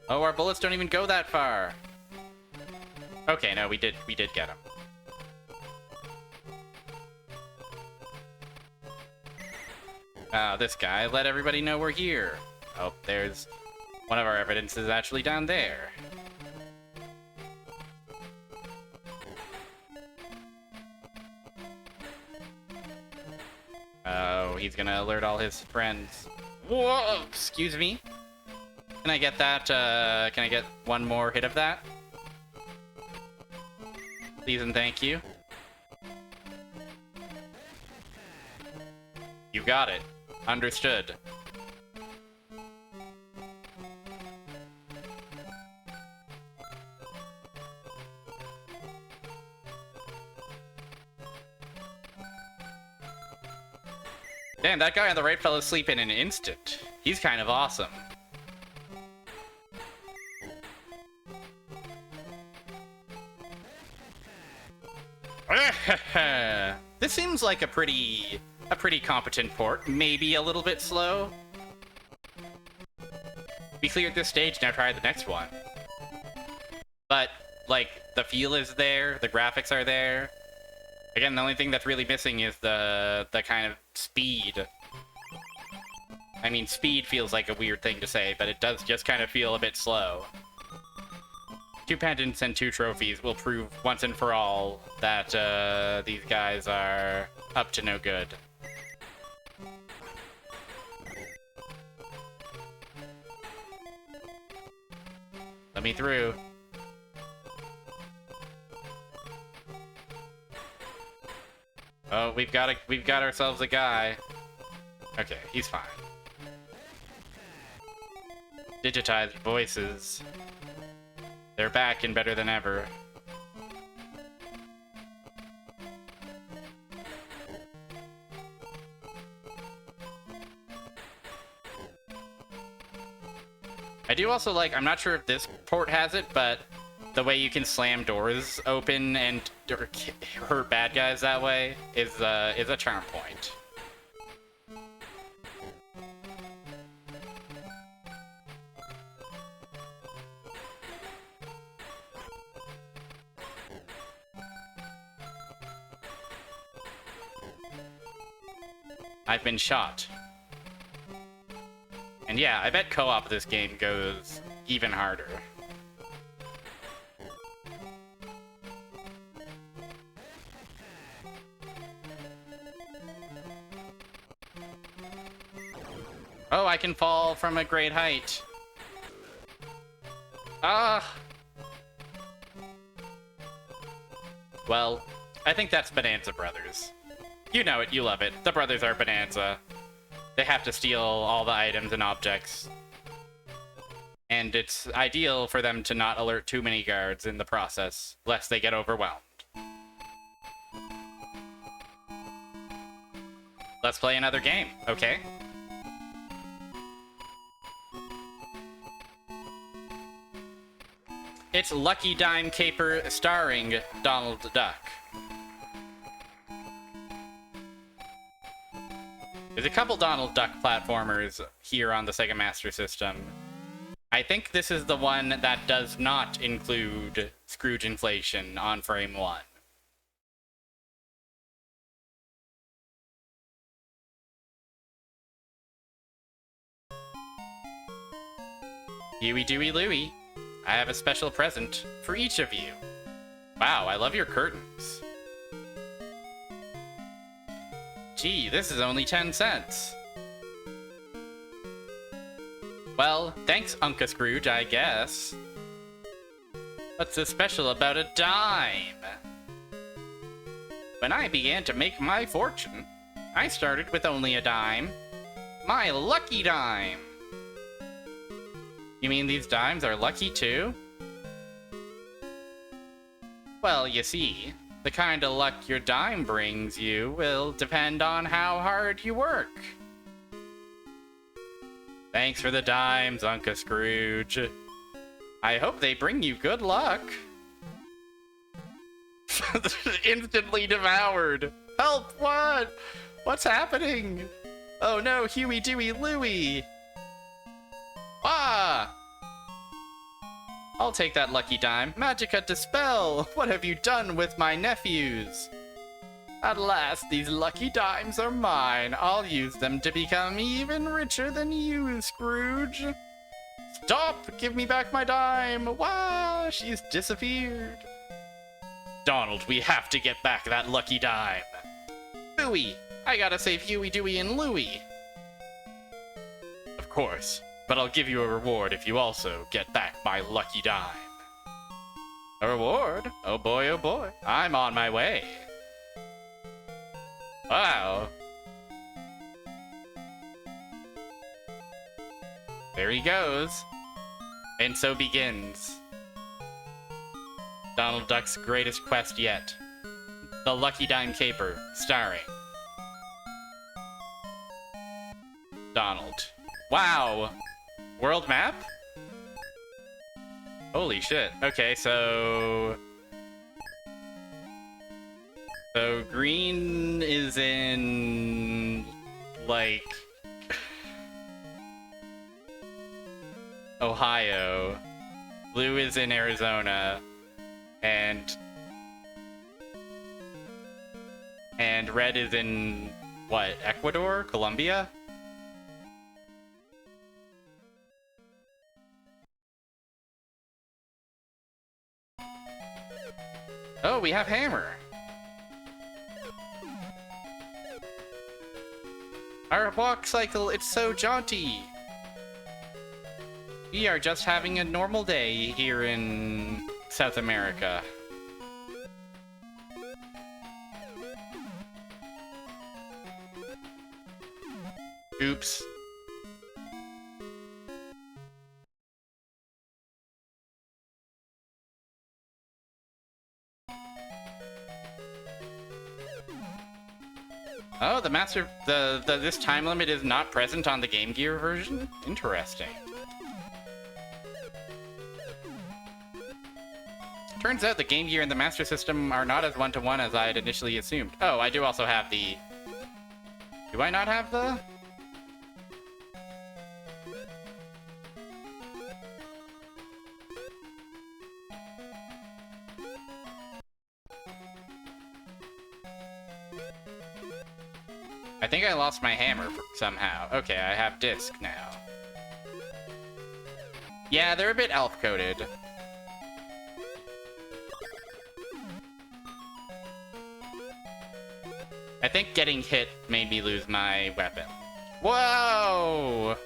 Oh, our bullets don't even go that far. Okay, no, we did get him. This guy let everybody know we're here. Oh, there's one of our evidences actually down there. Oh, he's gonna alert all his friends. Whoa, excuse me. Can I get that, can I get one more hit of that? Please and thank you. You got it. Understood. Damn, that guy on the right fell asleep in an instant. He's kind of awesome. This seems like a pretty competent port. Maybe a little bit slow. We cleared this stage, now try the next one. But, like, the feel is there, the graphics are there. Again, the only thing that's really missing is the kind of speed. I mean, speed feels like a weird thing to say, but it does just kind of feel a bit slow. 2 pendants and 2 trophies will prove once and for all that these guys are up to no good. Let me through. Oh, we've got ourselves a guy. Okay, he's fine. Digitized voices. They're back and better than ever. I do also like, I'm not sure if this port has it, but the way you can slam doors open and hurt bad guys that way is a charm point. I've been shot. And yeah, I bet co-op of this game goes even harder. Oh, I can fall from a great height. Ah! Well, I think that's Bonanza Brothers. You know it, you love it. The brothers are Bonanza. They have to steal all the items and objects. And it's ideal for them to not alert too many guards in the process, lest they get overwhelmed. Let's play another game, okay? It's Lucky Dime Caper starring Donald Duck. There's a couple Donald Duck platformers here on the Sega Master System. I think this is the one that does not include Scrooge Inflation on frame 1. Huey, Dewey, Louie, I have a special present for each of you. Wow, I love your curtains. Gee, this is only 10 cents. Well, thanks, Uncle Scrooge, I guess. What's so special about a dime? When I began to make my fortune, I started with only a dime. My lucky dime! You mean these dimes are lucky too? Well, you see, the kind of luck your dime brings you will depend on how hard you work. Thanks for the dimes, Uncle Scrooge. I hope they bring you good luck. Instantly devoured. Help, what? What's happening? Oh no, Huey, Dewey, Louie. Ah! I'll take that lucky dime. Magica Dispel! What have you done with my nephews? At last, these lucky dimes are mine. I'll use them to become even richer than you, Scrooge. Stop! Give me back my dime! Wow, she's disappeared. Donald, we have to get back that lucky dime. Louie, I gotta save Huey, Dewey, and Louie. Of course, but I'll give you a reward if you also get back my lucky dime. A reward? Oh boy, I'm on my way. Wow. There he goes. And so begins Donald Duck's greatest quest yet. The Lucky Dime Caper, starring Donald. Wow! World map? Holy shit. Okay, so green is in, like, Ohio. Blue is in Arizona. And red is in, what, Ecuador? Colombia? Oh, we have Hammer. Our walk cycle, it's so jaunty. We are just having a normal day here in South America. Oops. Oh, this time limit is not present on the Game Gear version? Interesting. Turns out the Game Gear and the Master System are not as one-to-one as I had initially assumed. Oh, I do also have the... Do I not have the... I think I lost my hammer somehow. Okay, I have disc now. Yeah, they're a bit elf-coded. I think getting hit made me lose my weapon. Whoa!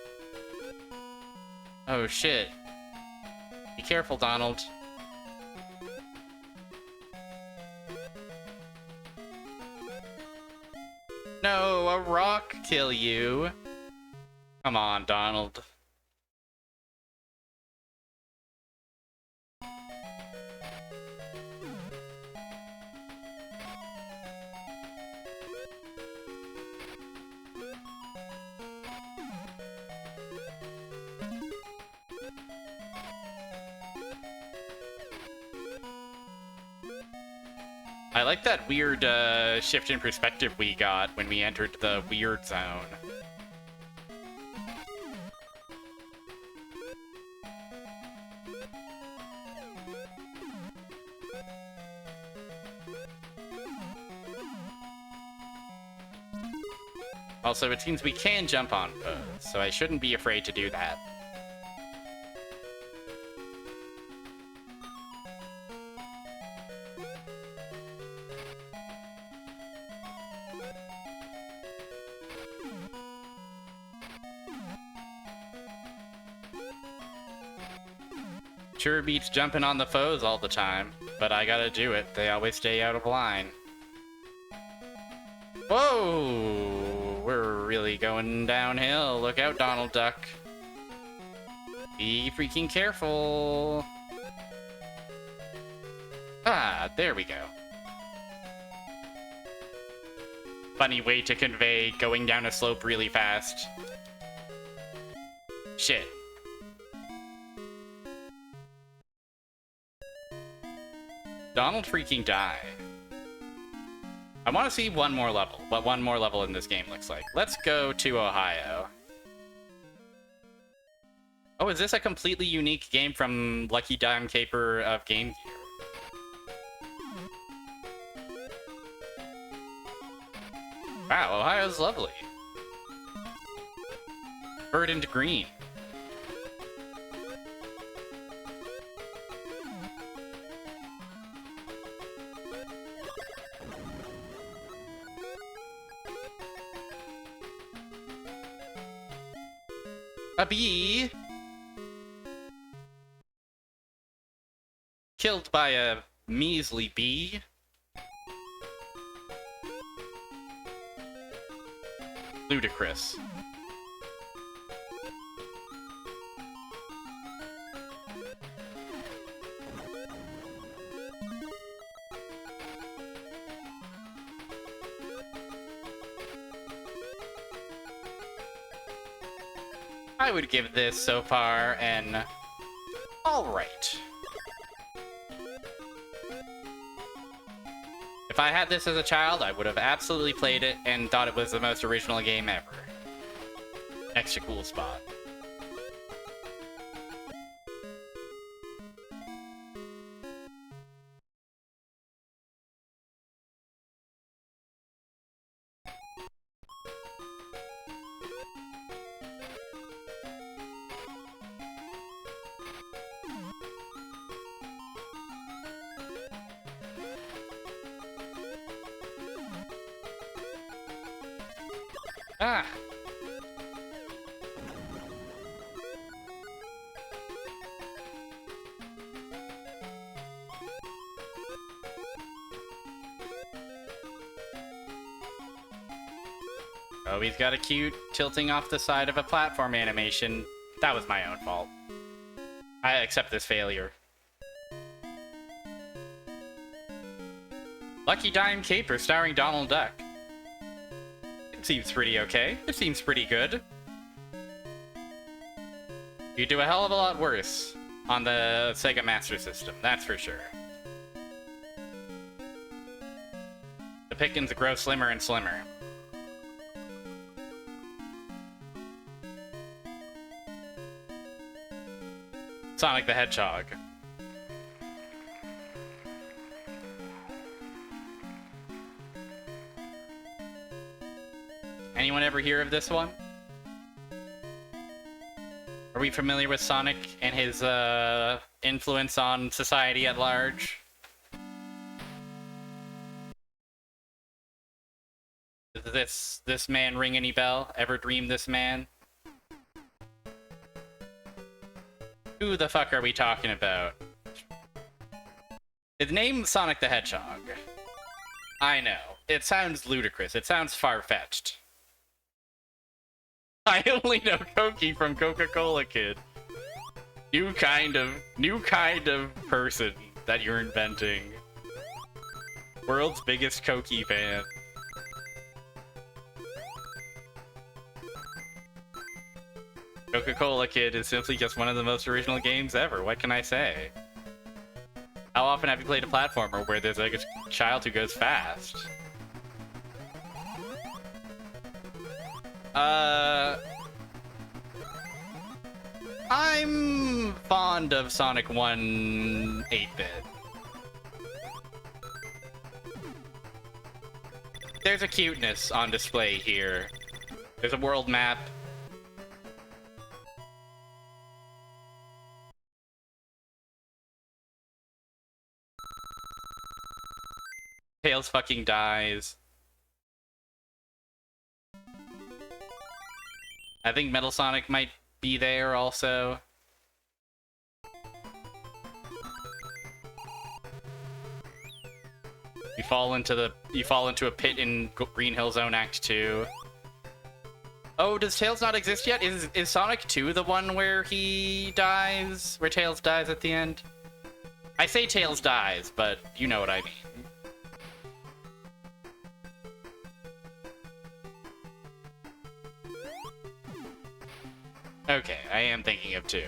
Oh shit. Be careful, Donald. No, a rock kill you. Come on, Donald. I like that weird shift in perspective we got when we entered the weird zone. Also, it seems we can jump on foes, so I shouldn't be afraid to do that. Sure beats jumping on the foes all the time, but I gotta do it. They always stay out of line. Whoa! We're really going downhill. Look out, Donald Duck. Be freaking careful. Ah, there we go. Funny way to convey going down a slope really fast. Shit. Donald freaking die. I want to see one more level, what one more level in this game looks like. Let's go to Ohio. Oh, is this a completely unique game from Lucky Dime Caper of Game Gear? Wow, Ohio's lovely. Verdant green. A bee killed by a measly bee. Ludicrous. I would give this so far an alright. If I had this as a child, I would have absolutely played it and thought it was the most original game ever. Extra cool spot. Ah. Oh, he's got a cute tilting off the side of a platform animation. That was my own fault. I accept this failure. Lucky Dime Caper starring Donald Duck. It seems pretty okay. It seems pretty good. You do a hell of a lot worse on the Sega Master System, that's for sure. The pickings grow slimmer and slimmer. Sonic the Hedgehog. Anyone ever hear of this one? Are we familiar with Sonic and his influence on society at large? Does this man ring any bell? Ever dream this man? Who the fuck are we talking about? His name's Sonic the Hedgehog. I know. It sounds ludicrous. It sounds far-fetched. I only know Koki from Coca-Cola Kid. New kind of person that you're inventing. World's biggest Koki fan. Coca-Cola Kid is simply just one of the most original games ever. What can I say? How often have you played a platformer where there's like a child who goes fast? I'm fond of Sonic 1 8-bit. There's a cuteness on display here. There's a world map. Tails fucking dies. I think Metal Sonic might be there also. You fall into a pit in Green Hill Zone Act 2. Oh, does Tails not exist yet? Is Sonic 2 the one where he dies? Where Tails dies at the end? I say Tails dies, but you know what I mean. Okay, I am thinking of 2.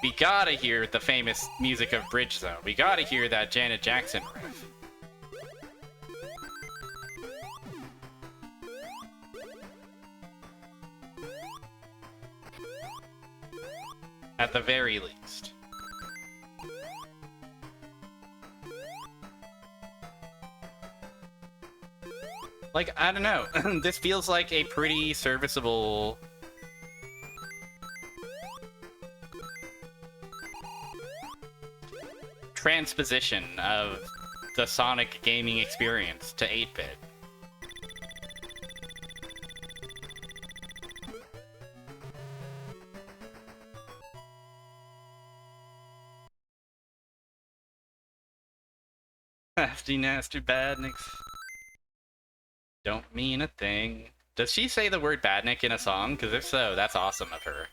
We gotta hear the famous music of Bridge Zone. We gotta hear that Janet Jackson riff. At the very least. Like, I don't know. This feels like a pretty serviceable... transposition of the Sonic gaming experience to 8-bit. Nasty, nasty badniks. Don't mean a thing. Does she say the word badnik in a song? Because if so, that's awesome of her.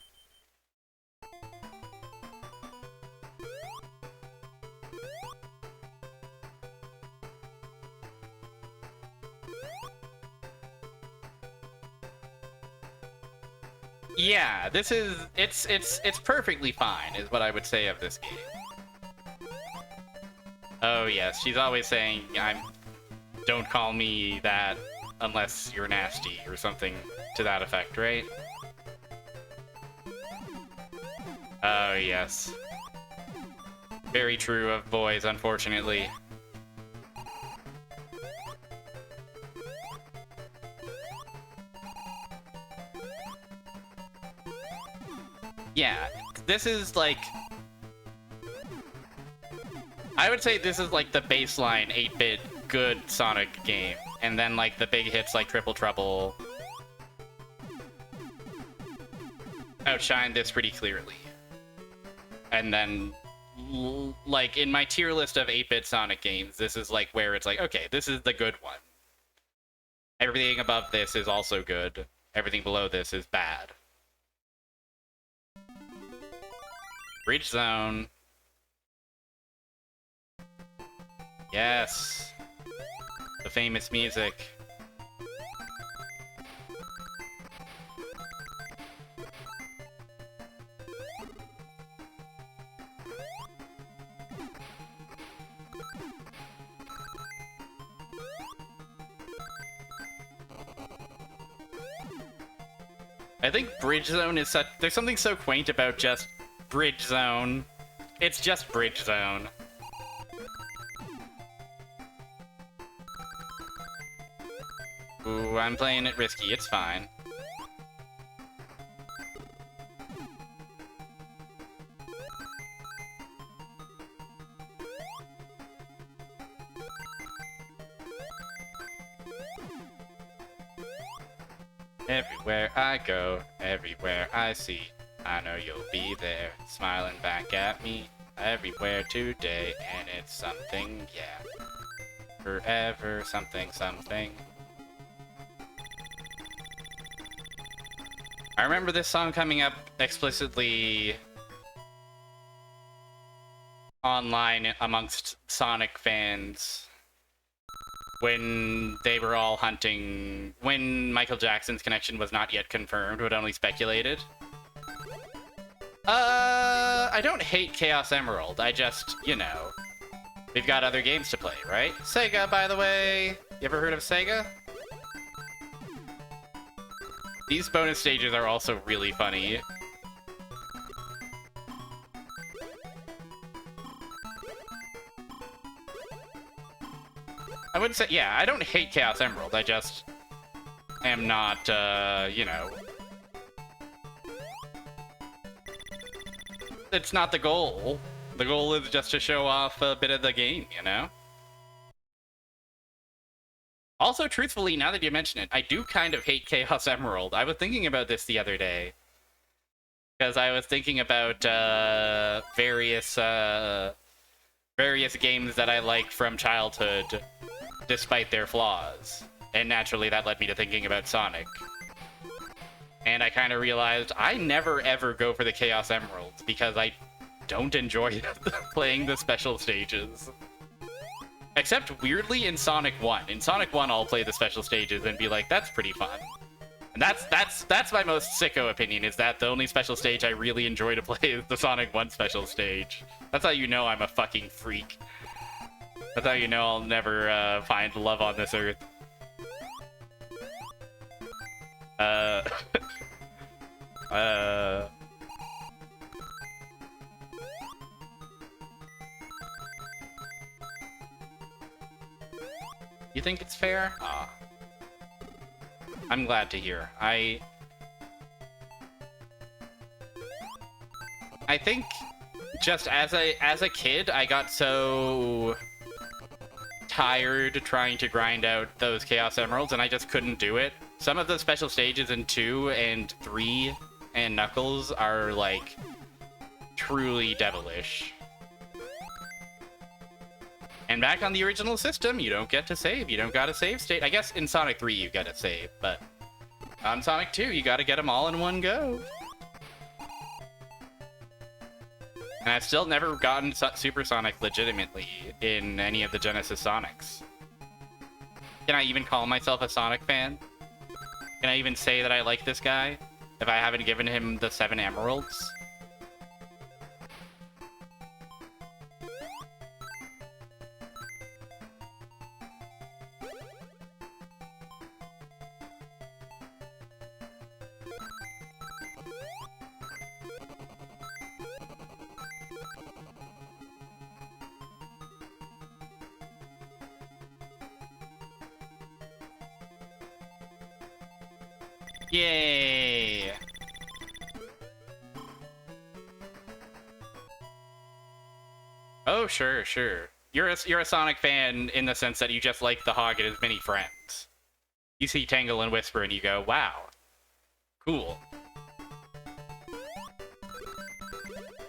Yeah, this is it's perfectly fine, is what I would say of this game. Oh yes, she's always saying don't call me that unless you're nasty or something to that effect, right? Oh yes. Very true of boys, unfortunately. Yeah, this is like... I would say this is like the baseline 8-bit good Sonic game. And then like the big hits like Triple Trouble outshine this pretty clearly. And then like in my tier list of 8-bit Sonic games, this is like where it's like, okay, this is the good one. Everything above this is also good. Everything below this is bad. Bridge Zone. Yes. The famous music. I think Bridge Zone is such... There's something so quaint about just Bridge Zone. It's just Bridge Zone. Ooh, I'm playing it risky. It's fine. Everywhere I go, everywhere I see, I know you'll be there, smiling back at me, everywhere today, and it's something, yeah. Forever, something, something. I remember this song coming up explicitly online amongst Sonic fans when they were all hunting, when Michael Jackson's connection was not yet confirmed, but only speculated. I don't hate Chaos Emerald. I just, we've got other games to play, right? Sega, by the way. You ever heard of Sega? These bonus stages are also really funny. I wouldn't say, yeah, I don't hate Chaos Emerald. I just am not, it's not the goal. The goal is just to show off a bit of the game, Also, truthfully, now that you mention it, I do kind of hate Chaos Emerald. I was thinking about this the other day. Because I was thinking about various games that I liked from childhood, despite their flaws. And naturally, that led me to thinking about Sonic. And I kind of realized I never ever go for the Chaos Emeralds because I don't enjoy playing the special stages. Except weirdly in Sonic 1. In Sonic 1, I'll play the special stages and be like, that's pretty fun. And that's my most sicko opinion, is that the only special stage I really enjoy to play is the Sonic 1 special stage. That's how you know I'm a fucking freak. That's how you know I'll never find love on this earth. You think it's fair? Ah. I'm glad to hear. I think just as a kid, I got so tired trying to grind out those Chaos Emeralds, and I just couldn't do it. Some of the special stages in 2 and 3 and Knuckles are, like, truly devilish. And back on the original system, you don't get to save. You don't got a save state. I guess in Sonic 3 you get to save, but on Sonic 2 you gotta get them all in one go. And I've still never gotten Super Sonic legitimately in any of the Genesis Sonics. Can I even call myself a Sonic fan? Can I even say that I like this guy if I haven't given him the 7 emeralds? Yay! Oh, sure. You're a Sonic fan in the sense that you just like the Hog and his many friends. You see Tangle and Whisper and you go, wow. Cool.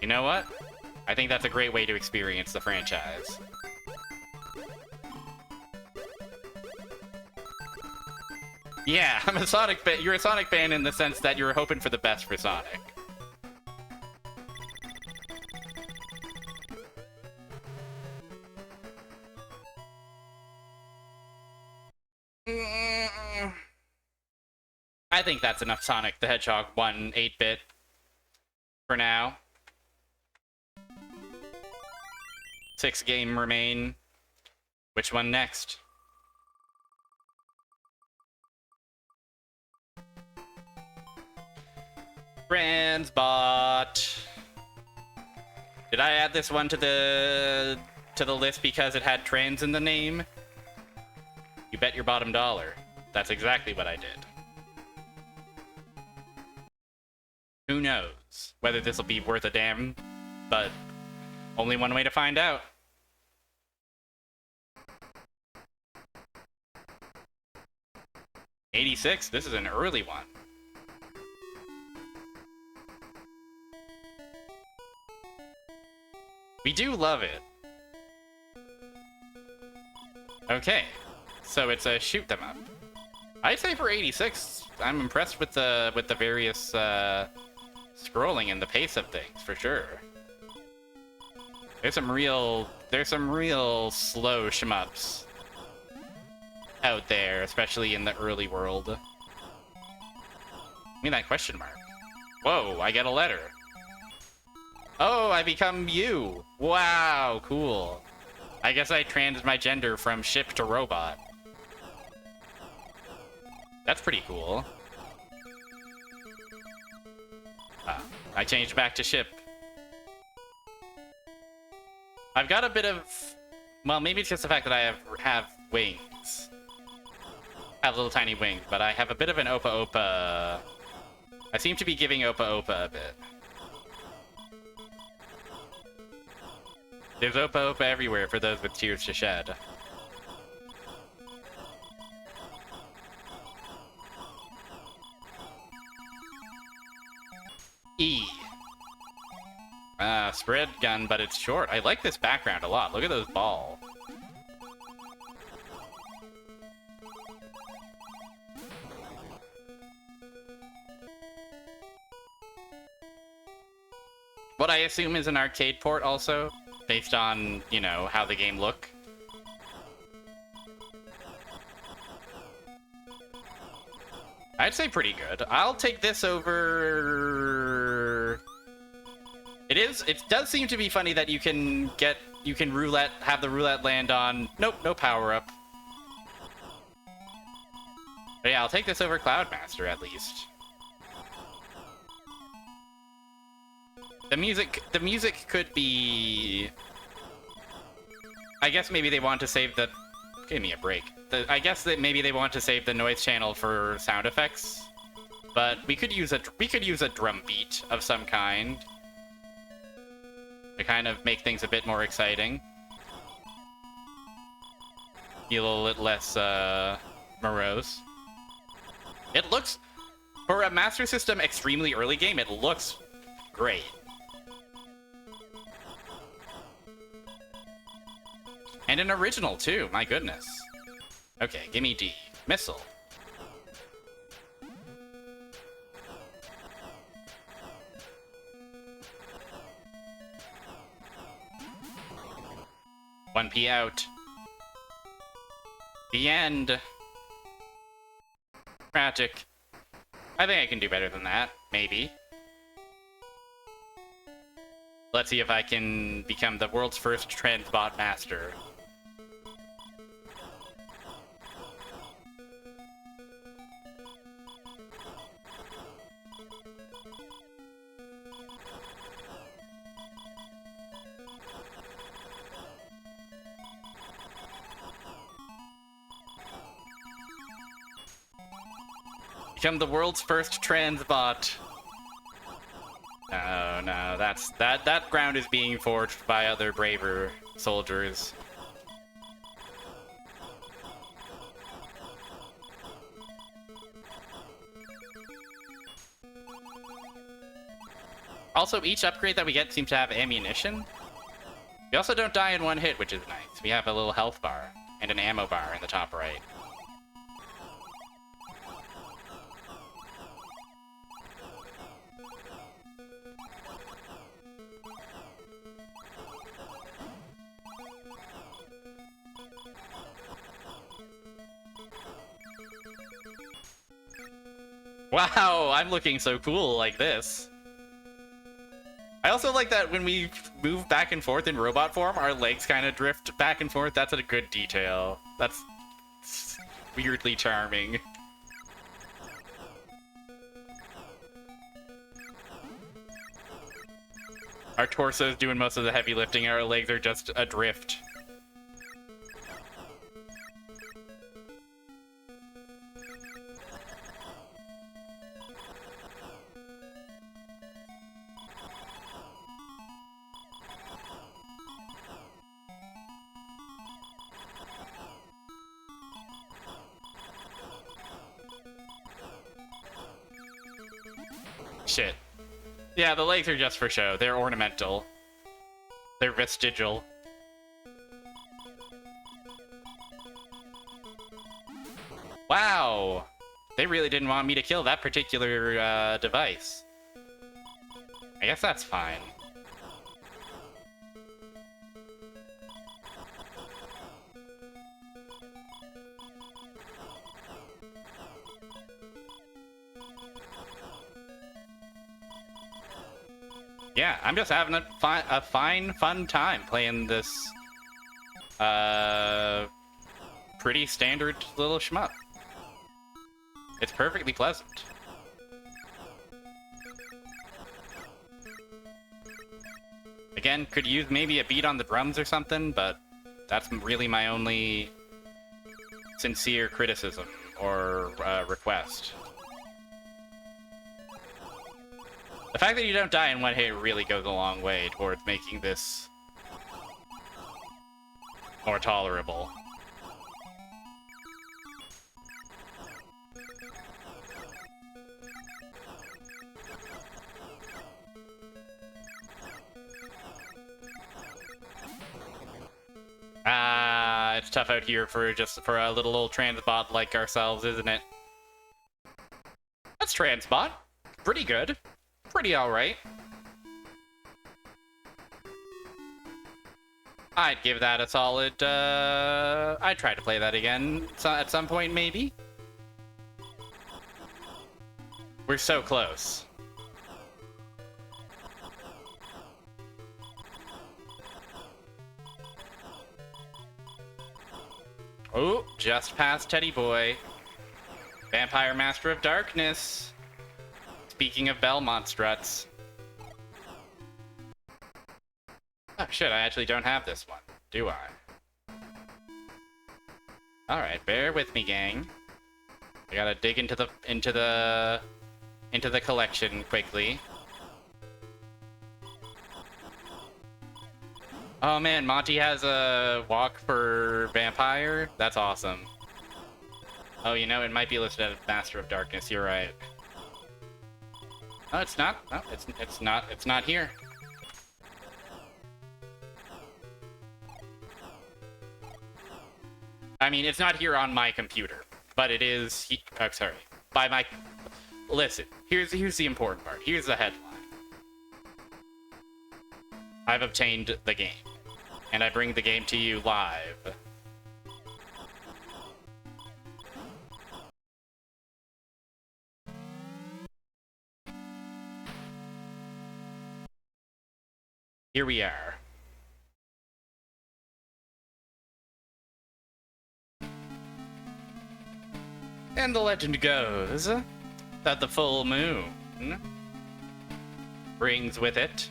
You know what? I think that's a great way to experience the franchise. Yeah, I'm a Sonic fan. You're a Sonic fan in the sense that you're hoping for the best for Sonic. I think that's enough Sonic the Hedgehog 1 8-bit for now. 6 game remain. Which one next? Transbot. Did I add this one to the list because it had trans in the name? You bet your bottom dollar. That's exactly what I did. Who knows whether this will be worth a damn, but only one way to find out. '86, this is an early one. We do love it. Okay, so it's a shoot them up. I'd say for '86, I'm impressed with the various scrolling and the pace of things for sure. There's some real slow shmups out there, especially in the early world. Give me that question mark. Whoa, I get a letter. Oh, I become you. Wow, cool. I guess I trans my gender from ship to robot. That's pretty cool. I changed back to ship. I've got a bit of... Well, maybe it's just the fact that I have wings. Have little tiny wings, but I have a bit of an Opa Opa... I seem to be giving Opa Opa a bit. There's Opa Opa everywhere for those with tears to shed. E. Spread gun, but it's short. I like this background a lot. Look at those balls. What I assume is an arcade port also, based on, you know, how the game look. I'd say pretty good. I'll take this over... It does seem to be funny that you can have the roulette land on... Nope, no power-up. But yeah, I'll take this over Cloudmaster, at least. The music could be... I guess maybe they want to save the... Give me a break. I guess that maybe they want to save the noise channel for sound effects, but we could use a drum beat of some kind to kind of make things a bit more exciting. Be a little bit less morose. It looks, for a Master System extremely early game, it looks great. And an original too, my goodness. Okay, gimme D. Missile. One P out. The end. Tragic. I think I can do better than that. Maybe. Let's see if I can become the world's first transbot master. Become the world's first transbot. Oh no, that ground is being forged by other braver soldiers. Also, each upgrade that we get seems to have ammunition. We also don't die in one hit, which is nice. We have a little health bar and an ammo bar in the top right. Wow, I'm looking so cool like this. I also like that when we move back and forth in robot form, our legs kind of drift back and forth. That's a good detail. That's weirdly charming. Our torso's doing most of the heavy lifting, and our legs are just adrift. Shit. Yeah, the legs are just for show. They're ornamental. They're vestigial. Wow! They really didn't want me to kill that particular device. I guess that's fine. Yeah, I'm just having a fine, fun time playing this pretty standard little shmup. It's perfectly pleasant. Again, could use maybe a beat on the drums or something, but that's really my only sincere criticism or request. The fact that you don't die in one hit really goes a long way towards making this more tolerable. It's tough out here for a little old transbot like ourselves, isn't it? That's transbot. Pretty good. Pretty alright. I'd give that a solid, I'd try to play that again at some point, maybe. We're so close. Oh, just past Teddy Boy. Vampire Master of Darkness. Speaking of Belmont struts. Oh shit, I actually don't have this one, do I? Alright, bear with me, gang. I gotta dig into the collection quickly. Oh man, Monty has a walk for Vampire? That's awesome. Oh, you know, it might be listed as Master of Darkness, you're right. Oh, it's not. No, it's not here. I mean, it's not here on my computer, but it is, oh, sorry, by my, listen, here's the important part. Here's the headline. I've obtained the game, and I bring the game to you live. Here we are. And the legend goes that the full moon brings with it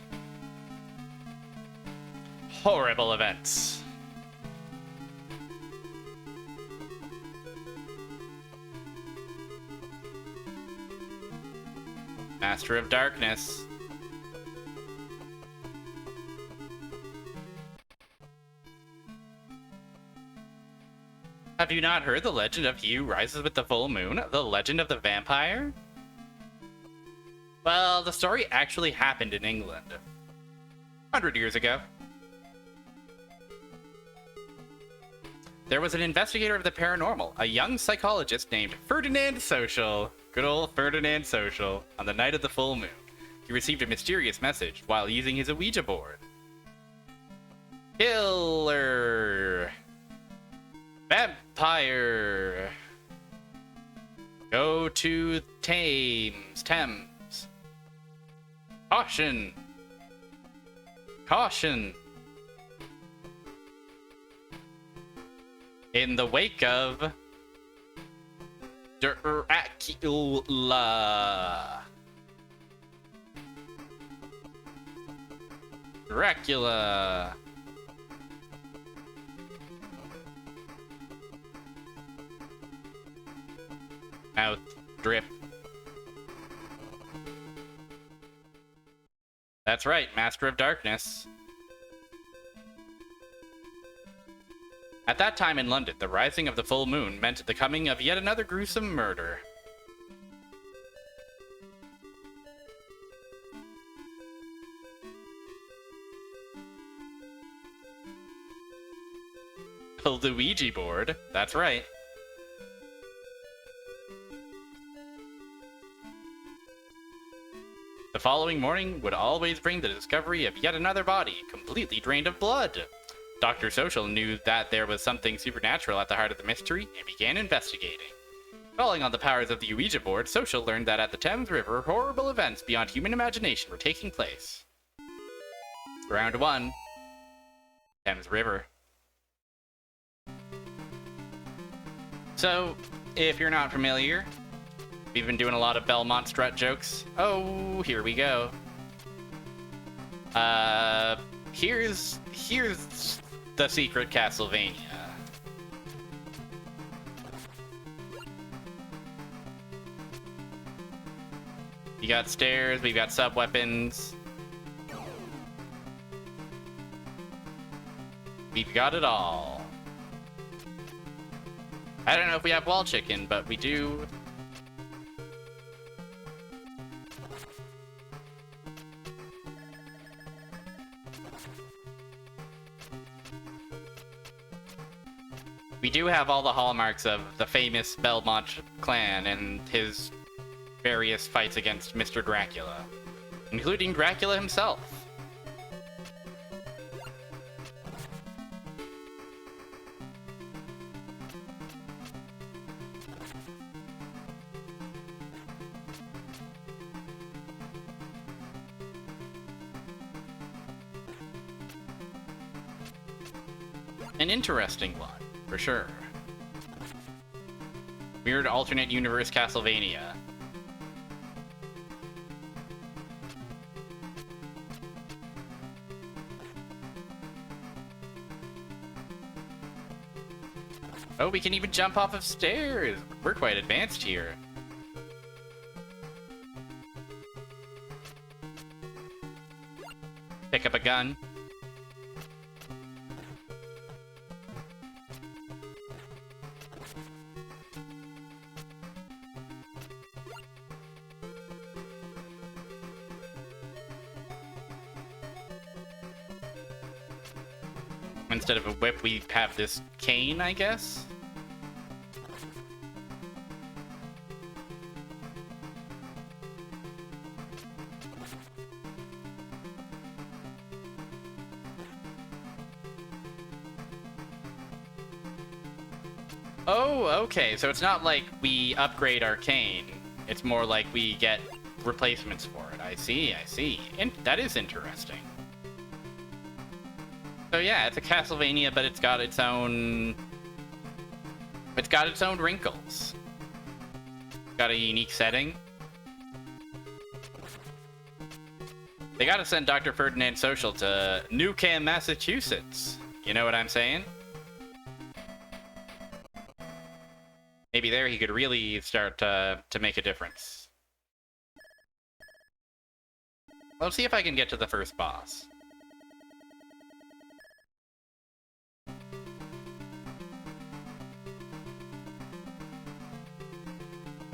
horrible events. Master of Darkness. Have you not heard the legend of he who rises with the full moon? The legend of the vampire? Well, the story actually happened in England 100 years ago. There was an investigator of the paranormal, a young psychologist named Ferdinand Social. Good old Ferdinand Social. On the night of the full moon, he received a mysterious message while using his Ouija board. Killer. Vampire. Go to Thames. Caution. Caution. In the wake of Dracula. Dracula. Mouth drip. That's right, Master of Darkness. At that time in London, the rising of the full moon meant the coming of yet another gruesome murder. The Ouija board, that's right. The following morning would always bring the discovery of yet another body, completely drained of blood. Dr. Social knew that there was something supernatural at the heart of the mystery and began investigating. Calling on the powers of the Ouija board, Social learned that at the Thames River, horrible events beyond human imagination were taking place. Round 1. Thames River. So, if you're not familiar, we've been doing a lot of Belmont strut jokes. Oh, here we go. Here's the secret Castlevania. You got stairs, we've got sub-weapons. We've got it all. I don't know if we have wall chicken, but we do. We do have all the hallmarks of the famous Belmont clan and his various fights against Mr. Dracula, including Dracula himself. An interesting one, for sure. Weird alternate universe Castlevania. Oh, we can even jump off of stairs! We're quite advanced here. Pick up a gun. Instead of a whip, we have this cane, I guess? Oh, okay, so it's not like we upgrade our cane. It's more like we get replacements for it. I see, I see. And that is interesting. So yeah, it's a Castlevania, but it's got its own wrinkles. It's got a unique setting. They gotta send Dr. Ferdinand Social to Newcam, Massachusetts. You know what I'm saying? Maybe there he could really start to make a difference. Let's see if I can get to the first boss.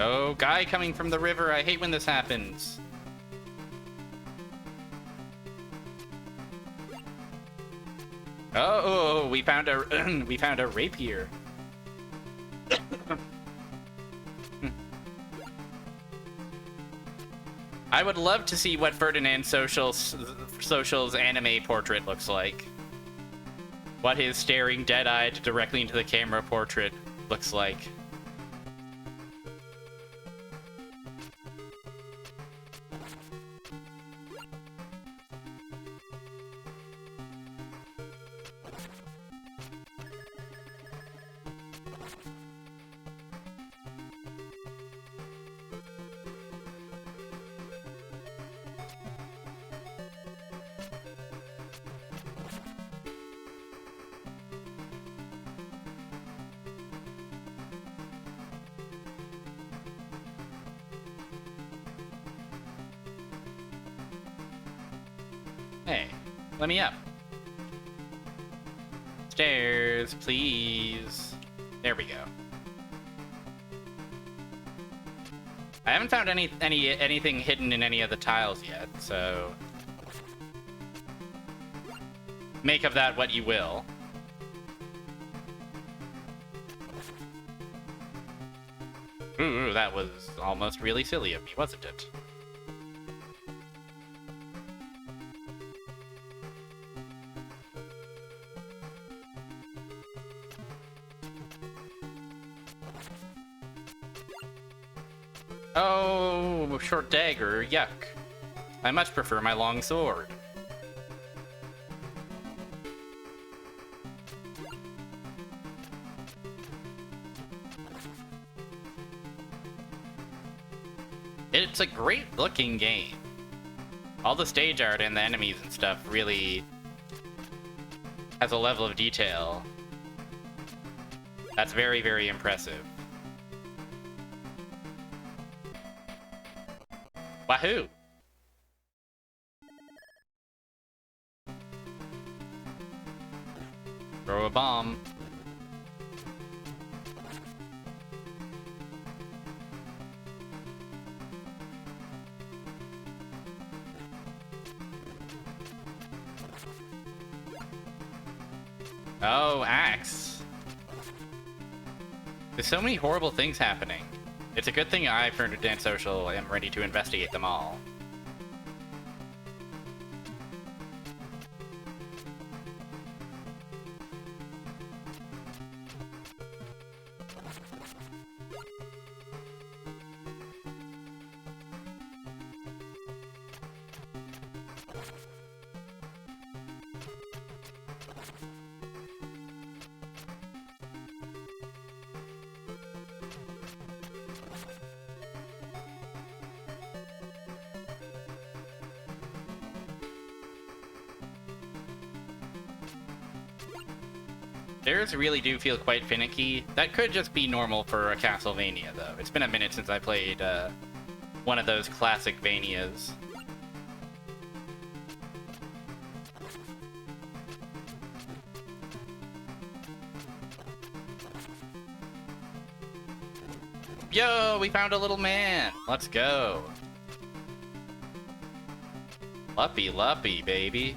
Oh, guy coming from the river. I hate when this happens. Oh, we found a we found a rapier. I would love to see what Ferdinand Social's anime portrait looks like. What his staring dead-eyed directly into the camera portrait looks like. Hey, let me up. Stairs, please. There we go. I haven't found anything hidden in any of the tiles yet, so make of that what you will. Ooh, that was almost really silly of me, wasn't it? Oh, short dagger, yuck. I much prefer my long sword. It's a great looking game. All the stage art and the enemies and stuff really has a level of detail that's very, very impressive. Wahoo! Throw a bomb. Oh, axe. There's so many horrible things happening. It's a good thing I, for Dance Social, am ready to investigate them all. Theirs really do feel quite finicky. That could just be normal for a Castlevania, though. It's been a minute since I played one of those classic Vanias. Yo, we found a little man. Let's go. Luppy, luppy, baby.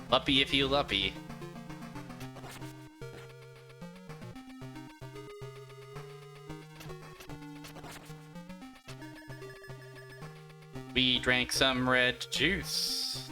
Luppy if you luppy. We drank some red juice.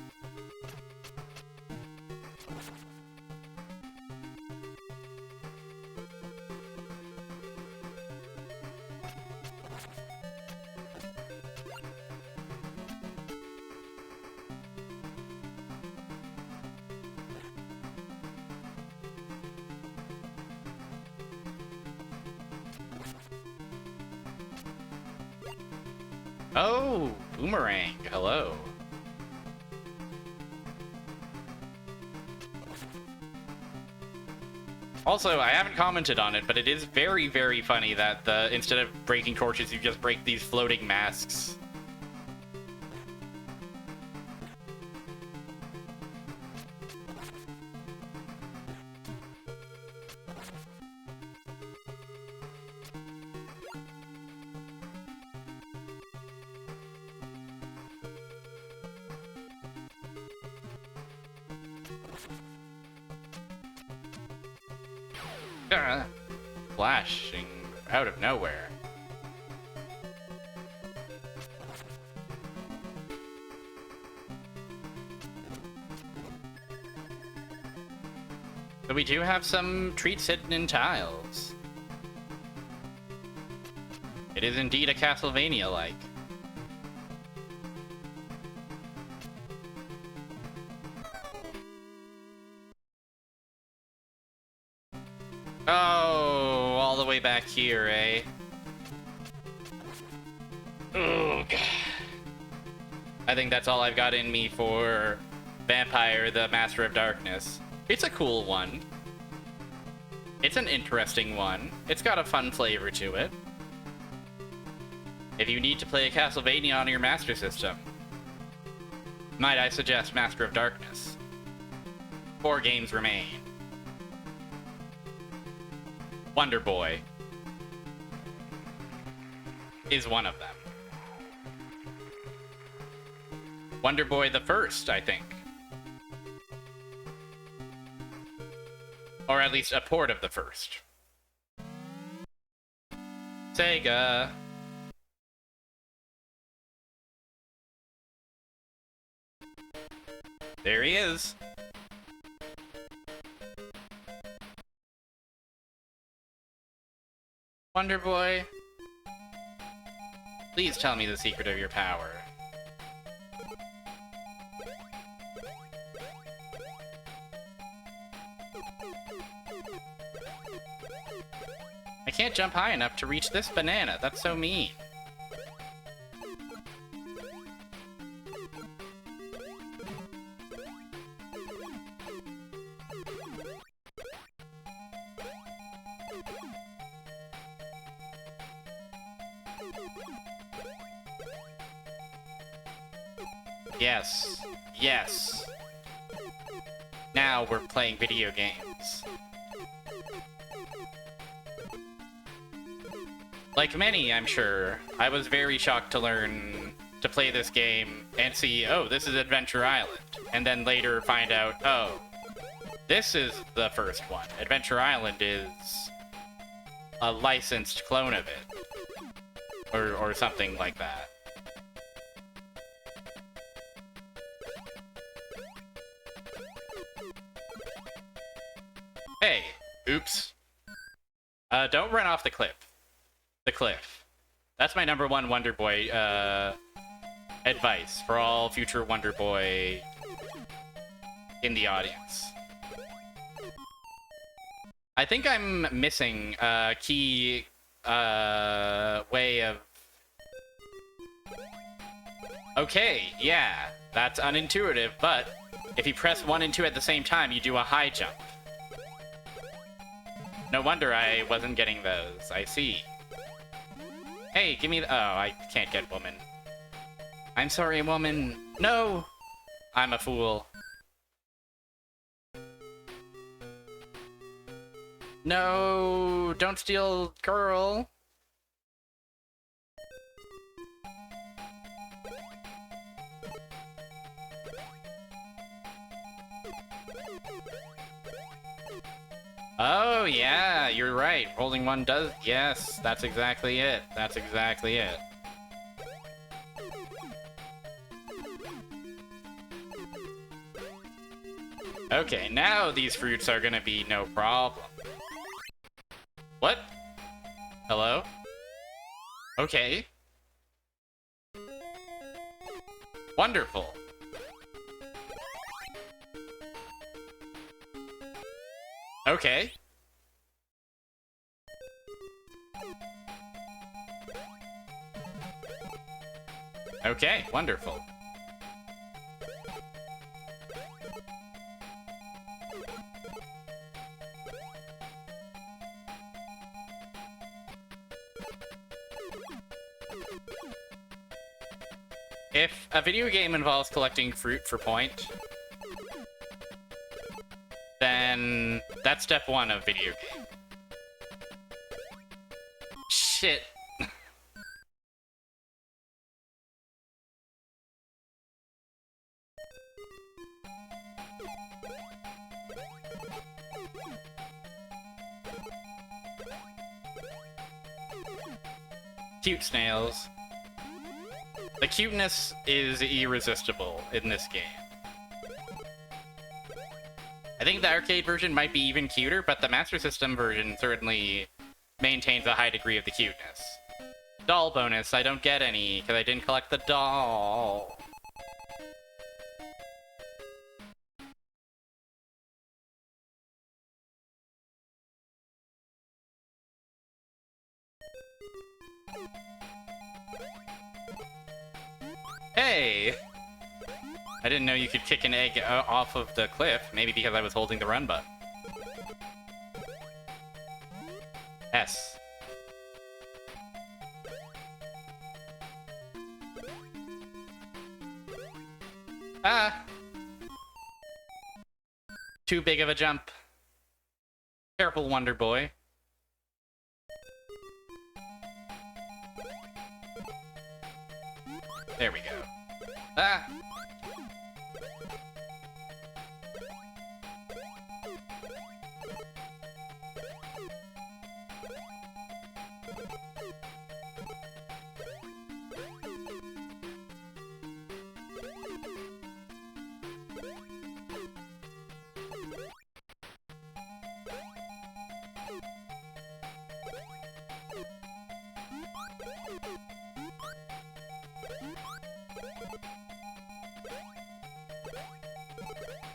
Oh, Boomerang, hello. Also, I haven't commented on it, but it is very, very funny that instead of breaking torches, you just break these floating masks. Flashing out of nowhere. So we do have some treats hidden in tiles. It is indeed a Castlevania-like. Oh, all the way back here, eh? Ugh. I think that's all I've got in me for Vampire, the Master of Darkness. It's a cool one. It's an interesting one. It's got a fun flavor to it. If you need to play a Castlevania on your Master System, might I suggest Master of Darkness? 4 games remain. Wonder Boy is one of them. Wonder Boy the first, I think. Or at least a port of the first. Sega. There he is. Wonder Boy, please tell me the secret of your power. I can't jump high enough to reach this banana. That's so mean. Yes. Yes. Now we're playing video games. Like many, I'm sure, I was very shocked to learn to play this game and see, oh, this is Adventure Island. And then later find out, oh, this is the first one. Adventure Island is a licensed clone of it. Or something like that. Hey, oops. Don't run off the cliff. The cliff. That's my number one Wonder Boy, advice for all future Wonder Boy in the audience. I think I'm missing a key, way of... Okay, yeah, that's unintuitive, but if you press 1 and 2 at the same time, you do a high jump. No wonder I wasn't getting those. I see. Hey, give me the... Oh, I can't get woman. I'm sorry, woman. No! I'm a fool. No! Don't steal, girl! Oh, yeah, you're right. Holding 1 does... Yes, that's exactly it. That's exactly it. Okay, now these fruits are gonna be no problem. What? Hello? Okay. Wonderful. Okay. Okay, wonderful. If a video game involves collecting fruit for point, then that's step 1 of video game. Shit. Cute snails. The cuteness is irresistible in this game. I think the arcade version might be even cuter, but the Master System version certainly maintains a high degree of the cuteness. Doll bonus, I don't get any, because I didn't collect the doll. Hey! I didn't know you could kick an egg off of the cliff, maybe because I was holding the run button. S. Ah! Too big of a jump. Careful, Wonder Boy. There we go. Ah!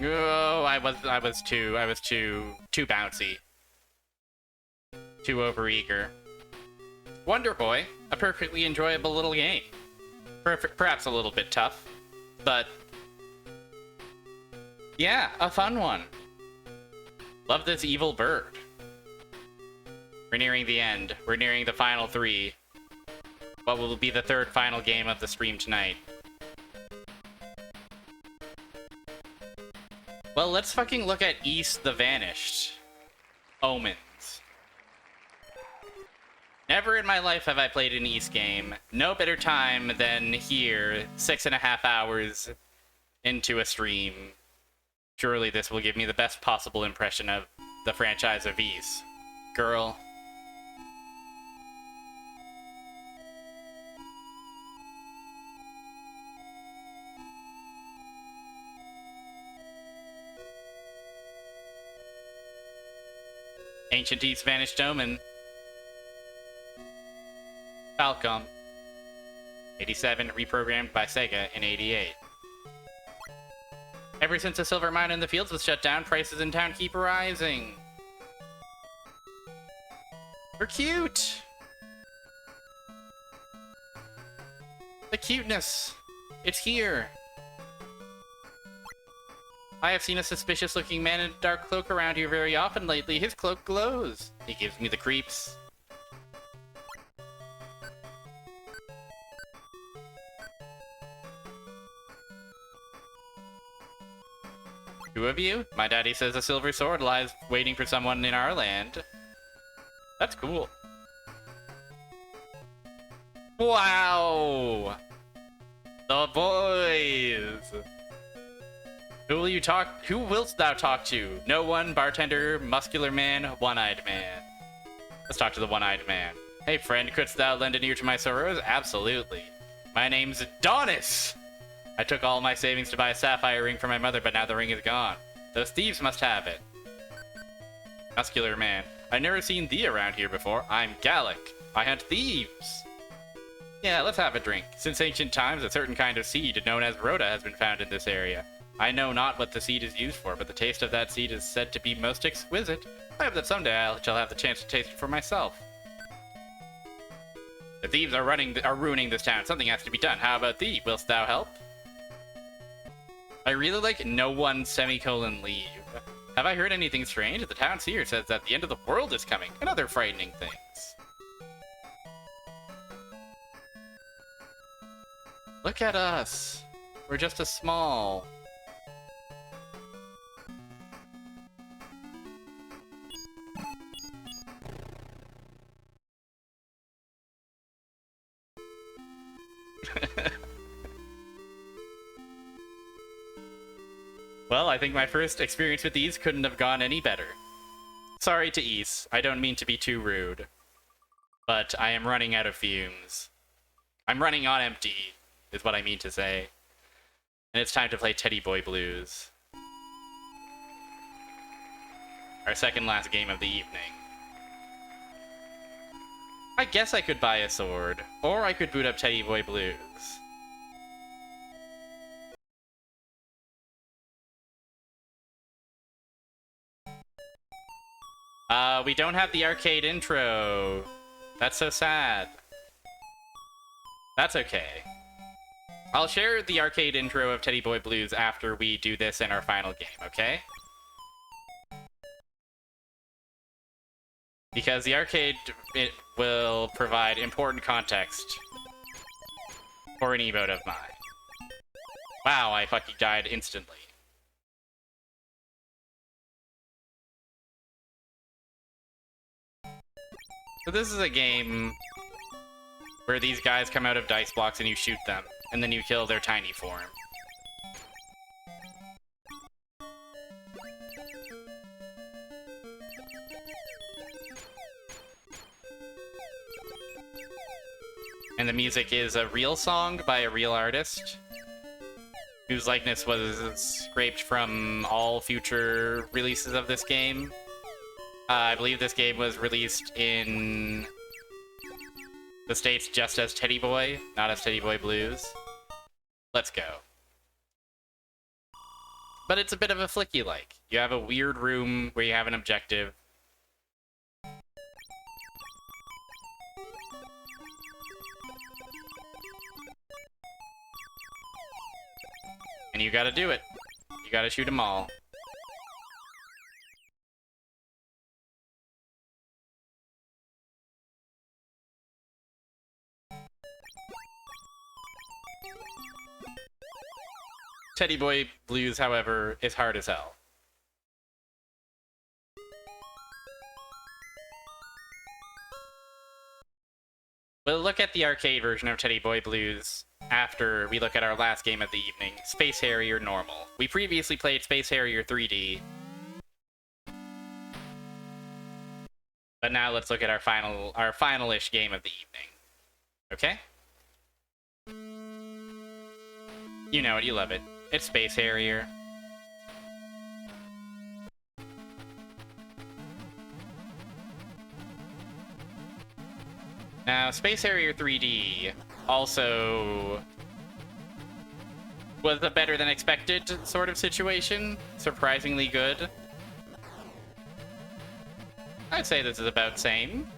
Oh, I was too bouncy. Too overeager. Wonder Boy, a perfectly enjoyable little game. Perhaps a little bit tough, but yeah, a fun one. Love this evil bird. We're nearing the end. We're nearing the final 3. what will be the third final game of the stream tonight. Well, let's fucking look at Ys the Vanished. Omens. Never in my life have I played an Ys game. No better time than here, 6.5 hours into a stream. Surely this will give me the best possible impression of the franchise of Ys. Girl. Ancient Ys Vanished Omen. Falcom. 87, reprogrammed by Sega in 88. Ever since a silver mine in the fields was shut down, prices in town keep rising. They're cute! The cuteness! It's here! I have seen a suspicious-looking man in a dark cloak around here very often lately. His cloak glows. He gives me the creeps. Two of you? My daddy says a silver sword lies waiting for someone in our land. That's cool. Wow! The boys! Who wilt thou talk to? No one, bartender, muscular man, one-eyed man. Let's talk to the one-eyed man. Hey friend, couldst thou lend an ear to my sorrows? Absolutely. My name's Adonis! I took all my savings to buy a sapphire ring for my mother, but now the ring is gone. Those thieves must have it. Muscular man. I've never seen thee around here before. I'm Gallic. I hunt thieves. Yeah, let's have a drink. Since ancient times, a certain kind of seed known as rhoda has been found in this area. I know not what the seed is used for, but the taste of that seed is said to be most exquisite. I hope that someday I shall have the chance to taste it for myself. The thieves are ruining this town. Something has to be done. How about thee? Willst thou help? I really like no one semicolon leave. Have I heard anything strange? The town seer says that the end of the world is coming, and other frightening things. Look at us. We're just a small... Well, I think my first experience with these couldn't have gone any better. Sorry to Ys, I don't mean to be too rude. But I am running out of fumes. I'm running on empty, is what I mean to say. And it's time to play Teddy Boy Blues. Our second last game of the evening. I guess I could buy a sword, or I could boot up Teddy Boy Blues. We don't have the arcade intro. That's so sad. That's okay. I'll share the arcade intro of Teddy Boy Blues after we do this in our final game, okay? Because the arcade, it will provide important context for an emote of mine. Wow, I fucking died instantly. So this is a game where these guys come out of dice blocks and you shoot them, and then you kill their tiny form. And the music is a real song by a real artist, whose likeness was scraped from all future releases of this game. I believe this game was released in the States just as Teddy Boy, not as Teddy Boy Blues. Let's go. But it's a bit of a flicky-like. You have a weird room where you have an objective. And you gotta do it. You gotta shoot them all. Teddy Boy Blues, however, is hard as hell. We'll look at the arcade version of Teddy Boy Blues after we look at our last game of the evening, Space Harrier Normal. We previously played Space Harrier 3D, but now let's look at our final-ish game of the evening. Okay? You know it, you love it. It's Space Harrier. Now, Space Harrier 3D also was a better than expected sort of situation. Surprisingly good. I'd say this is about same.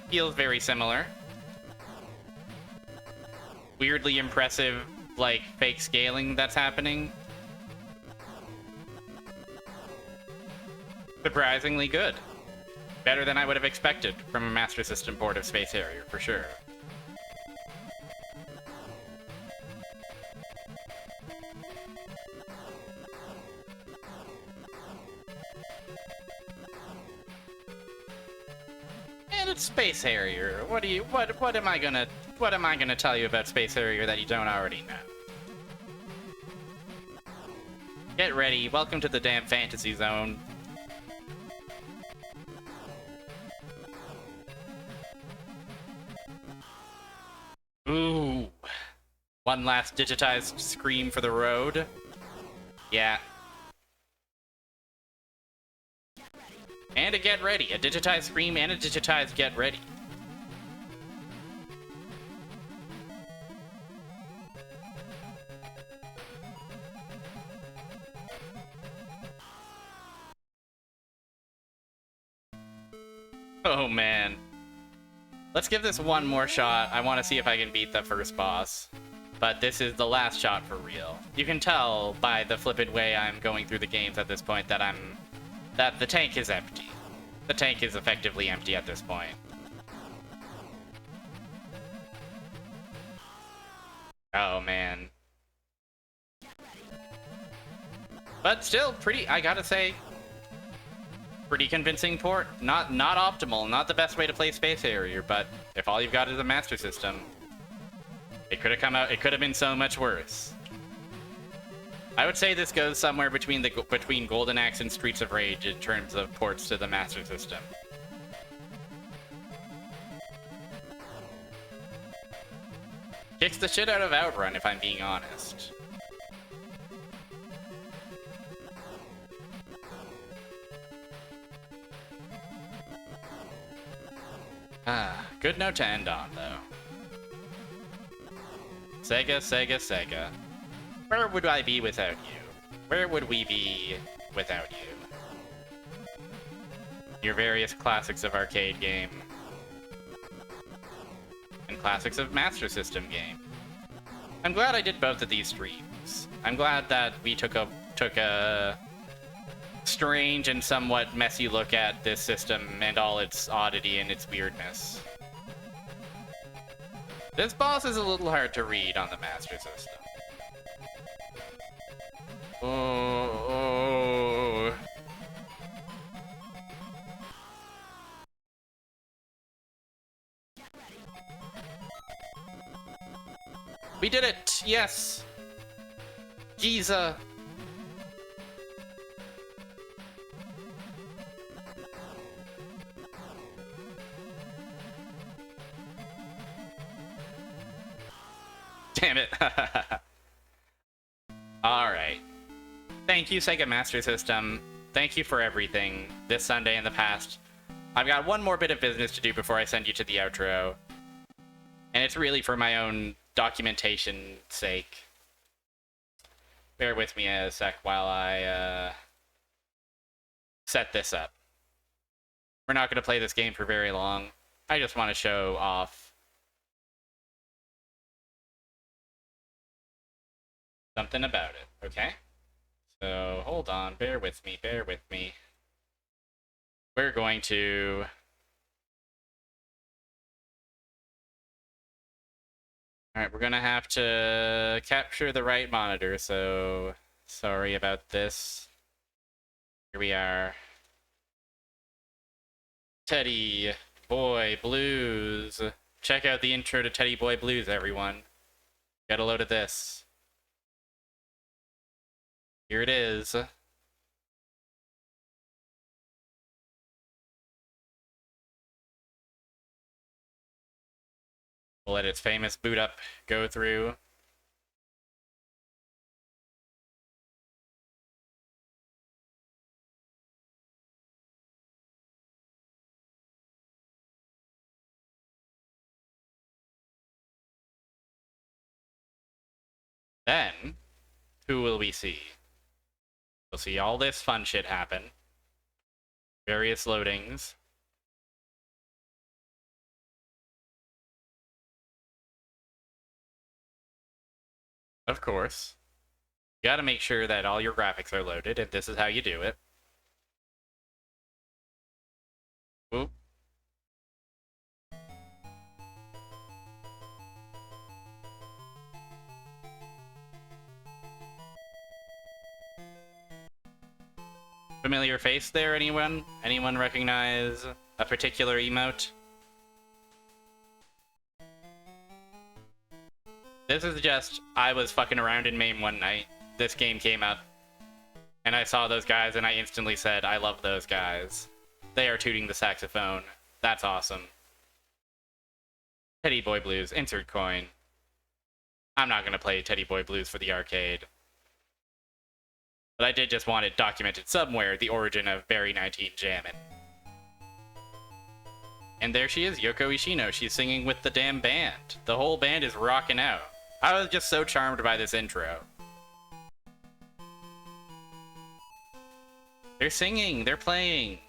Feels very similar. Weirdly impressive, like, fake scaling that's happening. Surprisingly good. Better than I would have expected from a Master System port of Space Harrier, for sure. And it's Space Harrier. What am I gonna tell you about Space Harrier that you don't already know? Get ready. Welcome to the damn fantasy zone. Ooh. One last digitized scream for the road. Yeah. And a get ready. A digitized scream and a digitized get ready. Oh man. Let's give this one more shot. I want to see if I can beat the first boss. But this is the last shot for real. You can tell by the flippant way I'm going through the games at this point that the tank is empty. The tank is effectively empty at this point. Oh man. But still pretty, I gotta say, pretty convincing port. Not optimal, not the best way to play Space Harrier, but if all you've got is a Master System, it could have come out, it could have been so much worse. I would say this goes somewhere between Golden Axe and Streets of Rage in terms of ports to the Master System. Kicks the shit out of Outrun, if I'm being honest. Good note to end on, though. Sega, Sega, Sega. Where would I be without you? Where would we be without you? Your various classics of arcade game. And classics of Master System game. I'm glad I did both of these streams. I'm glad that we took a strange and somewhat messy look at this system and all its oddity and its weirdness. This boss is a little hard to read on the Master System. Oh. We did it! Yes! Giza! Damn it. Alright. Thank you, Sega Master System. Thank you for everything this Sunday and the past. I've got one more bit of business to do before I send you to the outro. And it's really for my own documentation sake. Bear with me a sec while I set this up. We're not going to play this game for very long. I just want to show off something about it, okay? So, hold on, bear with me, bear with me. We're going to Alright, we're gonna have to capture the right monitor, so sorry about this. Here we are. Teddy Boy Blues. Check out the intro to Teddy Boy Blues, everyone. Get a load of this. Here it is. We'll let its famous boot up go through. Then, who will we see? We'll see all this fun shit happen. Various loadings. Of course. You gotta make sure that all your graphics are loaded, and this is how you do it. Oop. Familiar face there, anyone? Anyone recognize a particular emote? This is just, I was fucking around in MAME one night. This game came up, and I saw those guys, and I instantly said, I love those guys. They are tooting the saxophone. That's awesome. Teddy Boy Blues, insert coin. I'm not gonna play Teddy Boy Blues for the arcade. But I did just want it documented somewhere, the origin of Barry 19 Jammin'. And there she is, Yoko Ishino. She's singing with the damn band. The whole band is rocking out. I was just so charmed by this intro. They're singing, they're playing.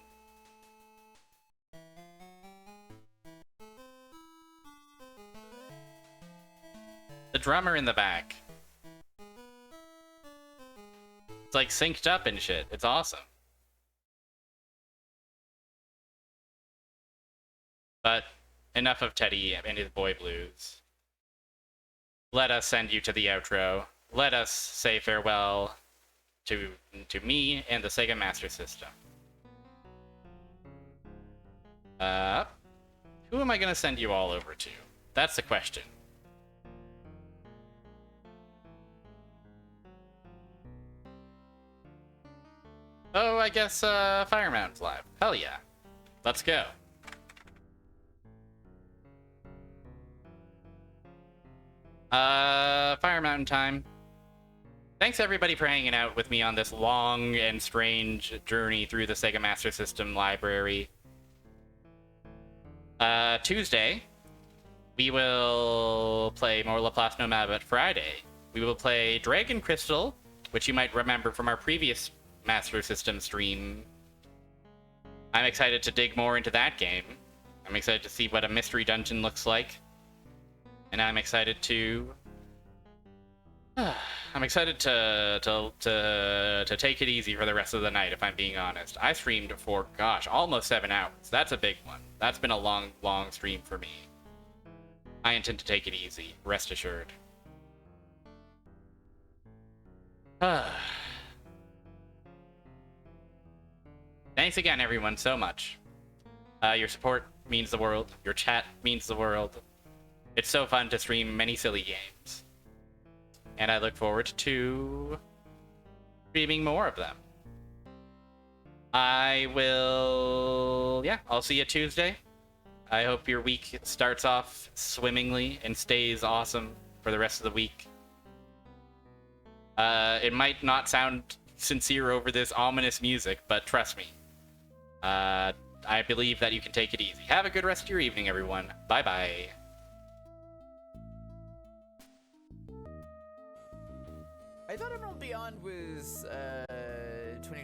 The drummer in the back. It's like synced up and shit. It's awesome. But enough of Teddy and his boy blues. Let us send you to the outro. Let us say farewell to me and the Sega Master System. Who am I gonna send you all over to? That's the question. Oh, I guess Fire Mountain's live. Hell yeah. Let's go. Fire Mountain time. Thanks everybody for hanging out with me on this long and strange journey through the Sega Master System library. Tuesday, we will play more Laplace Nomad, but Friday, we will play Dragon Crystal, which you might remember from our previous Master System stream. I'm excited to dig more into that game. I'm excited to see what a mystery dungeon looks like. And I'm excited to... I'm excited to take it easy for the rest of the night, if I'm being honest. I streamed for, gosh, almost 7 hours. That's a big one. That's been a long, long stream for me. I intend to take it easy, rest assured. Thanks again, everyone, so much. Your support means the world. Your chat means the world. It's so fun to stream many silly games. And I look forward to streaming more of them. I will... yeah, I'll see you Tuesday. I hope your week starts off swimmingly and stays awesome for the rest of the week. It might not sound sincere over this ominous music, but trust me. I believe that you can take it easy. Have a good rest of your evening, everyone. Bye-bye. I thought Emerald Beyond was,